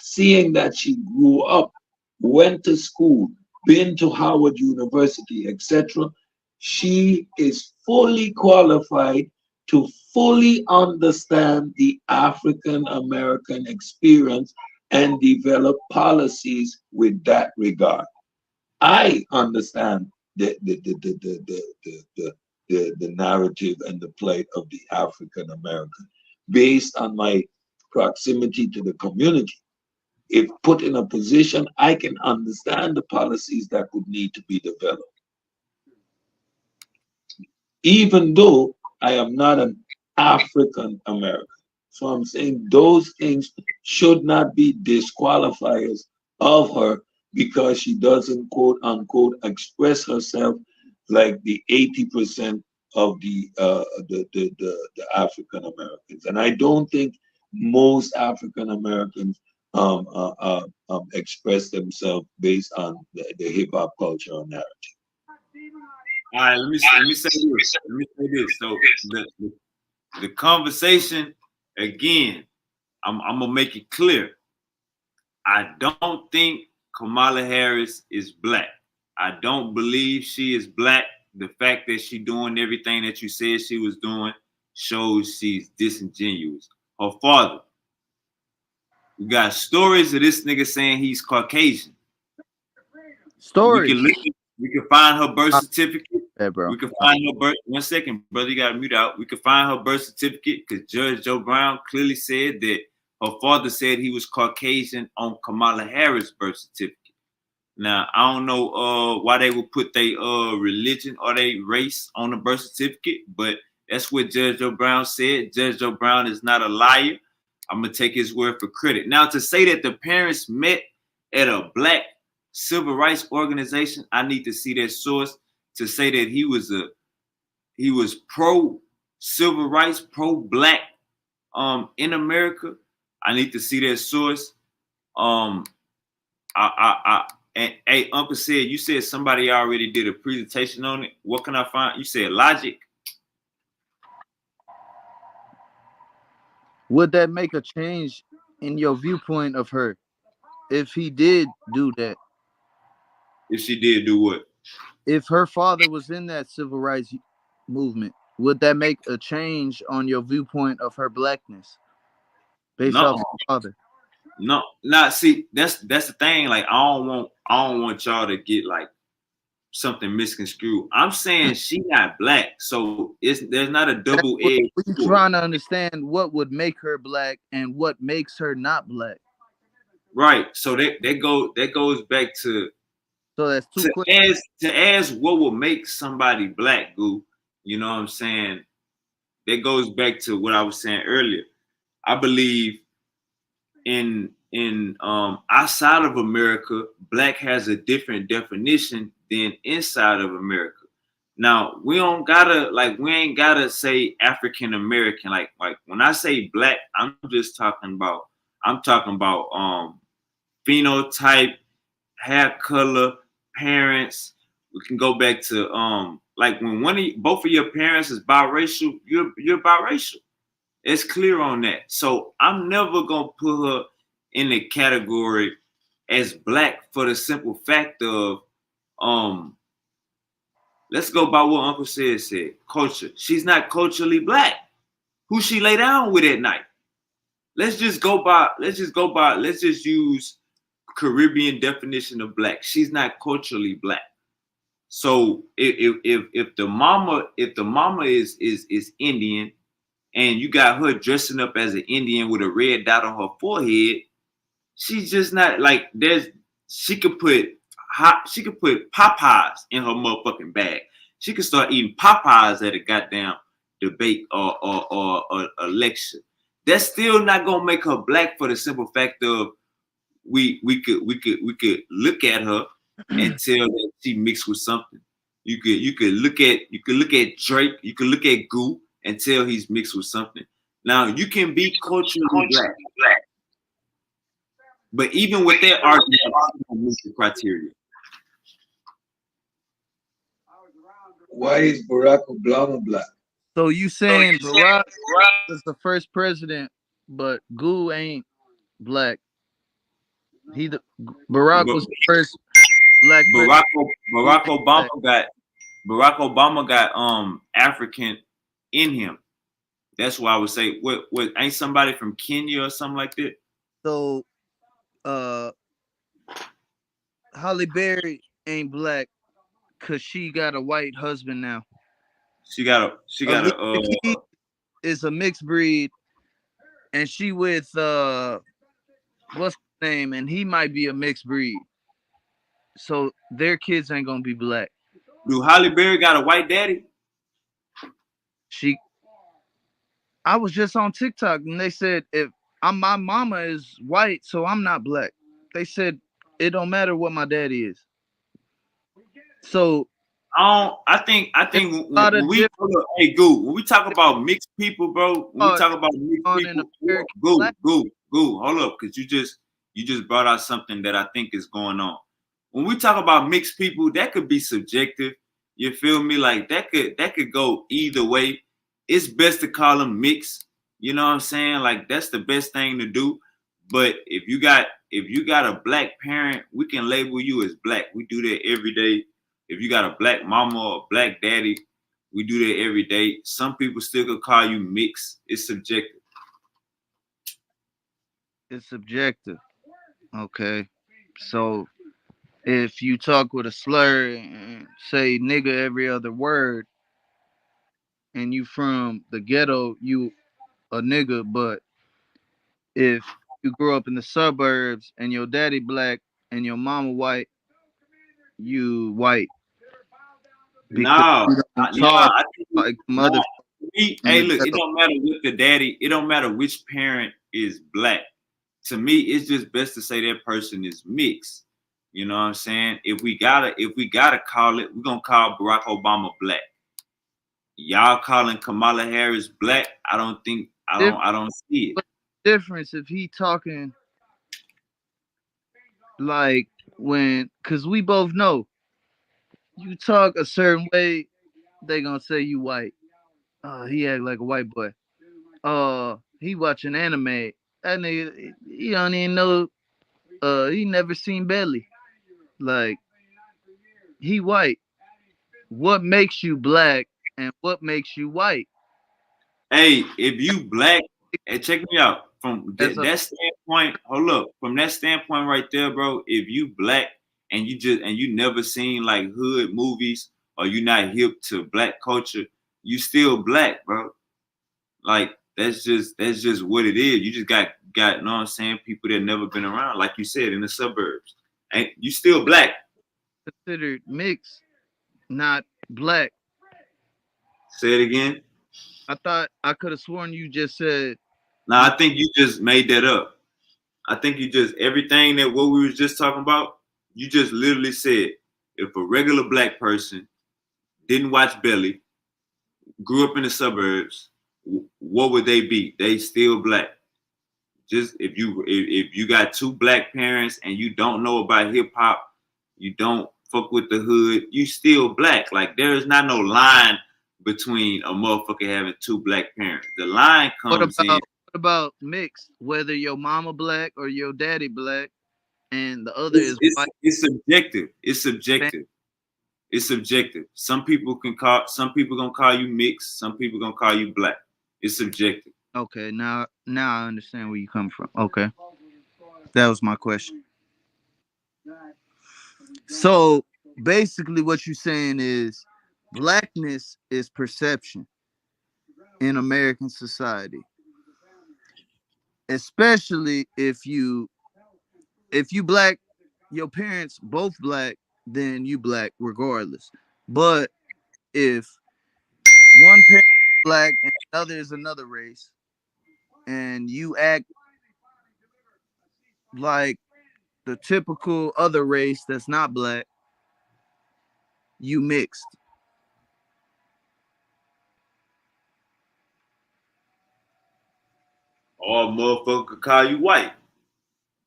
seeing that she grew up, went to school, been to Howard University, etc., she is fully qualified to fully understand the African American experience and develop policies with that regard. I understand the narrative and the plight of the African American based on my proximity to the community. If put in a position, I can understand the policies that would need to be developed. Even though I am not an African American. So I'm saying those things should not be disqualifiers of her because she doesn't quote unquote express herself like the 80% of the African Americans. And I don't think most African Americans express themselves based on the hip hop culture on that. All right, let me say this. Let me say this. So the conversation again, I'm gonna make it clear. I don't think Kamala Harris is black. I don't believe she is black. The fact that she doing everything that you said she was doing shows she's disingenuous. Her father. We got stories of this nigga saying he's Caucasian. Stories. We can find her birth certificate. Hey, bro. We can find her birth. 1 second, brother, you gotta mute out. We can find her birth certificate because Judge Joe Brown clearly said that her father said he was Caucasian on Kamala Harris' birth certificate. Now I don't know why they would put their religion or their race on the birth certificate, but that's what Judge Joe Brown said. Judge Joe Brown is not a liar. I'm gonna take his word for credit. Now to say that the parents met at a black civil rights organization, I need to see that source. To say that he was pro civil rights, pro black in America, I need to see that source. And hey, Uncle said, you said somebody already did a presentation on it. What can I find? You said Logic. Would that make a change in your viewpoint of her if he did do that? If she did do what? If her father was in that civil rights movement, would that make a change on your viewpoint of her blackness based off her father? No, not see. That's the thing. Like I don't want y'all to get like something misconstrued. I'm saying she not black, so there's not a double edge. We're trying to understand what would make her black and what makes her not black. Right. So that goes back to. So that's two questions. To ask what will make somebody black, Goo. You know what I'm saying? That goes back to what I was saying earlier. I believe in outside of America, black has a different definition than inside of America. Now we ain't gotta say African American. Like when I say black, I'm talking about phenotype, hair color, parents. We can go back to like when both of your parents is biracial, you're biracial. It's clear on that. So I'm never gonna put her in the category as black for the simple fact of let's go by what Uncle said. Culture. She's not culturally black. Who she lay down with at night? Let's just use Caribbean definition of black. She's not culturally black. So if the mama is Indian and you got her dressing up as an Indian with a red dot on her forehead, she's just not like she could put Popeyes in her motherfucking bag. She could start eating Popeyes at a goddamn debate or a lecture. That's still not gonna make her black for the simple fact of we could look at her and tell that she mixed with something. You could look at Drake, you could look at Goo and tell he's mixed with something. Now you can be culturally black, but even with that argument, don't meet the criteria. Why is Barack Obama black? So you saying Barack is the first president, but Goo ain't black? Barack was the first black president. Barack Obama got African in him. That's why I would say what ain't somebody from Kenya or something like that. So Halle Berry ain't black because she got a white husband now. She got a is a mixed breed, and she with what's his name, and he might be a mixed breed. So their kids ain't gonna be black. Do Halle Berry got a white daddy? I was just on TikTok and they said my mama is white, so I'm not black. They said it don't matter what my daddy is. So I think when we talk about mixed people, bro, when we talk about mixed people, go, hold up, because You just brought out something that I think is going on. When we talk about mixed people, that could be subjective. You feel me? Like that could go either way. It's best to call them mixed. You know what I'm saying? Like that's the best thing to do. But if you got a black parent, we can label you as black. We do that every day. If you got a black mama or a black daddy, we do that every day. Some people still could call you mixed. It's subjective. It's subjective. Okay. So if you talk with a slur and say nigga every other word and you from the ghetto, you a nigga, but if you grew up in the suburbs and your daddy black and your mama white, you white because No, you don't no, talk I think like no. mother in Hey, the look, it ghetto. don't matter what the daddy. It don't matter which parent is black. To me, it's just best to say that person is mixed. You know what I'm saying? If we gotta call it, we're gonna call Barack Obama black. Y'all calling Kamala Harris black? I don't see it. What's the difference if he talking like when? Cause we both know you talk a certain way, they gonna say you white. He act like a white boy. He watching anime. That nigga, he don't even know. He never seen Belly. Like he white. What makes you black and what makes you white? Hey, if you black, hey, check me out. From As a that standpoint, hold up. From that standpoint right there, bro, if you black and you never seen like hood movies or you not hip to black culture, you still black, bro. Like that's just what it is. You just got you know what I'm saying, people that never been around, like you said, in the suburbs. And you still black. considered mixed, not black. Say it again. I thought I could have sworn you just said Now you I think you just made that up. I think you just everything that what we was just talking about, you just literally said if a regular black person didn't watch Belly, grew up in the suburbs, what would they be? They still black. Just if you got two black parents and you don't know about hip hop, you don't fuck with the hood, you still black. Like there is not no line between a motherfucker having two black parents. The line comes in. what about mixed? Whether your mama black or your daddy black and the other It's, is it's white. it's subjective. It's subjective. It's subjective. Some people gonna call you mixed. Some people gonna call you black. It's subjective. Okay, now I understand where you come from. Okay, that was my question. So basically, what you're saying is blackness is perception in American society, especially if you black, your parents both black, then you black regardless. But if one parent is black and another is another race, and you act like the typical other race that's not black, you mixed. Or a motherfucker could call you white.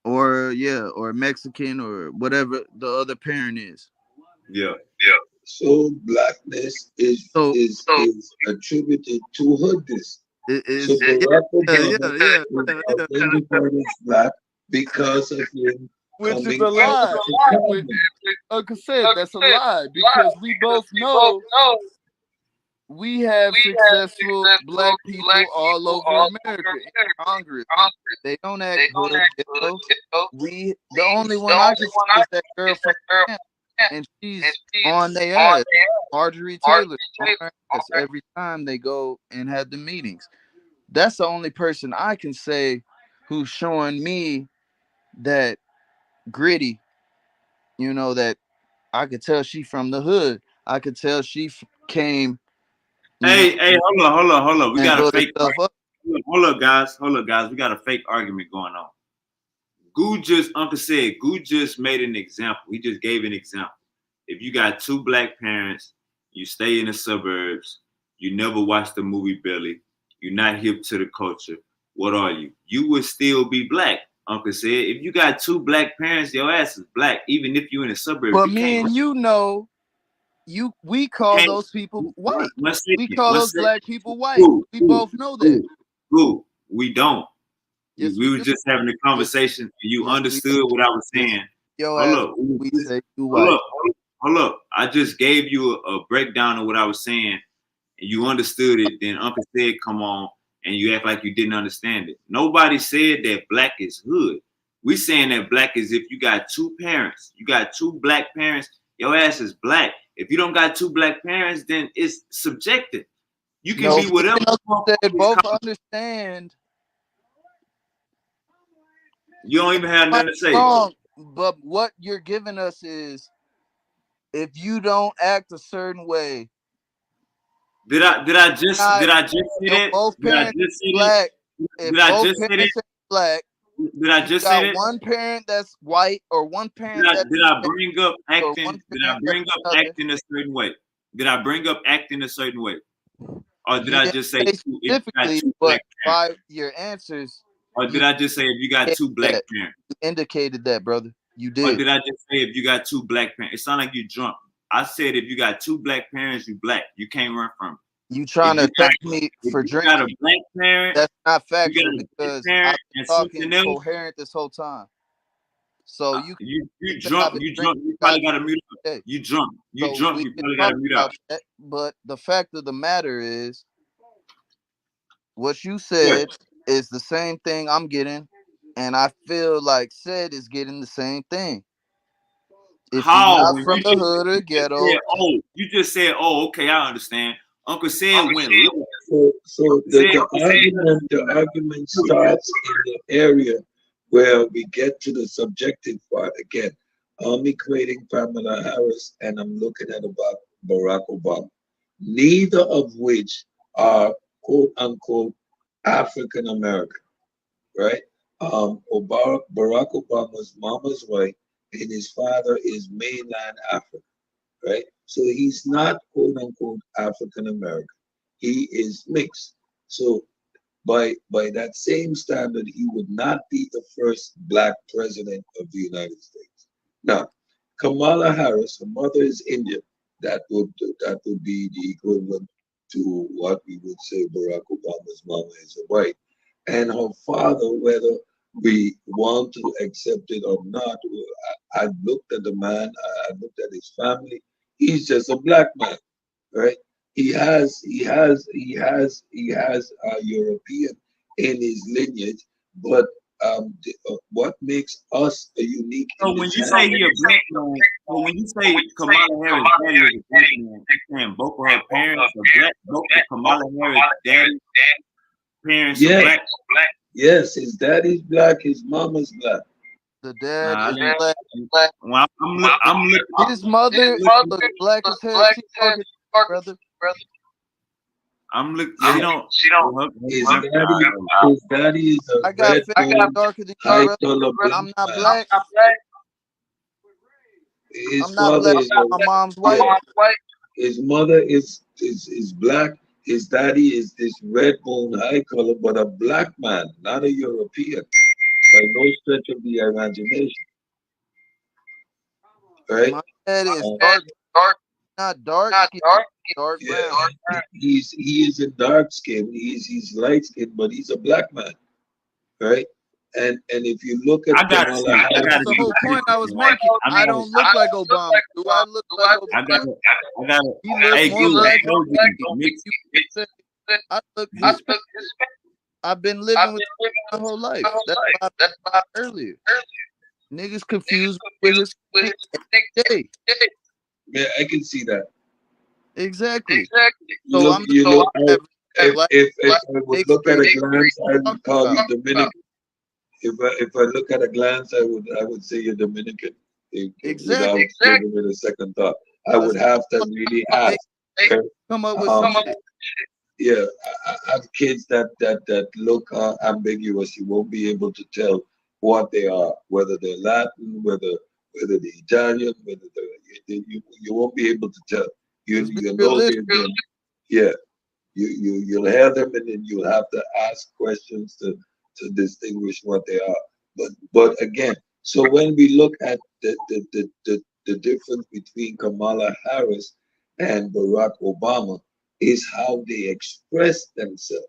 Or yeah, or Mexican or whatever the other parent is. Yeah. So blackness So is attributed to hoodness. it So is Barack yeah, Obama is yeah. identified as black because of him Which is coming a out lie. of the Which, Uncle said that's a lie because we both know we have successful black people all over America in Congress. They don't act hood ghetto. The only one I can see is that girl from Atlanta, and she's on their ass. Marjorie Taylor on her ass every time they go and have the meetings. That's the only person I can say who's showing me that gritty. That I could tell she from the hood. I could tell she came, Hey, hold on. We and got a built fake. herself up. Hold up, guys. We got a fake argument going on. Uncle said, Goo just made an example. He just gave an example. If you got two black parents, you stay in the suburbs, you never watch the movie Billy, you're not hip to the culture, what are you? You would still be black. Uncle said, if you got two black parents, your ass is black, even if you in the suburbs. But you me can't, and you know, we call those people white. We call those black people white. We both know that. Who? We don't. Yes, We we were do. just having a conversation, and you Yes, understood what I was saying. Yo, hold ass, up. we say you white. Hold up. I just gave you a breakdown of what I was saying, and you understood it. Then Uncle said, come on, and you act like you didn't understand it. Nobody said that black is hood. We saying that black is if you got two parents, you got two black parents, your ass is black. If you don't got two black parents, then it's subjective. You can be whatever. Said both understand. You don't even have nothing to say. Wrong, but what you're giving us is, if you don't act a certain way. Did I just say that? Both Did I parents just say black. that? Did I just say that? Black. Did I just say that? One parent that's white or one parent did I bring up acting? Did I bring up acting a certain way? Did I bring up acting a certain way? Or did I just say specifically? But by your answers, or did I just say if you got two black parents? You indicated that, brother. You did. Or did I just say if you got two black parents? It sounded like you drunk. I said if you got two black parents, you black. You can't run from it. You trying to attack me for drinking? Got a black parent. That's not factual because I've been talking coherent this whole time. So you drunk. You drunk. You probably got to mute up. You drunk. You drunk. You probably got to mute up. But the fact of the matter is, what you said is the same thing I'm getting, and I feel like said is getting the same thing. If how? You're not from the hood or ghetto. You just said, "Oh, okay, I understand." Uncle said went. So the argument starts in the area where we get to the subjective part again. I'm equating Kamala Harris and I'm looking at about Barack Obama, neither of which are quote unquote African American, right? Barack Obama's mama's white and his father is mainland African, right? So he's not quote unquote African American. He is mixed. So by that same standard, he would not be the first black president of the United States. Now, Kamala Harris, her mother is Indian. That would be the equivalent to what we would say Barack Obama's mama is a white. And her father, whether we want to accept it or not, I looked at the man, I looked at his family. He's just a black man, right? He has European in his lineage, but what makes us a unique? So when you say he a black man, so when you say Kamala Harris' daddy is a black man, you're saying both of her parents are black. Both of Kamala Harris' daddy parents are black. Yes, his daddy's black, his mama's black. The dad is black. Well, I'm looking. His mother look black as hell. Brother. I'm looking. His daddy is a red darker than you, brother. I'm not black. His I'm not black. My mom's white. His mother is black. His daddy is this red bone high color, but a black man, not a European, by no stretch of the imagination. Right? My dad is dark, not dark. Dark brown. He is a dark skin. He's light skinned, but he's a black man, right? And if you look at that's the whole point I was making. I don't look like Obama. Do I look like Obama? He looks more like I've been living with him my whole life. That's why earlier. Niggas confused with his day. Yeah, I can see that. Exactly. So if I would look at a glance, I would call you Dominican. If I look at a glance, I would say you're Dominican. Without giving it a second thought, I would have to really ask. Come up with some shit. Yeah, I have kids that look ambiguous. You won't be able to tell what they are, whether they're Latin, whether they're Italian, you won't be able to tell. You'll hear them, and then you'll have to ask questions to distinguish what they are. But again, so when we look at the difference between Kamala Harris and Barack Obama is how they express themselves,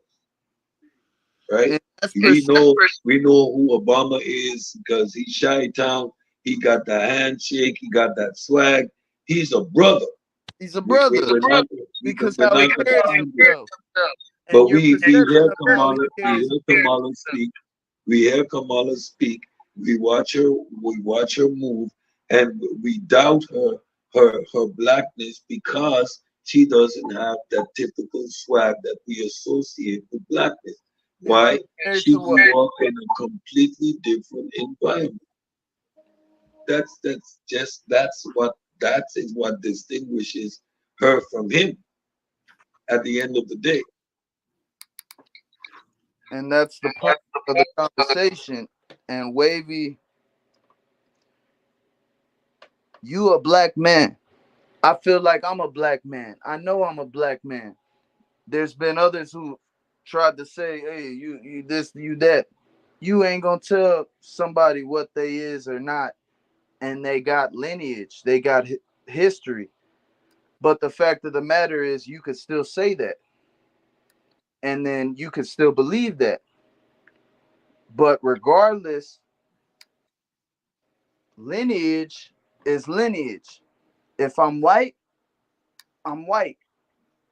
right? That's We perception. know we know who Obama is because he's shy town. He got the handshake. He got that swag. He's a brother. He's a brother because We're how he not gonna carries change it. himself and But your we perception hear of how he Kamala, carries himself. speak. We hear Kamala speak. We watch her move, and we doubt her blackness because she doesn't have that typical swag that we associate with blackness. And Why? compared She to grew what? up in a completely different environment. That is what distinguishes her from him at the end of the day. And that's the part of the conversation. And Wavy, you a black man. I feel like I'm a black man. I know I'm a black man. There's been others who tried to say, hey, you this, you that. You ain't gonna tell somebody what they is or not, and they got lineage, they got history. But the fact of the matter is, you could still say that, and then you could still believe that. But regardless, lineage is lineage. If I'm white, I'm white.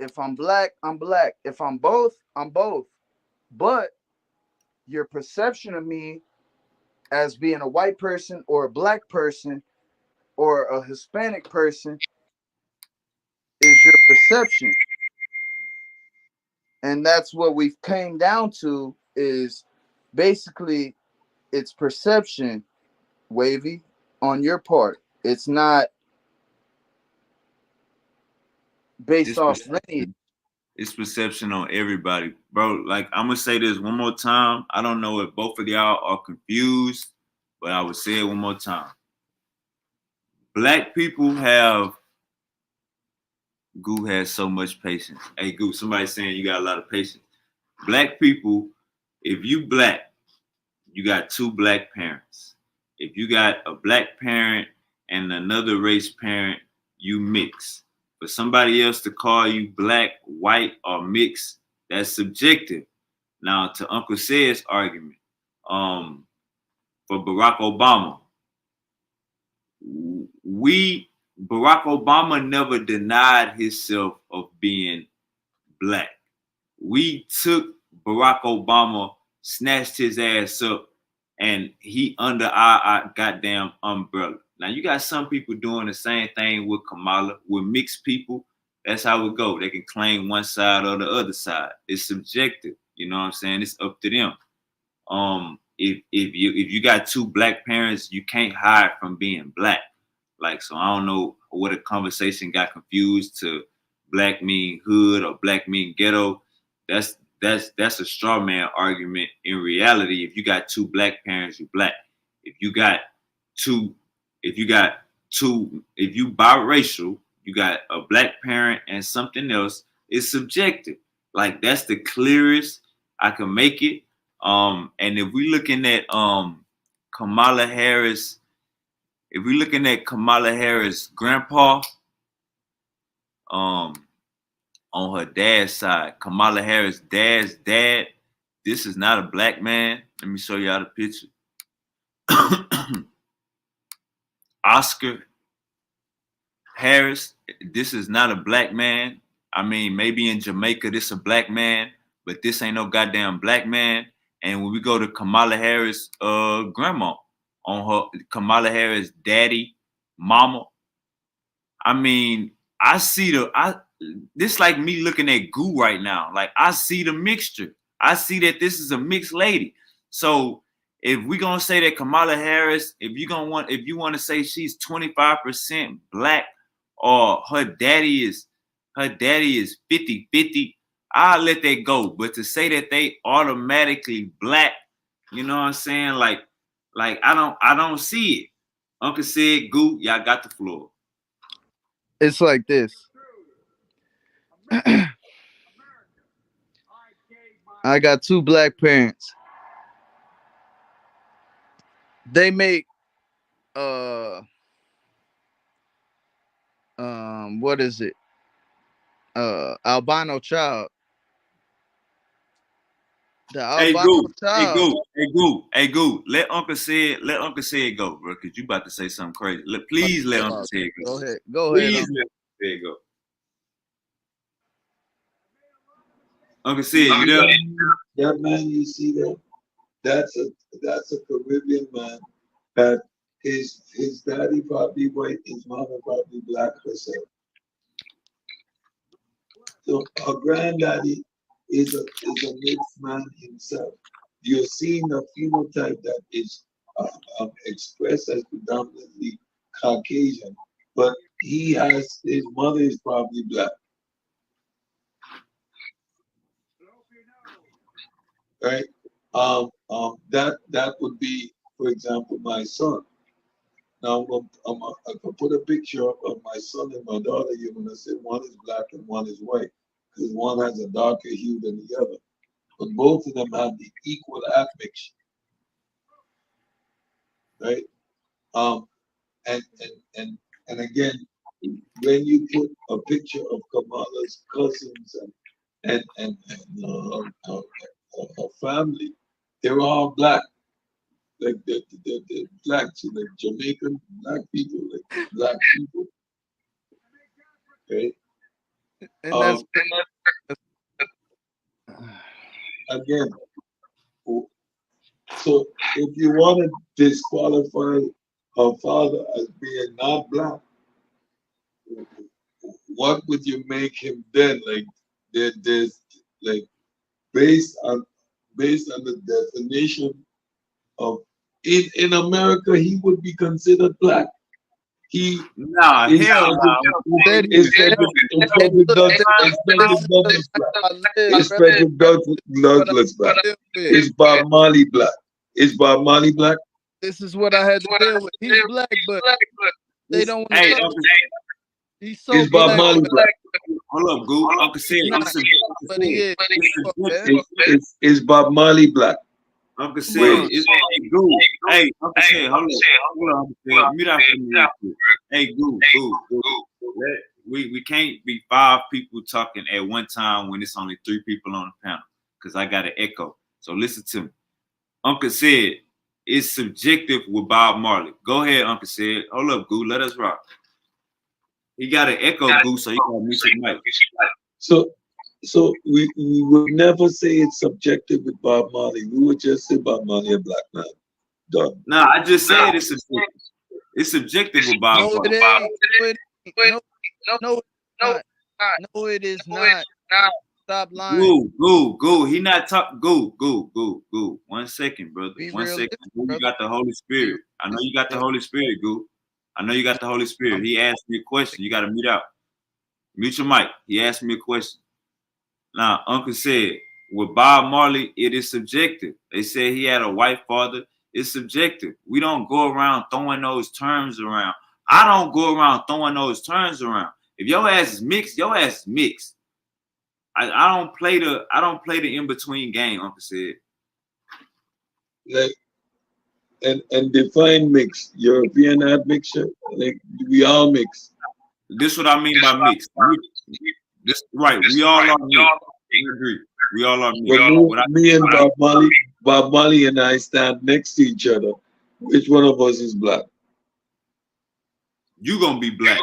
If I'm black, I'm black. If I'm both, I'm both. But your perception of me as being a white person or a black person or a Hispanic person is your perception. And that's what we've came down to is basically it's perception, Wavy, on your part. It's not based It's off lineage. perception. It's perception on everybody, bro. Like I'm gonna say this one more time. I don't know if both of y'all are confused, but I will say it one more time. Black people have Goo has so much patience. Hey Goo, somebody saying you got a lot of patience. Black people, if you black, you got two black parents. If you got a black parent and another race parent, you mix. For somebody else to call you black, white, or mixed, that's subjective. Now to Uncle Said's argument, um, for Barack Obama, we Barack Obama never denied himself of being black. We took Barack Obama, snatched his ass up, and he under our goddamn umbrella. Now you got some people doing the same thing with Kamala, with mixed people. That's how it go. They can claim one side or the other side. It's subjective. You know what I'm saying? It's up to them. If you got two black parents, you can't hide from being black. Like, so I don't know what a conversation got confused to black mean hood or black mean ghetto. That's a straw man argument. In reality, if you got two black parents, you black. If you got two, if you got two, if you biracial, you got a black parent and something else, it's subjective. Like that's the clearest I can make it. And if we looking at Kamala Harris, if we looking at Kamala Harris' grandpa, um, on her dad's side, Kamala Harris' dad's dad, this is not a black man. Let me show y'all the picture. Oscar Harris, this is not a black man. I mean, maybe in Jamaica, this a black man, but this ain't no goddamn black man. And when we go to Kamala Harris' grandma, on her Kamala Harris' daddy, mama, I mean, I see this like me looking at goo right now. Like I see the mixture. I see that this is a mixed lady. So if we gonna say that Kamala Harris, if you want to say she's 25% black or her daddy is 50-50, I'll let that go. But to say that they automatically black, you know what I'm saying? Like I don't see it. Uncle said, Goo, y'all got the floor. It's like this. I got two black parents. they make what is it? Albino child. The Hey, albino Goo. Hey, child. Goo. Hey, Goo. Hey, Goo. Let Uncle say it go, bro, because you about to say something crazy. Please let Uncle say it go. Go ahead. Go ahead. Please let Uncle say it go. Uncle Sid, you there? That man, you see that? That's a Caribbean man. That his daddy probably white, his mama probably black herself. So her granddaddy is a mixed man himself. You're seeing a phenotype that is expressed as predominantly Caucasian, but his mother is probably black. Right? That would be, for example, my son. Now I can put a picture up of my son and my daughter. You're gonna say one is black and one is white, because one has a darker hue than the other. But both of them have the equal admixture, right? Um, and again, when you put a picture of Kamala's cousins and her family, they're all black. Like the blacks, like Jamaican black people, like black people. Okay. And that's Again, so if you want to disqualify her father as being not black, what would you make him then? Like there's like based on the definition of in America, he would be considered black. He Nah, is hell no. It's Frederick Douglass black. It's Bob Marley black. It's Bob Marley black. This is what I had to deal with. He's black, but they don't want to say he's so it's Bob Marley black. Hold up, Goo. Uncle Sid, but he is. It's Bob Marley black. Uncle Sid, it's Goo. Hey, Uncle Sid, hold on, Uncle Sid. Mute out for me. Hey, Goo. We can't be 5 people talking at one time when it's only 3 people on the panel, because I got an echo. So listen to me. Uncle Sid, it's subjective with Bob Marley. Go ahead, Uncle Sid. Hold up, Goo. Let us rock. He got an echo, Goo, so you got to mute your mic. So we would never say it's subjective with Bob Marley. We would just say Bob Marley a black man. Done. Nah, I just said it's subjective. It's subjective with Bob Marley. No, it is not. Stop lying. Go. He not talking. Go. 1 second, brother. 1 second. You got the Holy Spirit. I know you got the Holy Spirit, Go. I know you got the Holy Spirit. He asked me a question. You got to mute out. Mute your mic. He asked me a question. Now, Uncle said, with Bob Marley, it is subjective. They said he had a white father. It's subjective. We don't go around throwing those terms around. I don't go around throwing those terms around. If your ass is mixed, your ass is mixed. I don't play the in-between game, Uncle said. Like and define mix. European admixture. Like we all mix. This what I mean by mix. This right. We all are mixed. I agree. We all are mixed. Me and Bob Marley and I stand next to each other. Which one of us is black? You gonna be black.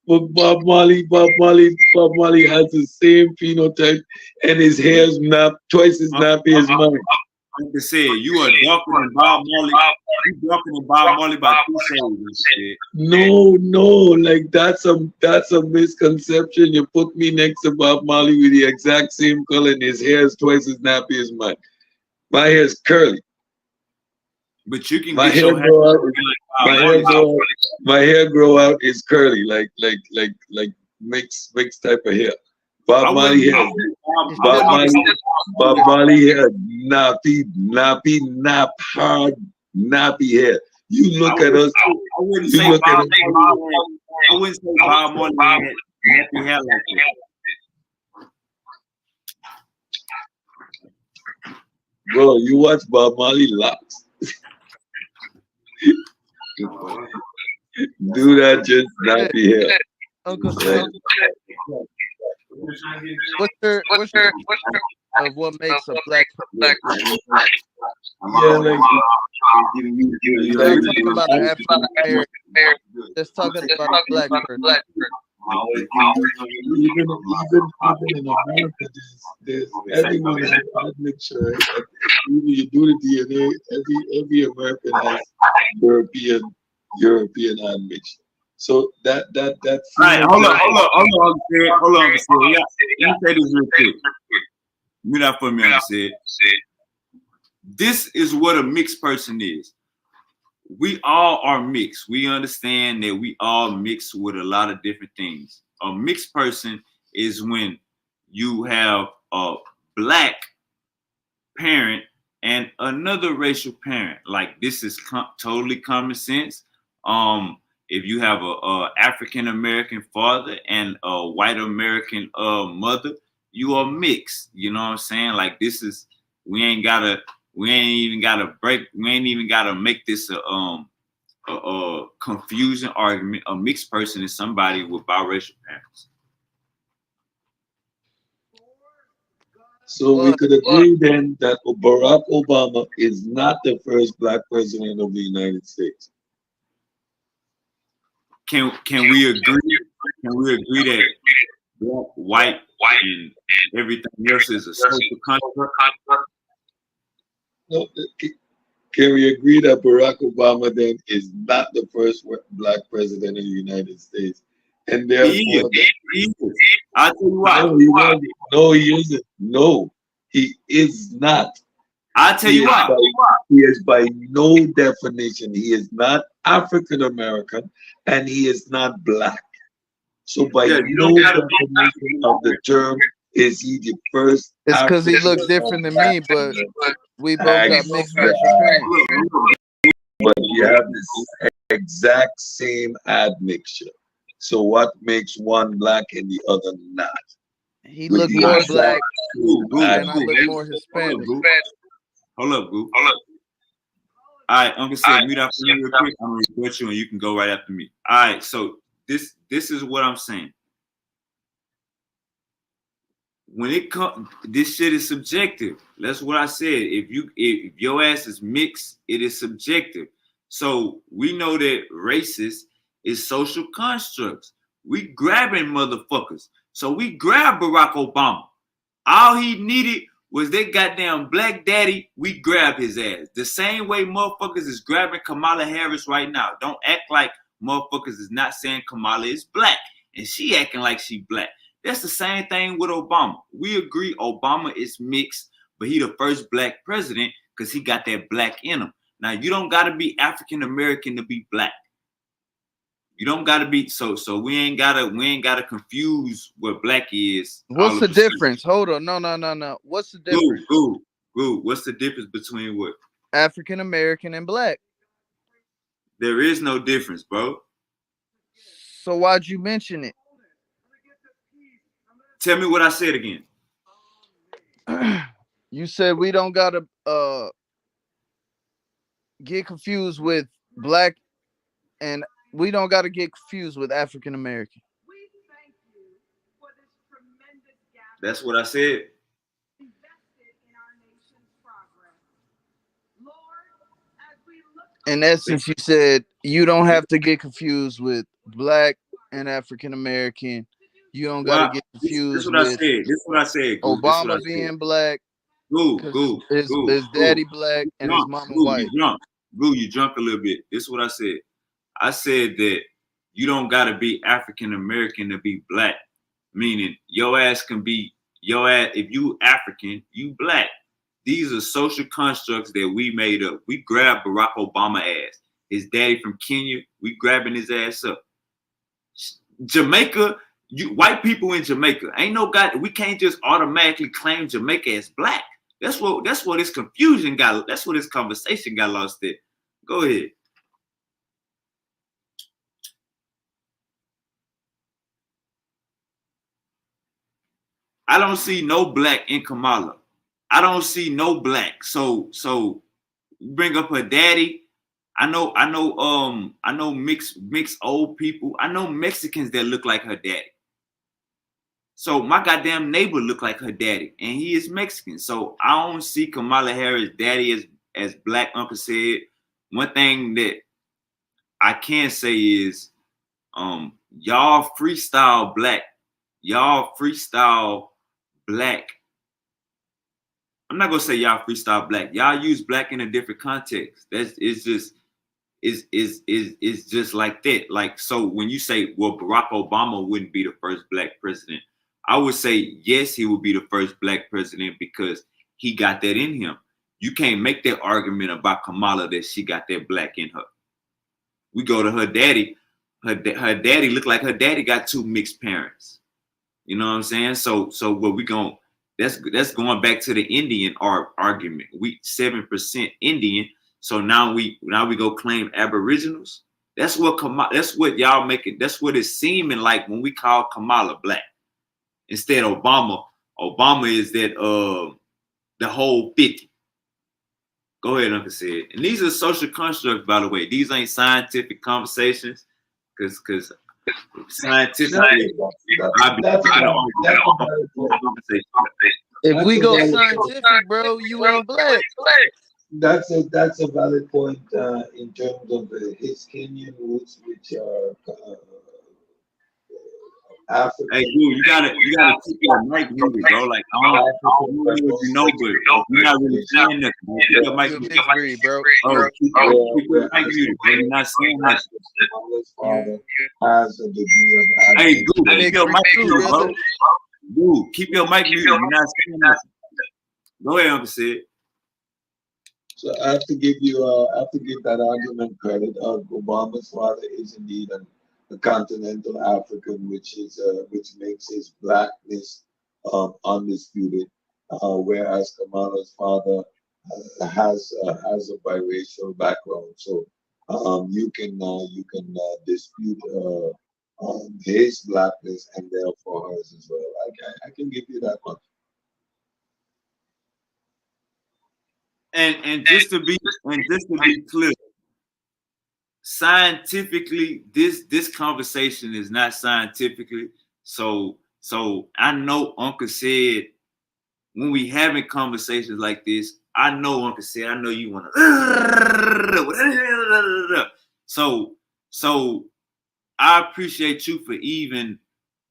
But Bob Marley has the same phenotype, and his hair's twice as nappy as mine. Like I said, you are darker than Bob Marley. You darker than Bob Marley by 2 shades. No, like that's a misconception. You put me next to Bob Marley with the exact same color, and his hair is twice as nappy as mine. My hair is curly. But you can my get hair your grow out. My hair grow out is curly, like mixed type of hair. Bob Marley hair. Bob Marley hair. Hard, nappy hair. You look at us. I wouldn't say Bob Marley had nappy hair like that. Bro, you watch Bob Marley locks. Do that, just not be here. Uncle Right? Sam, what's your of what makes a black person? Yeah, like Not talking about an African American, just talking about a black person. even in America, there's everyone has admixture. Right? Even you do the DNA, every American has European admixture. So that All right, hold on. Yeah, let me say this real quick. Mute out for me, said. This is what a mixed person is. We all are mixed. We understand that we all mix with a lot of different things. A mixed person is when you have a black parent and another racial parent. Like this is totally common sense. If you have a African American father and a white American mother, you are mixed. You know what I'm saying? Like this is we ain't even gotta make this a confusion argument. A mixed person is somebody with biracial parents. So we could agree then that Barack Obama is not the first black president of the United States. Can we agree? Can we agree that black, white, and everything else is a social construct? No, can we agree that Barack Obama then is not the first black president of the United States? And therefore, he is. I'll tell you why. No, he isn't. No, he is not. I'll tell you why. He is by no definition. He is not African American and he is not black. So by no definition of the term is he the first. It's because he looks different than me, but we both got mixed racial parents. But we have this exact same admixture. So what makes one black and the other not? He looked more black, and I look more Hispanic. Hold up, Goo. All right, Uncle said, mute up for me real quick. I'm gonna report you, and you can go right after me. All right, so this is what I'm saying. When it comes, this shit is subjective. That's what I said. If your ass is mixed, it is subjective. So we know that racist is social constructs. We grabbing motherfuckers. So we grab Barack Obama. All he needed was that goddamn black daddy. We grab his ass. The same way motherfuckers is grabbing Kamala Harris right now. Don't act like motherfuckers is not saying Kamala is black and she acting like she black. That's the same thing with Obama. We agree Obama is mixed, but he the first black president because he got that black in him. Now you don't gotta be African American to be black. You don't gotta be so we ain't gotta confuse what black is. What's the difference? Hold on, no. What's the difference? Goo. What's the difference between what? African American and black. There is no difference, bro. So why'd you mention it? Tell me what I said again. You said we don't gotta get confused with black, and we don't gotta get confused with African American. That's what I said. In essence, you said you don't have to get confused with black and African American. You don't gotta get confused with. This is what I said. Obama being black. His daddy black and his mama white. You drunk a little bit. This is what I said. I said that you don't gotta be African American to be black. Meaning your ass can be if you African, you black. These are social constructs that we made up. We grabbed Barack Obama ass. His daddy from Kenya, we grabbing his ass up. Jamaica, white people in Jamaica, ain't no guy. We can't just automatically claim Jamaica as black. That's what this confusion got. That's what this conversation got lost in. Go ahead. I don't see no black in Kamala. I don't see no black. So bring up her daddy. I know mixed old people. I know Mexicans that look like her daddy. So my goddamn neighbor look like her daddy, and he is Mexican. So I don't see Kamala Harris' daddy as black. Uncle said. One thing that I can say is, y'all freestyle black. Y'all freestyle black. I'm not gonna say y'all freestyle black. Y'all use black in a different context. It's just like that. Like, so when you say, well, Barack Obama wouldn't be the first black president, I would say yes, he would be the first black president because he got that in him. You can't make that argument about Kamala that she got that black in her. We go to her daddy. Her daddy looked like her daddy got two mixed parents. You know what I'm saying? So what we going? That's going back to the Indian argument. We 7% Indian. So now we go claim Aboriginals. That's what y'all making. That's what it's seeming like when we call Kamala black. Instead Obama is that the whole 50. Go ahead, Uncle Sid. And these are social constructs, by the way. These ain't scientific conversations, because scientifically, if we go scientific, bro, you ain't black. That's a valid point in terms of his Kenyan roots, which are African. Hey, dude, you gotta keep your mic muted, bro. Like, I don't know if you know, but you're not really saying nothing. Keep your mic muted, bro. Oh, keep your mic muted, bro. You're not saying nothing. Has a degree of Hey, dude, keep your mic muted, bro. Dude, keep your mic muted. You're not saying nothing. Go ahead, Uncle Sid. So I have to give that argument credit. Obama's father is indeed a continental African, which makes his blackness undisputed, whereas Kamala's father has a biracial background. So you can dispute his blackness and therefore hers as well. I can give you that one. And just to be clear, scientifically, this conversation is not scientifically. So I know Uncle said when we having conversations like this, I know Uncle said, I know you want to. So I appreciate you for even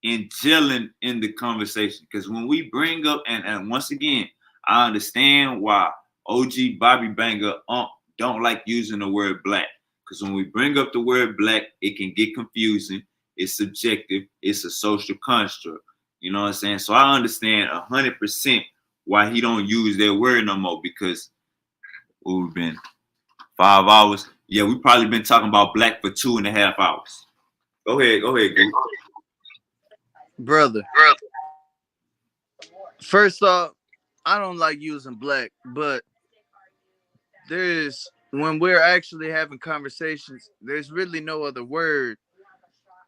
gelling in the conversation, because when we bring up and once again, I understand why OG Bobby Banger don't like using the word black, because when we bring up the word black, it can get confusing. It's subjective. It's a social construct. You know what I'm saying? So I understand 100% why he don't use that word no more, because we've been 5 hours. Yeah, we probably been talking about black for 2.5 hours. Go ahead, Goose. Brother. First off, I don't like using black, but when we're actually having conversations, there's really no other word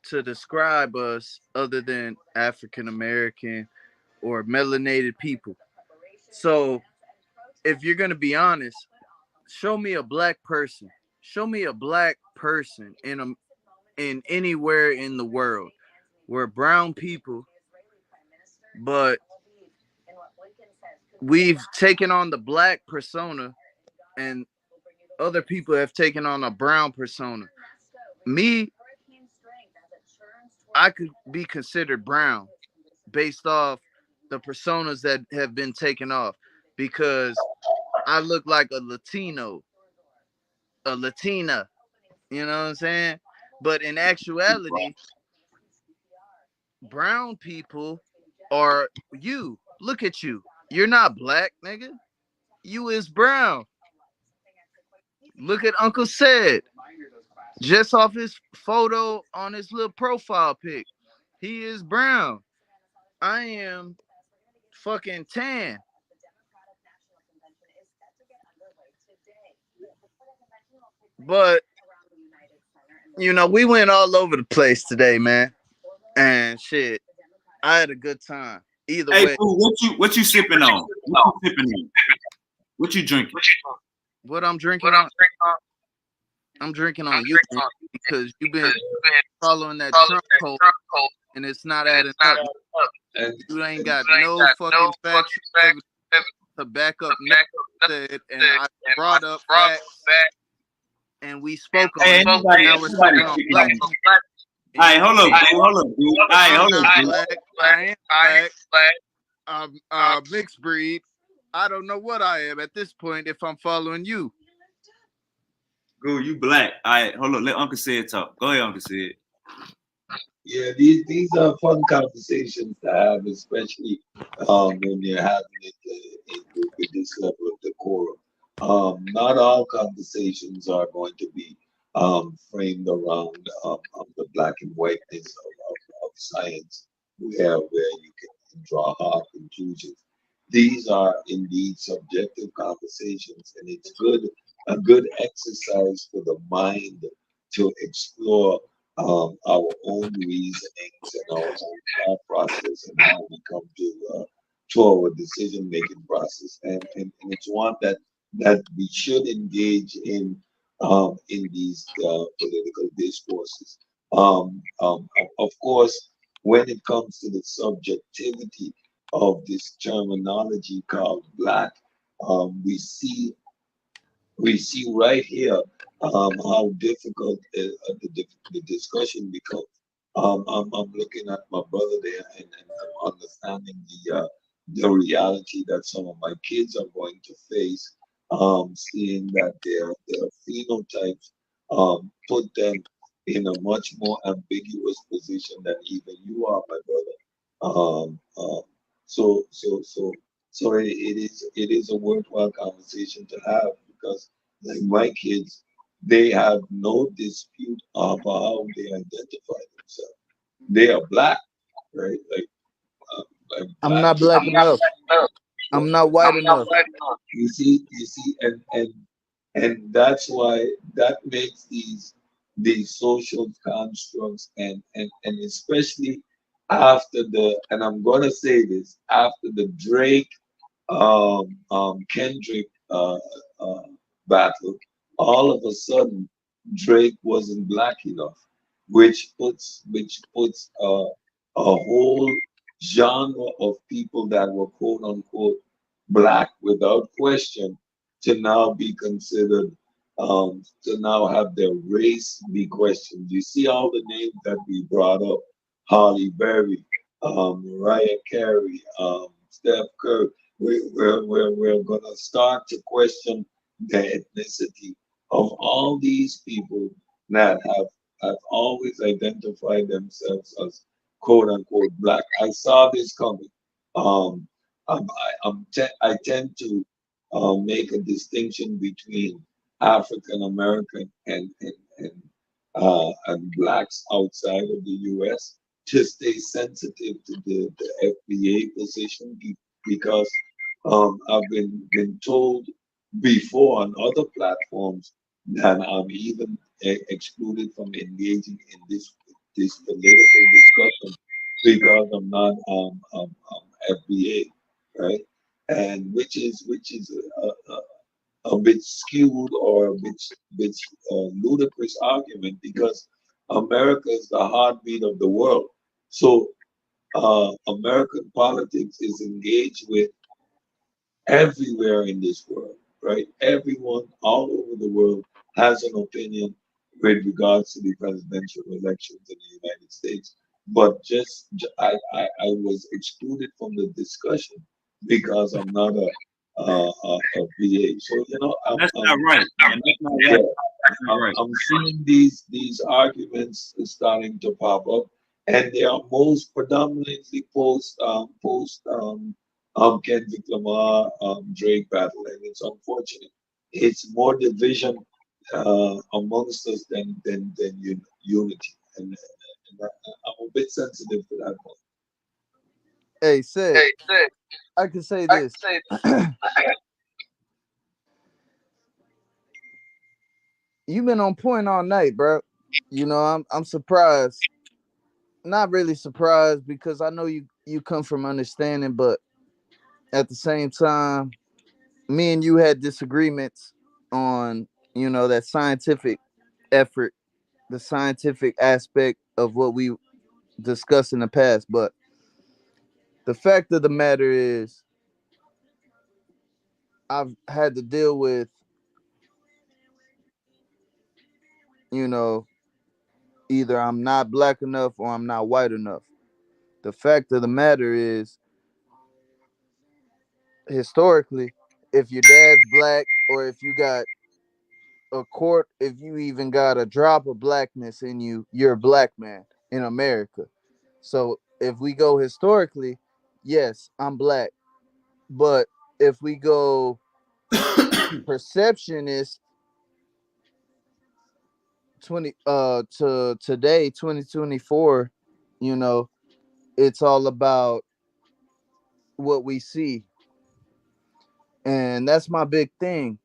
to describe us other than African American or melanated people. So if you're gonna be honest, show me a black person. Show me a black person in anywhere in the world. We're brown people, but we've taken on the black persona, and other people have taken on a brown persona. Me, I could be considered brown based off the personas that have been taken off, because I look like a Latino, a Latina, you know what I'm saying? But in actuality, brown people are you. Look at you. You're not black, nigga. You is brown. Look at Uncle Said. Just off his photo on his little profile pic, he is brown. I am fucking tan. But we went all over the place today, man. And shit, I had a good time. Either way. Hey, what you sipping on? What you sipping on? What you drinking? What I'm drinking on? I'm drinking on you because you've been following that Trump code and it's not adding up. And You ain't got no fucking factual evidence to back up nothing said, and I brought up facts and we spoke on Hey, it. Now we're anybody speaking on speaking black on people. All right, hold up, dude. Hold up, dude. All right, I'm hold up, not dude. black. I am black. Mixed breed. I don't know what I am at this point if I'm following you. Go, you black. All right, hold up. Let Uncle Sid talk. Go ahead, Uncle Sid. yeah, these are fun conversations to have, especially when you're having it with this level of decorum. Not all conversations are going to be framed around the black and whiteness of science, where you can draw hard conclusions. These are indeed subjective conversations, and it's a good exercise for the mind to explore our own reasonings and our own thought process and how we come to our decision making process. And it's one that we should engage in these political discourses. Of course, when it comes to the subjectivity of this terminology called black, um, we see we see right here how difficult the discussion becomes. I'm looking at my brother there, and I'm understanding the reality that some of my kids are going to face, seeing that their phenotypes put them in a much more ambiguous position than even you are, my brother. So so so it is a worthwhile conversation to have because like my kids, they have no dispute about how they identify themselves. They are black, right? Like I'm black. not black enough. I'm not white enough. You see, and that's why that makes these social constructs and especially after and I'm gonna say this after the Drake Kendrick uh, battle, all of a sudden Drake wasn't black enough, which puts a whole genre of people that were quote unquote black without question to now be considered to now have their race be questioned. You see all the names that we brought up: Holly Berry, Mariah Carey, Steph Curry. We're going to start to question the ethnicity of all these people that have always identified themselves as quote unquote black. I saw this coming. Um, I tend to make a distinction between African American and blacks outside of the U.S. to stay sensitive to the FBA position because I've been told before on other platforms that I'm even excluded from engaging in this political discussion because I'm not FBA, right? And which is a bit skewed or a bit ludicrous argument because America is the heartbeat of the world. So American politics is engaged with everywhere in this world, right? Everyone all over the world has an opinion with regards to the presidential elections in the United States. But I was excluded from the discussion because I'm not a VA. So That's not right. And that's not yeah, right. That's not right. I'm seeing these arguments starting to pop up, and they are most predominantly post Kendrick Lamar Drake battle, and it's unfortunate. It's more division amongst us than unity, I'm a bit sensitive to that one. Hey, said I can say this. You've been on point all night, bro. I'm surprised. Not really surprised because I know you come from understanding, but at the same time, me and you had disagreements on that scientific. effort, the scientific aspect of what we discussed in the past. But the fact of the matter is, I've had to deal with, you know, either I'm not black enough or I'm not white enough. The fact of the matter is, historically, if your dad's black or if you got if you even got a drop of blackness in you, you're a black man in America. So if we go historically, yes, I'm black. But if we go perceptionist 20 to today 2024, you know, it's all about what we see. And that's my big thing.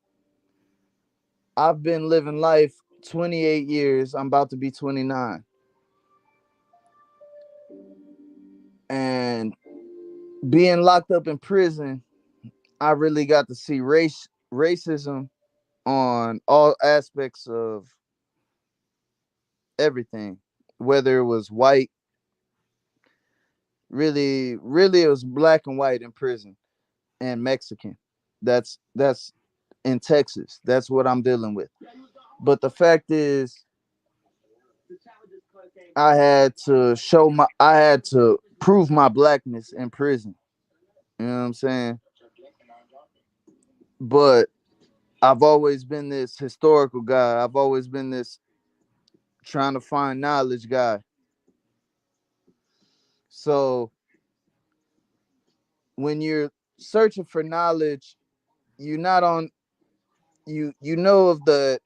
I've been living life 28 years. I'm about to be 29. And being locked up in prison, I really got to see racism on all aspects of everything. Whether it was white, really it was black and white in prison, and Mexican. That's in Texas. That's what I'm dealing with. But the fact is, I had to prove my blackness in prison. You know what I'm saying? But I've always been this historical guy. I've always been this trying to find knowledge guy. So when you're searching for knowledge, you're not on you know of the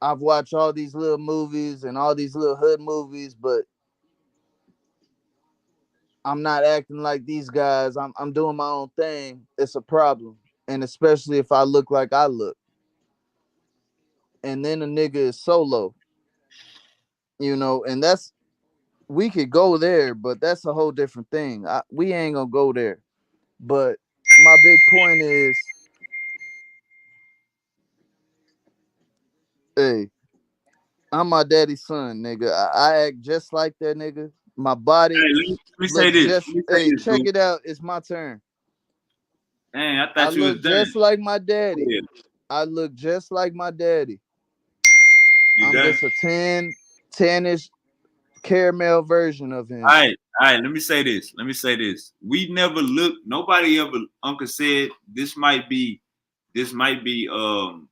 I've watched all these little movies and all these little hood movies, but I'm not acting like these guys. I'm doing my own thing. It's a problem. And especially if I look like I look. And then a nigga is solo, and that's we could go there, but that's a whole different thing. We ain't gonna go there. But my big point is, hey, I'm my daddy's son, nigga. I act just like that nigga. My body Hey, let me say looks this. just. Let me say Hey, this, check bro. it out. It's my turn. Dang, I I thought you was look done. just like my Go daddy. ahead. I look just like my daddy. You I'm done? just a 10-ish caramel version of him. All right. Let me say this. Let me say this. We never look. Nobody ever. Uncle said this might be. And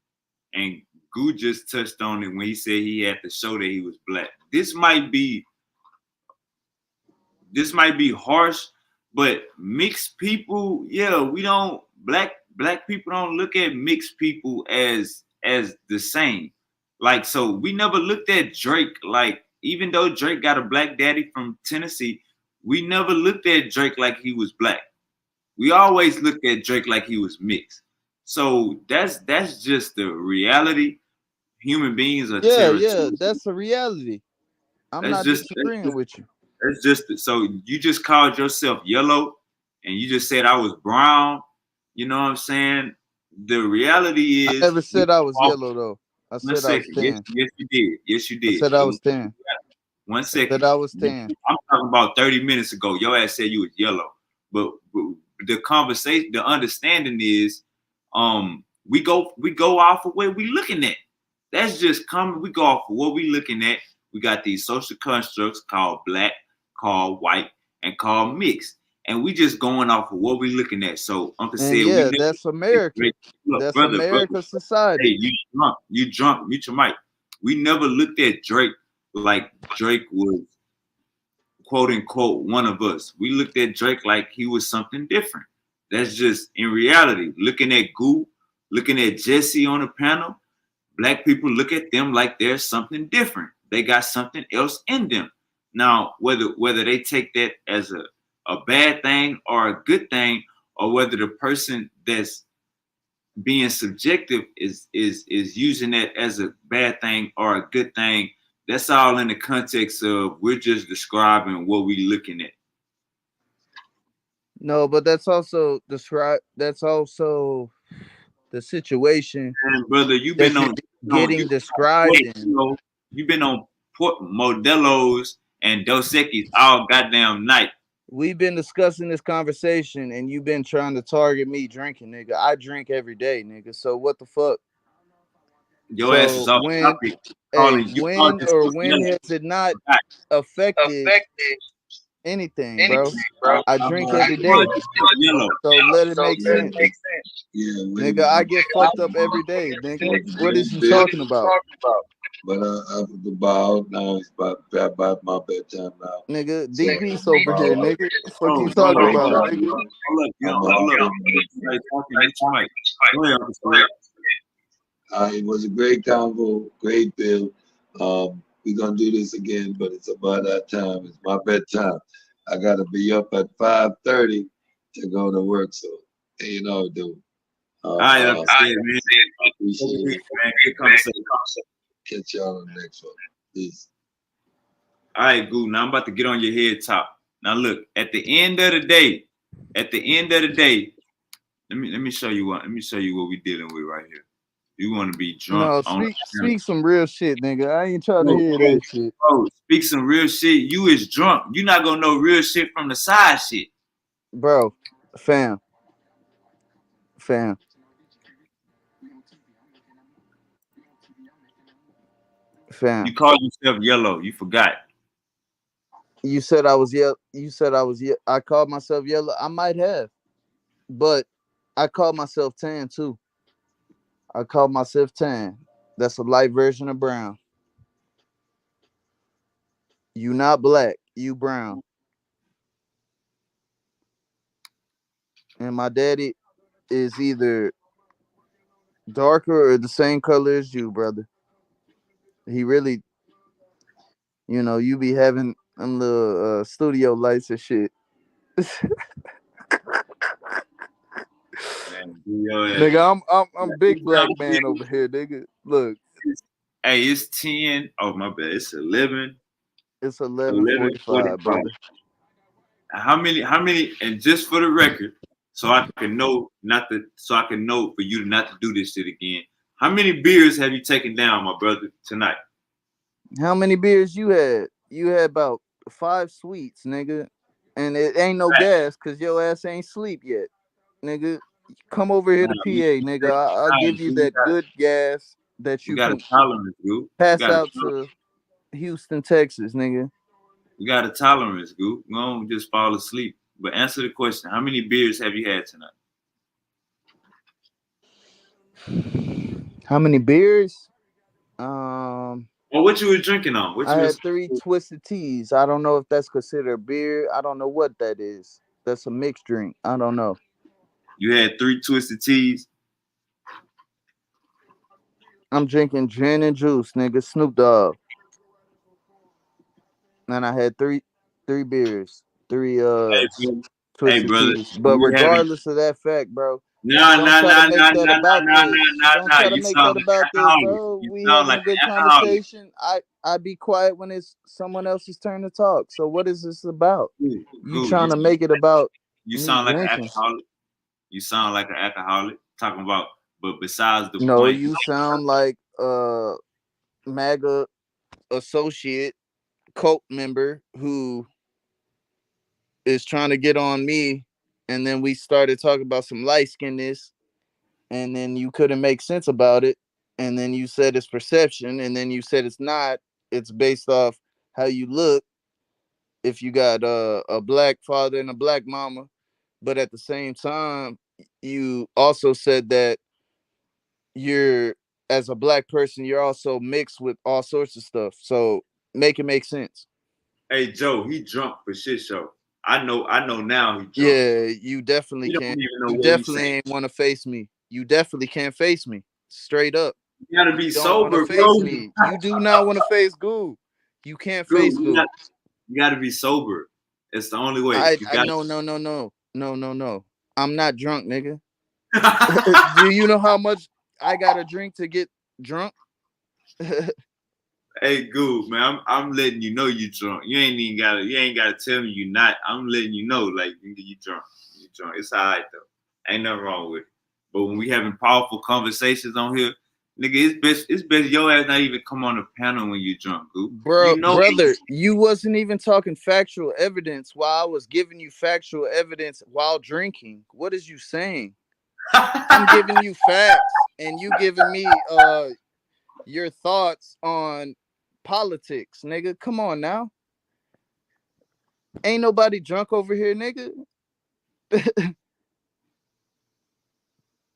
Goo just touched on it when he said he had to show that he was black. This might be harsh, but mixed people, yeah, we don't black people don't look at mixed people as the same. Like, so we never looked at Drake, like, even though Drake got a black daddy from Tennessee, we never looked at Drake like he was black. We always looked at Drake like he was mixed. So that's just the reality. Human beings are Yeah, territorial. that's a reality. I'm That's not just disagreeing with you. that's just so you just called yourself yellow and you just said I was brown. You know what I'm saying? The reality I is never we said I was off yellow though. I one said I was second. Yes, tan. yes, you did. Yes, you I did. said I was tan. One I said second. I was tan. I'm talking about 30 minutes ago. Your ass said you was yellow. But the conversation, the understanding is we go off of where we looking at. That's just common. We go off of what we looking at. We got these social constructs called black, called white, and called mixed. And we just going off of what we looking at. So Uncle And said we yeah, never that's America. look, That's brother. America society. Hey, you drunk, mute your mic. We never looked at Drake like Drake was quote unquote one of us. We looked at Drake like he was something different. That's just in reality. Looking at Goo, looking at Jesse on the panel, black people look at them like they're something different. They got something else in them. Now, whether they take that as a bad thing or a good thing, or whether the person that's being subjective is using that as a bad thing or a good thing, that's all in the context of we're just describing what we're looking at. No, but that's also the situation And brother, you've that been you're on getting described in. You've been on Modelo's and Dos Equis all goddamn night. We've been discussing this conversation, and you've been trying to target me drinking, nigga. I drink every day, nigga. So what the fuck? Your ass is off topic. When has it not affected anything, bro? I drink every day. Yellow. So let it make sense. Yeah, Nigga, I get fucked up every day, nigga. What is you talking about? But I was about now. It's about my bedtime now. Nigga, deep peace over here, nigga. What the fuck you talking about, nigga? It was a great convo, great bill. We're gonna do this again, but it's about that time. It's my bedtime. I gotta be up at 5:30 to go to work. So you know, dude. All right, man. I appreciate it. Man, good conversation. Catch y'all on the next one. Peace. All right, Goo. Now I'm about to get on your head top. Now look, at the end of the day, let me show you what we're dealing with right here. You want to be drunk? No, speak some real shit, nigga. I ain't trying to hear that shit. Bro, speak some real shit. You is drunk. You not gonna know real shit from the side shit. Bro, fam. You called yourself yellow. You forgot. You said I was yellow. I called myself yellow. I might have, but I called myself tan too. I called myself tan. That's a light version of brown. You not black. You brown. And my daddy is either darker or the same color as you, brother. He really, you be having them little studio lights and shit. Man, nigga, I'm big black man over here, nigga. Look. Hey, it's 10. Oh my bad. It's 11. It's 11:45, brother. How many, and just for the record, so I can know for you not to do this shit again. How many beers have you taken down, my brother, tonight? How many beers you had? You had about 5 sweets, nigga. And it ain't no gas because your ass ain't sleep yet. Nigga, come over here to PA, nigga. I'll give you that good gas that you can pass out to Houston, Texas, nigga. You got a tolerance, Goo. You don't just fall asleep. But answer the question. How many beers have you had tonight? How many beers? Well, what you were drinking on? I had 3 twisted teas. I don't know if that's considered beer. I don't know what that is. That's a mixed drink. I don't know. You had 3 twisted teas? I'm drinking gin and juice, nigga. Snoop Dogg. And I had 3 beers. 3 twisted teas. But regardless of that fact, bro. Don't try to make that about this, bro. We having a good conversation. I be quiet when it's someone else's turn to talk. So what is this about? You trying to make it about you sound like an alcoholic. You sound like an alcoholic talking about, but besides the no, point. you sound like a MAGA associate cult member who is trying to get on me, and then we started talking about some light skinness, and then you couldn't make sense about it, and then you said it's perception, and then you said it's not. It's based off how you look. If you got a black father and a black mama, but at the same time, you also said that you're as a black person, you're also mixed with all sorts of stuff. So make it make sense. Hey Joe, he drunk for shit show. I know now he drunk. Yeah, you definitely can't. You definitely ain't want to face me. You definitely can't face me. Straight up. You gotta be sober, bro. Me. You do not want to face Goo. You can't face Goo. You gotta be sober. It's the only way. No. I'm not drunk, nigga. Do you know how much I gotta drink to get drunk? Hey, Goo, man, I'm letting you know you drunk. You ain't gotta tell me you not. I'm letting you know, like, you drunk. You drunk. It's all right though. Ain't nothing wrong with it. But when we having powerful conversations on here, Nigga, it's best your ass not even come on the panel when you drunk, Goop. Bro, You know brother, you wasn't even talking factual evidence while I was giving you factual evidence while drinking. What is you saying? I'm giving you facts and you giving me your thoughts on politics, nigga. Come on now. Ain't nobody drunk over here, nigga.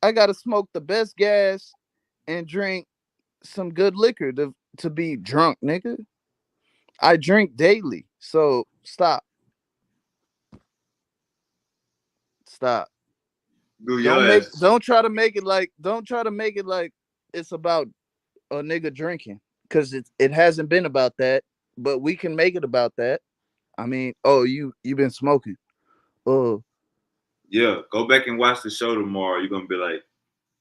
I gotta smoke the best gas and drink some good liquor to be drunk, nigga. I drink daily, so stop. Stop. do your ass. Don't try to make it like it's about a nigga drinking. Cause it hasn't been about that, but we can make it about that. I mean, oh, you been smoking. Oh, Yeah, go back and watch the show tomorrow. You're gonna be like,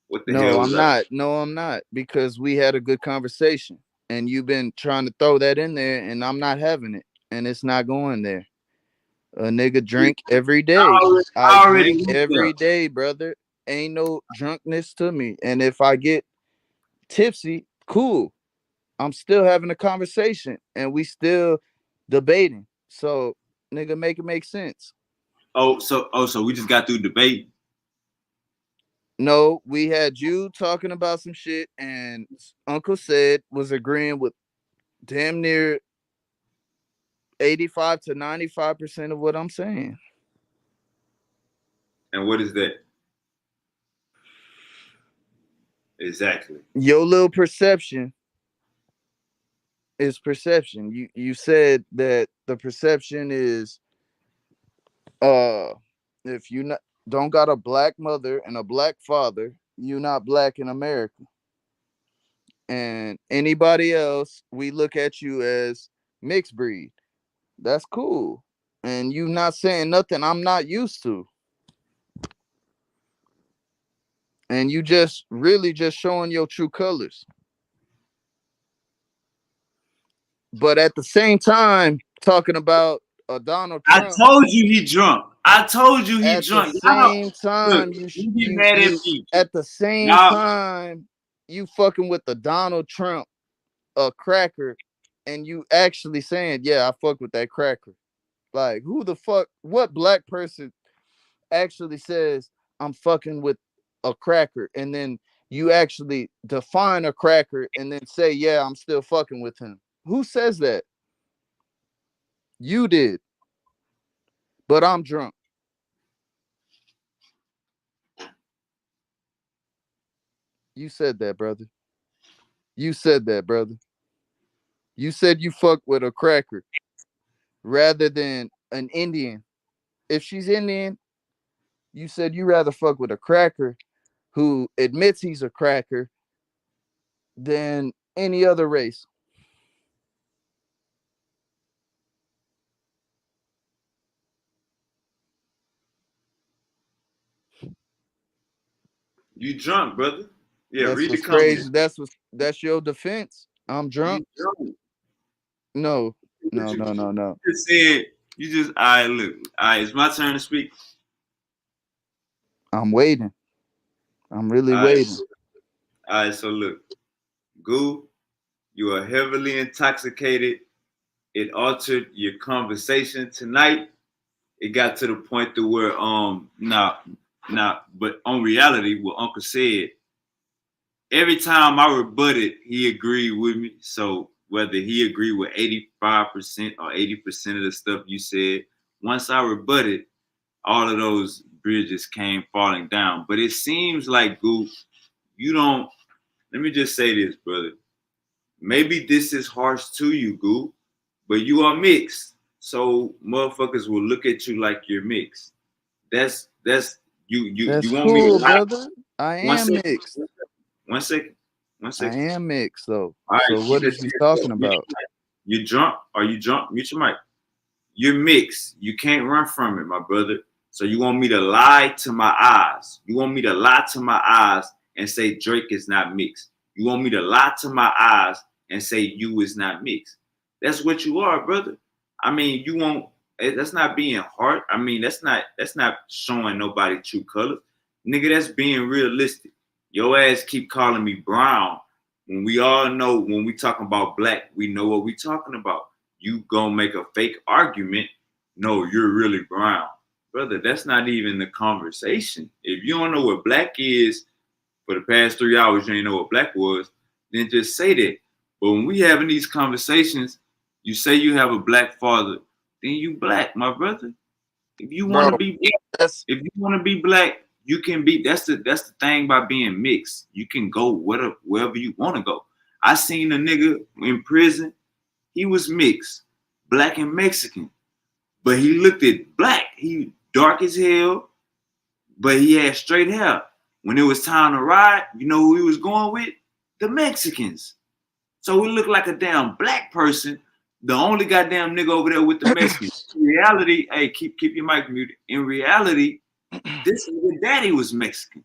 what the no, hell was I'm I? not. No, I'm not. Because we had a good conversation. And you've been trying to throw that in there, and I'm not having it. And it's not going there. A nigga drink every day. I I already drink went there. every day, brother. Ain't no drunkenness to me. And if I get tipsy, cool. I'm still having a conversation and we still debating. So, nigga, make it make sense. So we just got through debate. No, we had you talking about some shit, and Uncle said was agreeing with damn near 85 to 95% of what I'm saying. And what is that? Exactly. Your little perception is perception. You said that the perception is if you not don't got a black mother and a black father, you not black in America. And anybody else, we look at you as mixed breed. That's cool. And you not saying nothing I'm not used to. And you just really just showing your true colors. But at the same time, talking about Donald I Trump. told you he drunk. I told you he At the drunk. Y'all, same look, time, you get mad at me. at the same Y'all, time, you fucking with the Donald Trump a cracker, and you actually saying, yeah, I fuck with that cracker. Like, who the fuck? What black person actually says I'm fucking with a cracker, and then you actually define a cracker and then say, yeah, I'm still fucking with him? Who says that? You did, but I'm drunk. You said that, brother. You said that, brother. You said you fuck with a cracker rather than an Indian. If she's Indian, you said you rather fuck with a cracker who admits he's a cracker than any other race. you drunk, brother. Yeah, That's read the what's crazy. comments. That's your defense. I'm drunk. You drunk. No, But no, no, no, no. you just said, you just, all right, look. All right, it's my turn to speak. I'm waiting. I'm really All right, waiting. all right, so look. Goo, you are heavily intoxicated. It altered your conversation tonight. It got to the point to where but on reality, what Uncle said, every time I rebutted, he agreed with me. So whether he agreed with 85% or 80% of the stuff you said, once I rebutted, all of those bridges came falling down. But it seems like, Goop, you don't, let me just say this, brother. Maybe this is harsh to you, Goop, but you are mixed. So motherfuckers will look at you like you're mixed. That's That's you want me to cool, lie? brother. I One am second, mixed. one second, one I second. am mixed, though. All right, So keep what it is to you yourself. talking about? You drunk? Are you drunk? Mute your mic. You're mixed. You can't run from it, my brother. So you want me to lie to my eyes? You want me to lie to my eyes and say Drake is not mixed? You want me to lie to my eyes and say you is not mixed? That's what you are, brother. I mean, you won't. That's not being hard. I mean, that's not showing nobody true colors, nigga. That's being realistic. Your ass keep calling me brown. when we all know when we talking about black, we know what we talking about. You gonna make a fake argument? No, you're really brown, brother. That's not even the conversation. If you don't know what black is for the past 3 hours, you ain't know what black was. Then just say that. But when we having these conversations, you say you have a black father, then you black, my brother. If you want to be black, if you want to be black, you can be. That's the thing by being mixed. You can go wherever you want to go. I seen a nigga in prison. He was mixed, black and Mexican, but he looked at black. He dark as hell, but he had straight hair. When it was time to ride, you know who he was going with? The Mexicans. So he looked like a damn black person. The only goddamn nigga over there with the Mexicans. In reality, hey, keep your mic muted. In reality, this nigga daddy was Mexican.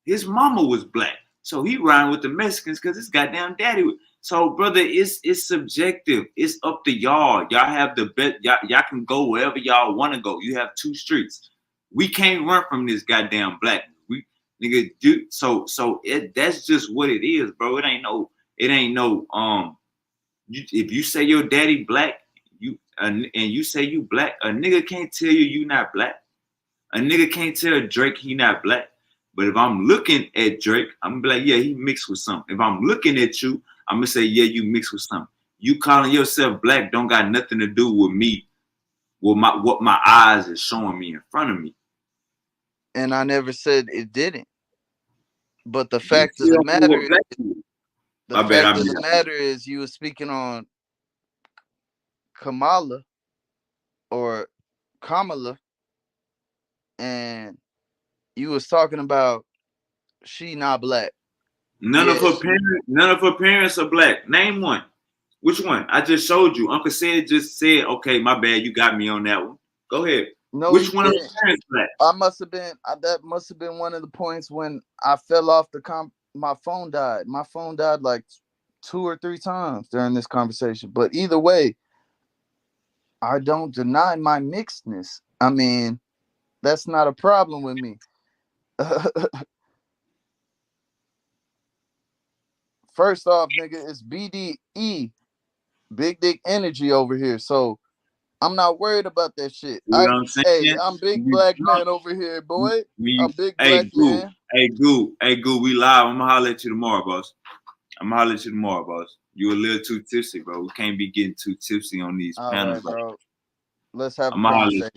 His mama was black. So he riding with the Mexicans because his goddamn daddy was. So, brother, it's subjective. It's up to y'all. Y'all have the bet. Y'all can go wherever y'all want to go. You have 2 streets. We can't run from this goddamn black. We nigga do so that's just what it is, bro. It ain't no if you say your daddy black, and you say you black, a nigga can't tell you not black. A nigga can't tell Drake he not black. But if I'm looking at Drake, I'm gonna be like, yeah, he mixed with something. If I'm looking at you, I'm gonna say, yeah, you mixed with something. You calling yourself black don't got nothing to do with me, with what my eyes is showing me in front of me. And I never said it didn't. But the fact of the matter is you were speaking on Kamala or Kamala, and you was talking about she not black. None of her parents are black. Name one. Which one? I just showed you. Uncle Sid just said, okay, my bad, you got me on that one. Go ahead. No, which one of her parents black? That must have been one of the points when I fell off my phone died. My phone died like 2 or 3 times during this conversation. But either way, I don't deny my mixedness. I mean, that's not a problem with me. First off, nigga, it's BDE, Big Dick Energy over here. So I'm not worried about that shit. You know what I'm saying? I'm big black man over here, boy. I'm big black man. Hey, Goo, we live. I'm gonna holler at you tomorrow, boss. You a little too tipsy, bro. We can't be getting too tipsy on these panels, right, bro. Let's have a conversation.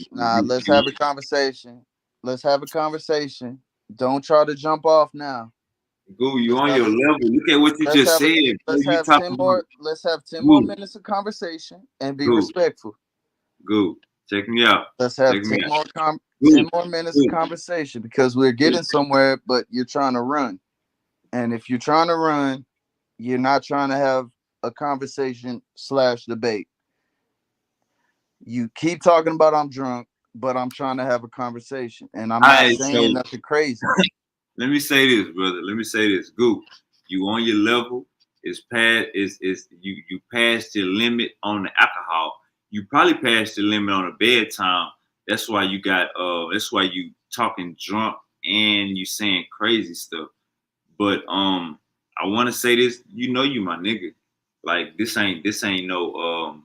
Let's have a conversation. Don't try to jump off now. Goo, you on your level. Look at what you just said. Let's have 10 more minutes of conversation and be respectful. Goo, check me out. Let's have 10 more minutes of conversation because we're getting somewhere, but you're trying to run. And if you're trying to run, you're not trying to have a conversation / debate. You keep talking about I'm drunk, but I'm trying to have a conversation. And I'm not saying nothing crazy. Let me say this, brother. Goo, you on your level. You passed your limit on the alcohol. You probably passed your limit on the bedtime. That's why you talking drunk and you saying crazy stuff. But I want to say this. You know you my nigga. Like this ain't no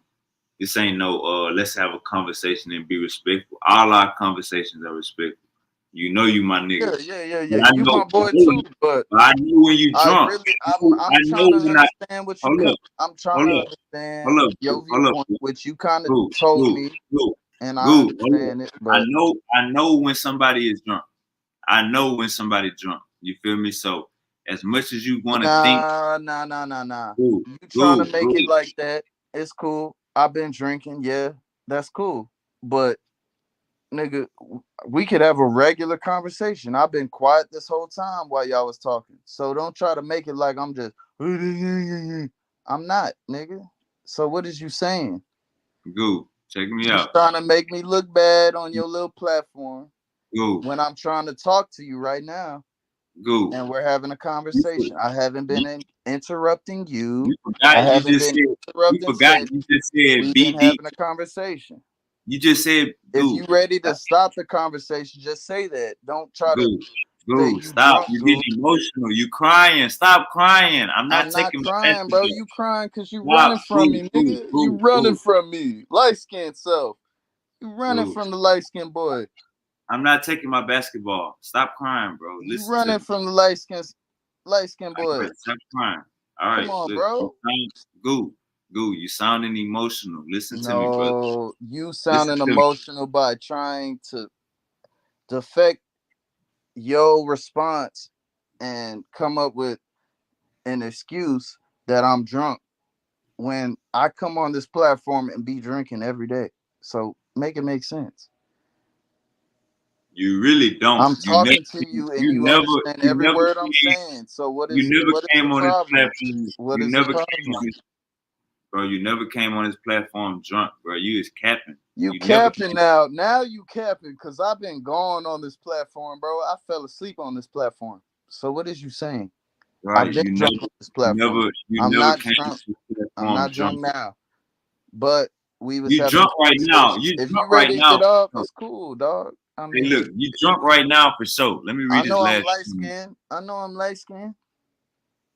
let's have a conversation and be respectful. All our conversations are respectful. You know you my nigga. Yeah. You my boy too, but I know when you drunk. I'm trying to understand what you. I'm trying to understand your viewpoint, which you kind of told me, and I understand it. But I know when somebody is drunk. I know when somebody's drunk. You feel me? So as much as you want to think, nah. You trying to make it like that? It's cool. I've been drinking. Yeah, that's cool. But nigga, we could have a regular conversation. I've been quiet this whole time while y'all was talking. So don't try to make it like I'm just. I'm not, nigga. So what is you saying? Goo, check me out. Trying to make me look bad on your little platform. Goo. When I'm trying to talk to you right now. Goo. And we're having a conversation. I haven't been interrupting you. You forgot you just said we've been having a conversation. You just said, if you ready to stop the conversation, just say that. Don't try to Dude, stop. You're getting emotional. You crying. Stop crying. I'm I'm not not taking my crying, bro. basketball. You crying because you Stop. running from me, nigga. You running Boo. from me. Light skinned self. You running Dude, from the light skinned boy. I'm not taking my basketball. Stop crying, bro. You Listen to running me. from the light skinned All boy. right, stop crying. All Come right, on, look. bro. Goo, you sounding emotional. Listen to me, brother. No, you Listen sounding to me. emotional by trying to defect your response and come up with an excuse that I'm drunk when I come on this platform and be drinking every day. So make it make sense. You really don't. I'm talking to you and you understand every word I'm Came, saying. So what you is never the came on this problem? platform. What You is the never came on problem? this, bro. You never came on this platform drunk, bro. You is capping. You You never capping now. Now you capping because I've been gone on this platform, bro. I fell asleep on this platform. So what is you saying? right. I've been You drunk on this platform. I'm never not came to drunk. this I'm platform not drunk. drunk now. But we was You having a drunk right now. conversation. You If you drunk right ready to now. get off, No. it's cool, dog. I Hey, mean, look, you drunk right now for sure. Let me I read this know I'm last light one. skinned. I know I'm light skinned.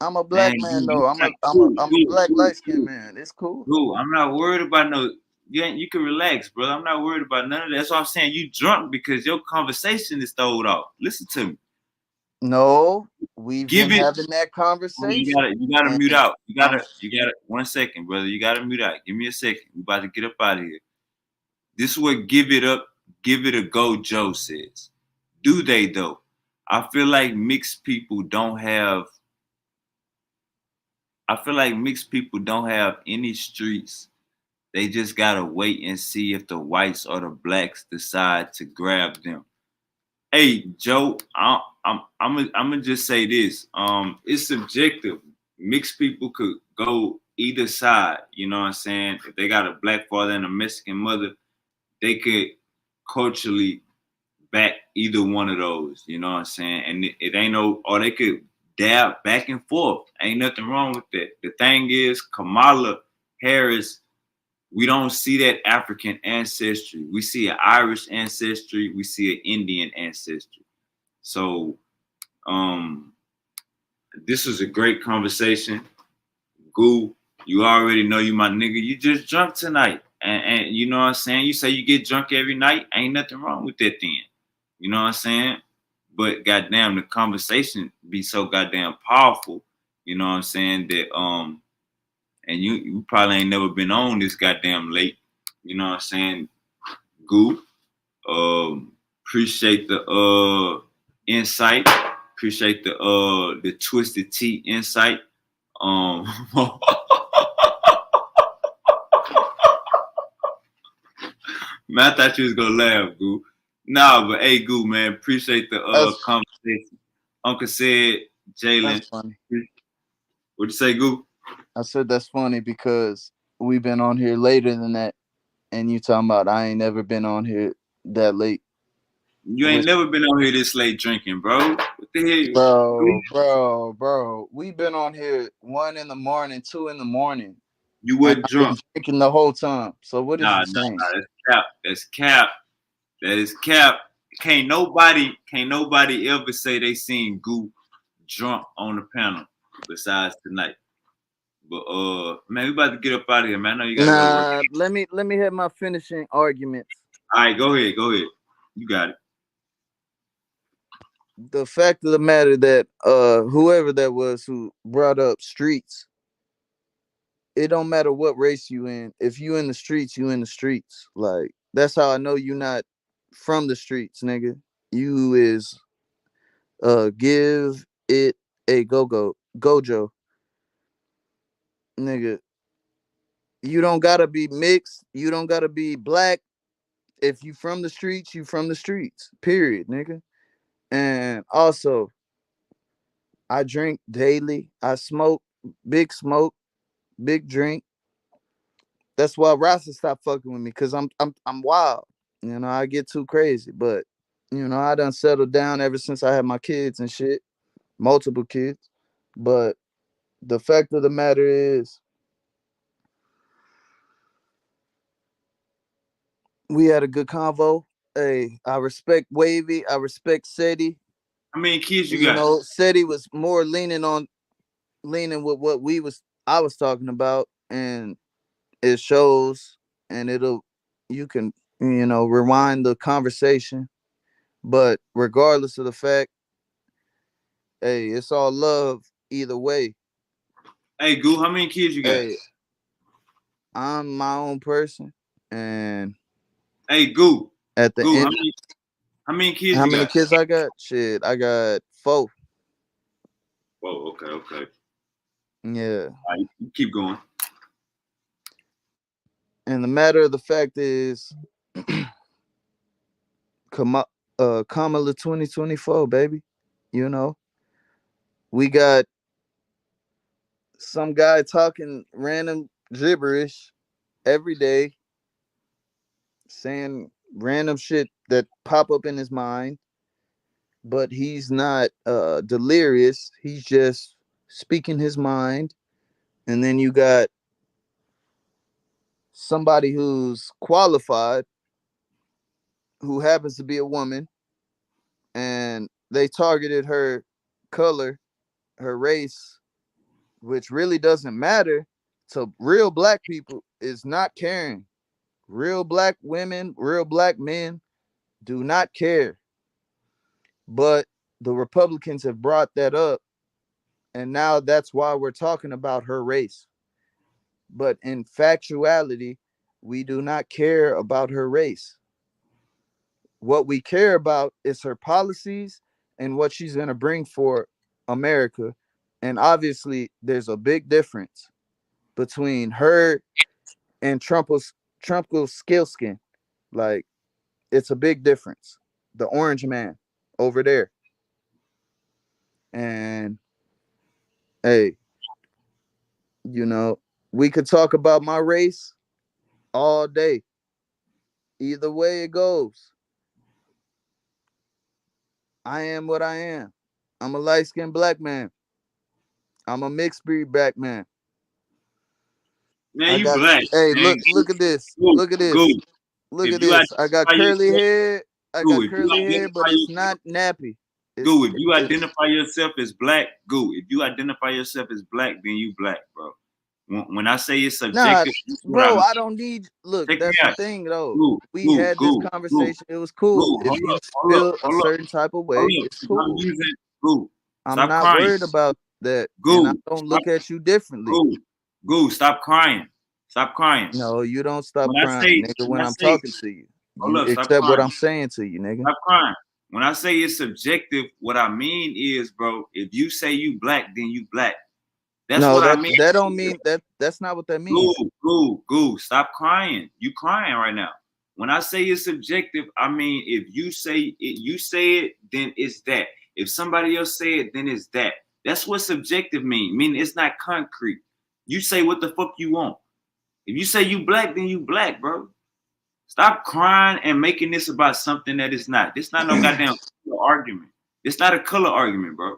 I'm a Man, black man you though. I'm a got I'm a I'm a black light skinned man. It's cool. Dude, I'm not worried about no. You can relax, brother. I'm not worried about none of that. That's what I'm saying. You drunk because your conversation is throwed off. Listen to me. No, we've Give been it. having that conversation. You gotta mute And out. I'm 1 second, brother. You gotta mute out. Give me a second. We about to get up out of here. This is what give it up, give it a go, Joe says. Do they though? I feel like mixed people don't have. I feel like mixed people don't have any streets. They just gotta wait and see if the whites or the blacks decide to grab them. Hey, Joe, I'm gonna just say this. It's subjective. Mixed people could go either side. You know what I'm saying? If they got a black father and a Mexican mother, they could culturally back either one of those. You know what I'm saying? And it ain't no, or they could dab back and forth. Ain't nothing wrong with that. The thing is, Kamala Harris, we don't see that African ancestry. We see an Irish ancestry. We see an Indian ancestry. So, this was a great conversation. Goo, you already know you my nigga. You just drunk tonight. And you know what I'm saying? You say you get drunk every night. Ain't nothing wrong with that then. You know what I'm saying? But goddamn, the conversation be so goddamn powerful. You know what I'm saying? That and you probably ain't never been on this goddamn late. You know what I'm saying? Goo. Appreciate the insight. Appreciate the twisted T insight. Um Man, I thought you was gonna laugh, Goo. Nah, but hey, Goo, man, appreciate the that's conversation. Uncle said, Jalen, that's funny. what'd you say, Goo? I said that's funny because we've been on here later than that, and you talking about I ain't never been on here that late. You ain't With never been on here this late drinking, bro. What the hell? bro. We've been on here 1 in the morning, 2 in the morning, You and wasn't I've been drunk. drinking the whole time. So what is you Nah, saying? that's cap. That's cap. That is cap. Can't nobody ever say they seen Goo drunk on the panel besides tonight. But man, we about to get up out of here, man. I know you gotta go to work. Nah, let me have my finishing arguments. All right, go ahead. You got it. The fact of the matter that whoever that was who brought up streets, it don't matter what race you in. If you in the streets, you in the streets. Like that's how I know you not from the streets, nigga. You is give it a gojo, nigga. You don't gotta be mixed. You don't gotta be black. If you from the streets, you from the streets. Period, nigga. And also, I drink daily. I smoke, big drink. That's why Rasta stopped fucking with me because I'm wild. You know, I get too crazy. But I done settled down ever since I had my kids and shit, multiple kids. But the fact of the matter is, we had a good convo. Hey, I respect Wavy. I respect Seti. How many kids you You got? know, said he was more leaning with what I was talking about, and it shows, and you can, you know, rewind the conversation. But regardless of the fact, hey, it's all love either way. Hey, Goo, how many kids you got? Hey, I'm my own person, and hey, Goo, at the Goo, end, how many kids how you many got? kids I got? Shit, I got 4. Whoa, okay. Yeah. All right, you keep going. And the matter of the fact is, Kamala 2024, baby. You know, we got some guy talking random gibberish every day, saying random shit that pop up in his mind, but he's not delirious. He's just speaking his mind. And then you got somebody who's qualified, who happens to be a woman, and they targeted her color, her race, which really doesn't matter to real black people, is not caring. Real black women, real black men do not care. But the Republicans have brought that up, and now that's why we're talking about her race. But in factuality, we do not care about her race. What we care about is her policies and what she's going to bring for America. And obviously, there's a big difference between her and Trump's skill skin. Like, it's a big difference. The orange man over there. And hey, you know, we could talk about my race all day. Either way it goes, I am what I am. I'm a light-skinned black man. I'm a mixed breed black man. Man, I you got black. hey, Man, look at this. Goo, Look at Goo. this. Look If at you this. I got identify curly yourself, hair. I Goo, got if you curly hair, but identify it's yourself, not nappy. Goo, if you It's identify yourself as black, Goo, if you identify yourself as black, then you black, bro. When I say it's nah, subjective, that's what I bro. mean. I don't need. Look, Check me that's the out. thing, though. Goo, We Goo, had this Goo, Goo, conversation. It was cool. Goo. If you Hold up, feel a hold up, certain type of hold way, up. it's If I'm cool. using Goo, I'm stop not crying. worried about that, and I Goo, don't stop. look at you differently. Goo, stop crying. Stop crying. No, you don't stop When I crying, say, nigga. when When I I'm say, talking to you, hold you up, stop accept what crying. I'm saying to you, nigga. Stop crying. When I say it's subjective, what I mean is, bro, if you say you black, then you black. That's No, what I that mean. that don't mean that. That's not what that means. Goo. Stop crying. You crying right now. When I say it's subjective, I mean if you say it, then it's that. If somebody else say it, then it's that. That's what subjective mean. Meaning it's not concrete. You say what the fuck you want. If you say you black, then you black, bro. Stop crying and making this about something that it's not. This not no goddamn argument. It's not a color argument, bro.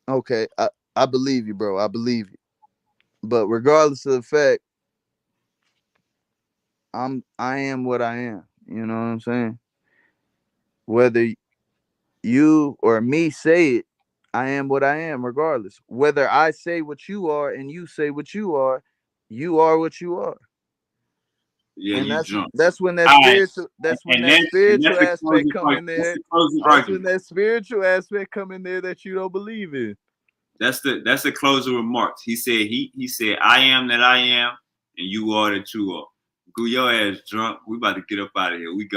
Okay, I believe you, bro. I believe you. But regardless of the fact, I am what I am. You know what I'm saying? Whether you or me say it, I am what I am. Regardless, whether I say what you are and you say what you are what you are. Yeah, And you drunk. that's when that All right. spiritual that's when And that that's spiritual the aspect closing come in argument. That's there. the closing That's when argument. that spiritual aspect come in there that you don't believe in. That's the closing remarks. He said, I am that I am, and you are that you are. Go your ass drunk. We about to get up out of here. We got